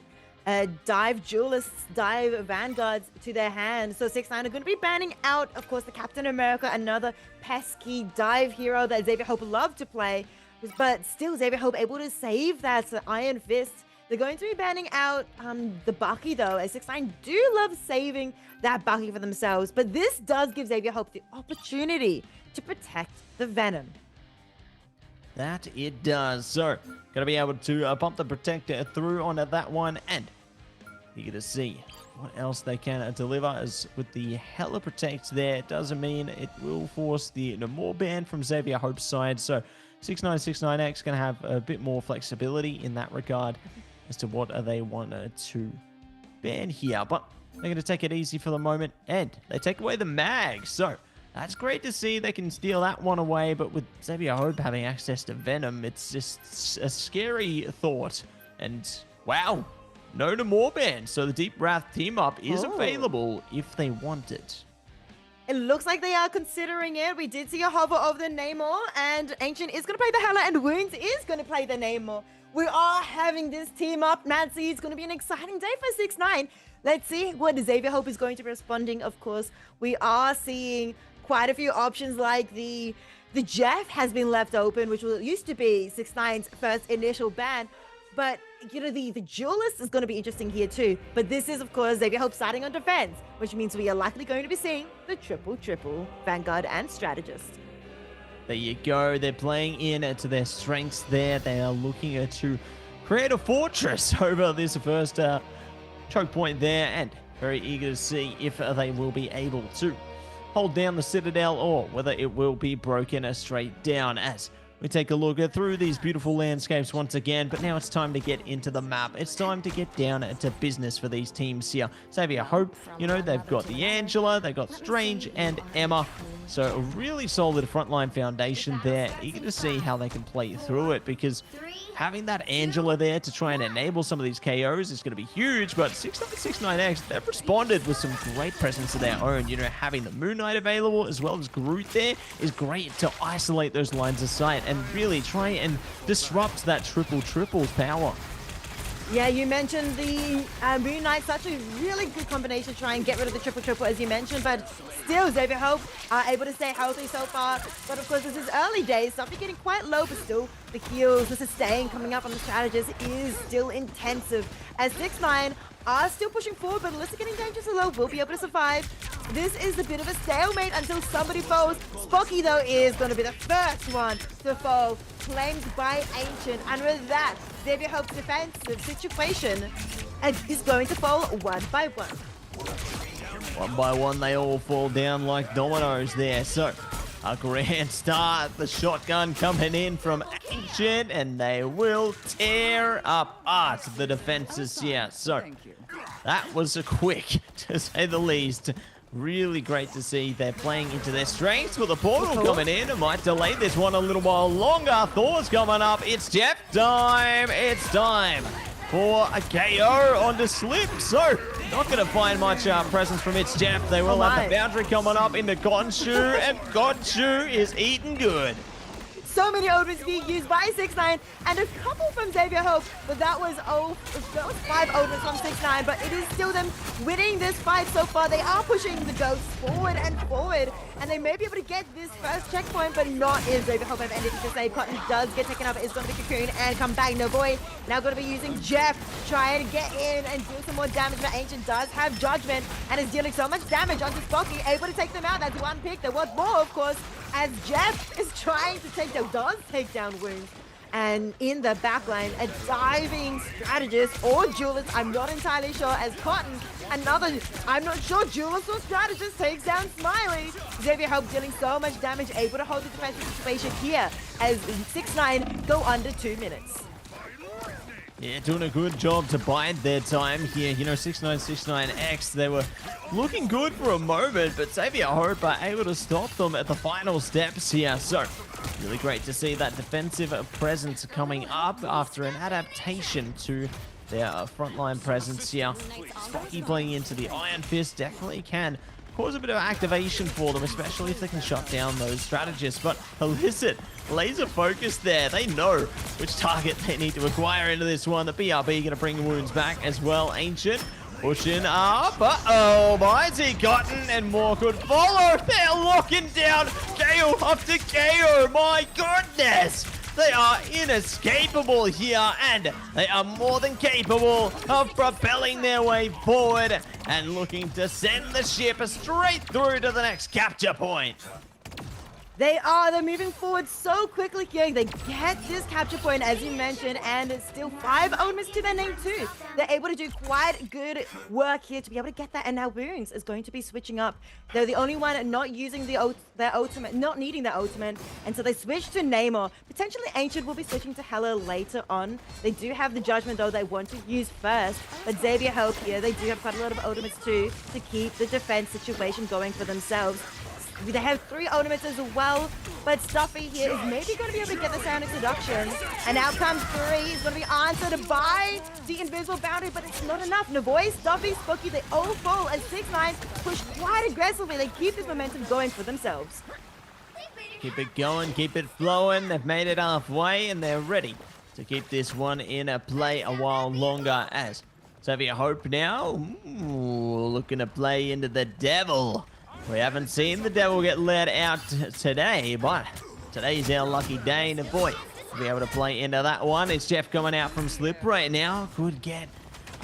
dive duelists, dive vanguards to their hand. So 6ix9ine are going to be banning out, of course, the Captain America, another pesky dive hero that Xavier Hope loved to play. But still, Xavier Hope able to save that Iron Fist. They're going to be banning out the Bucky, though, as 6ix9ine do love saving that Bucky for themselves. But this does give Xavier Hope the opportunity to protect the Venom. That it does. So, going to be able to pump the protector through on that one, and you're going to see what else they can deliver. As with the Hella Protect there, it doesn't mean it will force the more ban from Xavier Hope's side. So 6ix9ine going to have a bit more flexibility in that regard as to what they want to ban here. But they're going to take it easy for the moment, and they take away the mag. So that's great to see. They can steal that one away, but with Xavier Hope having access to Venom, it's just a scary thought. And wow, no more ban. So the Deep Wrath team up is available if they want it. It looks like they are considering it. We did see a hover of the Namor, and Ancient is going to play the Hela, and Wounds is going to play the Namor. We are having this team up, Nancy. It's going to be an exciting day for 6ix9ine. Let's see what Xavier Hope is going to be responding. Of course, we are seeing quite a few options, like the Jeff has been left open, which used to be 6ix9ine's first initial ban. But, you know, the duelist is going to be interesting here too. But this is, of course, Xavier Hope starting on defense, which means we are likely going to be seeing the triple Vanguard and Strategist. There you go. They're playing in to their strengths there. They are looking to create a fortress over this first choke point there, and very eager to see if they will be able to hold down the Citadel or whether it will be broken straight down, as we take a look at through these beautiful landscapes once again, but now it's time to get into the map. It's time to get down to business for these teams here. Xavier Hope, you know, they've got the Angela, they've got Strange and Emma. So a really solid frontline foundation there. Eager to see how they can play through it, because having that Angela there to try and enable some of these KOs is going to be huge. But 6969X, they've responded with some great presence of their own. You know, having the Moon Knight available as well as Groot there is great to isolate those lines of sight and really try and disrupt that triple's power. Yeah, you mentioned the Moon Knight, such a really good combination to try and get rid of the triple as you mentioned, but still Xavier Hope are able to stay healthy so far. But of course, this is early days, something getting quite low, but still the heals, the sustain coming up on the strategist is still intensive. As 6ix9ine are still pushing forward, but Alyssa getting dangerously low, will be able to survive. This is a bit of a stalemate until somebody falls. Spocky, though, is going to be the first one to fall, claimed by Ancient. And with that, Xavier Hope's defensive situation is going to fall one by one. One by one, they all fall down like dominoes there. So, a grand start. The shotgun coming in from Ancient, and they will tear apart the defenses here. So, that was a quick, to say the least. Really great to see they're playing into their strengths with the portal coming in. It might delay this one a little while longer. Thor's coming up. It's Jeff time. It's time for a KO onto Slip. So, not going to find much presence from It's Jeff. They will have the boundary coming up into Gonshu, and Gonshu is eating good. So many ultimates being used by 6ix9ine and a couple from Xavier Hope, but that was 5 ultimates from 6ix9ine, but it is still them winning this fight so far. They are pushing the ghosts forward and forward, and they may be able to get this first checkpoint, but not if Xavier Hope have anything to say. Cotton does get taken up. It's going to be Cocoon and come back. No boy. Now going to be using Jeff, trying to get in and deal some more damage, but Ancient does have Judgment and is dealing so much damage onto Spocky, able to take them out. That's one pick. There was more, of course, as Jeff is trying to take down wounds. And in the backline, a diving strategist or duelist, I'm not entirely sure, as Cotton, I'm not sure, duelist or strategist takes down Smiley. Xavier Hope dealing so much damage, able to hold the defensive situation here as 6ix9ine go under 2 minutes. Yeah, doing a good job to bide their time here. You know, 6969X, they were looking good for a moment, but Xavier Hope are able to stop them at the final steps here. So, really great to see that defensive presence coming up after an adaptation to their frontline presence here. Spocky playing into the Iron Fist definitely can cause a bit of activation for them, especially if they can shut down those strategists. But Illicit, laser focus there. They know which target they need to acquire into this one. The BRB going to bring wounds back as well. Ancient pushing up. Uh-oh, Mighty Cotton and more could follow. They're locking down KO after KO. My goodness. They are inescapable here, and they are more than capable of propelling their way forward and looking to send the ship straight through to the next capture point. They're moving forward so quickly here. They get this capture point, as you mentioned, and it's still 5 ultimates to their name too. They're able to do quite good work here to be able to get that, and now Wounds is going to be switching up. They're the only one not using their ultimate, not needing their ultimate, and so they switch to Namor. Potentially Ancient will be switching to Hela later on. They do have the Judgment though they want to use first, but Xavier Hope here, they do have quite a lot of ultimates too to keep the defense situation going for themselves. They have 3 ultimates as well, but Stuffy here is maybe going to be able to get the sound introduction. And out comes 3. He's going to be answered by the invisible boundary, but it's not enough. Navoy, Stuffy, Spooky, they all fall, and 6ix9ine push quite aggressively. They keep this momentum going for themselves. Keep it going, keep it flowing. They've made it halfway, and they're ready to keep this one in a play a while longer. As Xavier Hope now, looking to play into the Devil. We haven't seen the Devil get let out today, but today's our lucky day, and boy, to be able to play into that one. It's Jeff coming out from Slip right now. Could get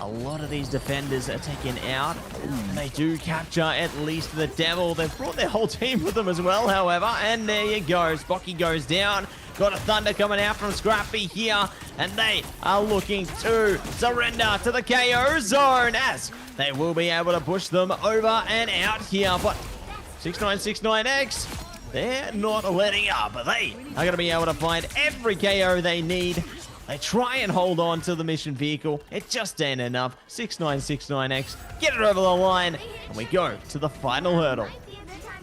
a lot of these defenders are taken out. And they do capture at least the Devil. They've brought their whole team with them as well, however, and there you go. Spocky goes down. Got a Thunder coming out from Scrappy here, and they are looking to surrender to the KO zone as they will be able to push them over and out here. But 6969X they're not letting up. They are going to be able to find every KO they need. They try and hold on to the mission vehicle. It just ain't enough. 6969X, get it over the line, and we go to the final hurdle.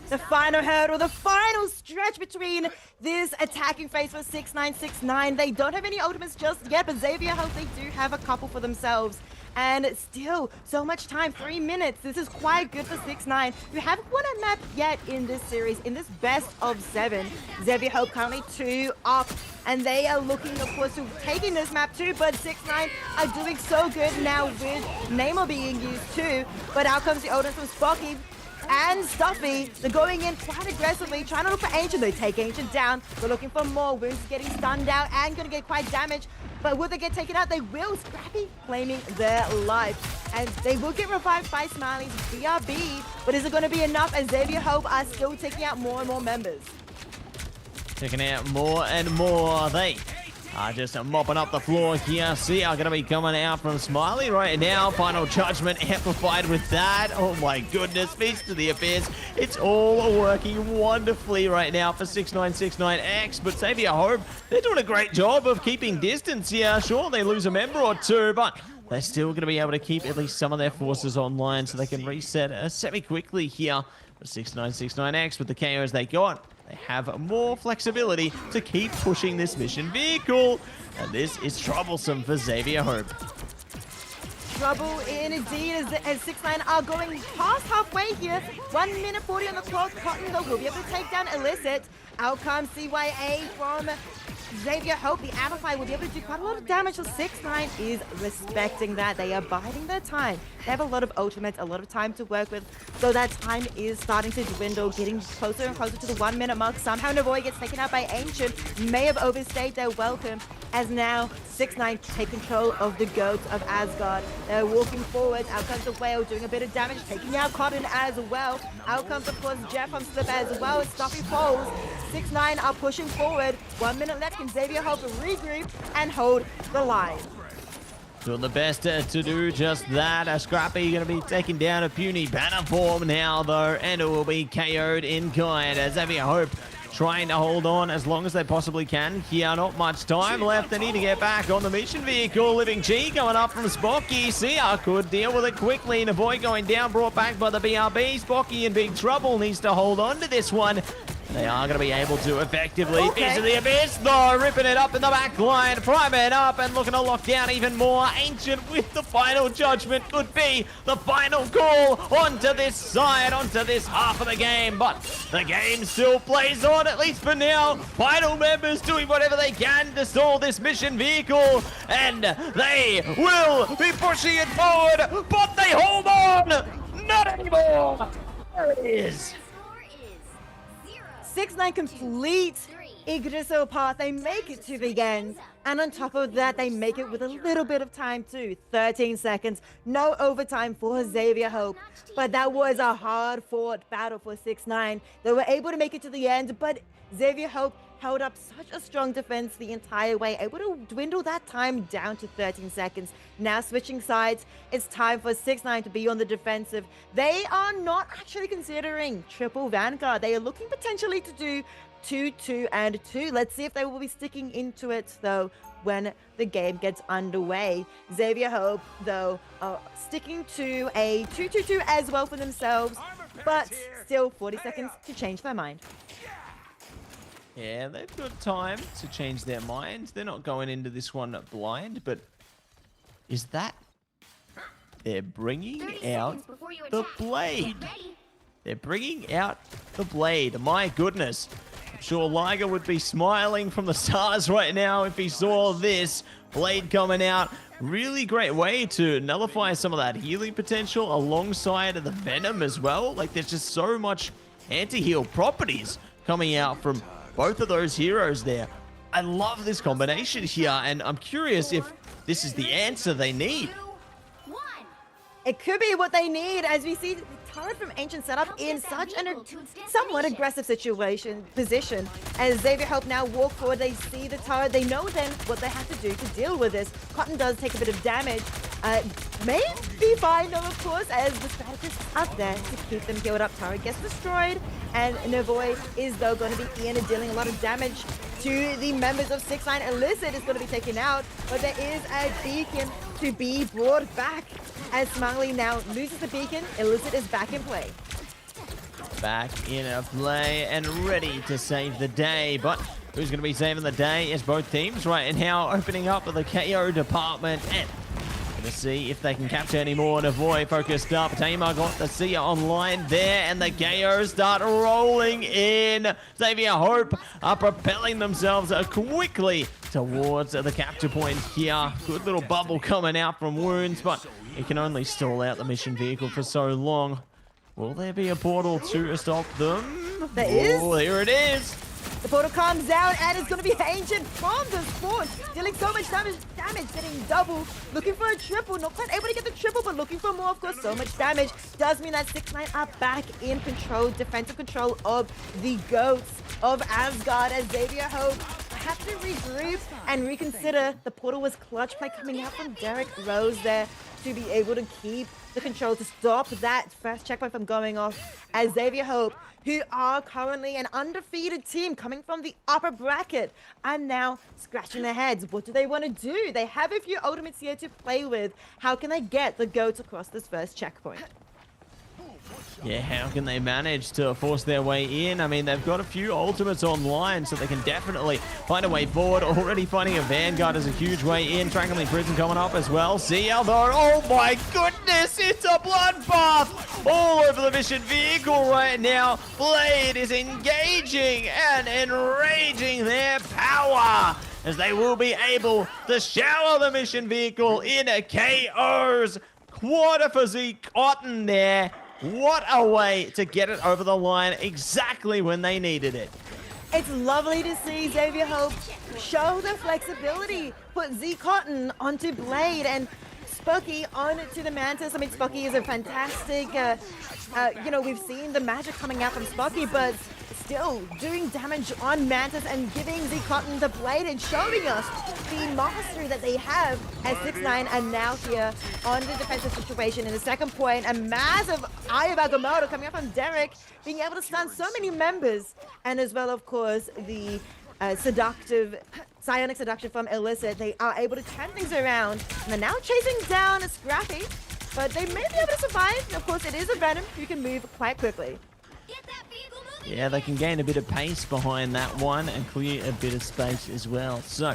The final hurdle, the final stretch between this attacking phase for 6969. They don't have any ultimates just yet, but Xavier Hope, they do have a couple for themselves. And still, so much time, 3 minutes. This is quite good for 6ix9ine, who haven't won a map yet in this series, in this best of 7. Xavier Hope currently 2 up, and they are looking, of course, to taking this map too, but 6ix9ine are doing so good now with Neymar being used too. But out comes the ultimate from Spocky and Stuffy. They're going in quite aggressively, trying to look for Ancient. They take Ancient down. They're looking for more. Wounds getting stunned out and going to get quite damaged. But will they get taken out? They will. Scrappy claiming their life. And they will get revived by Smiley's BRB. But is it going to be enough? As Xavier Hope are still taking out more and more members. Taking out more and more. They are just mopping up the floor here. See, are going to be coming out from Smiley right now. Final Judgment amplified with that. Oh my goodness. Feast to the Abyss. It's all working wonderfully right now for 6969X. But Xavier Hope, they're doing a great job of keeping distance here. Sure, they lose a member or two, but they're still going to be able to keep at least some of their forces online so they can reset semi-quickly here for 6969X with the KOs they got. They have more flexibility to keep pushing this mission vehicle. And this is troublesome for Xavier Hope. Trouble indeed as 6ix9ine are going past halfway here. 1 minute 40 on the clock. Cotton though will be able to take down Illicit. Out comes CYA from Xavier Hope. The Amplify will be able to do quite a lot of damage, so 6ix9ine is respecting that. They are biding their time. They have a lot of ultimates, a lot of time to work with, so that time is starting to dwindle, getting closer and closer to the 1 minute mark. Somehow Navoy gets taken out by Ancient, may have overstayed their welcome, as now 6ix9ine take control of the goats of Asgard. They're walking forward. Out comes the Whale doing a bit of damage, taking out Cotton as well. Out comes, of course, Jeff on Slip as well. Stuffy falls. 6ix9ine are pushing forward. 1 minute left. Can Xavier Hope regroup and hold the line? Doing the best to do just that. Scrappy going to be taking down a puny banner form now, though, and it will be KO'd in kind. As Xavier Hope trying to hold on as long as they possibly can. Here, not much time left. They need to get back on the mission vehicle. Living G going up from Spocky. Sia could deal with it quickly. Navoy going down, brought back by the BRB. Spocky in big trouble, needs to hold on to this one. They are going to be able to effectively into the Abyss, though, ripping it up in the back line, priming it up and looking to lock down even more. Ancient with the final judgment could be the final call onto this side, onto this half of the game. But the game still plays on, at least for now. Final members doing whatever they can to stall this mission vehicle, and they will be pushing it forward, but they hold on! Not anymore! There it is. 6ix9ine complete Yggdrasil path. They make it to the end. And on top of that, they make it with a little bit of time too. 13 seconds. No overtime for Xavier Hope. But that was a hard-fought battle for 6ix9ine. They were able to make it to the end, but Xavier Hope held up such a strong defense the entire way, able to dwindle that time down to 13 seconds. Now switching sides, it's time for 6ix9ine to be on the defensive. They are not actually considering triple Vanguard. They are looking potentially to do 2, 2, and 2. Let's see if they will be sticking into it, though, when the game gets underway. Xavier Hope, though, sticking to a 2, 2, 2 as well for themselves, but still 40 seconds to change their mind. Yeah, they've got time to change their mind. They're not going into this one blind, but is that... They're bringing out the blade. They're bringing out the blade. My goodness. I'm sure Liger would be smiling from the stars right now if he saw this blade coming out. Really great way to nullify some of that healing potential alongside the venom as well. Like, there's just so much anti-heal properties coming out from both of those heroes there. I love this combination here, and I'm curious if this is the answer they need. It could be what they need, as we see the turret from Ancient set up in such a somewhat aggressive position. As Xavier Hope now walk forward, they see the turret, they know then what they have to do to deal with this. Cotton does take a bit of damage, may be fine though, of course, as the strategist is up there to keep them healed up. Turret gets destroyed, and Navoy is though going to be in and dealing a lot of damage to the members of 6ix9ine. Illicit is going to be taken out, but there is a beacon to be brought back. As Smiley now loses the beacon, Illicit is back in play. Back in a play and ready to save the day, but who's going to be saving the day is both teams right now opening up the KO department and going to see if they can capture any more. Navoy focused up. Tamer got the Sia online there, and the KOs start rolling in. Xavier Hope are propelling themselves quickly towards the capture point here. Good little bubble coming out from Wounds, but it can only stall out the mission vehicle for so long. Will there be a portal to stop them? There is. Oh, here it is. The portal comes down, and it's going to be Ancient from the spawn, dealing so much damage, getting double, looking for a triple, not quite able to get the triple, but looking for more, of course. So much damage does mean that 6ix9ine are back in control, defensive control of the goats of Asgard, as Xavier Hope have to regroup and reconsider. The portal was clutch by coming out from Derek Rose there to be able to keep the control to stop that first checkpoint from going off, as Xavier Hope, who are currently an undefeated team coming from the upper bracket, are now scratching their heads. What do they want to do? They have a few ultimates here to play with. How can they get the goats across this first checkpoint? Yeah, how can they manage to force their way in? I mean, they've got a few ultimates online, so they can definitely find a way forward. Already finding a Vanguard is a huge way in. Strangling Prison coming up as well. CL though, oh my goodness, it's a bloodbath all over the mission vehicle right now. Blade is engaging and enraging their power, as they will be able to shower the mission vehicle in KOs. Quarter for Zeke Cotton there. What a way to get it over the line exactly when they needed it. It's lovely to see Xavier Hope show the flexibility, put Z Cotton onto Blade and Spunky onto the Mantis. I mean, Spunky is a fantastic, you know, we've seen the magic coming out from Spunky, but still doing damage on Mantis and giving Z Cotton the Blade and showing us the mastery that they have as 6ix9ine are now here on the defensive situation. In the second point, a massive Eye of Agamotto coming up from Derek, being able to stun so many members, and as well, of course, the psionic seduction from Illicit. They are able to turn things around, and they're now chasing down a Scrappy, but they may be able to survive. Of course, it is a Venom who can move quite quickly. Yeah, they can gain a bit of pace behind that one and clear a bit of space as well. So,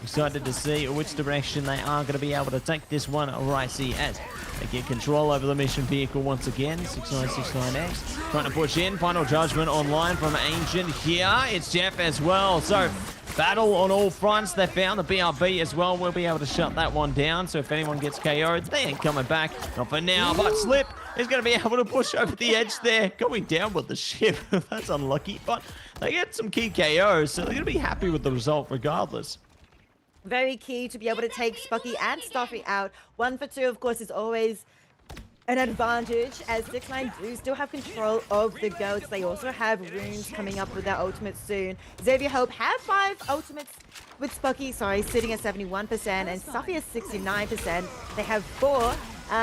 excited to see which direction they are going to be able to take this one right here as they get control over the mission vehicle once again. 6969X trying to push in. Final Judgment online from Ancient here. It's Jeff as well. So, battle on all fronts. They found the BRB as well. We'll be able to shut that one down. So if anyone gets KO'd, they ain't coming back. Not for now, but Slip is going to be able to push over the edge there. Going down with the ship. That's unlucky, but they get some key KOs, so they're going to be happy with the result regardless. Very key to be able to take Spucky and Stuffy out. 1 for 2, of course, is always an advantage, as 6ix9ine do still have control of the goats. They also have runes coming up with their ultimates soon. Xavier Hope have 5 ultimates with Spucky, sitting at 71%, and Stuffy is 69%. They have 4.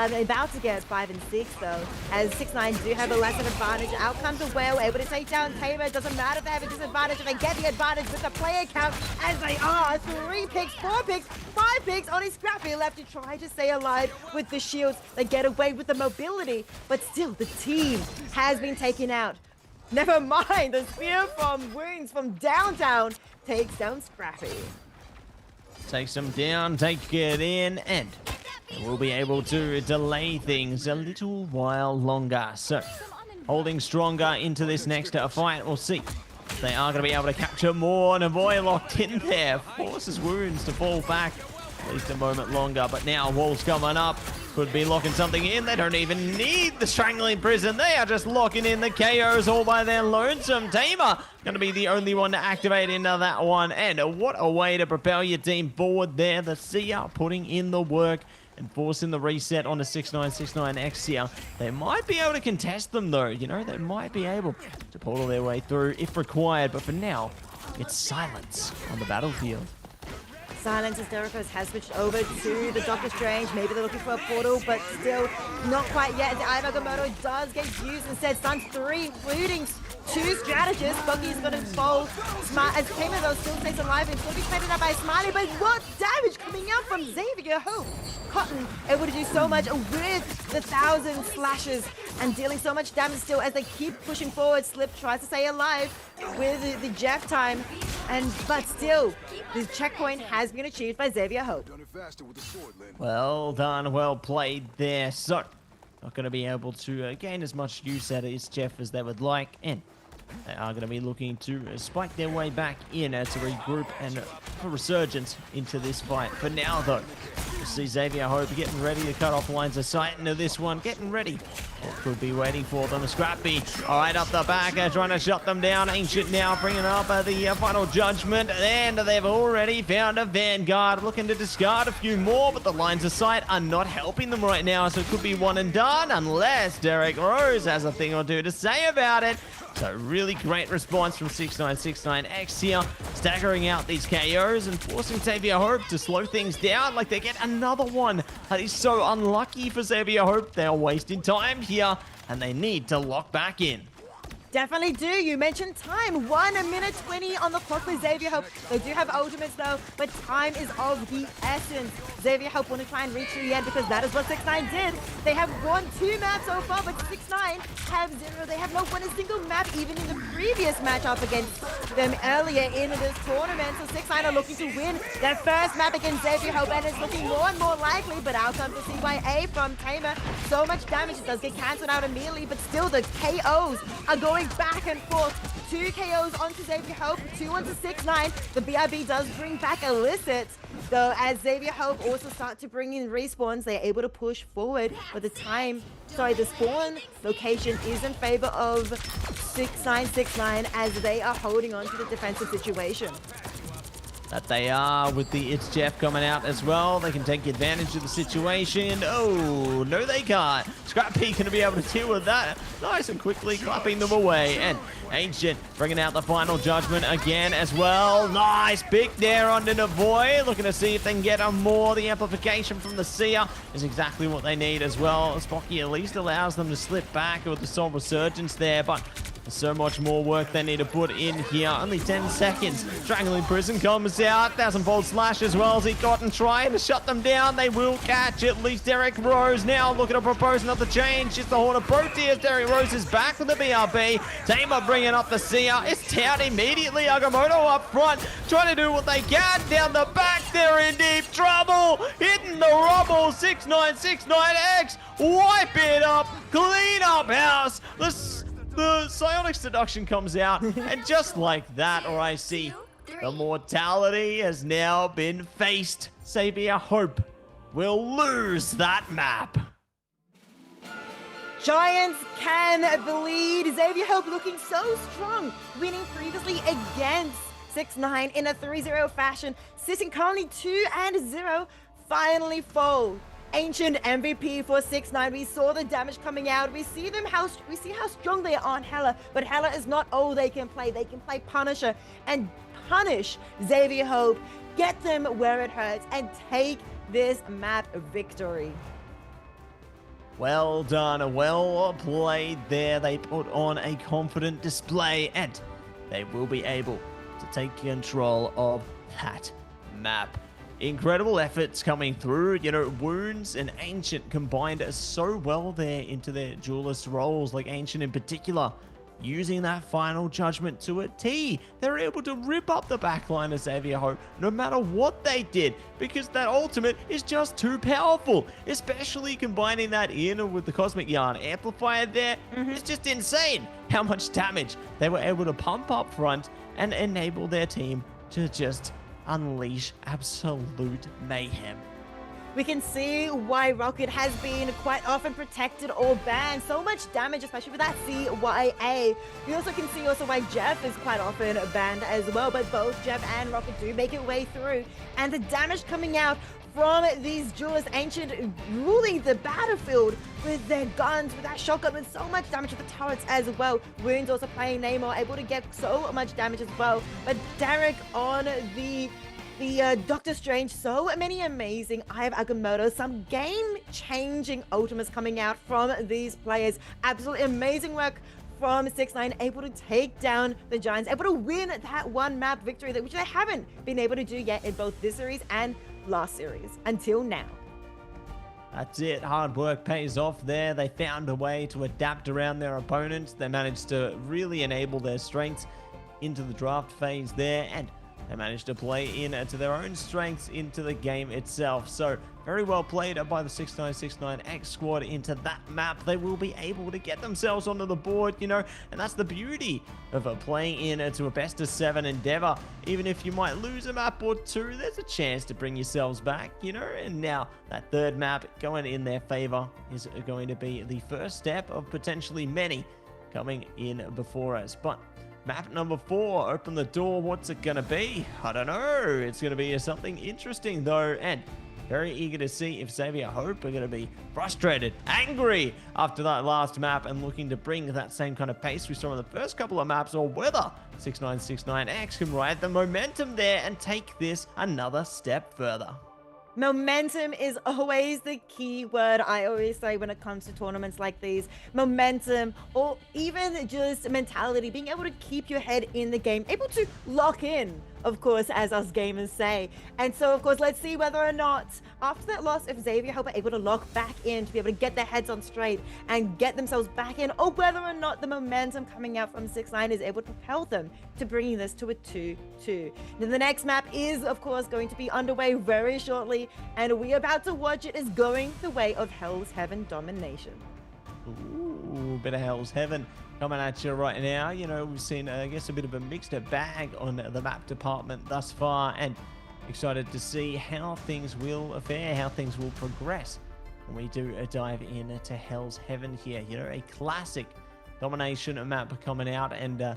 They're about to get 5 and 6 though, as 6ix9ine do have a lesser advantage. Out comes the Whale, able to take down Tamer. It doesn't matter if they have a disadvantage, if they get the advantage with the player count, as they are. 3 picks, 4 picks, 5 picks on his Scrappy left to try to stay alive with the shields. They get away with the mobility, but still the team has been taken out. Never mind, the spear from Wounds from downtown takes down Scrappy. Takes them down, take it in, and we'll be able to delay things a little while longer. So, holding stronger into this next fight. We'll see if they are going to be able to capture more. Navoy locked in there. Forces Wounds to fall back at least a moment longer. But now Wall's coming up. Could be locking something in. They don't even need the Strangling Prison. They are just locking in the KOs all by their lonesome. Tamer going to be the only one to activate into that one. And what a way to propel your team forward there. The Sia putting in the work and forcing the reset on the 6969X here. They might be able to contest them though. You know, they might be able to portal their way through if required. But for now, it's silence on the battlefield. Silence's Derricos has switched over to the Doctor Strange. Maybe they're looking for a portal, but still not quite yet. The Agamotto does get used instead. Stuns 3, including 2 strategists. Bucky's going to fall. Smart as Tamer though still stays alive and still be faded out by Smiley. But what damage coming out from Xavier Hope? Cotton able to do so much with the 1,000 slashes and dealing so much damage still as they keep pushing forward. Slip tries to stay alive with the Jeff time, but still, this checkpoint has been achieved by Xavier Hope. Well done, well played there. So, not going to be able to gain as much use out of this Jeff as they would like, and they are going to be looking to spike their way back in to regroup and for resurgence into this fight. For now, though, you see Xavier Hope getting ready to cut off lines of sight into this one, getting ready. What could be waiting for them? Scrappy, all right, up the back, trying to shut them down. Ancient now bringing up the final judgment, and they've already found a Vanguard, looking to discard a few more, but the lines of sight are not helping them right now, so it could be one and done, unless Derek Rose has a thing or two to say about it. So really great response from 6969X here, staggering out these KOs and forcing Xavier Hope to slow things down. Like they get another one. That is so unlucky for Xavier Hope. They are wasting time here and they need to lock back in. Definitely do. You mentioned time. 1 minute 20 on the clock for Xavier Hope. They do have ultimates though, but time is of the essence. Xavier Hope want to try and reach the end because that is what 6ix9ine did. They have won 2 maps so far, but 6ix9ine have 0. They have not won a single map even in the previous matchup against them earlier in this tournament. So 6ix9ine are looking to win their first map against Xavier Hope, and it's looking more and more likely, but out comes the CYA from Tamer. So much damage. It does get cancelled out immediately, but still the KOs are going back and forth. 2 KOs onto Xavier Hope, 2 onto 6ix9ine. The BRB does bring back Illicit, though as Xavier Hope also start to bring in respawns, they're able to push forward, but the spawn location is in favor of 6ix9ine as they are holding on to the defensive situation. That they are, with the It's Jeff coming out as well. They can take advantage of the situation. Oh, no they can't. Scrappy going to be able to deal with that nice and quickly, clapping them away. And Ancient bringing out the final judgment again as well. Nice pick there onto Navoy. Looking to see if they can get on more. The amplification from the Seer is exactly what they need as well. Spocky at least allows them to slip back with the Soul Resurgence there, but there's so much more work they need to put in here. Only 10 seconds. Strangling Prison comes out. 1,000-fold slash as well as he got and trying to shut them down. They will catch at least Derek Rose now looking to propose another change. It's the Horn of Proteus. Derek Rose is back with the BRB. Tamer bringing up the Seer. It's down immediately. Agamotto up front trying to do what they can. Down the back, they're in deep trouble. Hitting the rubble. 6969X. Wipe it up. Clean up house. The psionic seduction comes out, and just like that, or I see the mortality has now been faced. Xavier Hope will lose that map. Giants can bleed. Xavier Hope looking so strong, winning previously against 6ix9ine in a 3-0 fashion, sitting currently 2-0, finally fold. Ancient MVP for 6ix9ine. We saw the damage coming out. We see how strong they are on Hela, but Hela is not all they can play. They can play Punisher and punish Xavier Hope, get them where it hurts, and take this map victory. Well done, well played there. They put on a confident display, and they will be able to take control of that map. Incredible efforts coming through. You know, Wounds and Ancient combined so well there into their duelist roles, like Ancient in particular, using that final judgment to a T. They're able to rip up the backline of Xavier Hope no matter what they did, because that ultimate is just too powerful, especially combining that in with the Cosmic Yarn amplifier there. It's just insane how much damage they were able to pump up front and enable their team to just unleash absolute mayhem. We can see why Rocket has been quite often protected or banned. So much damage, especially with that CYA. We also can see why Jeff is quite often banned as well, but both Jeff and Rocket do make it way through. And the damage coming out from these duelists, Ancient ruling the battlefield with their guns, with that shotgun, with so much damage with the turrets as well. Wounds also playing Namor, able to get so much damage as well. But Derek on the the Doctor Strange, so many amazing Eye of Agamotto, some game-changing ultimates coming out from these players. Absolutely amazing work from 6ix9ine, able to take down the Giants, able to win that one map victory, which they haven't been able to do yet in both this series and last series until now. That's it. Hard work pays off there. They found a way to adapt around their opponents. They managed to really enable their strengths into the draft phase there, and they managed to play in to their own strengths into the game itself. So very well played by the 6ix9ine squad into that map. They will be able to get themselves onto the board, you know, and that's the beauty of playing in to a best of 7 endeavor. Even if you might lose a map or two, there's a chance to bring yourselves back, you know. And now that third map going in their favor is going to be the first step of potentially many coming in before us. But map number 4, open the door. What's it going to be? I don't know. It's going to be something interesting, though, and very eager to see if Xavier Hope are going to be frustrated, angry after that last map and looking to bring that same kind of pace we saw in the first couple of maps, or whether 6ix9ine can ride the momentum there and take this another step further. Momentum is always the key word I always say when it comes to tournaments like these. Momentum, or even just mentality, being able to keep your head in the game, able to lock in, of course, as us gamers say. And so, of course, let's see whether or not, after that loss, if Xavier Hope are able to lock back in to be able to get their heads on straight and get themselves back in, or whether or not the momentum coming out from 6ix9ine is able to propel them to bringing this to a 2-2. Now, the next map is, of course, going to be underway very shortly, and we're about to watch it is going the way of Hell's Heaven domination. Ooh, bit of Hell's Heaven coming at you right now. You know, we've seen, I guess, a bit of a mixed bag on the map department thus far, and excited to see how things will fare, how things will progress when we do dive into Hell's Heaven here. You know, a classic domination map coming out, and I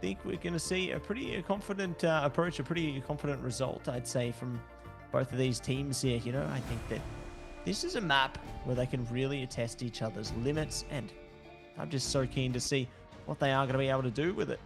think we're going to see a pretty confident approach, a pretty confident result, I'd say, from both of these teams here. You know, I think that this is a map where they can really test each other's limits, and I'm just so keen to see what they are going to be able to do with it.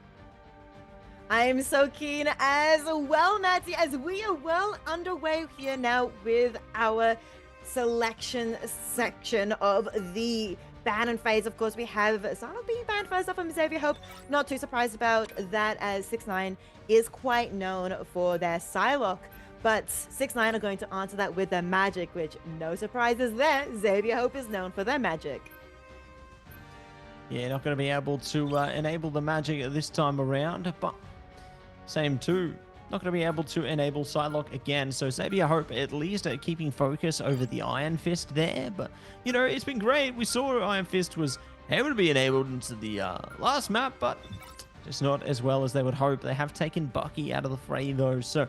I am so keen as well, Matty, as we are well underway here now with our selection section of the ban phase. Of course, we have Psylocke being banned first up from Xavier Hope. Not too surprised about that, as 6ix9ine is quite known for their Psylocke. But 6ix9ine are going to answer that with their magic, which, no surprises there, Xavier Hope is known for their magic. Yeah, not going to be able to enable the magic this time around, but same too. Not going to be able to enable Psylocke again, so Xavier Hope at least keeping focus over the Iron Fist there. But, you know, it's been great. We saw Iron Fist was able to be enabled into the last map, but just not as well as they would hope. They have taken Bucky out of the fray, though, so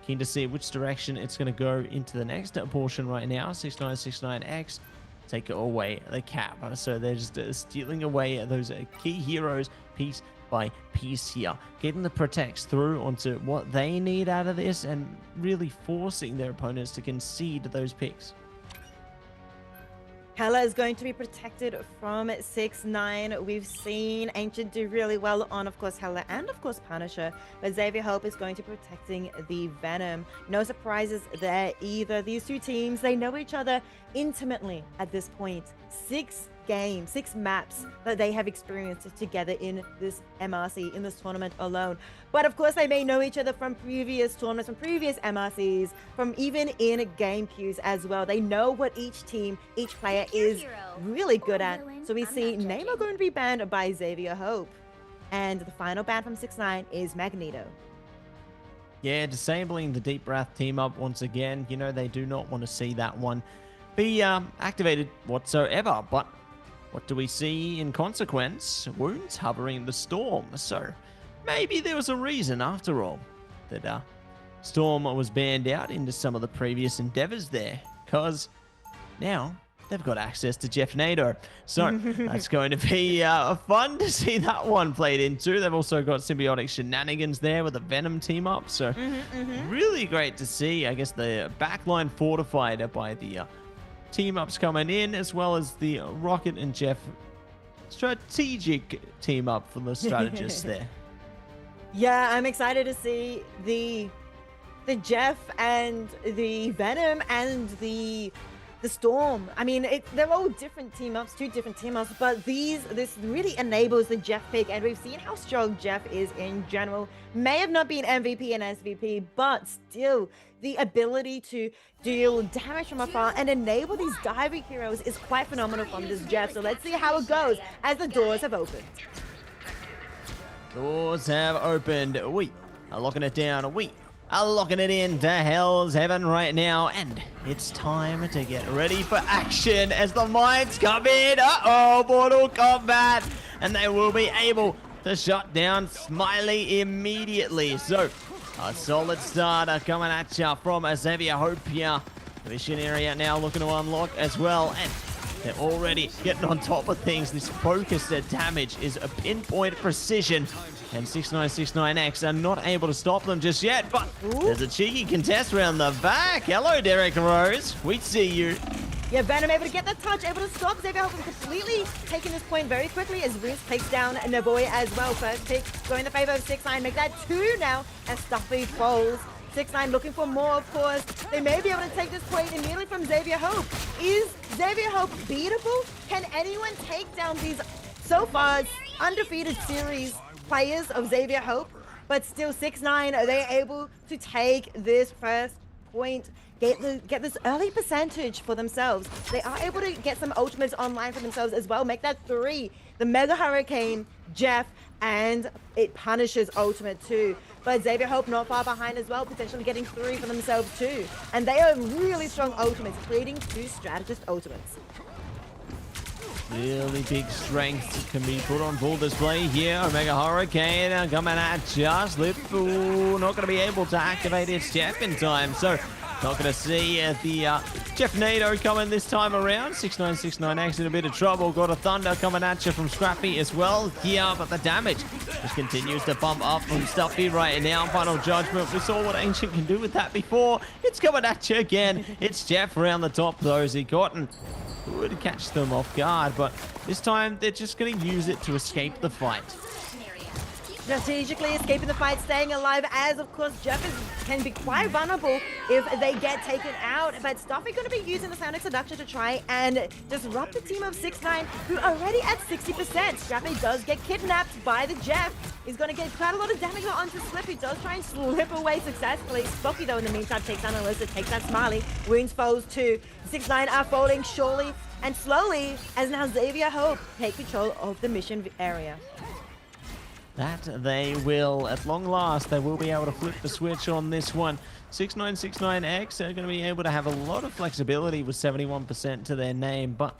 keen to see which direction it's going to go into the next portion right now. 6ix9ine take away the cap. So they're just stealing away those key heroes piece by piece here, getting the protects through onto what they need out of this and really forcing their opponents to concede those picks. Hela is going to be protected from 6ix9ine. We've seen Ancient do really well on, of course, Hela and, of course, Punisher. But Xavier Hope is going to be protecting the Venom. No surprises there either. These two teams, they know each other intimately at this point. 6 games, 6 maps that they have experienced together in this MRC, in this tournament alone. But of course, they may know each other from previous tournaments, from previous MRCs, from even in game queues as well. They know what each team, each player is really good at. So we see Namor going to be banned by Xavier Hope. And the final ban from 6ix9ine is Magneto. Yeah, disabling the Deep Wrath team up once again. You know, they do not want to see that one be activated whatsoever. But what do we see in consequence? Wounds hovering the Storm. So maybe there was a reason, after all, that Storm was banned out into some of the previous endeavors there, because now they've got access to Jeff Nader. So that's going to be fun to see that one played into. They've also got symbiotic shenanigans there with the Venom team up. So really great to see. I guess the backline fortified by the team ups coming in, as well as the Rocket and Jeff strategic team up for the strategists there. Yeah, I'm excited to see the the Jeff and the Venom and the Storm. I mean, they're all different team ups, two different team ups, but this really enables the Jeff pick, and we've seen how strong Jeff is in general. May have not been MVP and SVP, but still, the ability to deal damage from afar and enable these diving heroes is quite phenomenal from this Jeff. So let's see how it goes as the doors have opened. Doors have opened. We are locking it down. We are locking it into Hell's Heaven right now. And it's time to get ready for action as the mines come in. Uh-oh, Mortal Kombat. And they will be able to shut down Smiley immediately. So, a solid starter coming at ya from Xavier Hope here. The mission area now looking to unlock as well. And they're already getting on top of things. This focused damage is a pinpoint precision. And 6969X are not able to stop them just yet. But there's a cheeky contest around the back. Hello, Derek Rose. We see you. Yeah, Venom able to get that touch, able to stop Xavier Hope from completely taking this point very quickly as Reese takes down Navoy as well. First pick going in the favor of 6ix9ine, make that 2 now as Stuffy falls. 6ix9ine looking for more, of course. They may be able to take this point immediately from Xavier Hope. Is Xavier Hope beatable? Can anyone take down these, so far, undefeated series players of Xavier Hope? But still, 6ix9ine, are they able to take this first point? Get this early percentage for themselves. They are able to get some ultimates online for themselves as well. Make that 3. The Mega Hurricane, Jeff, and it punishes ultimate too. But Xavier Hope not far behind as well, potentially getting 3 for themselves too. And they are really strong ultimates, creating 2 strategist ultimates. Really big strength can be put on full display here. Omega Hurricane coming at just Lip. Ooh, not going to be able to activate its Jeff in time. So not going to see the Jeff NATO coming this time around. 6969X in a bit of trouble. Got a Thunder coming at you from Scrappy as well here, but the damage just continues to bump up from Stuffy right now. Final Judgment. We saw what Ancient can do with that before. It's coming at you again. It's Jeff around the top though. As he gotten would catch them off guard, but this time they're just going to use it to escape the fight. Strategically escaping the fight, staying alive, as of course Jeff can be quite vulnerable if they get taken out. But Stuffy going to be using the Sonic Seduction to try and disrupt the team of 6ix9ine, who are already at 60%. Scrappy does get kidnapped by the Jeff. He's going to get quite a lot of damage onto Slip. He does try and slip away successfully. Spocky, though, in the meantime, takes down Alyssa, takes that Smiley. Wounds foes too. 6ix9ine are falling surely and slowly as now Xavier Hope take control of the mission area. That they will. At long last, they will be able to flip the switch on this one. 6969X are going to be able to have a lot of flexibility with 71% to their name, but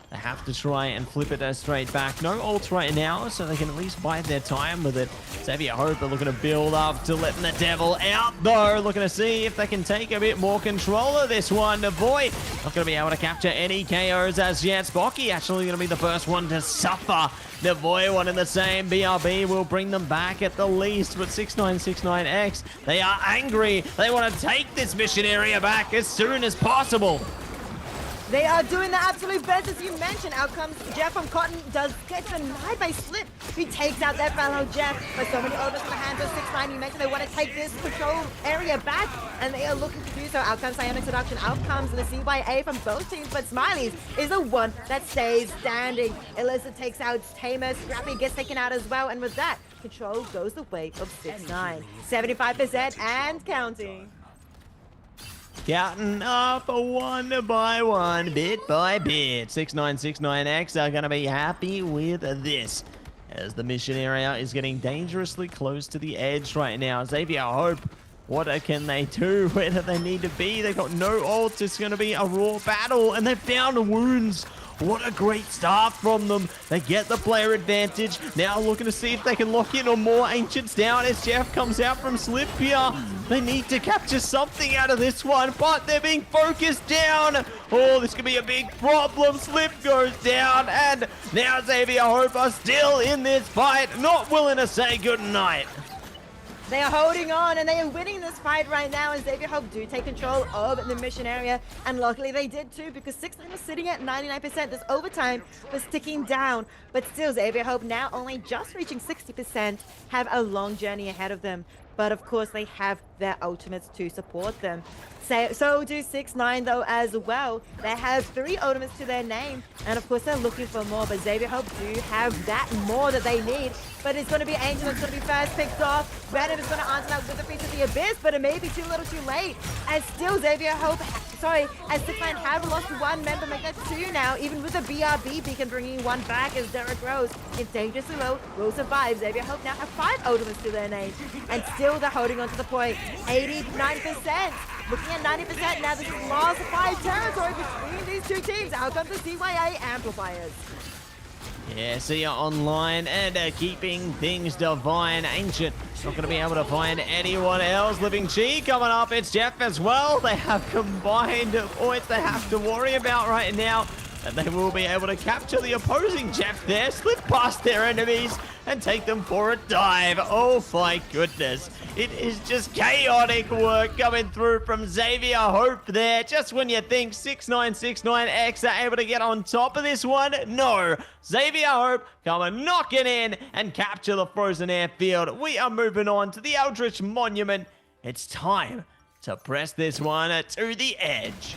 they have to try and flip it straight back. No ults right now, so they can at least bide their time with it. Xavier Hope are looking to build up to letting the devil out, though. Looking to see if they can take a bit more control of this one. Boy, not going to be able to capture any KOs as yet. Spocky actually going to be the first one to suffer. The boy one in the same. BRB will bring them back at the least, but 6969X, they are angry. They want to take this mission area back as soon as possible. They are doing the absolute best, as you mentioned. Out comes Jeff from Cotton, does get denied by Slip. He takes out that fellow Jeff, but so many others in the hands of 6ix9ine. You mentioned they want to take this control area back, and they are looking to do so. Out comes Psionic Seduction, out comes the CYA from both teams, but Smiley's is the one that stays standing. Alyssa takes out Tamer, Scrappy gets taken out as well, and with that, control goes the way of 6ix9ine. 75% and counting. Counting up one by one, bit by bit. 6969X are going to be happy with this, as the mission area is getting dangerously close to the edge right now. Xavier Hope, what can they do? Where do they need to be? They've got no ult. It's going to be a raw battle, and they've found wounds. What a great start from them. They get the player advantage. Now looking to see if they can lock in on more Ancients down as Jeff comes out from Slip here. They need to capture something out of this one, but they're being focused down. Oh, this could be a big problem. Slip goes down, and now Xavier Hope are still in this fight, not willing to say goodnight. They are holding on, and they are winning this fight right now, and Xavier Hope do take control of the mission area. And luckily they did too, because 6ix9ine was sitting at 99%. This overtime was ticking down, but still Xavier Hope now only just reaching 60%, have a long journey ahead of them. but of course they have their ultimates to support them. So do 6ix9ine though as well. They have 3 ultimates to their name, and of course they're looking for more, but Xavier Hope do have that more that they need. But it's going to be Angel that's going to be first picked off. Random is going to answer that with the Feast of the Abyss, but it may be too little too late. And still Xavier Hope, as 6ix9ine have lost 1 member, make that 2 now, even with the BRB beacon bringing 1 back as Derek Rose. It's dangerously low, will survive. Xavier Hope now have 5 ultimates to their name, and still they're holding on to the point. 89%. Looking at 90% now. This is last 5 territory between these 2 teams. Out comes the CYA amplifiers. Yeah, see ya online, and keeping things divine. Ancient not going to be able to find anyone else. Living Chi coming up. It's Jeff as well. They have combined points they have to worry about right now. And they will be able to capture the opposing Jeff there, slip past their enemies, and take them for a dive. Oh my goodness. It is just chaotic work coming through from Xavier Hope there. Just when you think 6ix9ine are able to get on top of this one, no. Xavier Hope coming knocking in and capture the frozen airfield. We are moving on to the Eldritch Monument. It's time to press this one to the edge.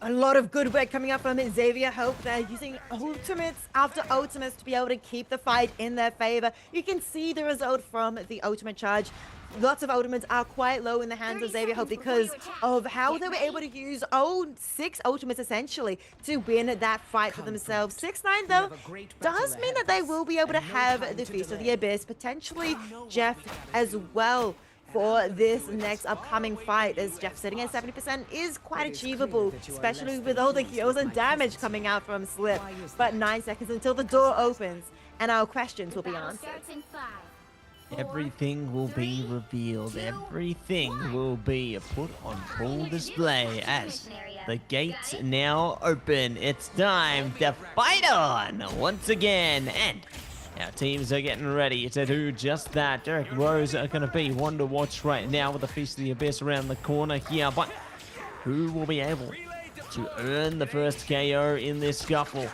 A lot of good work coming up from Xavier Hope. They're using ultimates after ultimates to be able to keep the fight in their favor. You can see the result from the ultimate charge. Lots of ultimates are quite low in the hands of Xavier Hope because of how they were able to use 6 ultimates essentially to win that fight for themselves. 6ix9ine though does mean that they will be able to have the Feast of the Abyss, potentially Jeff as well, for this next upcoming fight, as Jeff sitting at 70% is quite achievable, especially with all the heals and damage coming out from Slip. But 9 seconds until the door opens, and our questions will be answered. Everything will be revealed. Everything will be put on full display as the gates now open. It's time to fight on once again, and our teams are getting ready to do just that. Derek Rose are going to be one to watch right now with the Feast of the Abyss around the corner here. But who will be able to earn the first KO in this scuffle?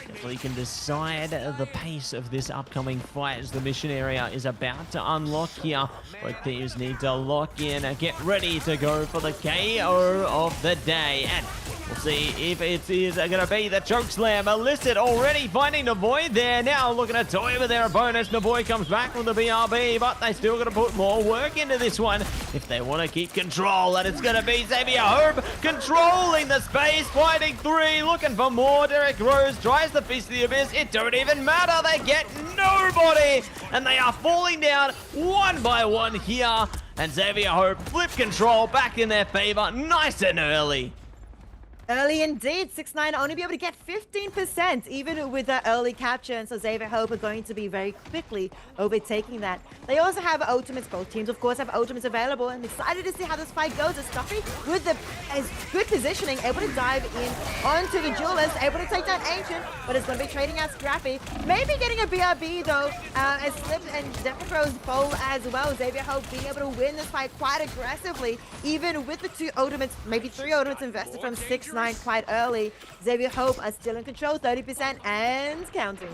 Definitely can decide the pace of this upcoming fight as the mission area is about to unlock here. Both teams need to lock in and get ready to go for the KO of the day. And we'll see if it is going to be the choke slam. Illicit already finding the void there. Now looking to toy with their opponents. The boy comes back from the BRB, but they still got to put more work into this one if they want to keep control. And it's going to be Xavier Hope controlling the space, fighting 3, looking for more. Derek Rose tries the Feast of the Abyss. It don't even matter. They get nobody, and they are falling down one by one here. And Xavier Hope flip control back in their favor, nice and early. Early indeed. 6ix9ine only be able to get 15%, even with that early capture, and so Xavier Hope are going to be very quickly overtaking that. They also have ultimates. Both teams, of course, have ultimates available. I'm excited to see how this fight goes. As Stuffy, with the good positioning, able to dive in onto the duelist, able to take down Ancient, but it's going to be trading out Scrappy. Maybe getting a BRB, though, as Slip and Deathcrow's fall as well. Xavier Hope being able to win this fight quite aggressively, even with the 2 ultimates, maybe 3 ultimates invested from 6ix9ine quite early. Xavier Hope are still in control, 30% and counting.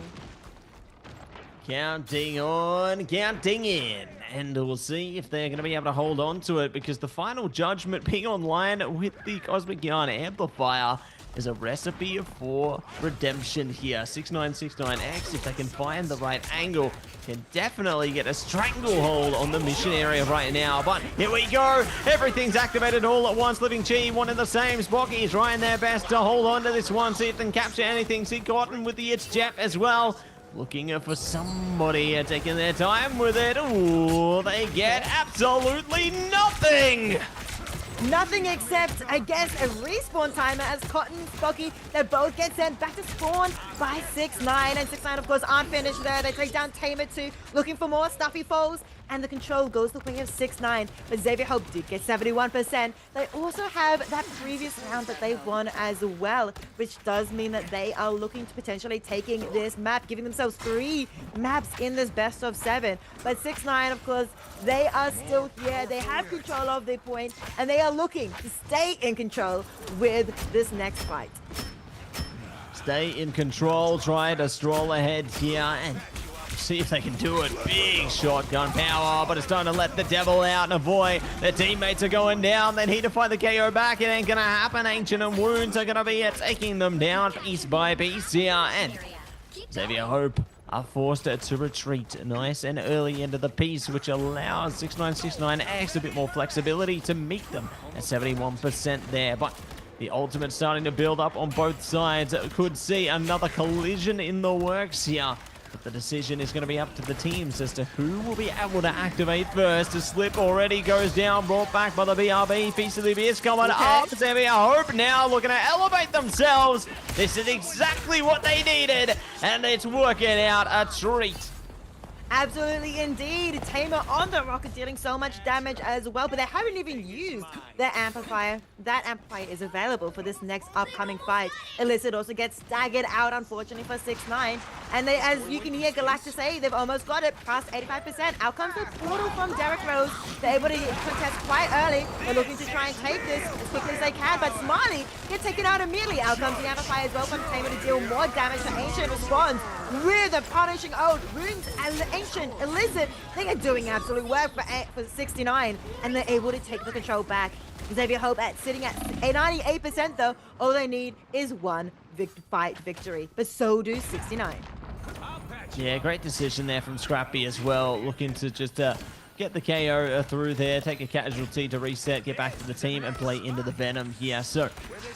Counting on, counting in. And we'll see if they're going to be able to hold on to it, because the final judgment being online with the Cosmic Yarn Amplifier is a recipe for redemption here. 6ix9ine, if they can find the right angle, can definitely get a stranglehold on the mission area right now. But here we go. Everything's activated all at once. Living Chi, one in the same. Spocky is trying their best to hold on to this one, see if they can capture anything. See Cotton with the It's Jeff as well. Looking for somebody taking their time with it. Ooh, they get absolutely nothing. Nothing except, I guess, a respawn timer as Cotton and Spocky, they both get sent back to spawn by 6ix9ine. And 6ix9ine, of course, aren't finished there. They take down Tamer too, looking for more Stuffy falls. And the control goes the way of 6ix9ine. But Xavier Hope did get 71%. They also have that previous round that they won as well, which does mean that they are looking to potentially taking this map, giving themselves 3 maps in this best of 7. But 6ix9ine, of course, they are still here. They have control of their point, and they are looking to stay in control with this next fight. Stay in control, try to stroll ahead here, and see if they can do it. Big shotgun power, but it's time to let the devil out and avoid. Their teammates are going down. They need to find the KO back. It ain't gonna happen. Ancient and Wounds are gonna be taking them down piece by piece here. And Xavier Hope are forced to retreat nice and early into the piece, which allows 6969X a bit more flexibility to meet them at 71% there. But the ultimate starting to build up on both sides. Could see another collision in the works here. But the decision is going to be up to the teams as to who will be able to activate first. The slip already goes down, brought back by the BRB. Feast of the Abyss coming up. Xavier Hope now looking to elevate themselves. This is exactly what they needed, and it's working out a treat. Absolutely indeed. Tamer on the rocket dealing so much damage as well, but they haven't even used their amplifier. That amplifier is available for this next upcoming fight. Illicit also gets staggered out, unfortunately, for 6-9. And they, as you can hear Galactus say, they've almost got it, past 85%. Out comes the portal from Derek Rose. They're able to contest quite early. They're looking to try and take this as quickly as they can, but Smiley gets taken out immediately. Out comes the amplifier as well from Tamer to deal more damage to Ancient. Responds with a punishing ode. Runes and Ancient, Illicit, they are doing absolute work for 69, and they're able to take the control back. Xavier Hope sitting at 98% though. All they need is one fight victory, but so do 69. Yeah, great decision there from Scrappy as well. Looking to just get the KO through there, take a casualty to reset, get back to the team, and play into the Venom here. So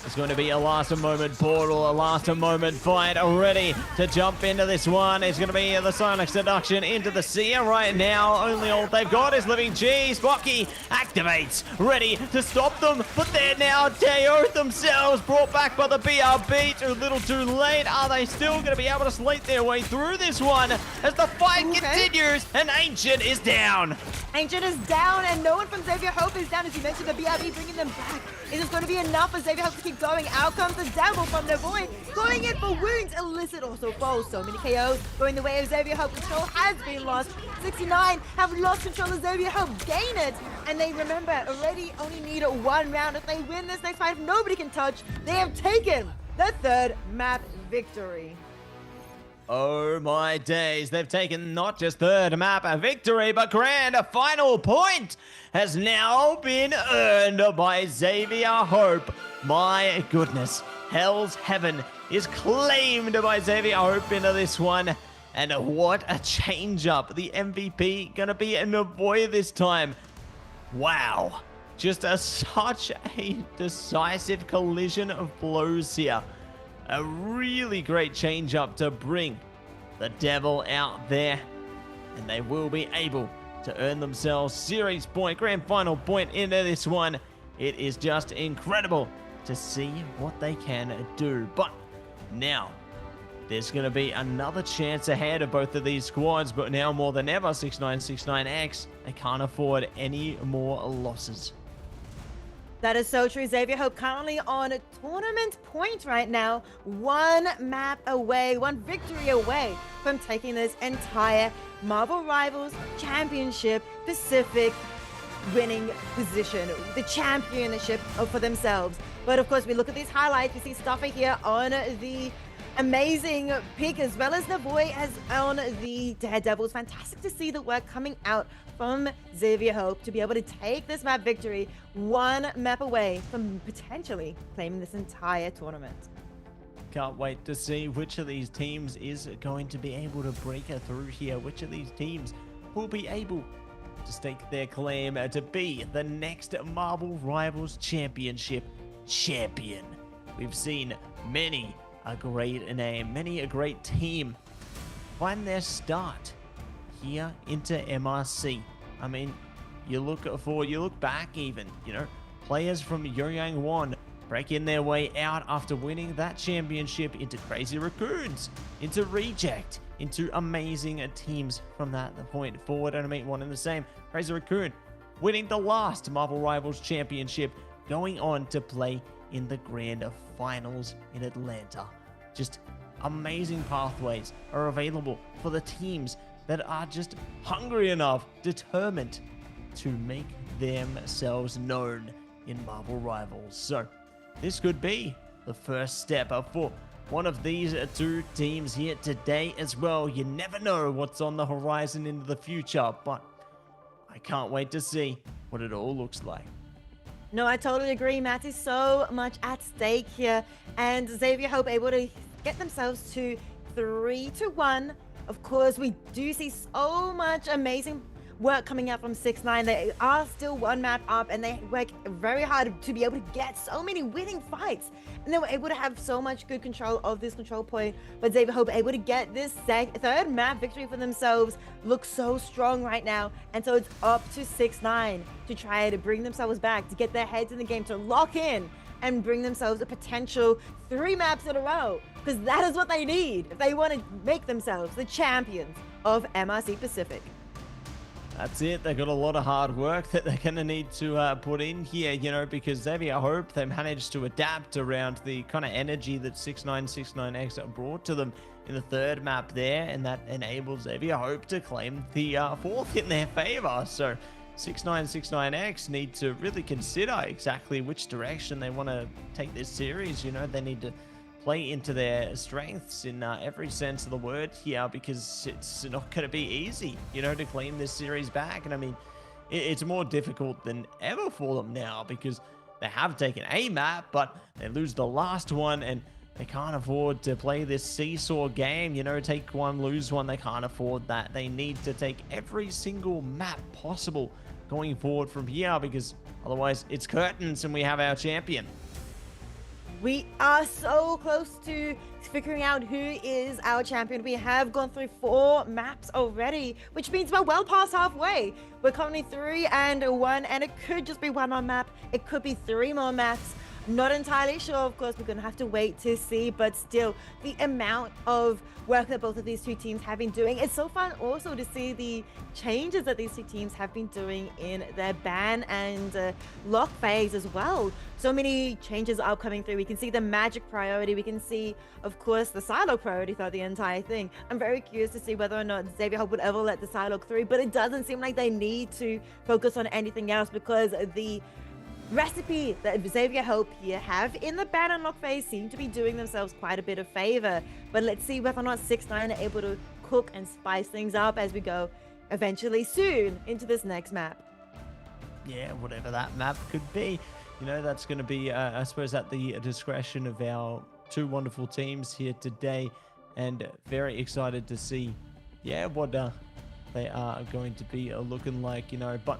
it's going to be a last moment portal, a last moment fight, ready to jump into this one. It's going to be the Sonic Seduction into the Seer right now. Only all they've got is Living Cheese. Bucky activates, ready to stop them, but they're now KO'd themselves, brought back by the BRB. Too little too late. Are they still going to be able to slate their way through this one as the fight continues and Ancient is down? Ancient is down, and no one from Xavier Hope is down. As you mentioned, the BRB bringing them back. Is this going to be enough for Xavier Hope to keep going? Out comes the devil from the void, going in for Wounds. Illicit also falls. So many KOs going the way of Xavier Hope. Control has been lost. 69 have lost control of Xavier Hope. Gain it, and they remember already only need one round. If they win this next fight, if nobody can touch, they have taken the third map victory. Oh my days, they've taken not just third map victory, but grand final point has now been earned by Xavier Hope. My goodness, Hell's Heaven is claimed by Xavier Hope into this one. And what a change up. The MVP gonna be a boy this time. Wow, just such a decisive collision of blows here. A really great change up to bring the devil out there, and they will be able to earn themselves series point, grand final point into this one. It is just incredible to see what they can do. But now there's going to be another chance ahead of both of these squads, but now more than ever, 6969X, they can't afford any more losses. That is so true. Xavier Hope currently on tournament point right now. One map away, one victory away from taking this entire Marvel Rivals Championship Pacific winning position, the championship for themselves. But of course, we look at these highlights. We see Stuffer here on the amazing pick, as well as the boy as on the Daredevils. Fantastic to see the work coming out from Xavier Hope to be able to take this map victory, one map away from potentially claiming this entire tournament. Can't wait to see which of these teams is going to be able to break through here. Which of these teams will be able to stake their claim to be the next Marvel Rivals Championship champion. We've seen many a great name, many a great team find their start here into MRC. I mean, you look forward, you look back even, players from Yoyang Won breaking their way out after winning that championship into Crazy Raccoons, into Reject, into amazing teams from that point forward. And I mean, one and the same. Crazy Raccoon winning the last Marvel Rivals Championship, going on to play in the grand finals in Atlanta. Just amazing pathways are available for the teams that are just hungry enough, determined to make themselves known in Marvel Rivals. So this could be the first step for one of these two teams here today as well. You never know what's on the horizon into the future, but I can't wait to see what it all looks like. No, I totally agree, Matt. Is so much at stake here, and Xavier Hope able to get themselves to 3-1. Of course, we do see so much amazing work coming out from 6ix9ine. They are still one map up, and they work very hard to be able to get so many winning fights. And they were able to have so much good control of this control point. But Xavier Hope able to get this third map victory for themselves. Looks so strong right now. And so it's up to 6ix9ine to try to bring themselves back, to get their heads in the game, to lock in and bring themselves a potential 3 maps in a row. Because that is what they need if they want to make themselves the champions of MRC Pacific. That's it. They got a lot of hard work that they're going to need to put in here, you know, because Xavier Hope, they managed to adapt around the kind of energy that 6ix9ine brought to them in the third map there, and that enabled Xavier Hope to claim the fourth in their favor. So 6ix9ine need to really consider exactly which direction they want to take this series. You know, they need to play into their strengths in every sense of the word here, because it's not going to be easy, you know, to claim this series back. And I mean, it's more difficult than ever for them now, because they have taken a map, but they lose the last one, and they can't afford to play this seesaw game, you know, take one, lose one. They can't afford that. They need to take every single map possible going forward from here, because otherwise it's curtains and we have our champion. We are so close to figuring out who is our champion. We have gone through 4 maps already, which means we're well past halfway. We're currently 3-1, and it could just be 1 more map. It could be 3 more maps. Not entirely sure, of course. We're going to have to wait to see, but still, the amount of work that both of these two teams have been doing. It's so fun also to see the changes that these two teams have been doing in their ban and lock phase as well. So many changes are coming through. We can see the magic priority. We can see, of course, the silo priority throughout the entire thing. I'm very curious to see whether or not Xavier Hope would ever let the silo through, but it doesn't seem like they need to focus on anything else, because the recipe that Xavier Hope here have in the ban and lock phase seem to be doing themselves quite a bit of favor. But let's see whether or not 6ix9ine are able to cook and spice things up as we go eventually soon into this next map. Yeah, whatever that map could be, you know, that's going to be, I suppose, at the discretion of our two wonderful teams here today. And very excited to see, yeah, what they are going to be looking like, you know. But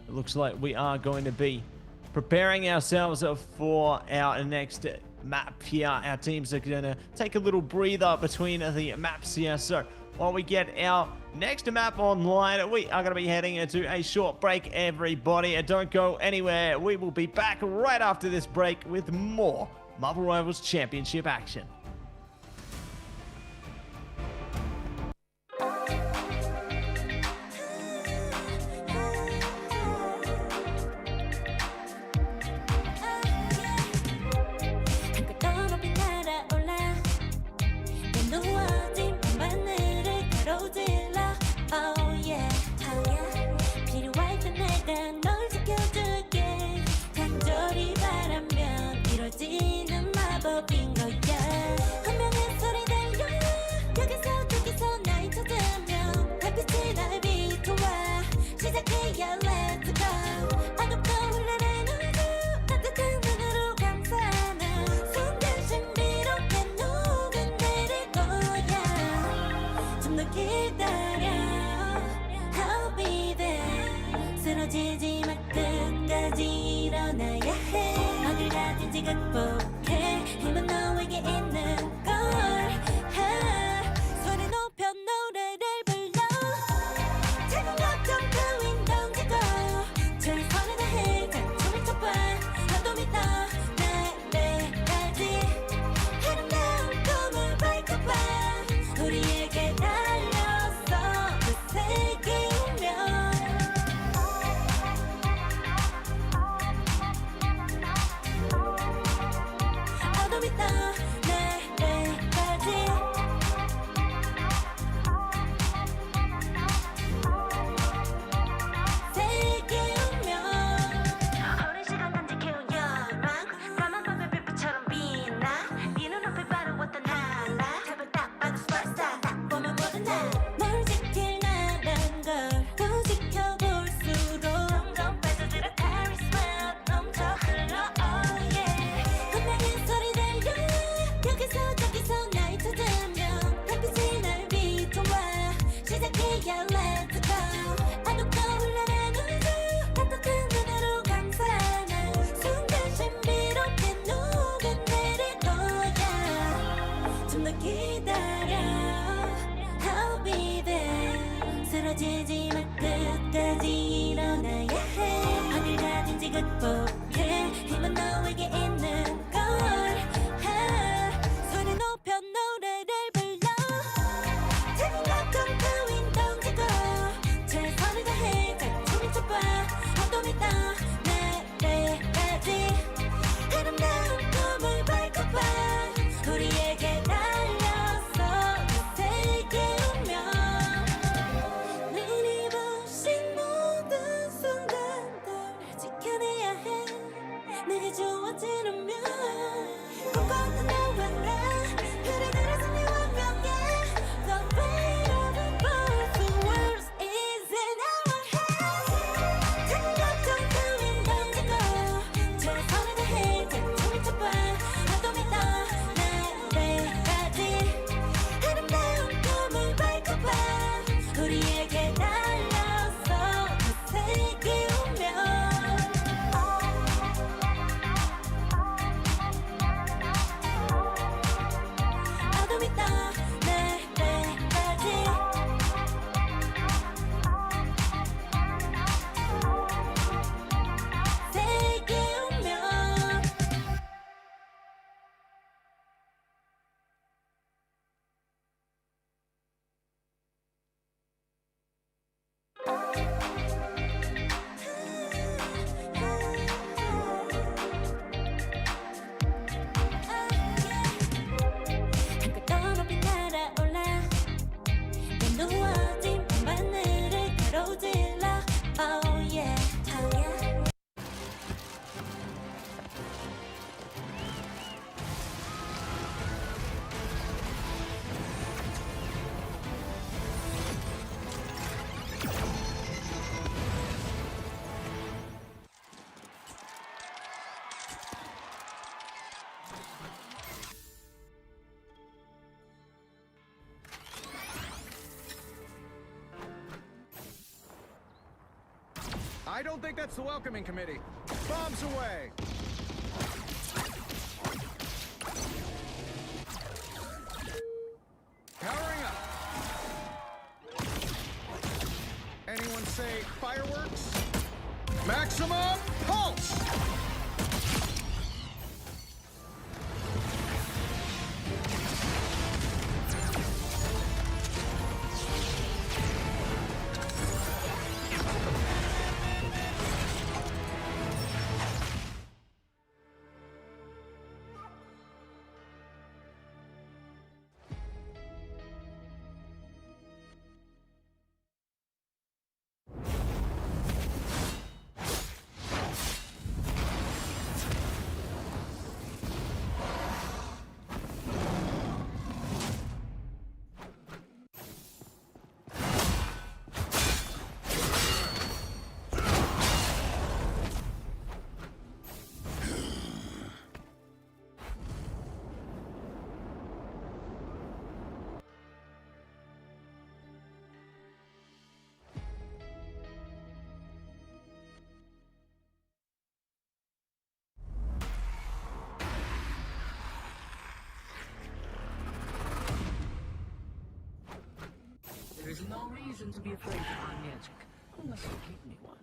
it looks like we are going to be preparing ourselves for our next map here. Our teams are going to take a little breather between the maps here. So while we get our next map online, we are going to be heading into a short break, everybody. Don't go anywhere. We will be back right after this break with more Marvel Rivals Championship action. 어떤 어지르면 꿈꿔도 너와 나 흐르는 네 완벽해 The weight of the perfect words is in our hands 작은 걱정 따윈 던지고 최선을 다해 대충 쳐봐 나도 믿어 나래까지 아름다운 꿈을 밝혀봐 우리에게 달려서 그 색이 오면 나도 믿어 나래까지 색이 오면 한껏 더 높이 날아올라 내 누워진 밤하늘을 가로질러 Oh yeah, oh yeah I don't think that's the welcoming committee. Bombs away! Powering up! Anyone say fireworks? Maximum pulse! There is no reason to be afraid of my magic, unless you give me one.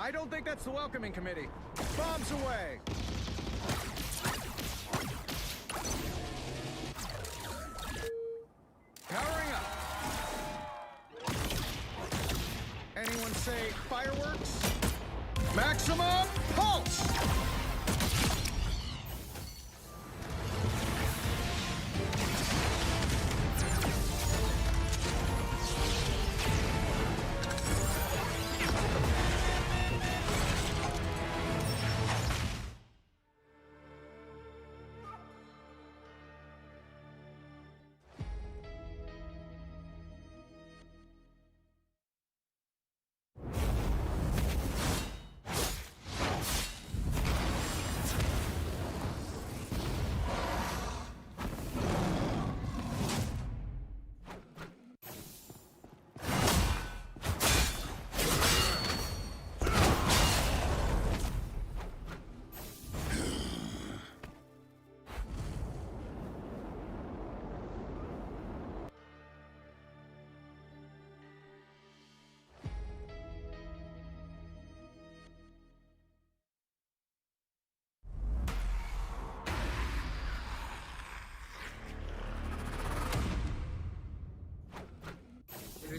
I don't think that's the welcoming committee. Bombs away! Powering up! Anyone say fireworks? Maximum pulse!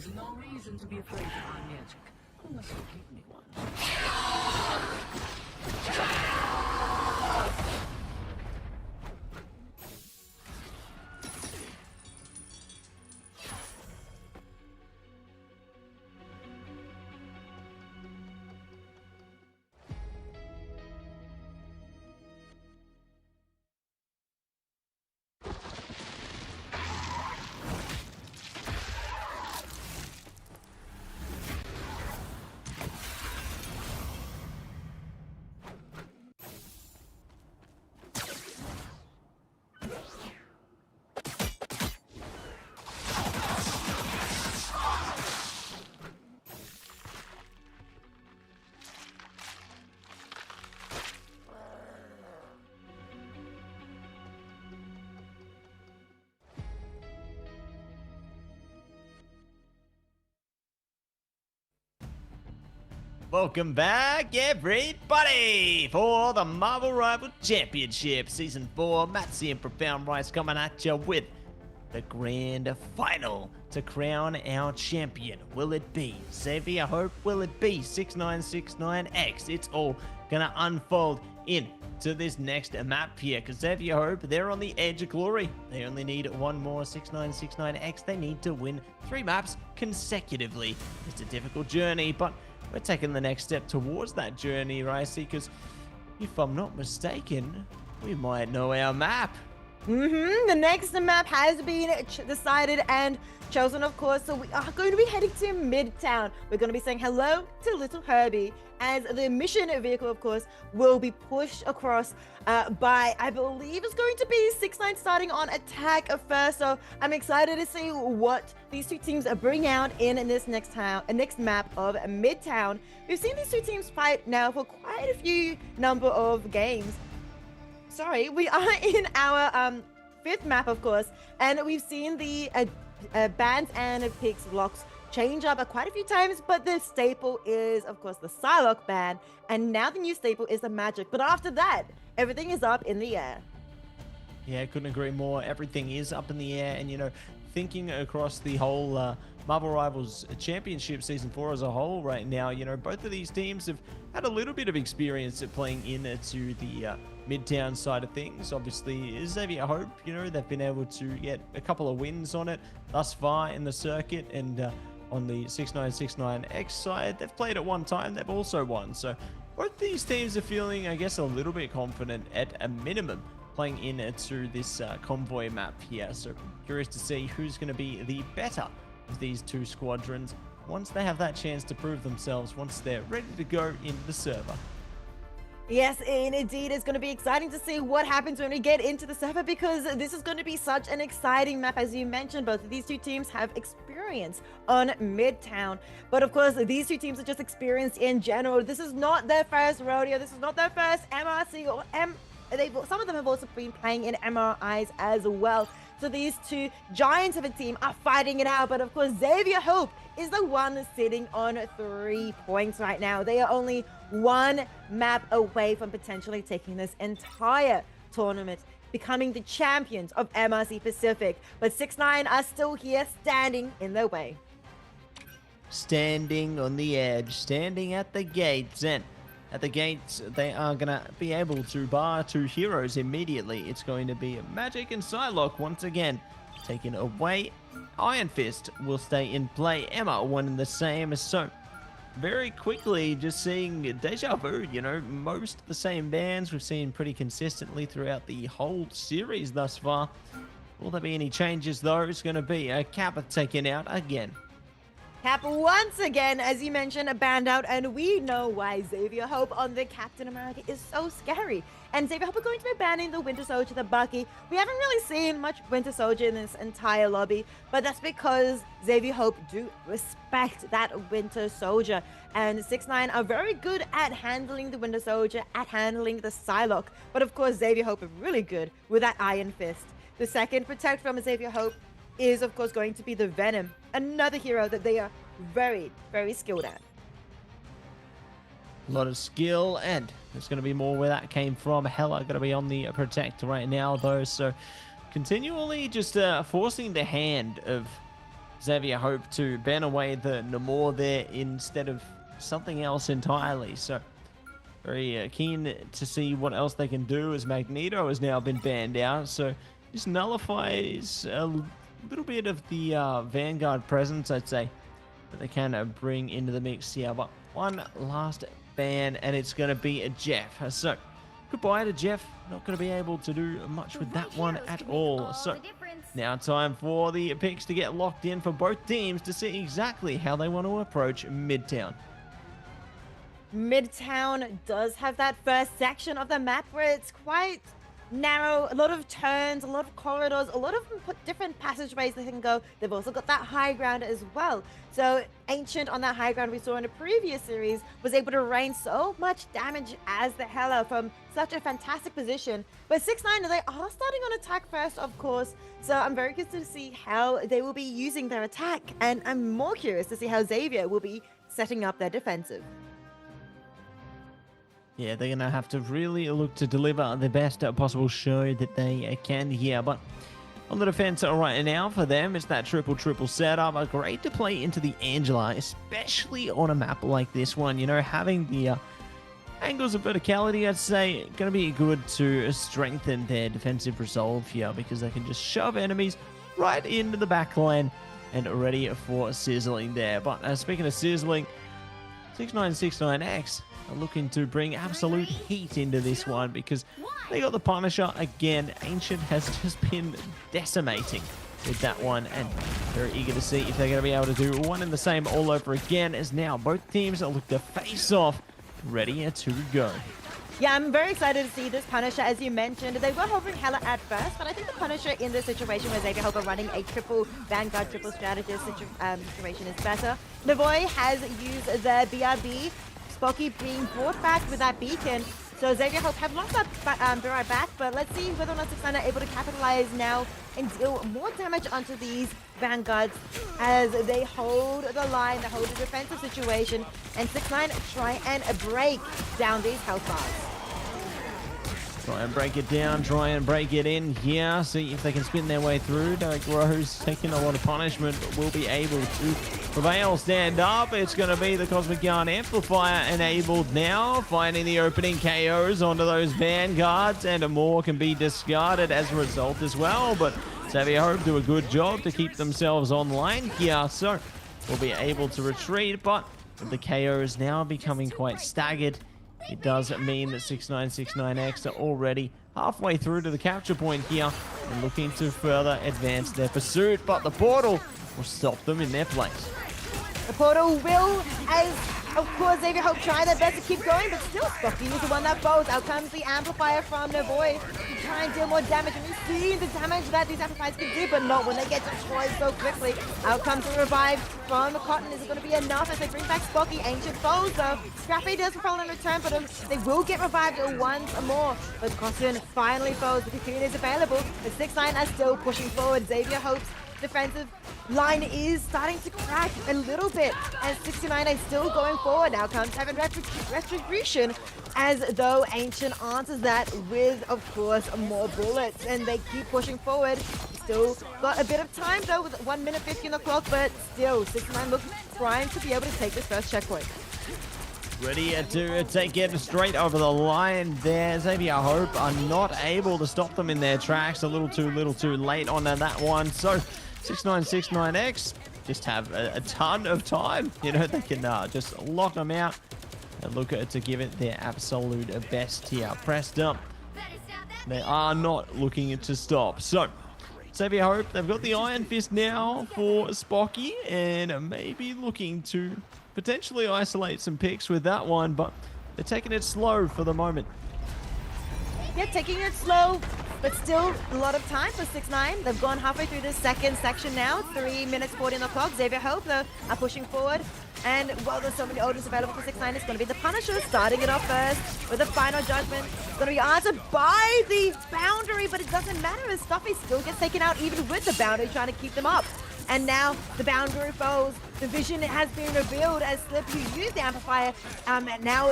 There's no reason to be afraid of my magic, unless you give me one. Welcome back, everybody, for the Marvel Rival Championship Season 4. Matzy and Profound Rice coming at you with the grand final to crown our champion. Will it be Xavier Hope? Will it be 6969X? It's all gonna unfold into this next map here, because Xavier Hope, they're on the edge of glory. They only need one more 6969X. They need to win 3 maps consecutively. It's a difficult journey, but we're taking the next step towards that journey, Ricey, because if I'm not mistaken, we might know our map. The next map has been decided and chosen, of course. So we are going to be heading to Midtown. We're going to be saying hello to Little Herbie, as the mission vehicle, of course, will be pushed across by, I believe it's going to be 6ix9ine starting on attack first. So I'm excited to see what these two teams bring out in this next map of Midtown. We've seen these two teams fight now for quite a few number of games. Sorry, we are in our 5th map, of course, and we've seen the bans and picks blocks change up quite a few times, but the staple is, of course, the Psylocke ban, and now the new staple is the magic. But after that, everything is up in the air. Yeah, couldn't agree more. Everything is up in the air, and, you know, thinking across the whole Marvel Rivals Championship Season 4 as a whole right now, you know, both of these teams have had a little bit of experience at playing into the Midtown side of things. Obviously, Xavier Hope, you know, they've been able to get a couple of wins on it thus far in the circuit, and on the 6969X side, they've played it one time, they've also won. So both these teams are feeling, I guess, a little bit confident at a minimum playing into this convoy map here. So curious to see who's going to be the better of these two squadrons once they have that chance to prove themselves, once they're ready to go into the server. Yes, and indeed, it's going to be exciting to see what happens when we get into the server, because this is going to be such an exciting map. As you mentioned, both of these two teams have experience on Midtown. But of course, these two teams are just experienced in general. This is not their first rodeo. This is not their first MRC or some of them have also been playing in MRIs as well. So these two giants of a team are fighting it out. But of course, Xavier Hope is the one sitting on 3 points right now. They are only 1 map away from potentially taking this entire tournament, becoming the champions of MRC Pacific. But 6ix9ine are still here, standing in their way. Standing on the edge, standing at the gates, and at the gates, they are going to be able to bar 2 heroes immediately. It's going to be Magic and Psylocke once again taken away. Iron Fist will stay in play. Emma, one and the same. So very quickly, just seeing deja vu, you know, most of the same bans we've seen pretty consistently throughout the whole series thus far. Will there be any changes, though? It's going to be a Kappa taken out again. Cap once again, as you mentioned, banned out, and we know why. Xavier Hope on the Captain America is so scary. And Xavier Hope are going to be banning the Winter Soldier, the Bucky. We haven't really seen much Winter Soldier in this entire lobby, but that's because Xavier Hope do respect that Winter Soldier. And 6ix9ine are very good at handling the Winter Soldier, at handling the Psylocke. But of course, Xavier Hope is really good with that Iron Fist. The second protect from Xavier Hope is, of course, going to be the Venom, another hero that they are very, very skilled at. A lot of skill, and there's going to be more where that came from. Hella going to be on the protect right now, though, so continually just forcing the hand of Xavier Hope to ban away the Namor there instead of something else entirely. So very keen to see what else they can do, as Magneto has now been banned out. So this nullifies a little bit of the Vanguard presence, I'd say, that they can bring into the mix here. But one last ban, and it's going to be a Jeff. So goodbye to Jeff. Not going to be able to do much with that one at all. So now time for the picks to get locked in for both teams to see exactly how they want to approach Midtown. Midtown does have that first section of the map where it's quite narrow, a lot of turns, a lot of corridors, a lot of different passageways they can go. They've also got that high ground as well. So Ancient on that high ground we saw in a previous series was able to rain so much damage as the Hela from such a fantastic position. But 6ix9ine, they are starting on attack first, of course. So I'm very curious to see how they will be using their attack. And I'm more curious to see how Xavier will be setting up their defensive. Yeah, they're going to have to really look to deliver the best possible show that they can here. But on the defense right now for them, it's that triple setup. Great to play into the Angela, especially on a map like this one. You know, having the angles of verticality, I'd say, going to be good to strengthen their defensive resolve here, because they can just shove enemies right into the backline and ready for sizzling there. But speaking of sizzling, 6969X are looking to bring absolute heat into this one, because they got the Punisher again. Ancient has just been decimating with that one, and very eager to see if they're going to be able to do one and the same all over again, as now both teams look to face off, ready to go. Yeah, I'm very excited to see this Punisher. As you mentioned, they were hovering Hela at first, but I think the Punisher in this situation where Xavier Hope are running a triple Vanguard, triple strategist situation is better. Levoy has used the BRB, Spocky being brought back with that beacon. So Xavier Hope have lost that Birai back, but let's see whether or not 6ix9ine are able to capitalize now and deal more damage onto these Vanguards as they hold the line, they hold the defensive situation, and 6ix9ine try and break down these health bars. Try and break it down, try and break it in here, see if they can spin their way through. Derek Rose taking a lot of punishment, but will be able to prevail, stand up. It's going to be the Cosmic Yarn Amplifier enabled now, finding the opening KOs onto those Vanguards, and more can be discarded as a result as well. But Xavier Hope do a good job to keep themselves online here, so we'll be able to retreat, but with the KOs now becoming quite staggered, it does mean that 6969X are already halfway through to the capture point here and looking to further advance their pursuit, but the portal will stop them in their place. The portal will, as of course Xavier Hope try their best to keep going, but still Spocky is the one that falls. Out comes the amplifier from Nevoy to try and deal more damage, and we've seen the damage that these amplifiers can do, but not when they get destroyed so quickly. Out comes the revive from Cotton. Is it going to be enough as they bring back Spocky? Ancient falls though. Scrappy does fall in return, but they will get revived once more. But Cotton finally falls. The cocoon is available. The 6ix9ine are still pushing forward. Xavier Hope's defensive line is starting to crack a little bit, and 69 is still going forward. Now comes Heaven Retribution, as though Ancient answers that with, of course, more bullets, and they keep pushing forward. Still got a bit of time though, with 1 minute 50 on the clock, but still 69 looks trying to be able to take this first checkpoint. Ready to take it straight over the line there. Xavier Hope are not able to stop them in their tracks. A little too late on that one. So 6969X just have a ton of time. You know, they can just lock them out and look to give it their absolute best here. Pressed up. They are not looking to stop. So Xavier Hope, they've got the Iron Fist now for Spocky, and maybe looking to potentially isolate some picks with that one, but they're taking it slow for the moment. Yeah, taking it slow, but still a lot of time for 6ix9ine. They've gone halfway through this second section now. 3 minutes 40 on the clock. Xavier Hope, though, are pushing forward. And while there's so many orders available for 6ix9ine, it's going to be the Punisher starting it off first with a final judgment. It's going to be answered by the boundary, but it doesn't matter as Stuffy still gets taken out even with the boundary, trying to keep them up. And now the boundary falls. The vision has been revealed as Slip, who used the amplifier, now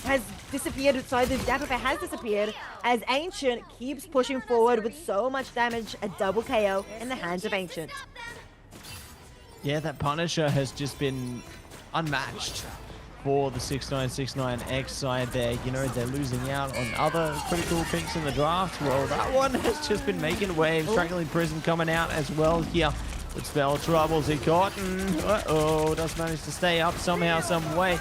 has disappeared. So the amplifier has disappeared as Ancient keeps pushing forward with so much damage. A double KO in the hands of Ancient. Yeah, that Punisher has just been unmatched for the 6969X side there. You know, they're losing out on other critical picks in the draft. Well, that one has just been making waves. Strangling Prison coming out as well here with spell troubles in Cotton. Uh-oh, does manage to stay up somehow, some way.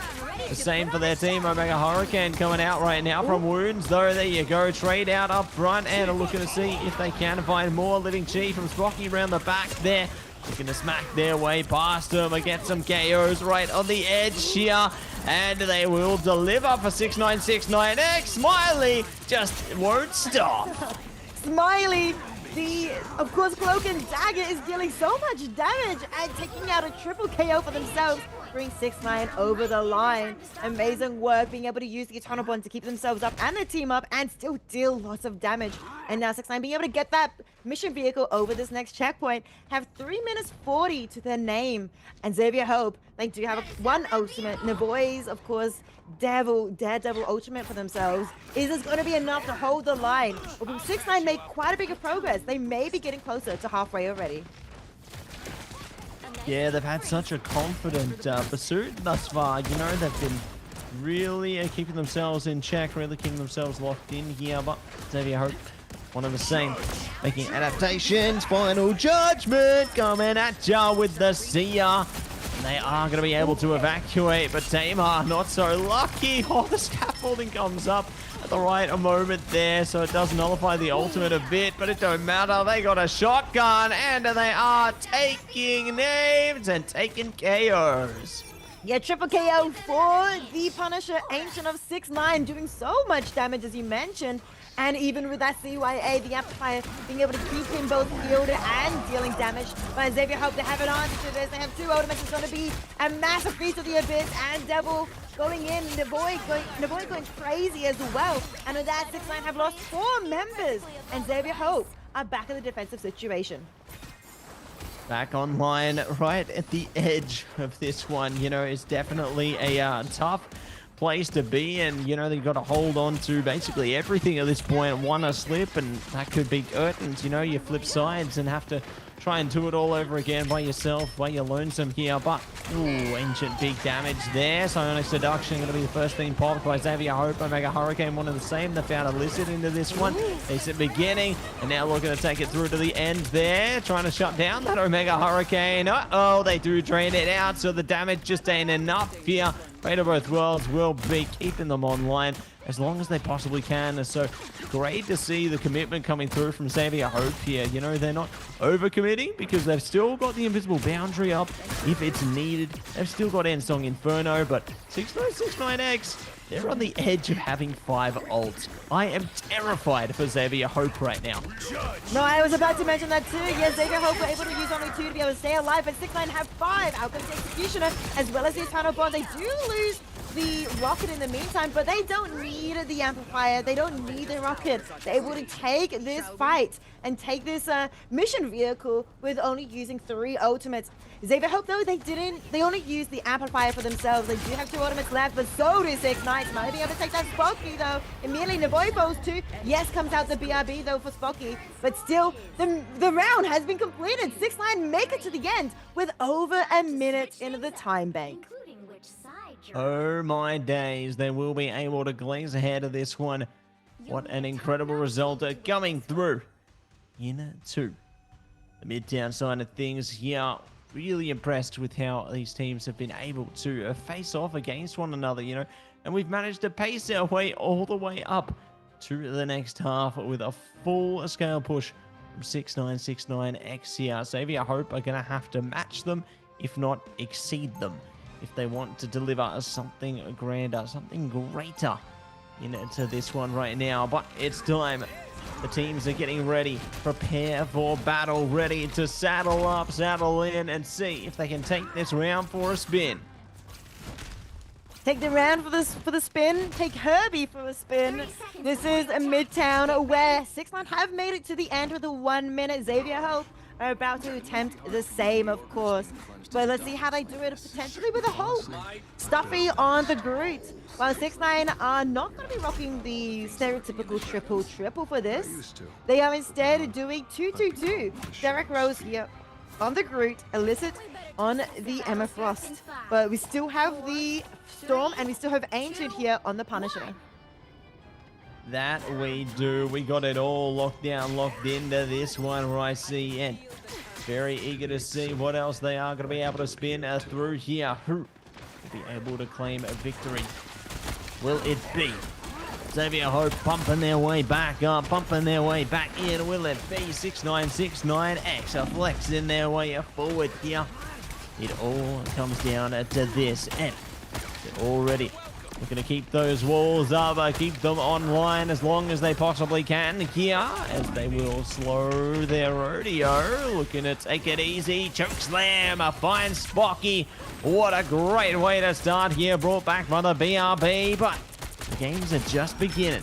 The same for their team. Omega Hurricane coming out right now from wounds, though. There you go. Trade out up front and are looking to see if they can find more. Living Chi from Spocky around the back there. Looking to smack their way past them and get some KOs right on the edge here. And they will deliver for 6969X. Smiley just won't stop. Smiley, of course, Cloak and Dagger is dealing so much damage and taking out a triple KO for themselves. Bring 6ix9ine over the line. Amazing work being able to use the Eternal Bond to keep themselves up and their team up and still deal lots of damage. And now 6ix9ine being able to get that mission vehicle over this next checkpoint. Have 3 minutes 40 to their name. And Xavier Hope, they do have one ultimate. Navoy's, of course, Daredevil ultimate for themselves. Is this going to be enough to hold the line? Or will 6ix9ine make quite a bit of progress? They may be getting closer to halfway already. Yeah, they've had such a confident pursuit thus far. You know, they've been really keeping themselves in check, really keeping themselves locked in here. But Xavier Hope, one of the same, making adaptations. Final Judgment coming at ya with the Seer. They are going to be able to evacuate, but Tamar not so lucky. Oh, the scaffolding comes up at the right moment there, so it does nullify the ultimate a bit, but it don't matter. They got a shotgun, and they are taking names and taking KOs. Yeah, triple KO for the Punisher, Ancient of 6ix9ine, doing so much damage as you mentioned. And even with that CYA, the Amplifier being able to keep him both healed and dealing damage. But Xavier Hope to have an answer to this. They have 2 ultimates. It's going to be a massive Feast of the Abyss and Devil going in. Navoy going crazy as well. And with that, 6ix9ine have lost 4 members. And Xavier Hope are back in the defensive situation. Back online right at the edge of this one. You know, it's definitely a tough place to be, and you know they've got to hold on to basically everything at this point. One a slip and that could be curtains. You know, you flip sides and have to try and do it all over again by yourself, by your lonesome here. But ooh, Ancient big damage there. Psionic Seduction going to be the first thing popped by Xavier Hope. Omega Hurricane one of the same. They found Illicit into this one. Decent beginning, and now looking to take it through to the end there, trying to shut down that Omega Hurricane. Uh-oh, they do drain it out, so the damage just ain't enough here. Fate of Both Worlds will be keeping them online as long as they possibly can. So great to see the commitment coming through from Xavier Hope here. You know, they're not over-committing because they've still got the invisible boundary up if it's needed. They've still got Ensong Inferno, but 6969X, they're on the edge of having 5 ults. I am terrified for Xavier Hope right now. No, I was about to mention that too. Yes, Xavier Hope were able to use only 2 to be able to stay alive, but 6ix9ine have 5. Out comes the Executioner, as well as the Eternal Bond. They do lose the rocket in the meantime, but they don't need the Amplifier. They don't need the rocket. They're able to take this fight and take this mission vehicle with only using 3 ultimates. Xavier Hope, though, they only used the Amplifier for themselves. They do have 2 ultimates left, but so do 6ix9ine. Might be able to take that Spocky, though. Immediately, Navoy falls too. Yes, comes out the BRB, though, for Spocky, but still, the round has been completed. 6ix9ine make it to the end with over a minute into the time bank. Including which side you're Oh my days, they will be able to glaze ahead of this one. What an incredible result coming through into the Midtown side of things here. Really impressed with how these teams have been able to face off against one another, you know, and we've managed to pace our way all the way up to the next half with a full scale push from 6969X here. Xavier Hope are going to have to match them, if not exceed them, if they want to deliver something grander, something greater into this one right now. But it's time. The teams are getting ready, prepare for battle, ready to saddle up, saddle in, and see if they can take this round for a spin. Take the round for the spin. Take Herbie for a spin. This is a Midtown where 6ix9ine have made it to the end with a 1 minute. Xavier Hope are about to attempt the same, of course. But let's see how they do it, potentially with a Hope. Stuffy on the Groot. While 6ix9ine are not going to be rocking the stereotypical triple for this. They are instead doing 2-2-2. Derek Rose here on the Groot, Illicit on the Emma Frost. But we still have the Storm and we still have Ancient here on the Punisher. That we do. We got it all locked down, locked into this one where I see, and very eager to see what else they are going to be able to spin through here. Who will be able to claim a victory? Will it be Xavier Hope pumping their way back up, pumping their way back in? Will it be 6969X flexing their way forward here? It all comes down to this, and they're already looking to keep those walls up, keep them online as long as they possibly can here, as they will slow their rodeo. Looking to take it easy. Choke slam, a fine Spocky. What a great way to start here, brought back by the BRB, but the games are just beginning.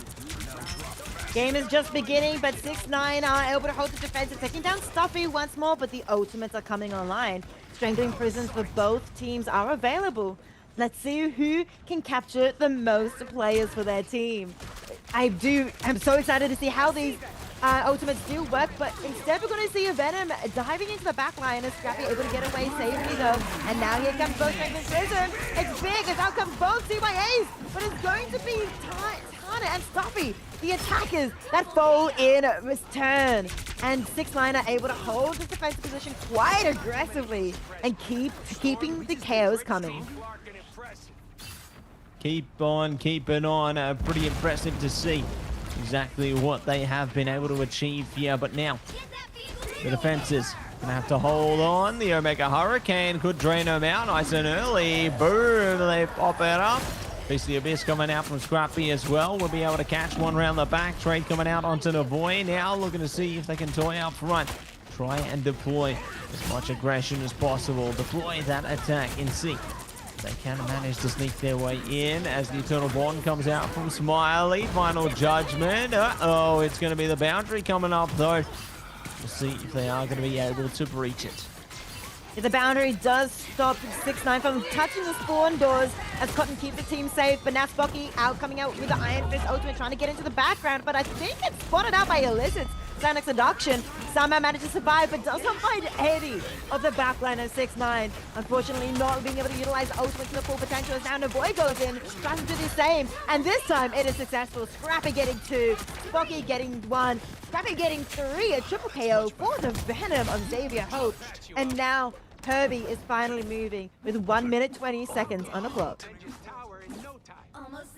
Game is just beginning, but 6ix9ine are able to hold the defense and taking down Stuffy once more, but the ultimates are coming online. Strangling prisons for both teams are available. Let's see who can capture the most players for their team. I'm so excited to see how these ultimates do work, but instead we're going to see a Venom diving into the back line and Scrappy able to get away safely though. And now here comes both Strangling Prison. It's big as out comes both CYAs, but it's going to be Tana and Stuffy, the attackers that fall in return. And 6ix9ine are able to hold this defensive position quite aggressively and keeping the chaos coming. Keep on keeping on. Pretty impressive to see exactly what they have been able to achieve here. But now the defenses gonna have to hold on. The Omega Hurricane could drain them out nice and early. Boom, they pop it up. Beast the Abyss coming out from Scrappy as well. We'll be able to catch one round the back. Trade coming out onto Navoy. Now looking to see if they can toy up front. Try and deploy as much aggression as possible. Deploy that attack and see. They can manage to sneak their way in as the Eternal Bond comes out from Smiley. Final Judgment. Uh-oh, it's going to be the boundary coming up, though. We'll see if they are going to be able to breach it. The boundary does stop 6ix9ine from touching the spawn doors as Cotton keeps the team safe, but now Spocky coming out with the Iron Fist ultimate trying to get into the background, but I think it's spotted out by Illicit's Xanax Seduction. Somehow manages to survive, but does not find any of the backline of 6ix9ine. Unfortunately, not being able to utilize the ultimate to the full potential as now Navoy goes in, tries to do the same, and this time it is successful. Scrappy getting 2, Spocky getting 1, Scrappy getting 3, a triple KO for the Venom of Xavier Hope, and now Herbie is finally moving with 1 minute 20 seconds on the clock.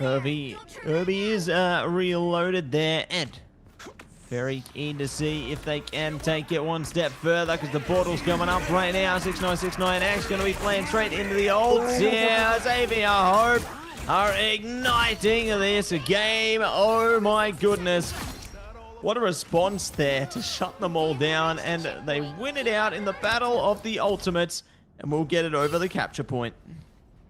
Herbie is reloaded there, and very keen to see if they can take it one step further because the portal's coming up right now. 6969X going to be playing straight into the ults. Yeah, Xavier Hope are igniting this game. Oh my goodness. What a response there to shut them all down, and they win it out in the battle of the ultimates, and we'll get it over the capture point.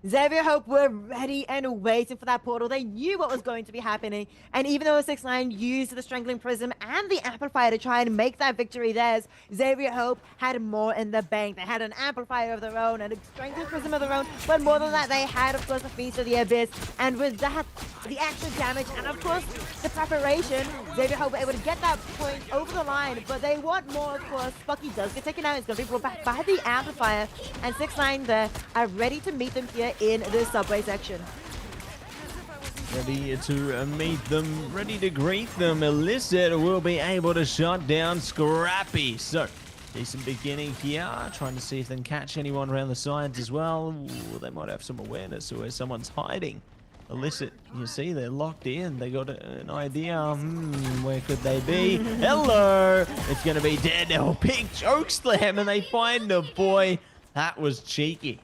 Xavier Hope were ready and waiting for that portal. They knew what was going to be happening. And even though 6ix9ine used the Strangling Prism and the Amplifier to try and make that victory theirs, Xavier Hope had more in the bank. They had an Amplifier of their own and a Strangling Prism of their own. But more than that, they had, of course, the Feast of the Abyss. And with that, the extra damage and, of course, the preparation, Xavier Hope were able to get that point over the line. But they want more, of course. Spucky does get taken out. It's going to be brought back by the Amplifier. And 6ix9ine there are ready to meet them here in this subway section. Ready to meet them, ready to greet them. Illicit will be able to shut down Scrappy. So, decent beginning here. Trying to see if they can catch anyone around the sides as well. Ooh, they might have some awareness of where someone's hiding. Illicit, you see, they're locked in. They got an idea. Where could they be? Hello! It's going to be dead now. Big choke slam, and they find the boy. That was cheeky.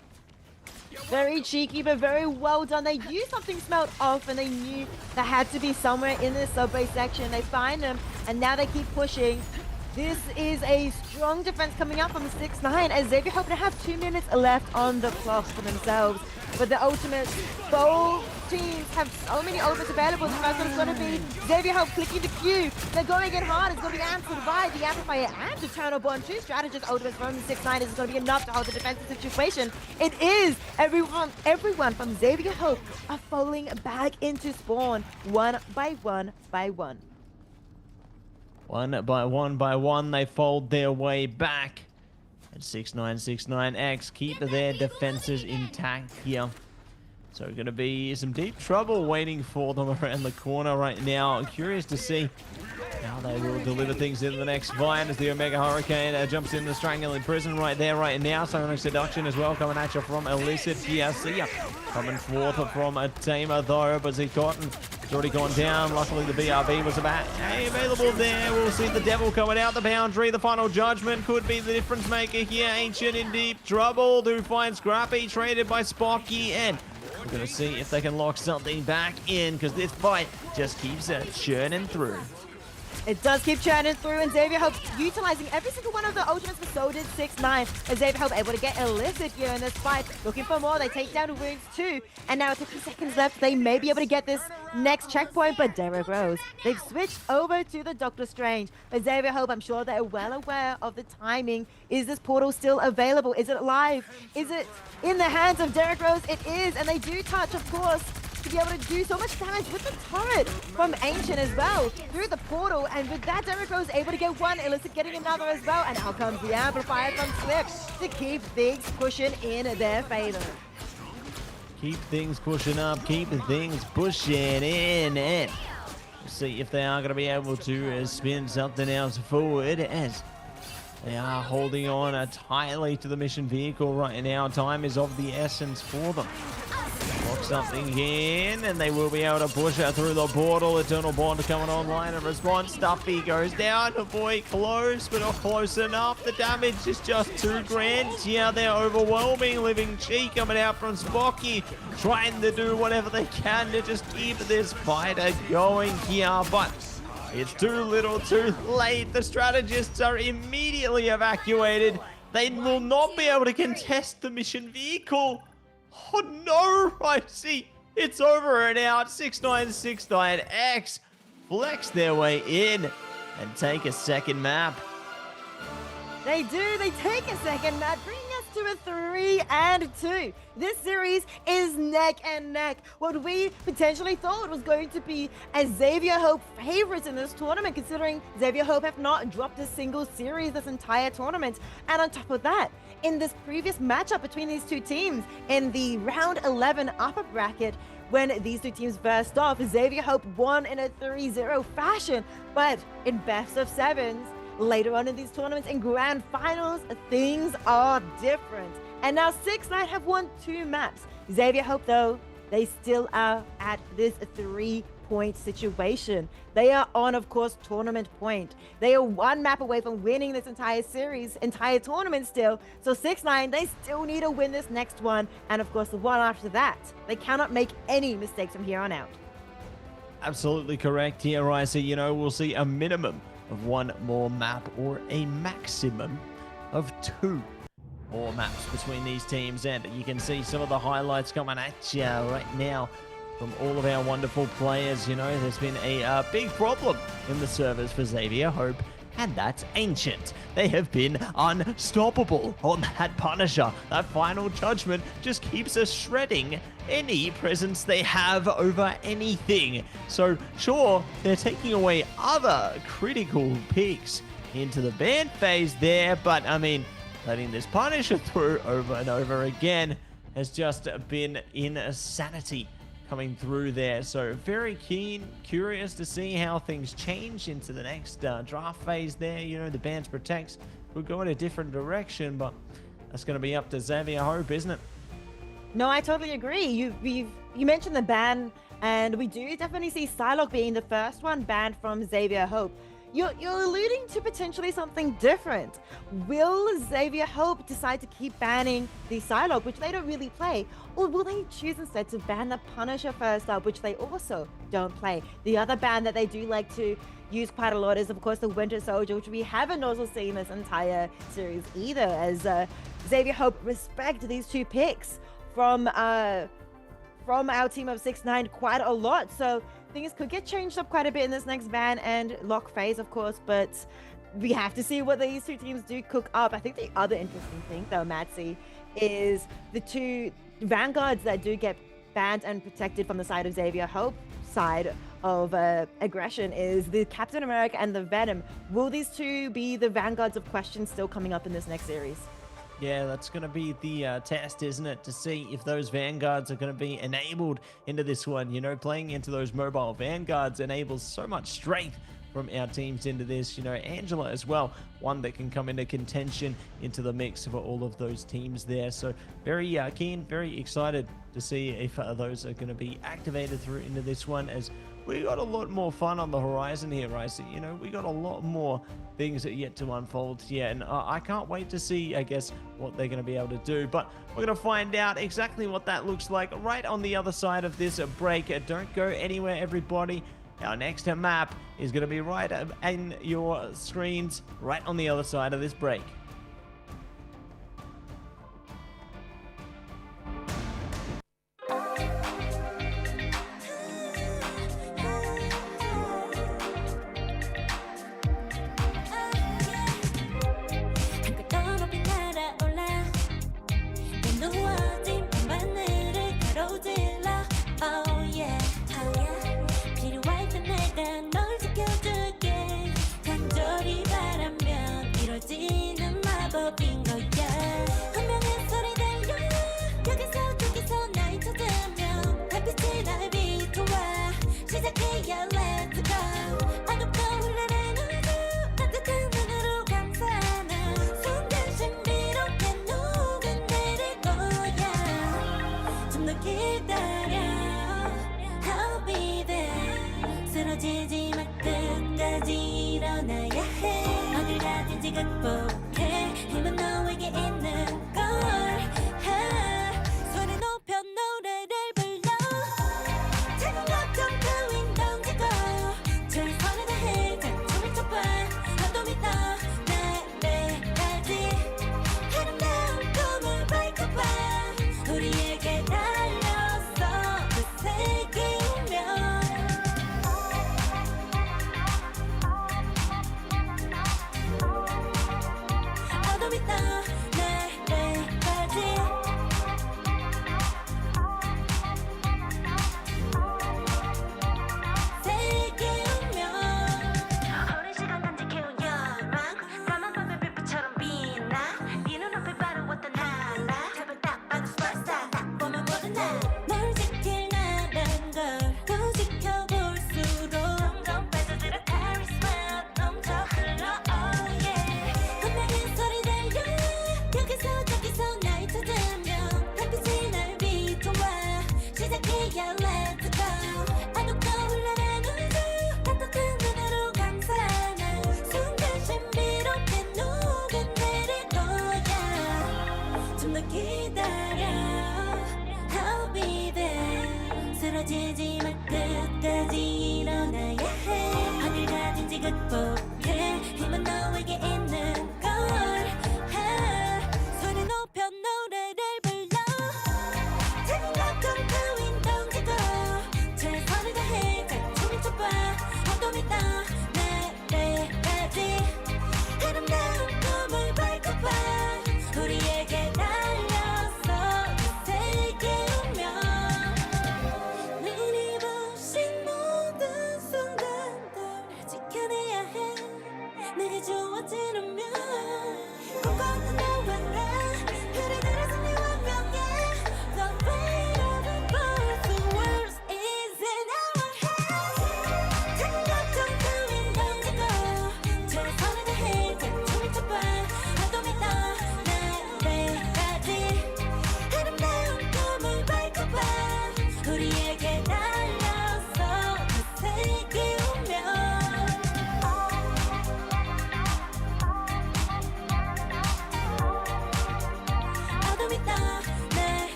Very cheeky, but very well done. They knew something smelled off, and they knew they had to be somewhere in this subway section. They find them, and now they keep pushing. This is a strong defense coming up from 6ix9ine, as Xavier Hope to have 2 minutes left on the clock for themselves. But the ultimate, both teams have so many ultimates available. The first one's going to be Xavier Hope clicking the Q. They're going in hard. It's going to be answered by the Amplifier and Eternal Bond. 2 strategist ultimates from 6ix9ine is going to be enough to hold the defensive situation. It is everyone from Xavier Hope are falling back into spawn one by one by one. One by one, they fold their way back. And 6969X keep their defenses intact here. So going to be some deep trouble waiting for them around the corner right now. I'm curious to see how they will deliver things in the next fight as the Omega Hurricane jumps in the Strangling Prison right there, right now. Sonic Seduction as well coming at you from Illicit here. See ya. Coming forth from a Tamer though, but Z Cotton has already gone down. Luckily the BRB was available there. We'll see the Devil coming out the boundary. The final judgment could be the difference maker here. Ancient in deep trouble. Do find Scrappy, traded by Spocky, and we're going to see if they can lock something back in, because this fight just keeps churning through. It does keep churning through, and Xavier Hope utilizing every single one of the ultimates, but so did 6ix9ine. And Xavier Hope able to get Illicit here in this fight. Looking for more. They take down Wounds too. And now 50 seconds left. They may be able to get this next checkpoint, but Derek Rose, they've switched over to the Doctor Strange. But Xavier Hope, I'm sure they're well aware of the timing. Is this portal still available? Is it live? Is it in the hands of Derek Rose? It is, and they do touch, of course, to be able to do so much damage with the turret from Ancient as well through the portal. And with that, Derek Rose able to get one, Illicit getting another as well. And out comes the amplifier from Slip to keep things pushing in their favor. Keep things pushing up, keep things pushing in, and we'll see if they are going to be able to spin something else forward, as they are holding on tightly to the mission vehicle right now. Time is of the essence for them. Lock something in, and they will be able to push her through the portal. Eternal Bond coming online in response. Stuffy goes down. Boy, close, but not close enough. The damage is just $2,000. Yeah, they're overwhelming. Living Chi coming out from Spocky, trying to do whatever they can to just keep this fight going here, but it's too little too late. The strategists are immediately evacuated. They will not be able to contest the mission vehicle. Oh no, I see. It's over and out. 6969X flex their way in and take a second map. They do. They take a second map, bringing us to a 3-2. This series is neck and neck. What we potentially thought was going to be a Xavier Hope favorites in this tournament, considering Xavier Hope have not dropped a single series this entire tournament. And on top of that, in this previous matchup between these two teams in the round 11 upper bracket, when these two teams versed off, Xavier Hope won in a 3-0 fashion. But in best of sevens, later on in these tournaments, in grand finals, things are different. And now 6ix9ine have won 2 maps. Xavier Hope, though, they still are at this 3-point situation. They are on, of course, tournament point. They are 1 map away from winning this entire series, entire tournament still. So 6ix9ine, they still need to win this next one. And of course, the one after that. They cannot make any mistakes from here on out. Absolutely correct here, Isa. You know, we'll see a minimum of 1 more map, or a maximum of 2 more maps between these teams. And you can see some of the highlights coming at you right now from all of our wonderful players. You know, there's been a big problem in the servers for Xavier Hope, and that's Ancient. They have been unstoppable on that Punisher. That final judgment just keeps us shredding any presence they have over anything. So sure, they're taking away other critical picks into the ban phase there, but I mean, letting this Punisher through over and over again has just been insanity coming through there. So very curious to see how things change into the next draft phase there. You know, the bans protects will go in a different direction, but that's going to be up to Xavier Hope, isn't it? No, I totally agree. You mentioned the ban, and we do definitely see Psylocke being the first one banned from Xavier Hope. You're alluding to potentially something different. Will Xavier Hope decide to keep banning the Psylocke, which they don't really play, or will they choose instead to ban the Punisher first up, which they also don't play? The other ban that they do like to use quite a lot is, of course, the Winter Soldier, which we haven't also seen this entire series either, as Xavier Hope respect these 2 picks from our team of 6ix9ine quite a lot. So things could get changed up quite a bit in this next ban and lock phase, of course, but we have to see what these 2 teams do cook up. I think the other interesting thing, though, Matsy, is the 2 Vanguards that do get banned and protected from the side of Xavier Hope side of aggression is the Captain America and the Venom. Will these 2 be the Vanguards of question still coming up in this next series? Yeah, that's going to be the test, isn't it? To see if those vanguards are going to be enabled into this one. You know, playing into those mobile vanguards enables so much strength from our teams into this. You know, Angela as well, one that can come into contention into the mix for all of those teams there. So very keen, very excited to see if those are going to be activated through into this one, as we got a lot more fun on the horizon here, right? So, you know, we got a lot more things that yet to unfold here, and I can't wait to see, I guess, what they're going to be able to do. But we're going to find out exactly what that looks like right on the other side of this break. Don't go anywhere, everybody. Our next map is going to be right in your screens, right on the other side of this break.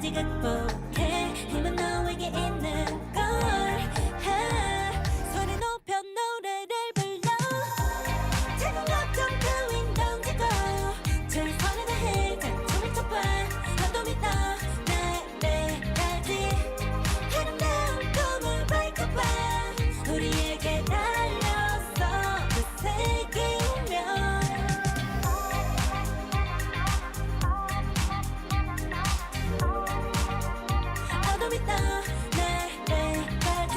끝까지 극복해 힘은 너에게 있는 걸 소리 높여 노래를 불러 작은 걱정 따윈 던지고 최선을 다해 작품을 쳐봐 너도 믿어 내일까지 아름다운 꿈을 밝혀봐 우리에게 달려서 그 세계면 너도 믿어 내일까지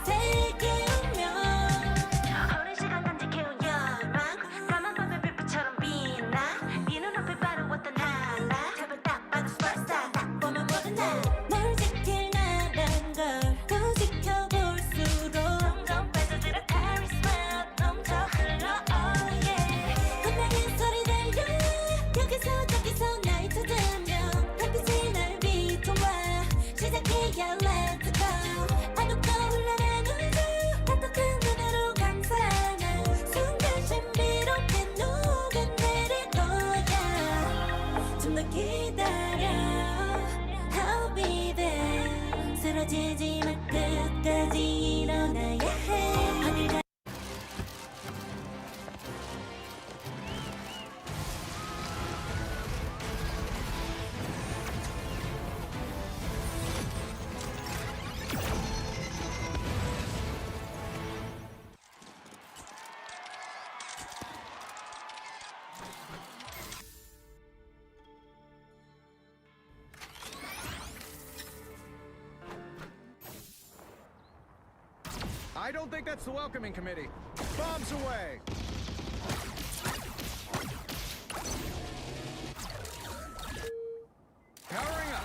세계면 오랜 시간 간직해온 열망 까만 밤의 별빛처럼 빛나 네 눈앞에 바로 어떤 하나 제발 딱 봐도 superstar 딱 보면 모든 날널 지킬 나란 걸더 지켜볼수록 점점 빠져들어 카리스마 넘쳐 흘러 oh yeah 분명한 소리 들려 여기서 저기서 날 찾으면 달빛이 날 비춰와 시작이야 let's go 아득도 흘러난 우주 따뜻한 눈으로 감싸는 순간 신비롭게 녹아내릴 거야 좀 더 기다려 I'll be there 쓰러지지 마 끝까지 일어나야 해 하늘 I don't think that's the welcoming committee. Bombs away! Powering up.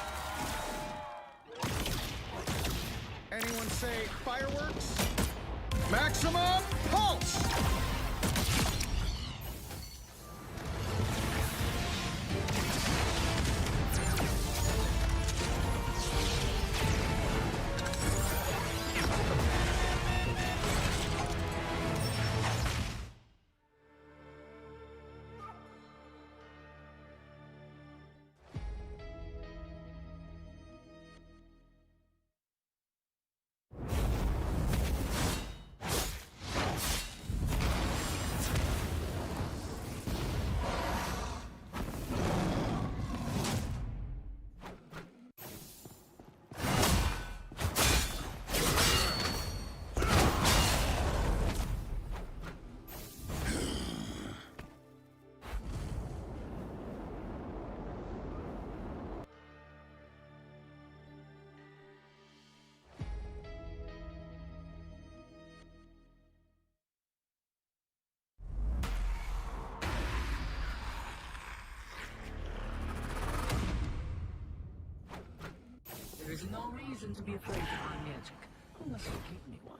Anyone say fireworks? Maximum pulse! There is no reason to be afraid of my magic, unless you give me one.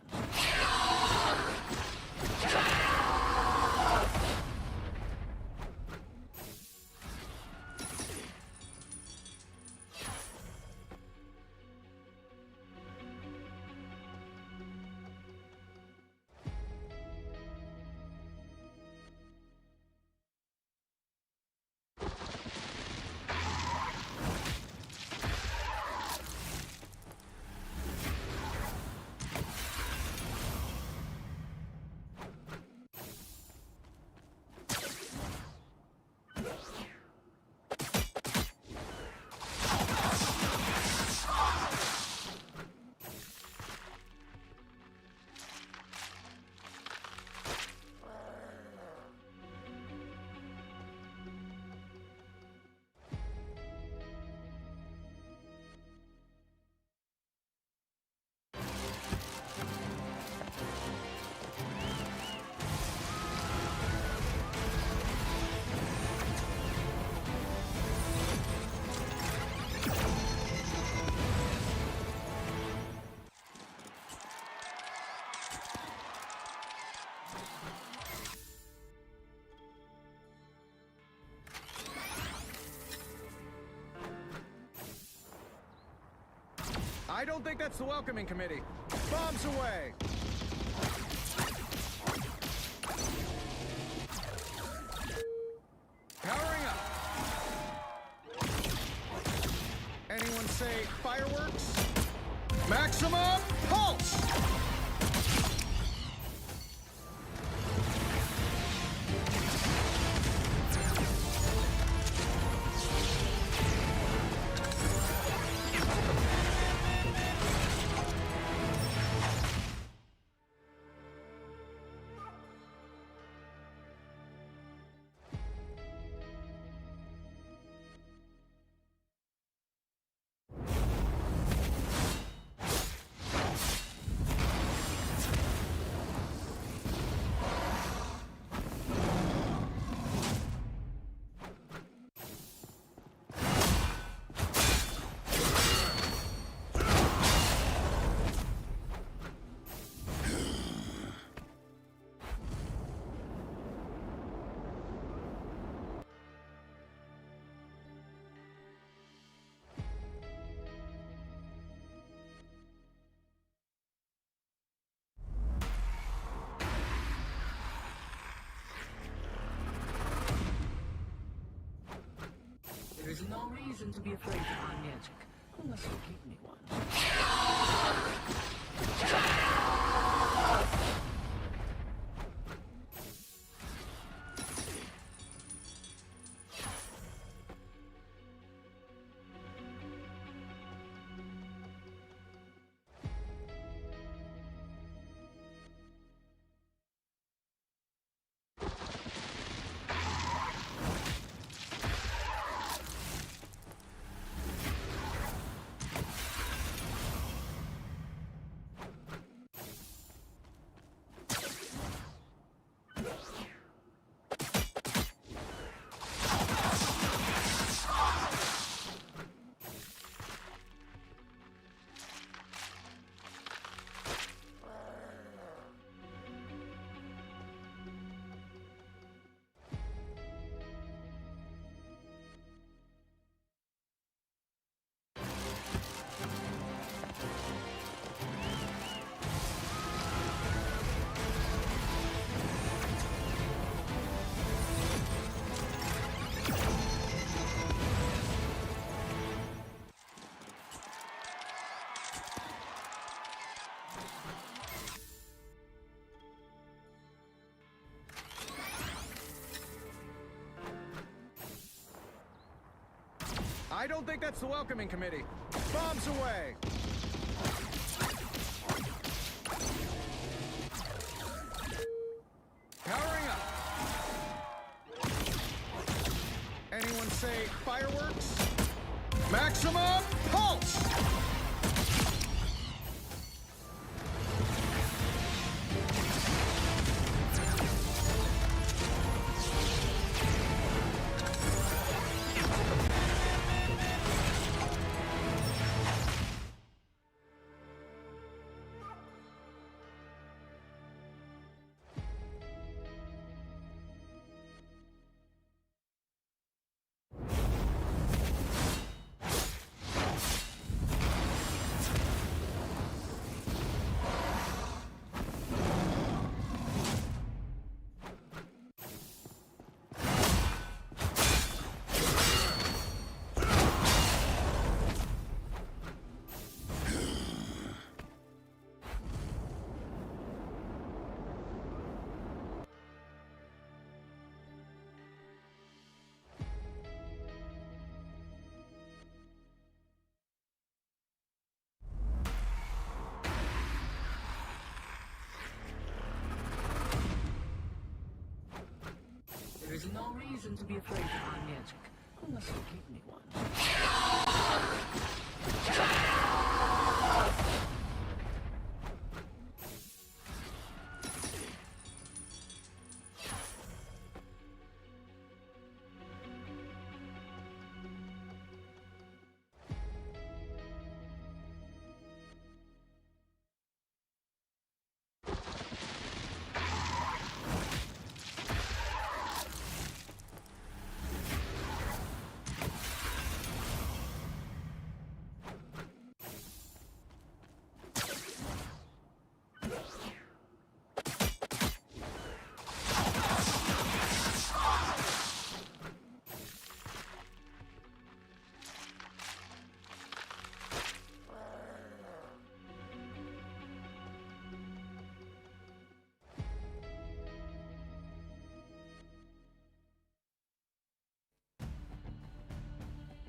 I don't think that's the welcoming committee. Bombs away! fireworks? Maximum pulse! There is no reason to be afraid of my magic, unless you give me one. I don't think that's the welcoming committee. Bombs away! Powering up. Anyone say fireworks? Maximum pulse! There is no reason to be afraid of my magic, unless you give me one.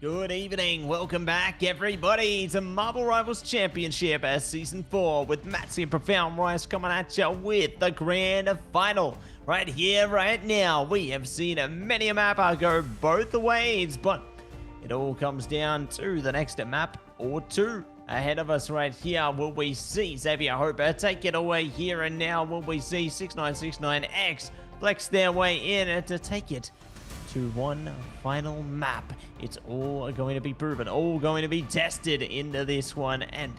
Good evening, welcome back everybody to Marble Rivals Championship as Season 4 with Matsy and Profound Rice coming at you with the grand final. Right here, right now, we have seen many a map go both ways, but it all comes down to the next map or two ahead of us right here. Will we see Xavier Hope take it away here and now? Will we see 6969X flex their way in to take it to one final map? It's all going to be proven, all going to be tested into this one, and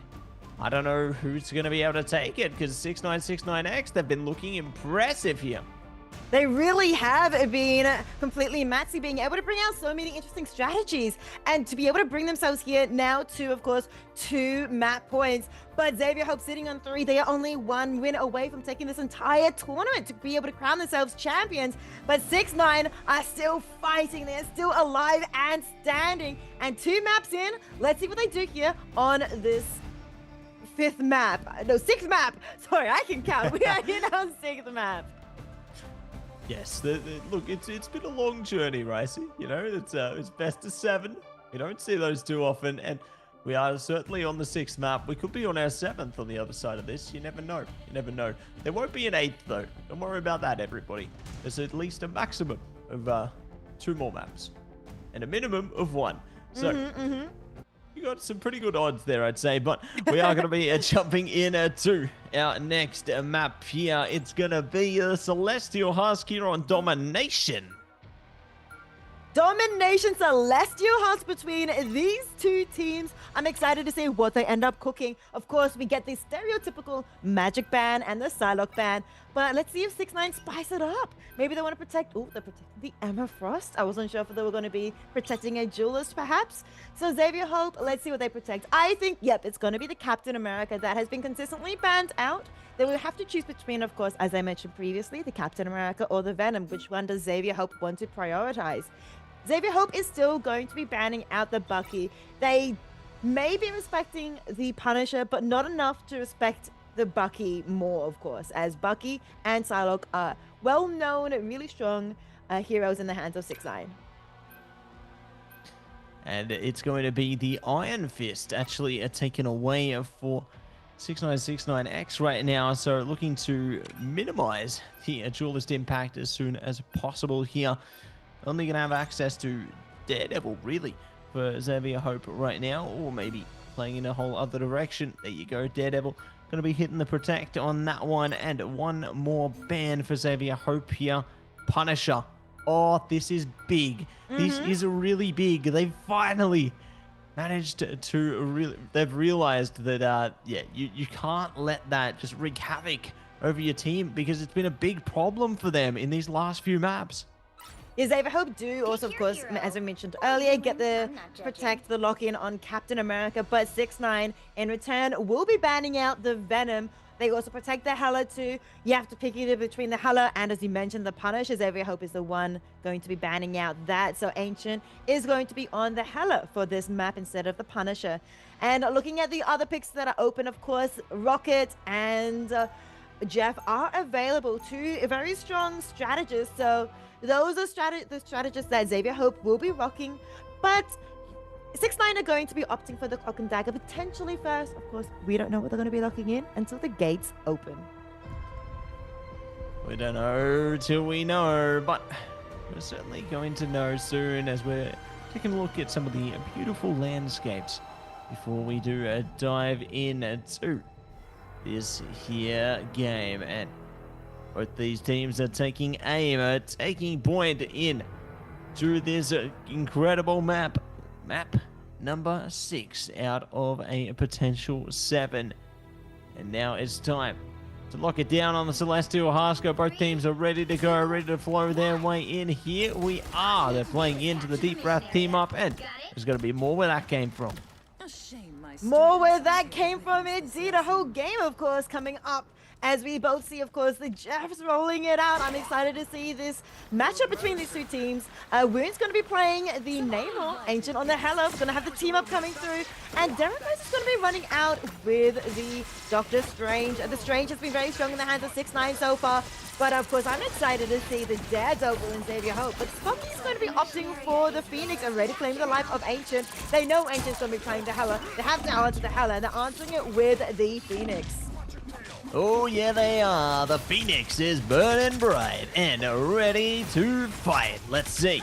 I don't know who's going to be able to take it because 6969X, they've been looking impressive here. They really have been completely Matsy, being able to bring out so many interesting strategies and to be able to bring themselves here now to, of course, 2 map points. But Xavier Hope sitting on 3. They are only 1 win away from taking this entire tournament to be able to crown themselves champions. But 6ix9ine are still fighting. They're still alive and standing. And 2 maps in, let's see what they do here on this 5th map. No, 6th map. Sorry, I can count. We are here on 6th map. Yes, look, it's been a long journey, Ricey. You know, it's best of 7. You don't see those too often, and we are certainly on the 6th map. We could be on our 7th on the other side of this. You never know. You never know. There won't be an 8th, though. Don't worry about that, everybody. There's at least a maximum of 2 more maps and a minimum of 1. So, you got some pretty good odds there, I'd say, but we are going to be jumping in to our next map here. It's going to be the Celestial Husk here on Domination. Domination Celestial Husk between these 2 teams. I'm excited to see what they end up cooking. Of course, we get the stereotypical Magic ban and the Psylocke ban, but let's see if 6ix9ine spice it up. Maybe they want to protect, they're protecting the Emma Frost. I wasn't sure if they were going to be protecting a duelist perhaps. So Xavier Hope, let's see what they protect. I think, yep, it's going to be the Captain America that has been consistently banned out. They will have to choose between, of course, as I mentioned previously, the Captain America or the Venom. Which one does Xavier Hope want to prioritize? Xavier Hope is still going to be banning out the Bucky. They may be respecting the Punisher, but not enough to respect the Bucky more, of course, as Bucky and Psylocke are well-known, really strong heroes in the hands of 6ix9ine. And it's going to be the Iron Fist actually taken away for 6969X right now, so looking to minimize the duelist impact as soon as possible here. Only going to have access to Daredevil, really, for Xavier Hope right now, or maybe playing in a whole other direction. There you go, Daredevil. Going to be hitting the protect on that one, and 1 more ban for Xavier Hope here. Punisher. Oh, this is big. This is really big. They finally managed to they've realized that, yeah, you can't let that just wreak havoc over your team because it's been a big problem for them in these last few maps. Xavier Hope do also, of course, as I mentioned earlier, get the protect the lock-in on Captain America, but 6ix9ine in return will be banning out the Venom. They also protect the Hela too. You have to pick either between the Hela and, as you mentioned, the Punisher. Xavier Hope is the one going to be banning out that, so Ancient is going to be on the Hela for this map instead of the Punisher. And looking at the other picks that are open, of course, Rocket and Jeff are available, 2 very strong strategists, so those are the strategists that Xavier Hope will be rocking, but 6ix9ine are going to be opting for the Cloak and Dagger potentially first. Of course, we don't know what they're going to be locking in until the gates open. We don't know till we know, but we're certainly going to know soon as we're taking a look at some of the beautiful landscapes before we do dive in to this here game. And both these teams are taking aim, taking point in to this incredible map. Map number 6 out of a potential 7. And now it's time to lock it down on the Celestial Husk. Both teams are ready to go, ready to flow their way in. Here we are. They're playing into the Deep Breath team up, and there's going to be more where that came from. More where that came from, indeed. A whole game, of course, coming up. as we both see, of course, the Jeffs rolling it out. I'm excited to see this matchup between these two teams. Woon's going to be playing the Namor, Ancient on the Hela, going to have the team up coming through, and Derek is going to be running out with the Doctor Strange. The Strange has been very strong in the hands of 6ix9ine so far, but of course I'm excited to see the Daredevil and Xavier Hope. But Spunky's going to be opting for the Phoenix, already claiming the life of Ancient. They know Ancient's going to be playing the Hela. They have to answer the Hela, and they're answering it with the Phoenix. Oh yeah, they are. The Phoenix is burning bright and ready to fight. Let's see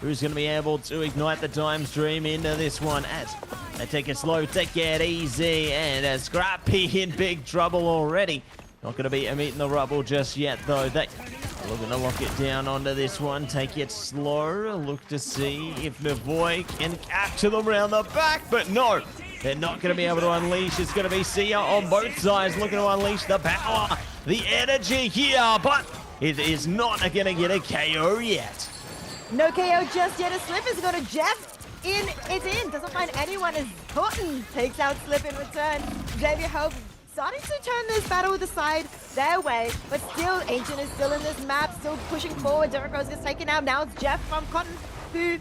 who's going to be able to ignite the time stream into this one as they take it slow, take it easy, and Scrappy in big trouble already. Not going to be meeting the rubble just yet, though. They are looking to lock it down onto this one. Take it slow. Look to see if Navoy can capture them around the back, but no. They're not going to be able to unleash. It's going to be Sia on both sides looking to unleash the power, the energy here, but it is not going to get a KO yet. No KO just yet. A Slip is going to Jeff. It's in. Doesn't find anyone as Cotton takes out Slip in return. Xavier Hope starting to turn this battle aside their way, but still Ancient is still in this map, still pushing forward. Derek Rose gets taken out. Now it's Jeff from Cotton, who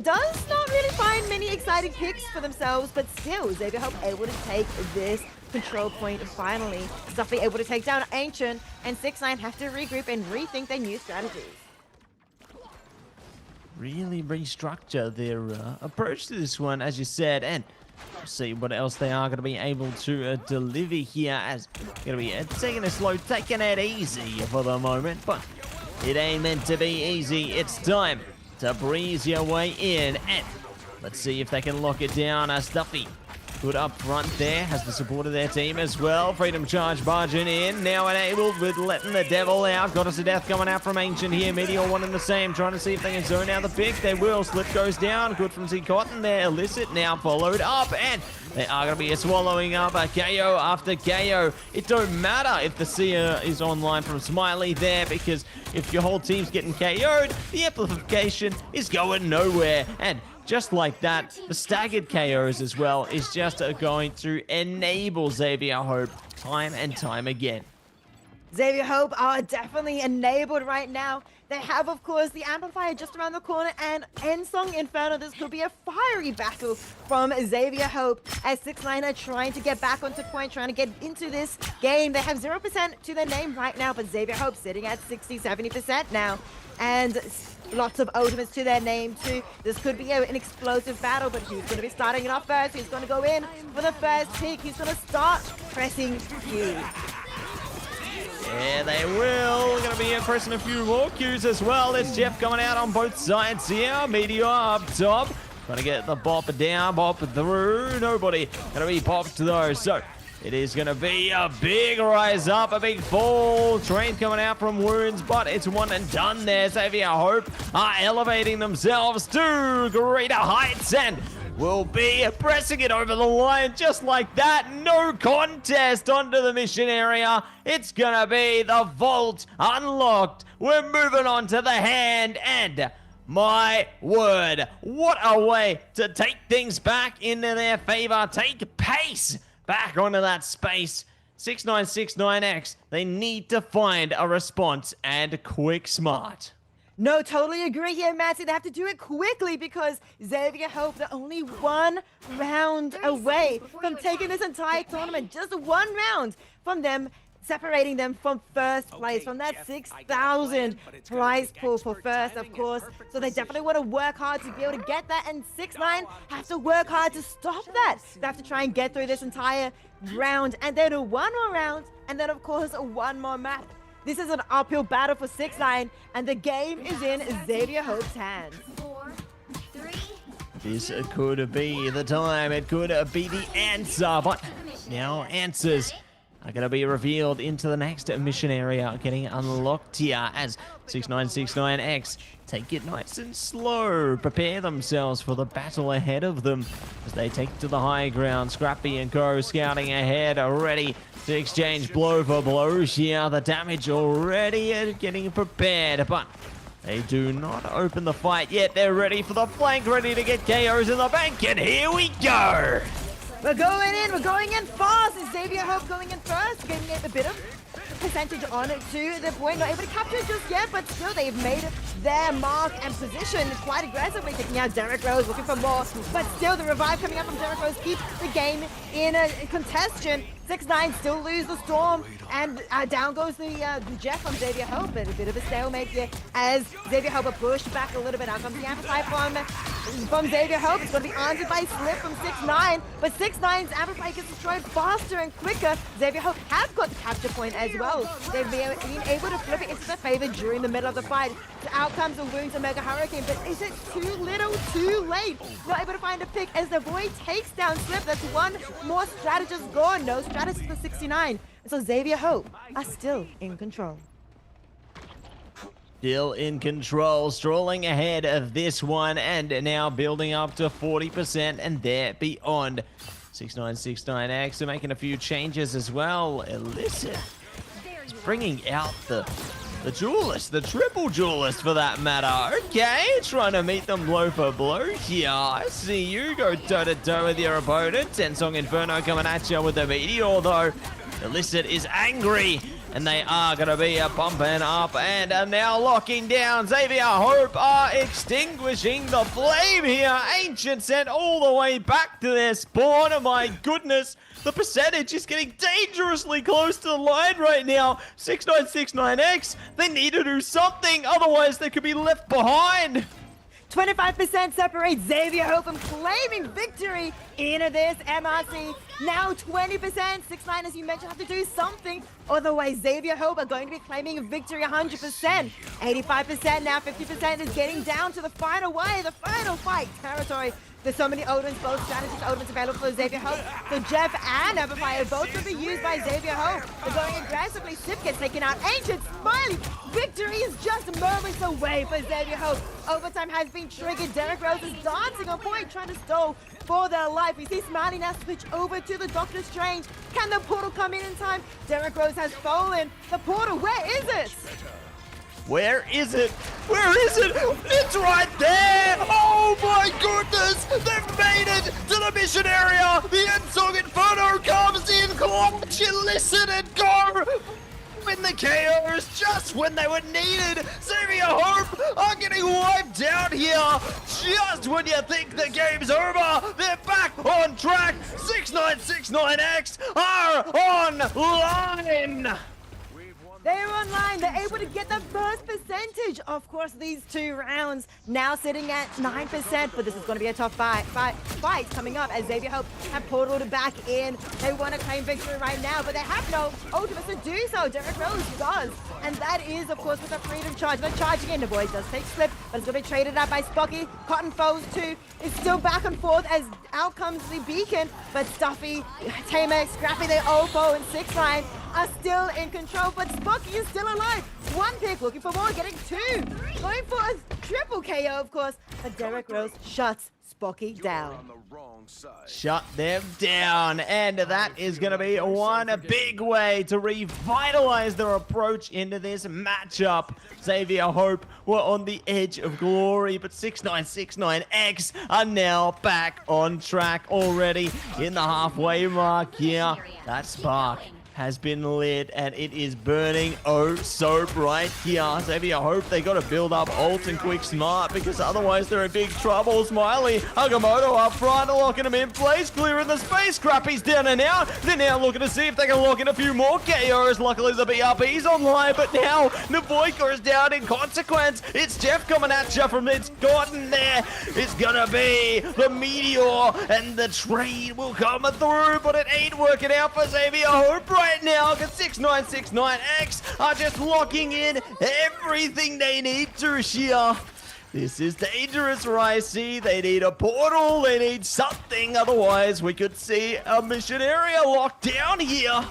does not really find many exciting picks for themselves, but still Xavier Hope able to take this control point finally. Stuffy able to take down Ancient, and 6ix9ine have to regroup and rethink their new strategies. Really restructure their approach to this one, as you said, and see what else they are going to be able to deliver here, as going to be taking it slow, taking it easy for the moment, but it ain't meant to be easy. It's time to breeze your way in, and let's see if they can lock it down. Stuffy good up front there, has the support of their team as well. Freedom Charge barging in, now enabled with letting the Devil out. Goddess of Death coming out from Ancient here. Meteor one and the same, trying to see if they can zone out the pick. They will. Slip goes down, good from Z Cotton there. Illicit now followed up, and they are going to be swallowing up a KO after KO. It don't matter if the Seer is online from Smiley there, because if your whole team's getting KO'd, the amplification is going nowhere. And just like that, the staggered KOs as well is just going to enable Xavier Hope time and time again. Xavier Hope are definitely enabled right now. They have, of course, the Amplifier just around the corner, and Ensong Inferno. This could be a fiery battle from Xavier Hope, as 6ix9ine are trying to get back onto point, trying to get into this game. They have 0% to their name right now, but Xavier Hope sitting at 60-70% now, and lots of ultimates to their name too. This could be an explosive battle, but who's going to be starting it off first? Who's going to go in for the first pick? Who's going to start pressing Q? Yeah, they will. Going to be pressing a few more Qs as well. There's Jeff coming out on both sides here. Meteor up top. Trying to get the bop down, bop through. Nobody going to be popped though. So it is going to be a big rise up, a big fall. Train coming out from Wounds, but it's one and done there. Xavier Hope are elevating themselves to greater heights and will be pressing it over the line just like that. No contest onto the mission area. It's going to be the vault unlocked. We're moving on to the hand, and my word, what a way to take things back into their favor. Take pace back onto that space. 6969X, they need to find a response, and quick smart. No, totally agree here, Matty. They have to do it quickly because Xavier Hope, they're only one round away from taking this entire tournament. Just one round from them, separating them from first place, from that 6,000 prize pool for first, of course. So they definitely want to work hard to be able to get that, and 6ix9ine have to work hard to stop that. They have to try and get through this entire round, and then one more round, and then, of course, one more map. This is an uphill battle for 6ix9ine, and the game is in Xavier Hope's hands. 4, 3. This could be the time. It could be the answer, but now answers are going to be revealed into the next mission area, getting unlocked here as 6969X take it nice and slow, prepare themselves for the battle ahead of them as they take to the high ground. Scrappy and Co scouting ahead, ready to exchange blow for blow here. The damage already getting prepared, but they do not open the fight yet. They're ready for the flank, ready to get KOs in the bank, and here we go. We're going in fast. Xavier Hope going in first, getting a bit of percentage on it to the point. Not able to capture it just yet, but still they've made their mark and position quite aggressively, taking out Derek Rose, looking for more. But still, the revive coming up from Derek Rose keeps the game in a contention. 6-9 still lose the Storm, and down goes the Jeff from Xavier Hope. But a bit of a stalemate here as Xavier Hope pushed back a little bit. Out comes the Amplify from Xavier Hope. It's going to be answered by Slip from 6-9, but 6-9's Amplify gets destroyed faster and quicker. Xavier Hope have got the capture point as well. They've been able to flip it into their favor during the middle of the fight. So out comes the wounds of Mega Hurricane, but is it too little, too late? Not able to find a pick as the Void takes down Slip. That's one more strategist gone. No strategist for 69. And so Xavier Hope are still in control. Still in control, strolling ahead of this one, and now building up to 40% and there beyond. 6969X are making a few changes as well. Illicit is bringing out the duelist, the triple duelist for that matter. Okay, trying to meet them blow for blow here. I see you go toe-to-toe with your opponent. Tensong Inferno coming at you with the meteor though. Illicit is angry, and they are going to be bumping up and are now locking down. Xavier Hope are extinguishing the flame here. Ancient sent all the way back to their spawn. Oh my goodness. The percentage is getting dangerously close to the line right now. 6969X, they need to do something. Otherwise, they could be left behind. 25% separates Xavier Hope from claiming victory into this MRC. Now 20%, 6-9 as you mentioned have to do something. Otherwise Xavier Hope are going to be claiming victory 100%. 85% now, 50% is getting down to the final way, the final fight territory. There's so many Odins, both strategies Odins available for Xavier Hope. So Jeff and Amplifier both will be used by Xavier Hope. They're going aggressively. Sip gets taken out. Ancient Smiley. Victory is just moments away for Xavier Hope. Overtime has been triggered. Derek Rose is dancing on point, trying to stall for their life. We see Smiley now switch over to the Doctor Strange. Can the portal come in time? Derek Rose has fallen. The portal, where is it? Where is it? Where is it? It's right there! Oh my goodness! They've made it to the mission area! The Tensong Inferno comes in clutch! Listen and go! Win the KOs just when they were needed! Xavier Hope are getting wiped out here! Just when you think the game's over! They're back on track! 6969X are online! They're online. They're able to get the first percentage. Of course, these 2 rounds now sitting at 9%, but this is going to be a tough fight coming up as Xavier Hope have portaled back in. They want to claim victory right now, but they have no ultimates to do so. Derek Rose does, and that is, of course, with a freedom charge. They're charging in. The boy does take Slip, but it's going to be traded out by Spocky. Cotton Foes 2 is still back and forth as out comes the beacon, but Stuffy, Tamer, Scrappy, they all fall in 6-9. Are still in control, but Spocky is still alive. 1 pick, looking for more, getting 2. Going for a triple KO, of course, but Derek Rose shuts Spocky down. Shut them down, and that is going to be one big way to revitalize their approach into this matchup. Xavier Hope were on the edge of glory, but 6969X are now back on track already in the halfway mark here. That spark has been lit, and it is burning oh so bright here. Xavier Hope, they got to build up ult and quick smart, because otherwise they're in big trouble. Smiley, Agamotto up front, locking him in place, clearing the space. Crappy's down and out. They're now looking to see if they can lock in a few more KOs. Luckily the BRB's online, but now Navoika is down in consequence. It's Jeff coming at you from It's Gordon there. It's gonna be the meteor, and the trade will come through, but it ain't working out for Xavier Hope right now, because 6969X are just locking in everything they need to here. This is dangerous, Ricey. They need a portal, they need something, otherwise we could see a mission area locked down here.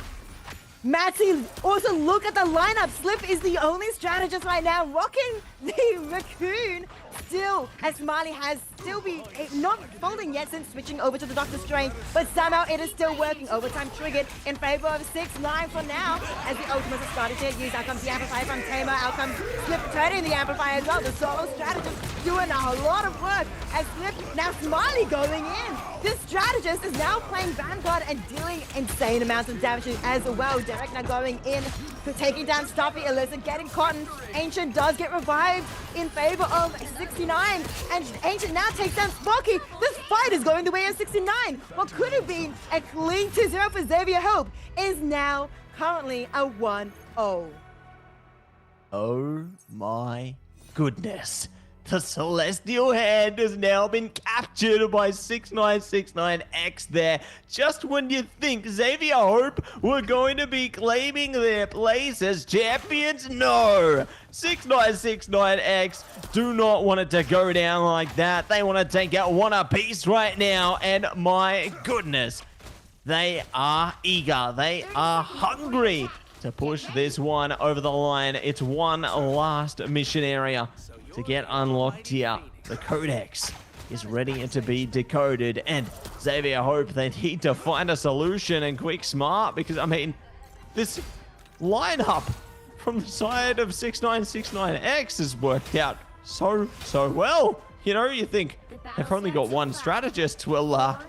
Matty, also look at the lineup. Slip is the only strategist right now, rocking the Raccoon. still, as Smiley has still been not folding yet since switching over to the Doctor Strange, but somehow it is still working. Overtime triggered in favor of 6ix9ine for now, as the ultimates are starting to use. Out comes the Amplifier from Tamer, out comes Slip turning the Amplifier as well. The solo strategist doing a lot of work as Slip, now Smiley going in. This strategist is now playing Vanguard and dealing insane amounts of damage as well. Derek now going in for taking down Stuffy, Alyssa getting Cotton. Ancient does get revived in favor of 69, and Ancient now takes down Sparky. This fight is going the way of 69. What could have been a clean 2-0 for Xavier Hope is now currently a 1-0. Oh my goodness. The Celestial Hand has now been captured by 6969X there. Just when you think Xavier Hope were going to be claiming their place as champions, no! 6969X do not want it to go down like that. They want to take out one apiece right now, and my goodness, they are eager. They are hungry to push this one over the line. It's one last mission area to get unlocked here. The Codex is ready to be decoded, and Xavier Hope, they need to find a solution and quick smart, because I mean, this lineup from the side of 6969X has worked out so well. You know, you think they've only got one strategist. Well,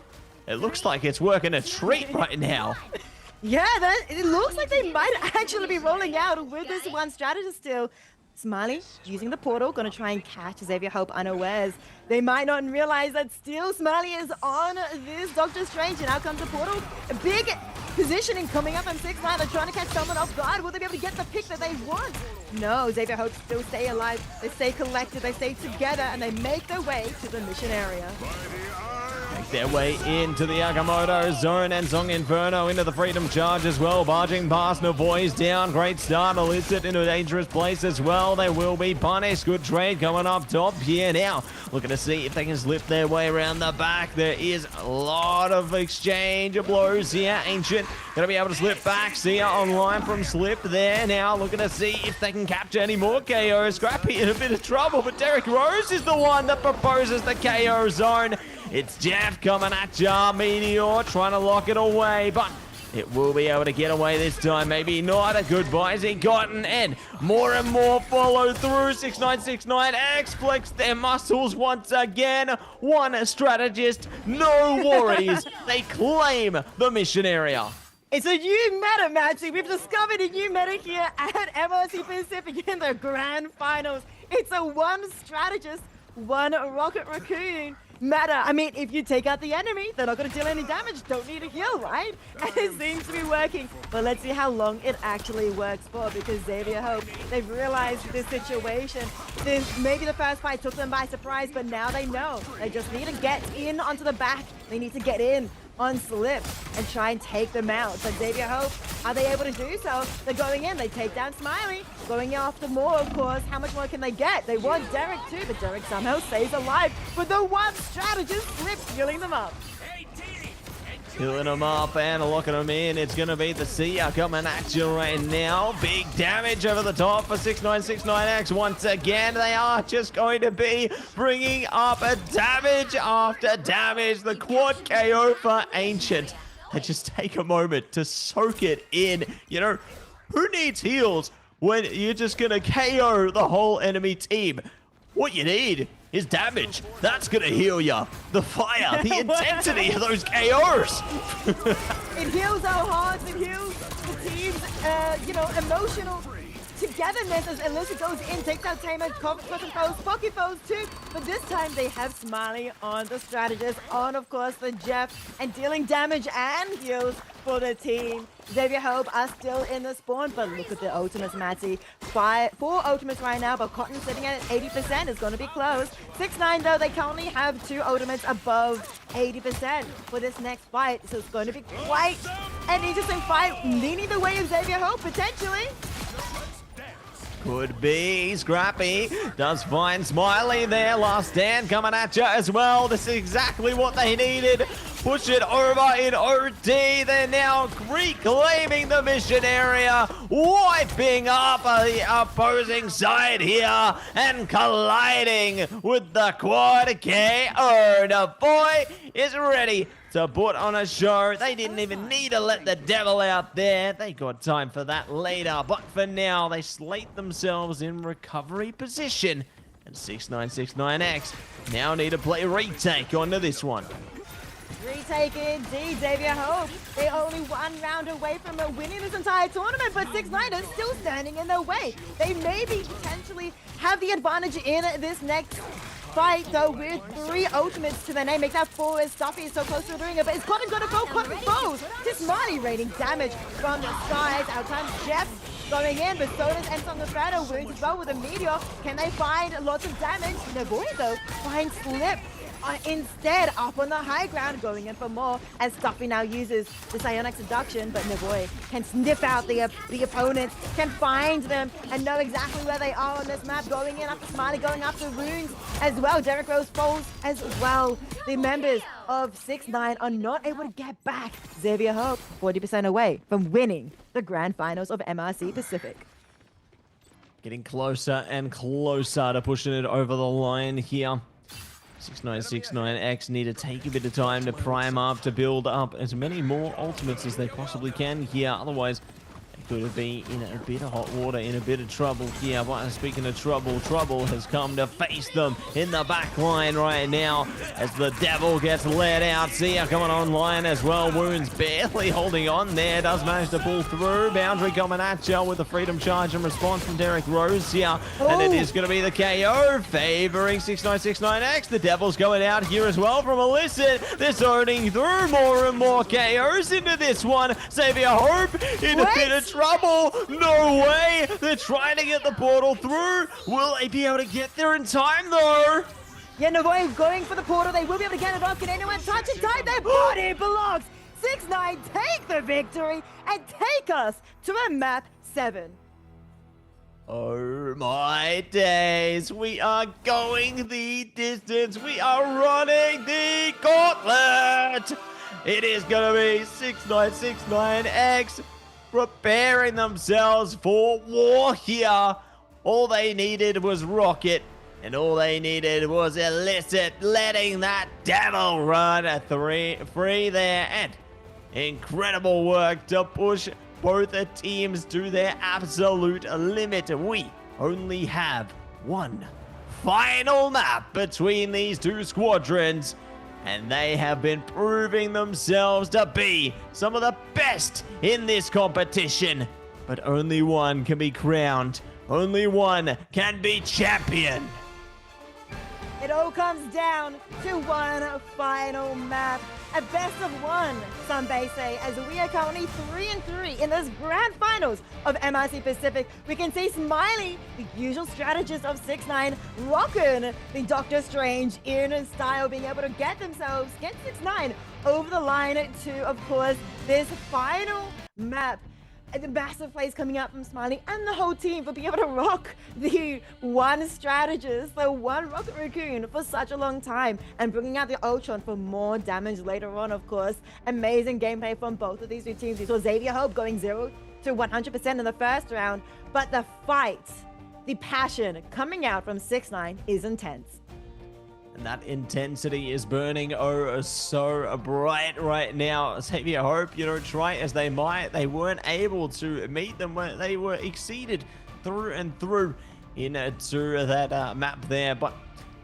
it looks like it's working a treat right now. Yeah, it looks like they might actually be rolling out with this one strategist still. Smiley using the portal, gonna try and catch Xavier Hope unawares. They might not realize that still Smiley is on this Doctor Strange, and out comes the portal. A big positioning coming up from 6ix9ine. They're trying to catch someone off guard. Will they be able to get the pick that they want? No, Xavier Hope still stay alive. They stay collected, they stay together, and they make their way to the mission area. Make their way into the Agamotto zone, and Zong Inferno into the Freedom Charge as well. Barging past, no boys down. Great start. Illicit in a dangerous place as well. They will be punished. Good trade coming up top here now. Looking to see if they can slip their way around the back. There is a lot of exchange of blows here. Ancient gonna be able to slip back. See ya online from Slip there now. Looking to see if they can capture any more KO. Scrappy in a bit of trouble, but Derek Rose is the one that proposes the KO zone. It's Jeff coming at ya. Meteor trying to lock it away, but it will be able to get away this time. Maybe not. A goodbye, Z Cotton, and more follow through. 6969X flex their muscles once again. One strategist, no worries. They claim the mission area. It's a new meta, Maxi. We've discovered a new meta here at MRC Pacific in the grand finals. It's a one strategist, one Rocket Raccoon meta. I mean, if you take out the enemy, they're not going to deal any damage. Don't need a heal, right? And it seems to be working. But let's see how long it actually works for, because Xavier Hope, they've realized this situation. Maybe the first fight took them by surprise, but now they know. They just need to get in onto the back. They need to get in on Slip and try and take them out. But Xavier Hope, are they able to do so? They're going in, they take down Smiley, going after more, of course. How much more can they get? They want Derek too, but Derek somehow stays alive. But the one strategist, Slip, healing them up. Healing them up and locking them in. It's going to be the Seer coming at you right now. Big damage over the top for 6969X. Once again, they are just going to be bringing up a damage after damage. The quad KO for Ancient. And just take a moment to soak it in. You know, who needs heals when you're just going to KO the whole enemy team? What you need is damage. That's gonna heal ya. The fire, the intensity of those KOs. It heals our hearts, it heals the team's, emotional togetherness as Alyssa goes in, takes out Tamer, custom foes, Pocky foes too. But this time they have Smiley on the strategist, on of course the Jeff, and dealing damage and heals for the team. Xavier Hope are still in the spawn, but look at the ultimates, Matty. 4 ultimates right now, but Cotton sitting at 80% is going to be close. 6ix9ine though, they currently have 2 ultimates above 80% for this next fight, so it's going to be quite an interesting fight, leaning the way of Xavier Hope potentially. Could be. Scrappy does find Smiley there. Last stand coming at you as well. This is exactly what they needed. push it over in OT. They're now reclaiming the mission area, wiping up the opposing side here and colliding with the quad KO. The boy is ready to put on a show. They didn't even need to let the devil out there. They got time for that later. But for now, they slate themselves in recovery position. And 6969X now need to play retake onto this one. Retake indeed, Xavier Hope. They're only one round away from winning this entire tournament, but 6ix9ine is still standing in their way. They maybe potentially have the advantage in this next fight, though, with 3 ultimates to their name. Makes that 4 as Stuffy is so close to doing it, but it's Cotton gonna go Cotton foes. Tismani raining damage from the skies. Out comes Jeff going in, but so does Enson the Shadow. Wounds as well with a meteor. Can they find lots of damage? Navoy, though, finds Slip. Instead, up on the high ground, going in for more, as Stuffy now uses the Psionic Seduction, but Navoy can sniff out the opponents, can find them, and know exactly where they are on this map, going in after Smiley, going after Runes as well. Derek Rose falls as well. The members of 6ix9ine are not able to get back. Xavier Hope, 40% away from winning the Grand Finals of MRC Pacific. Getting closer and closer to pushing it over the line here. 6969X need to take a bit of time to prime up, to build up as many more ultimates as they possibly can here. Otherwise, they could be in a bit of hot water, in a bit of trouble here. But speaking of trouble, trouble has come to face them in the back line right now as the devil gets let out. Sia coming online as well. Wounds barely holding on there. Does manage to pull through. Boundary coming at you with the freedom charge in response from Derek Rose here. And it is going to be the KO favoring 6969X. The devil's going out here as well from Illicit. They're sorting through more and more KOs into this one. Xavier Hope in a bit of trouble. No way. They're trying to get the portal through. Will they be able to get there in time though? Yeah, Navoy going for the portal. They will be able to get it off. Can anyone touch it? Time their body belongs. 6ix9ine take the victory and take us to a map 7. Oh my days, we are going the distance, we are running the gauntlet. It is gonna be 6969X preparing themselves for war here. All they needed was Rocket, and all they needed was Illicit, letting that devil run a free there. And incredible work to push both the teams to their absolute limit. We only have one final map between these two squadrons, and they have been proving themselves to be some of the best in this competition. But only one can be crowned. Only one can be champion. It all comes down to one final map. A best of one, some may say, as we are currently 3-3 in this grand finals of MRC Pacific. We can see Smiley, the usual strategist of 6ix9ine, rocking the Doctor Strange in style, being able to get 6ix9ine over the line to, of course, this final map. The massive plays coming out from Smiley and the whole team for being able to rock the one strategist, the one Rocket Raccoon for such a long time, and bringing out the Ultron for more damage later on, of course. Amazing gameplay from both of these two teams. We saw Xavier Hope going 0 to 100% in the first round, but the fight, the passion coming out from 6ix9ine is intense. And that intensity is burning oh so bright right now. Xavier Hope, try as they might, they weren't able to meet them. They were exceeded through and through into that map there. But,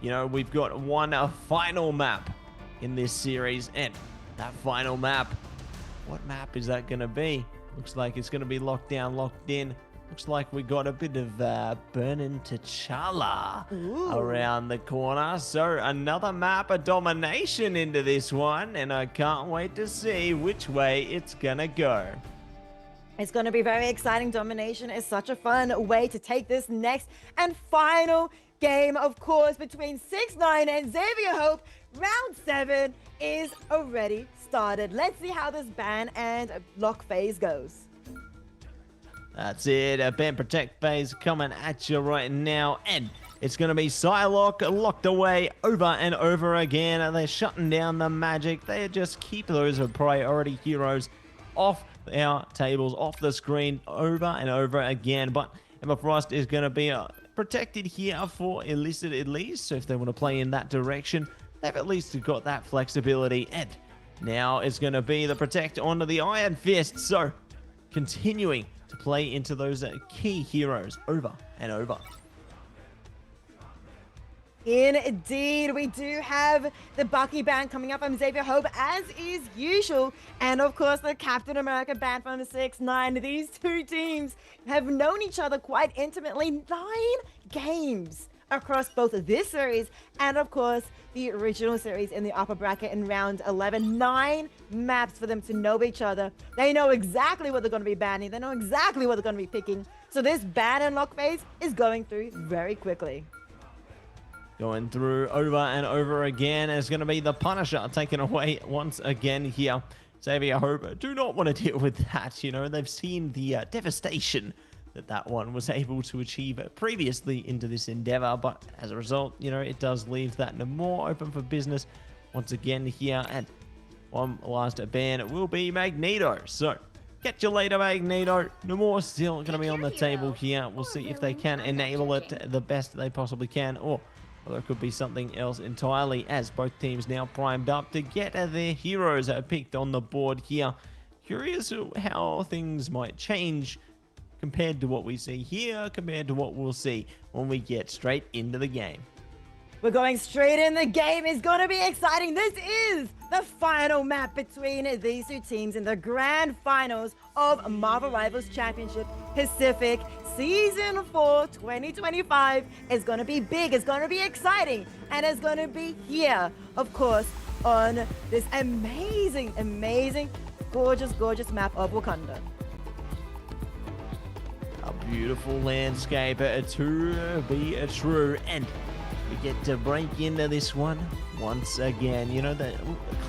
we've got one final map in this series. And that final map, what map is that going to be? Looks like it's going to be locked down, locked in. Looks like we got a bit of Burning T'Challa around the corner. So another map of domination into this one. And I can't wait to see which way it's going to go. It's going to be very exciting. Domination is such a fun way to take this next and final game, of course, between 6ix9ine and Xavier Hope. Round 7 is already started. Let's see how this ban and lock phase goes. That's it, a ban protect phase coming at you right now, and It's going to be Psylocke locked away over and over again. They're shutting down the magic. They just keep those priority heroes off our tables, off the screen, over and over again. But Emma Frost is going to be protected here for Illicit at least. So if they want to play in that direction, they've at least got that flexibility. And now it's going to be the protect onto the Iron Fist. So continuing to play into those key heroes over and over. Indeed, we do have the Bucky band coming up from Xavier Hope, as is usual. And of course, the Captain America band from the 6ix9ine. These two teams have known each other quite intimately. 9 games across both of this series and, of course, the original series in the upper bracket in round 11. 9 maps for them to know each other. They know exactly what they're going to be banning. They know exactly what they're going to be picking. So this ban and lock phase is going through very quickly. Going through over and over again is going to be the Punisher taken away once again here. Xavier Hope do not want to deal with that. You know, they've seen the devastation that one was able to achieve previously into this endeavor. But as a result, you know, it does leave that more open for business once again here. And one last ban will be Magneto. So catch you later, Magneto. Namor still going to be on the table here. We'll see if they can enable it the best they possibly can, or well, there could be something else entirely, as both teams now primed up to get their heroes picked on the board here. Curious how things might change compared to what we see here, compared to what we'll see when we get straight into the game. We're going straight in. The game is going to be exciting. This is the final map between these two teams in the grand finals of Marvel Rivals Championship Pacific Season 4 2025. Is going to be big. It's going to be exciting. And it's going to be here, of course, on this amazing, amazing, gorgeous, gorgeous map of Wakanda. A beautiful landscape to be true. And we get to break into this one once again. You know, the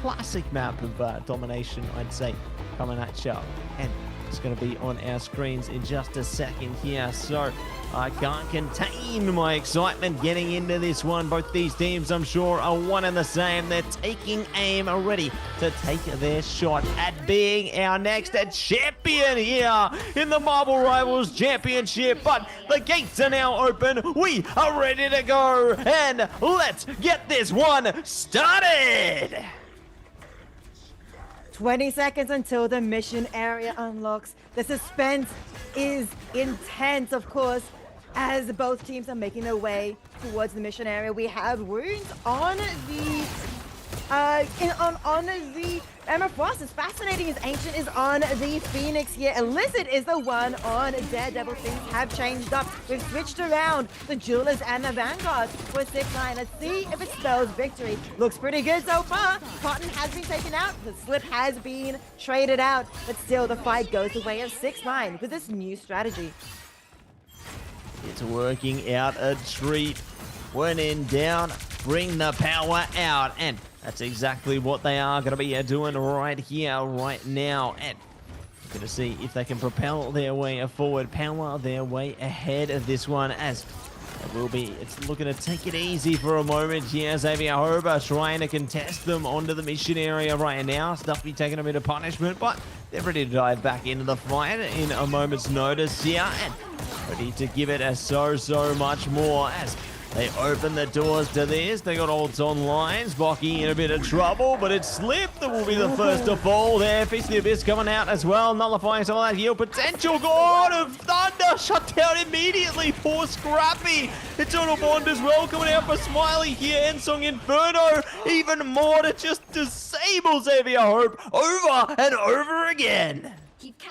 classic map of domination, I'd say, coming at you. And it's going to be on our screens in just a second here. So I can't contain my excitement getting into this one. Both these teams, I'm sure, are one and the same. They're taking aim, ready to take their shot at being our next champion here in the Marvel Rivals Championship. But the gates are now open. We are ready to go. And let's get this one started. 20 seconds until the mission area unlocks. The suspense is intense, of course, as both teams are making their way towards the mission area. We have wounds on the on the Emma Frost. Is fascinating as Ancient is on the Phoenix here. Illicit is the one on Daredevil. Things have changed up. We've switched around the Jewelers and the Vanguard for 6ix9ine. Let's see if it spells victory. Looks pretty good so far. Cotton has been taken out. The Slip has been traded out. But still, the fight goes the way of 6ix9ine with this new strategy. It's working out a treat. When in doubt, bring the power out. And that's exactly what they are going to be doing right here, right now. And we're going to see if they can propel their way forward, power their way ahead of this one, as it will be. It's looking to take it easy for a moment here. Xavier Hoba trying to contest them onto the mission area right now. Stuffy taking a bit of punishment, but they're ready to dive back into the fight in a moment's notice here. And ready to give it so much more as they open the doors to this. They got ults on lines. Bocky in a bit of trouble, but it's Slip that will be the first to fall there. Feast of the Abyss coming out as well, nullifying some of that heal potential. God of Thunder shut down immediately. Poor Scrappy. Eternal Bond as well coming out for Smiley here. Ensong Inferno even more to just disable Xavier Hope over and over again.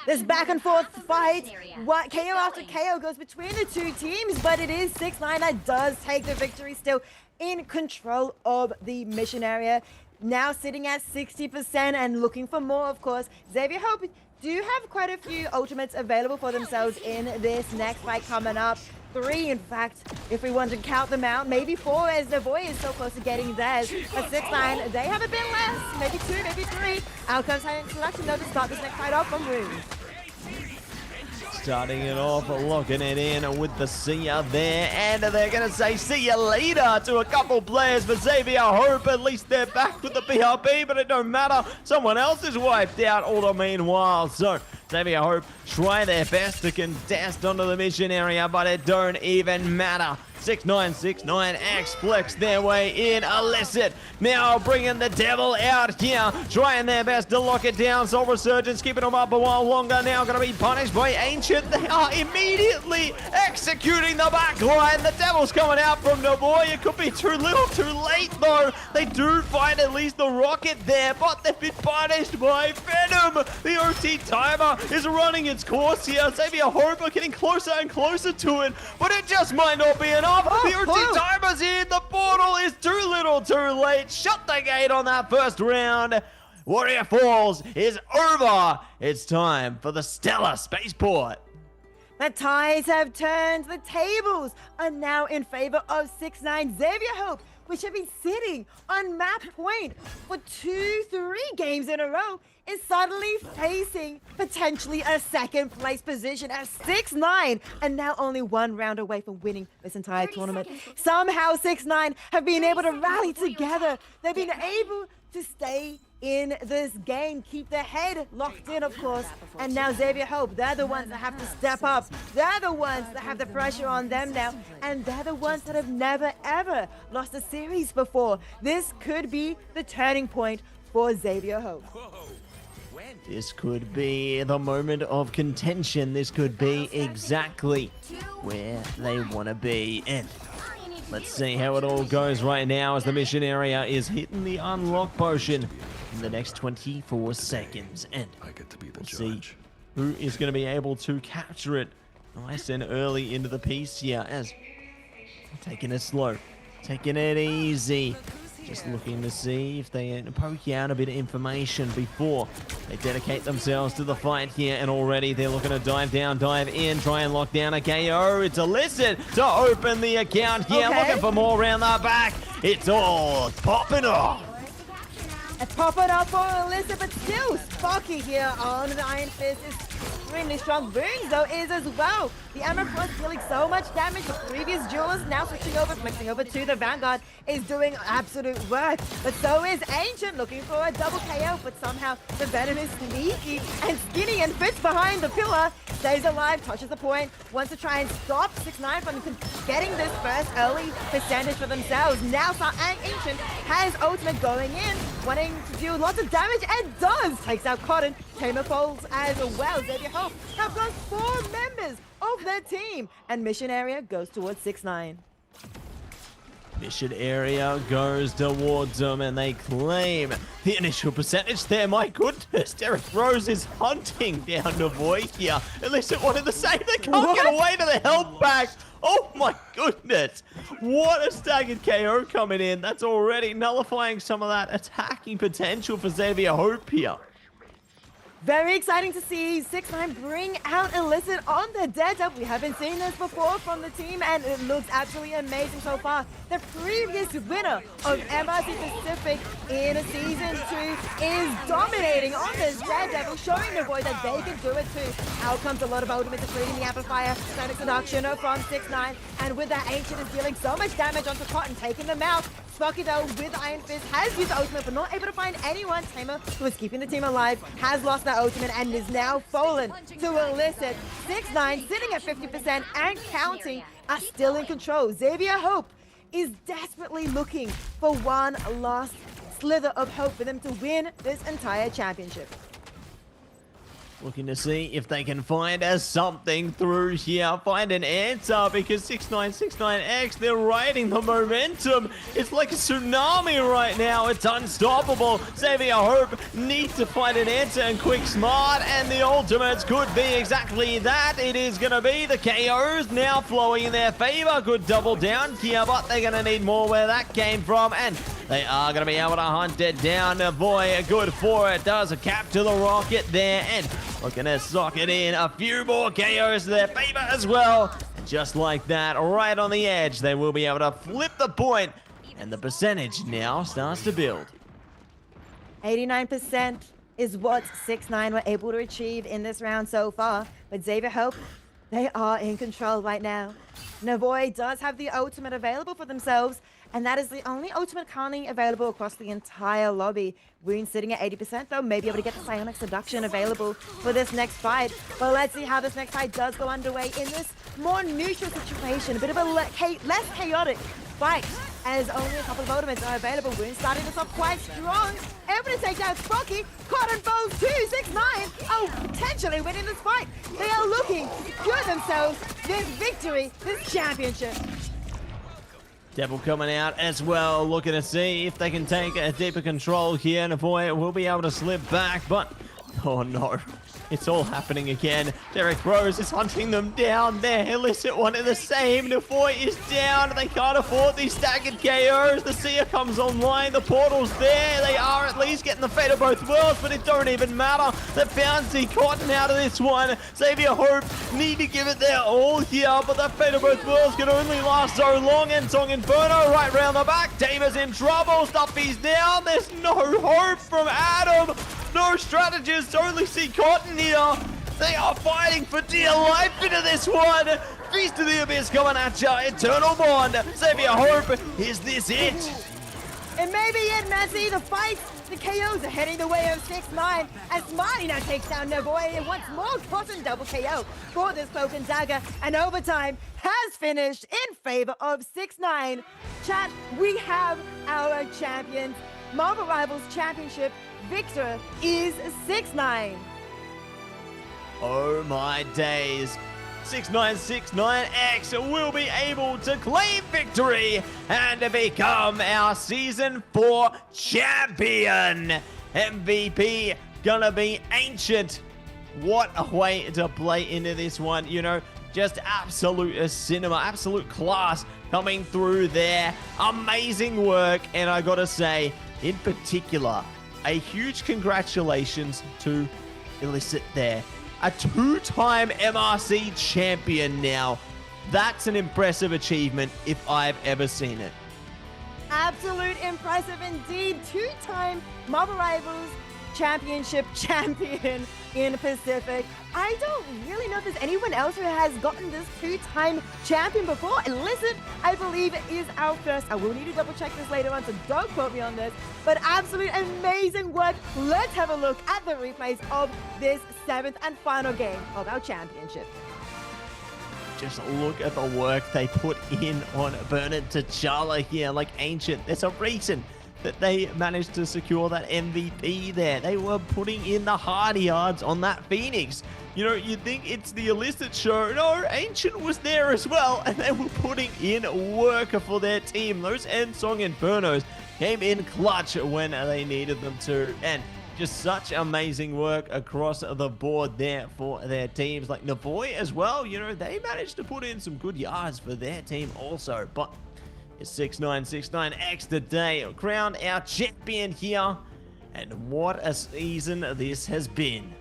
This back and forth fight, what KO after KO goes between the two teams, but it is 6ix9ine that does take the victory, still in control of the mission area. Now sitting at 60% and looking for more, of course. Xavier Hope do have quite a few ultimates available for themselves in this next fight coming up. 3, in fact, if we want to count them out. Maybe 4, as the boy is so close to getting theirs. But 6ix9ine, they have a bit less. Maybe 2, maybe 3. Out comes Silent Selection, though, to start this next fight off from Wounds. starting it off, locking it in with the see ya there, and they're going to say see ya later to a couple players for Xavier Hope. At least they're back with the BRB, but it don't matter. Someone else is wiped out all the meanwhile. So Xavier Hope try their best to contest onto the mission area, but it don't even matter. 6969X flex their way in. Illicit now bringing the devil out here, trying their best to lock it down. Soul Resurgence keeping them up a while longer. Now going to be punished by Ancient. They are immediately executing the back line. The devil's coming out from Navoy. It could be too little too late though. They do find at least the rocket there, but they've been punished by Venom. The OT timer is running its course here. Xavier Hope are getting closer and closer to it, but it just might not be enough. The OT timer's in. The portal is too little too late. Shut the gate on that first round. Warrior Falls is over. It's time for the Stellar Spaceport. The tides have turned. The tables are now in favor of 6-9 Xavier Hope, which have been sitting on map point for 2-3 games in a row, is suddenly facing potentially a second place position at 6-9 and now only one round away from winning this entire tournament. Somehow 6-9 have been able to rally together. They've been able to stay in this game, keep their head locked in, of course. And now Xavier Hope, they're the ones that have to step up. They're the ones that have the pressure on them now. And they're the ones that have never, ever lost a series before. This could be the turning point for Xavier Hope. This could be the moment of contention. This could be exactly where they want to be. And let's see how it all goes right now as the mission area is hitting the unlock potion in the next 24 seconds. And we'll see who is going to be able to capture it nice and early into the piece here, as taking it slow, taking it easy. Just looking to see if they poke out a bit of information before they dedicate themselves to the fight here. And already they're looking to dive down, dive in, try and lock down a KO. It's Illicit to open the account here. Okay. Looking for more around the back. It's all popping off. Pop it up for Illicit, but still Sparky here on the Iron Fist is extremely strong. Boons though is as well. The Amber Plus dealing so much damage. The previous duelist now switching over, mixing over to the Vanguard, is doing absolute work. But so is Ancient, looking for a double KO, but somehow the Venom is sneaky and skinny and fits behind the pillar. Stays alive, touches the point, wants to try and stop 6-9 from getting this first early percentage for themselves. Now Ancient has ultimate going in, wanting to do lots of damage, and does. Takes out Cotton, Tamer folds as well. Xavier Hope have lost 4 members of their team, and mission area goes towards 6-9. Mission area goes towards them, and they claim the initial percentage there. My goodness, Derek Rose is hunting down Navoy here. Illicit wanted to say they can't get away to the help back. Oh my goodness. What a staggered KO coming in. That's already nullifying some of that attacking potential for Xavier Hope here. Very exciting to see 6-9 bring out Illicit on the dead up. We haven't seen this before from the team, and it looks absolutely amazing so far. The previous winner of MRC Pacific in Season 2 is dominating on this Daredevil, showing Navoy that they can do it too. Out comes a lot of ultimates, including the Amplifier, Static Seduction from 6-9, and with that Ancient is dealing so much damage onto Cotton, taking them out. Sparky though, with Iron Fist, has used the ultimate, but not able to find anyone. Tamer, who is keeping the team alive, has lost that ultimate and is now fallen to Illicit. 6-9, sitting at 50% and counting, are still in control. Xavier Hope is desperately looking for one last slither of hope for them to win this entire championship. Looking to see if they can find something through here, find an answer, because 6969X, they're riding the momentum. It's like a tsunami right now. It's unstoppable. Xavier Hope needs to find an answer, and quick smart, and the ultimates could be exactly that. It is going to be the KOs now flowing in their favor. Good double down here, but they're going to need more where that came from, and they are going to be able to hunt it down. Boy, good for it. Does a cap to the rocket there, and looking to sock it in. A few more KOs to their favor as well. And just like that, right on the edge, they will be able to flip the point, and the percentage now starts to build. 89% is what 6ix9ine were able to achieve in this round so far. But Xavier Hope, they are in control right now. Navoy does have the ultimate available for themselves, and that is the only ultimate currently available across the entire lobby. Wound sitting at 80% though, may be able to get the Psionic Seduction available for this next fight. But let's see how this next fight does go underway in this more neutral situation. A bit of a less chaotic fight, as only a couple of ultimates are available. Wound starting this off quite strong. Able to take down Sprocky. Cotton Bows 2, 6ix9ine. Oh, potentially winning this fight. They are looking to secure themselves this victory, this championship. Devil coming out as well, looking to see if they can take a deeper control here. Navoy will be able to slip back, but oh no, it's all happening again. Derek Rose is hunting them down there. Illicit one in the same. Navoy is down. They can't afford these staggered KOs. The Seer comes online. The portal's there. They are at least getting the fate of both worlds, but it don't even matter. They found Z Cotton out of this one. Xavier Hope need to give it their all here, but that fate of both worlds can only last so long. And Song Inferno right round the back. Damer's in trouble. Stuffy's down. There's no hope from Adam. No strategists, only see Cotton here. They are fighting for dear life into this one. Feast of the Abyss coming at ya. Eternal Bond. Xavier Hope, is this it? It may be it, Messi. The fight, the KOs are heading the way of 6ix9ine. As Marty now takes down Navoy and once more Cotton double KO for this Cloak and Dagger. And overtime has finished in favor of 6ix9ine. Chat, we have our champions. Marvel Rivals Championship victor is 6ix9ine. Oh my days. 6ix9ine will be able to claim victory and to become our Season 4 champion. MVP gonna be Ancient. What a way to play into this one. You know, just absolute cinema, absolute class coming through there. Amazing work. And I gotta say, in particular, a huge congratulations to Illicit there. A two-time MRC champion now. That's an impressive achievement if I've ever seen it. Absolute impressive indeed. Two-time Marvel Rivals Championship champion in Pacific. I don't really know if there's anyone else who has gotten this two-time champion before. Illicit, I believe, is our first. I will need to double check this later on, so don't quote me on this. But absolute amazing work. Let's have a look at the replays of this 7th and final game of our championship. Just look at the work they put in on Bernard T'Challa here. Like Ancient, there's a reason that they managed to secure that MVP there. They were putting in the hard yards on that Phoenix. You know, you'd think it's the Illicit show. No, Ancient was there as well, and they were putting in work for their team. Those End Song Infernos came in clutch when they needed them to. And just such amazing work across the board there for their teams. Like Navoy as well, you know, they managed to put in some good yards for their team also. But it's 6ix9ine today, crowned our champion here. And what a season this has been.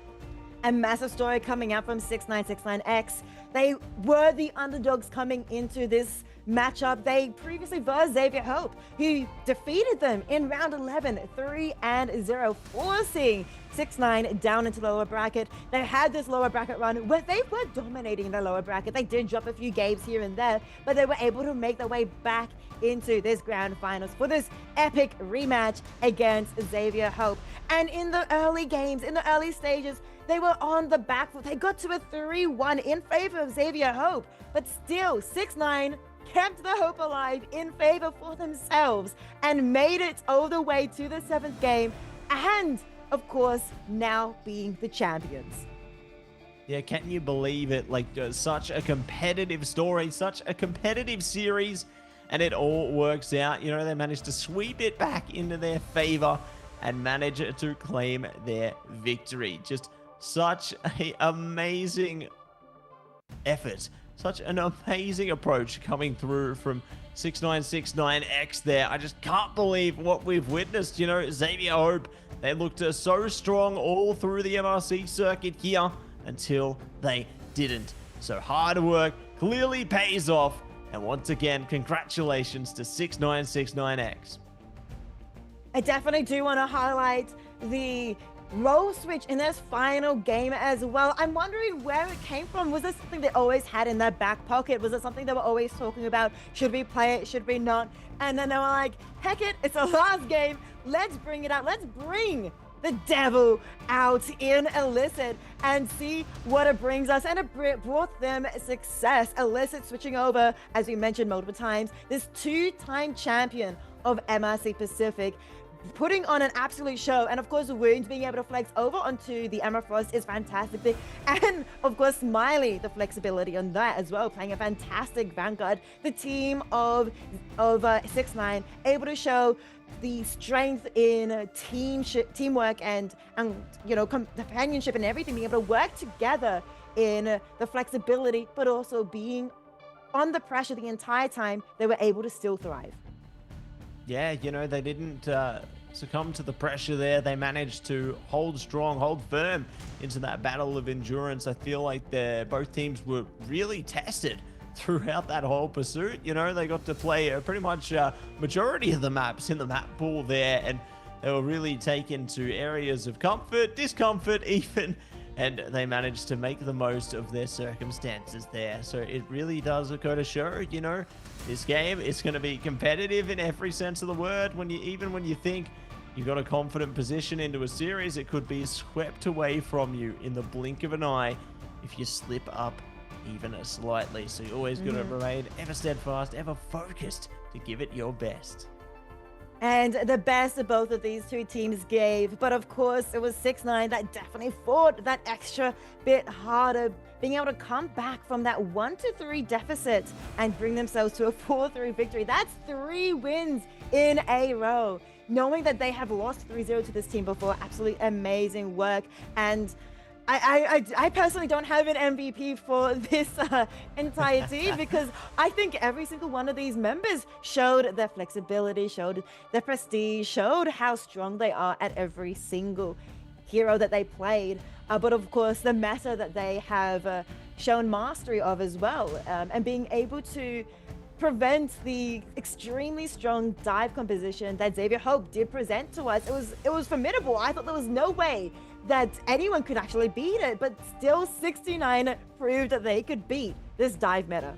A massive story coming out from 6ix9ine. They were the underdogs coming into this matchup. They previously versed Xavier Hope, who defeated them in round 11, 3-0, forcing 6ix9ine down into the lower bracket. They had this lower bracket run where they were dominating the lower bracket. They did drop a few games here and there, but they were able to make their way back into this grand finals for this epic rematch against Xavier Hope. And in the early games, in the early stages, they were on the back foot. They got to a 3-1 in favor of Xavier Hope, but still 6ix9ine kept the hope alive in favor for themselves and made it all the way to the 7th game, and of course now being the champions. Yeah, can you believe it? Like such a competitive story, such a competitive series, and it all works out. You know, they managed to sweep it back into their favor and manage to claim their victory. Just such an amazing effort, such an amazing approach coming through from 6ix9ine there. I just can't believe what we've witnessed. You know, Xavier Hope, they looked so strong all through the MRC circuit here until they didn't. So hard work clearly pays off. And once again, congratulations to 6ix9ine. I definitely do want to highlight the role switch in this final game as well. I'm wondering where it came from. Was this something they always had in their back pocket? Was it something they were always talking about? Should we play it? Should we not? And then they were like, heck it, it's the last game. Let's bring it out. Let's bring the devil out in Illicit and see what it brings us. And it brought them success. Illicit switching over, as we mentioned multiple times, this two-time champion of MRC Pacific, putting on an absolute show. And of course, Wounds being able to flex over onto the Emma Frost is fantastic. And of course, Smiley, the flexibility on that as well, playing a fantastic Vanguard. The team of 6ix9ine able to show the strength in teamwork and you know, companionship and everything, being able to work together in the flexibility, but also being on the pressure the entire time. They were able to still thrive. Yeah, you know, they didn't succumb to the pressure there. They managed to hold strong, hold firm into that battle of endurance. I feel like both teams were really tested throughout that whole pursuit. You know, they got to play pretty much majority of the maps in the map pool there, and they were really taken to areas of comfort, discomfort even, and they managed to make the most of their circumstances there. So it really does go to show, you know, this game is going to be competitive in every sense of the word. Even when you think you got a confident position into a series, it could be swept away from you in the blink of an eye if you slip up even slightly. So you always got to remain ever steadfast, ever focused to give it your best. And the best of both of these two teams gave. But of course, it was 6ix9ine that definitely fought that extra bit harder, being able to come back from that 1-3 deficit and bring themselves to a 4-3 victory. That's 3 wins in a row. Knowing that they have lost 3-0 to this team before, absolutely amazing work. And I personally don't have an MVP for this entire team because I think every single one of these members showed their flexibility, showed their prestige, showed how strong they are at every single hero that they played. But of course, the meta that they have shown mastery of as well, and being able to prevent the extremely strong dive composition that Xavier Hope did present to us. It was formidable. I thought there was no way that anyone could actually beat it, but still 69 proved that they could beat this dive meta.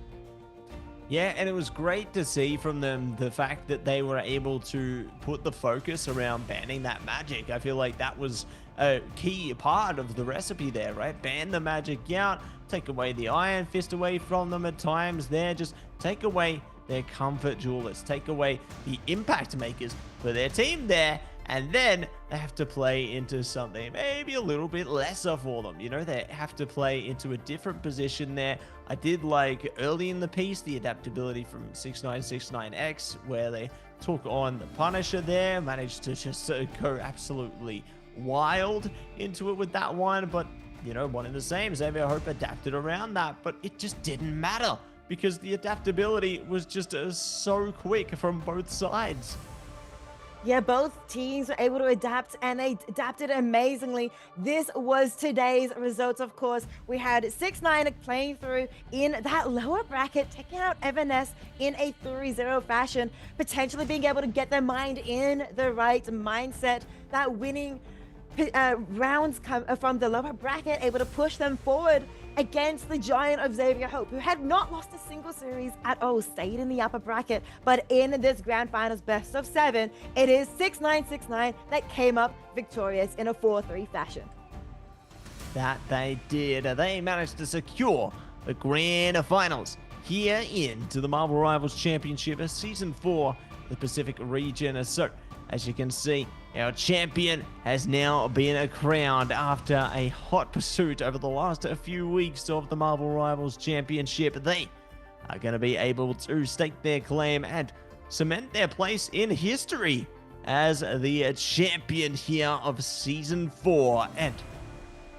Yeah, and it was great to see from them the fact that they were able to put the focus around banning that magic. I feel like that was a key part of the recipe there, right? Ban the magic out, take away the Iron Fist away from them at times there, just take away their comfort jewelers, take away the impact makers for their team there, and then they have to play into something maybe a little bit lesser for them. You know, they have to play into a different position there. I did like early in the piece the adaptability from 6ix9ine where they took on the Punisher there, managed to just go absolutely wild into it with that one. But, you know, one and the same. Xavier Hope adapted around that, but it just didn't matter because the adaptability was just so quick from both sides. Yeah, both teams were able to adapt, and they adapted amazingly. This was today's results, of course. We had 6ix9ine playing through in that lower bracket, taking out Evanesce in a 3-0 fashion, potentially being able to get their mind in the right mindset. That winning rounds from the lower bracket, able to push them forward against the giant of Xavier Hope, who had not lost a single series at all, stayed in the upper bracket. But in this grand finals best of 7, it is 6ix9ine that came up victorious in a 4-3 fashion. That they did. They managed to secure the grand finals here into the Marvel Rivals Championship Season 4, the Pacific region. So, as you can see, our champion has now been crowned after a hot pursuit over the last few weeks of the Marvel Rivals Championship. They are going to be able to stake their claim and cement their place in history as the champion here of Season 4. And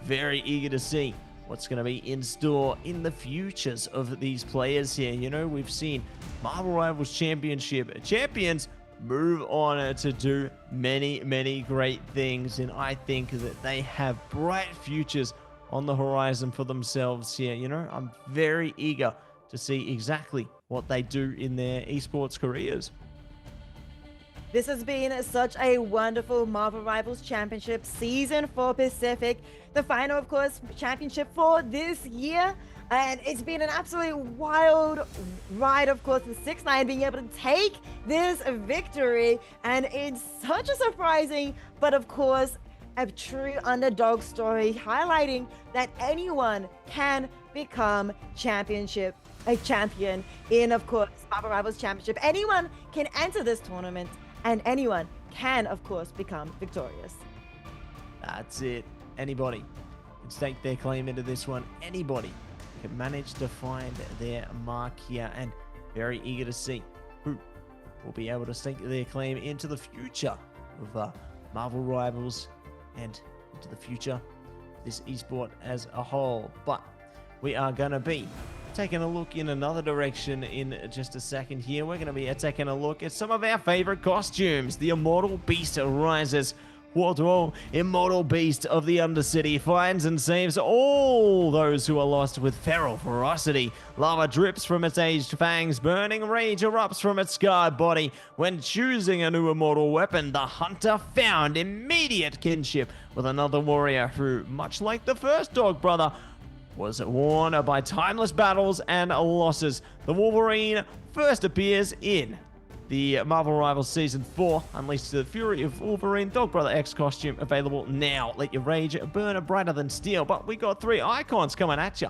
very eager to see what's going to be in store in the futures of these players here. You know, we've seen Marvel Rivals Championship champions move on to do many great things, and I think that they have bright futures on the horizon for themselves here. You know, I'm very eager to see exactly what they do in their esports careers. This has been such a wonderful Marvel Rivals Championship Season 4 Pacific. The final, of course, championship for this year. And it's been an absolutely wild ride, of course, the 6ix9ine being able to take this victory. And it's such a surprising, but of course, a true underdog story, highlighting that anyone can become a champion in, of course, Marvel Rivals Championship. Anyone can enter this tournament, and anyone can, of course, become victorious. That's it. Anybody can stake their claim into this one. Anybody can manage to find their mark here, and very eager to see who will be able to stake their claim into the future of Marvel Rivals and into the future of this esport as a whole. But we are going to be taking a look in another direction in just a second here. We're going to be taking a look at some of our favorite costumes. The Immortal Beast rises. Wardrobe, Immortal Beast of the Undercity, finds and saves all those who are lost with feral ferocity. Lava drips from its aged fangs, burning rage erupts from its scarred body. When choosing a new immortal weapon, the hunter found immediate kinship with another warrior who, much like the first dog brother, was worn by timeless battles and losses. The Wolverine first appears in the Marvel Rivals Season 4, Unleashed the Fury of Wolverine Dog Brother X costume, available now. Let your rage burn brighter than steel. But we got 3 icons coming at you.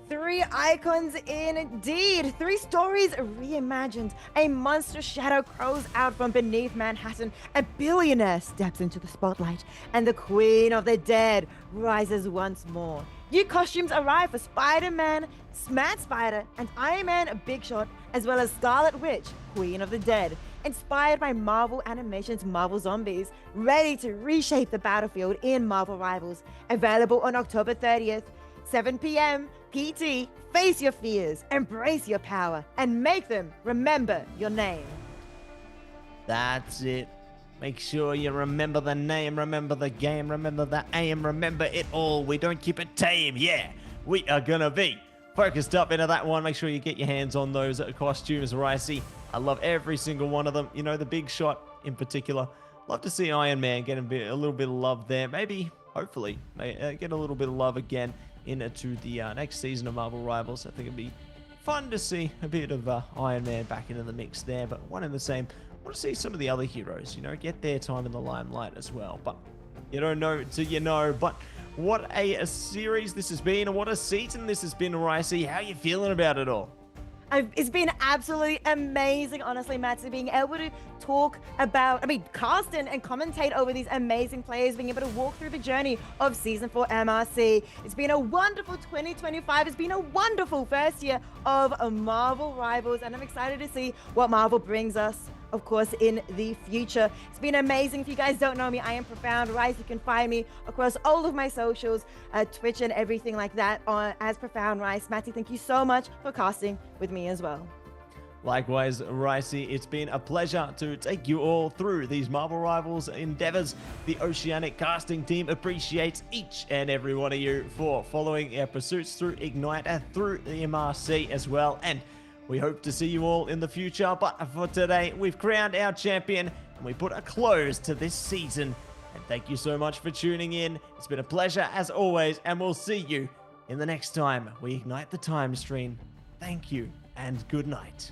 3 icons indeed. 3 stories reimagined. A monster shadow crawls out from beneath Manhattan. A billionaire steps into the spotlight. And the Queen of the Dead rises once more. New costumes arrive for Spider-Man, Mad Spider, and Iron Man Big Shot, as well as Scarlet Witch, Queen of the Dead, inspired by Marvel Animation's Marvel Zombies, ready to reshape the battlefield in Marvel Rivals. Available on October 30th, 7 p.m. PT. Face your fears, embrace your power, and make them remember your name. That's it. Make sure you remember the name, remember the game, remember the aim, remember it all. We don't keep it tame. Yeah, we are gonna be focused up into that one. Make sure you get your hands on those costumes, Ricey. I love every single one of them. You know, the Big Shot in particular. Love to see Iron Man get a little bit of love there. Maybe, hopefully, get a little bit of love again into the next season of Marvel Rivals. I think it'd be fun to see a bit of Iron Man back into the mix there, but one in the same. I want to see some of the other heroes, you know, get their time in the limelight as well. But you don't know till you know. But what a series this has been, and what a season this has been, Ricey. How are you feeling about it all? It's been absolutely amazing, honestly, Matsy, being able to talk about, cast and commentate over these amazing players, being able to walk through the journey of Season 4 MRC. It's been a wonderful 2025. It's been a wonderful first year of Marvel Rivals, and I'm excited to see what Marvel brings us, of course, in the future. It's been amazing. If you guys don't know me, I am Profound Rice. You can find me across all of my socials, Twitch and everything like that as Profound Rice. Matty, thank you so much for casting with me as well. Likewise, Ricey, it's been a pleasure to take you all through these Marvel Rivals endeavors. The Oceanic casting team appreciates each and every one of you for following our pursuits through Ignite and through the MRC as well. And we hope to see you all in the future, but for today, we've crowned our champion and we put a close to this season. And thank you so much for tuning in. It's been a pleasure as always, and we'll see you in the next time we ignite the time stream. Thank you and good night.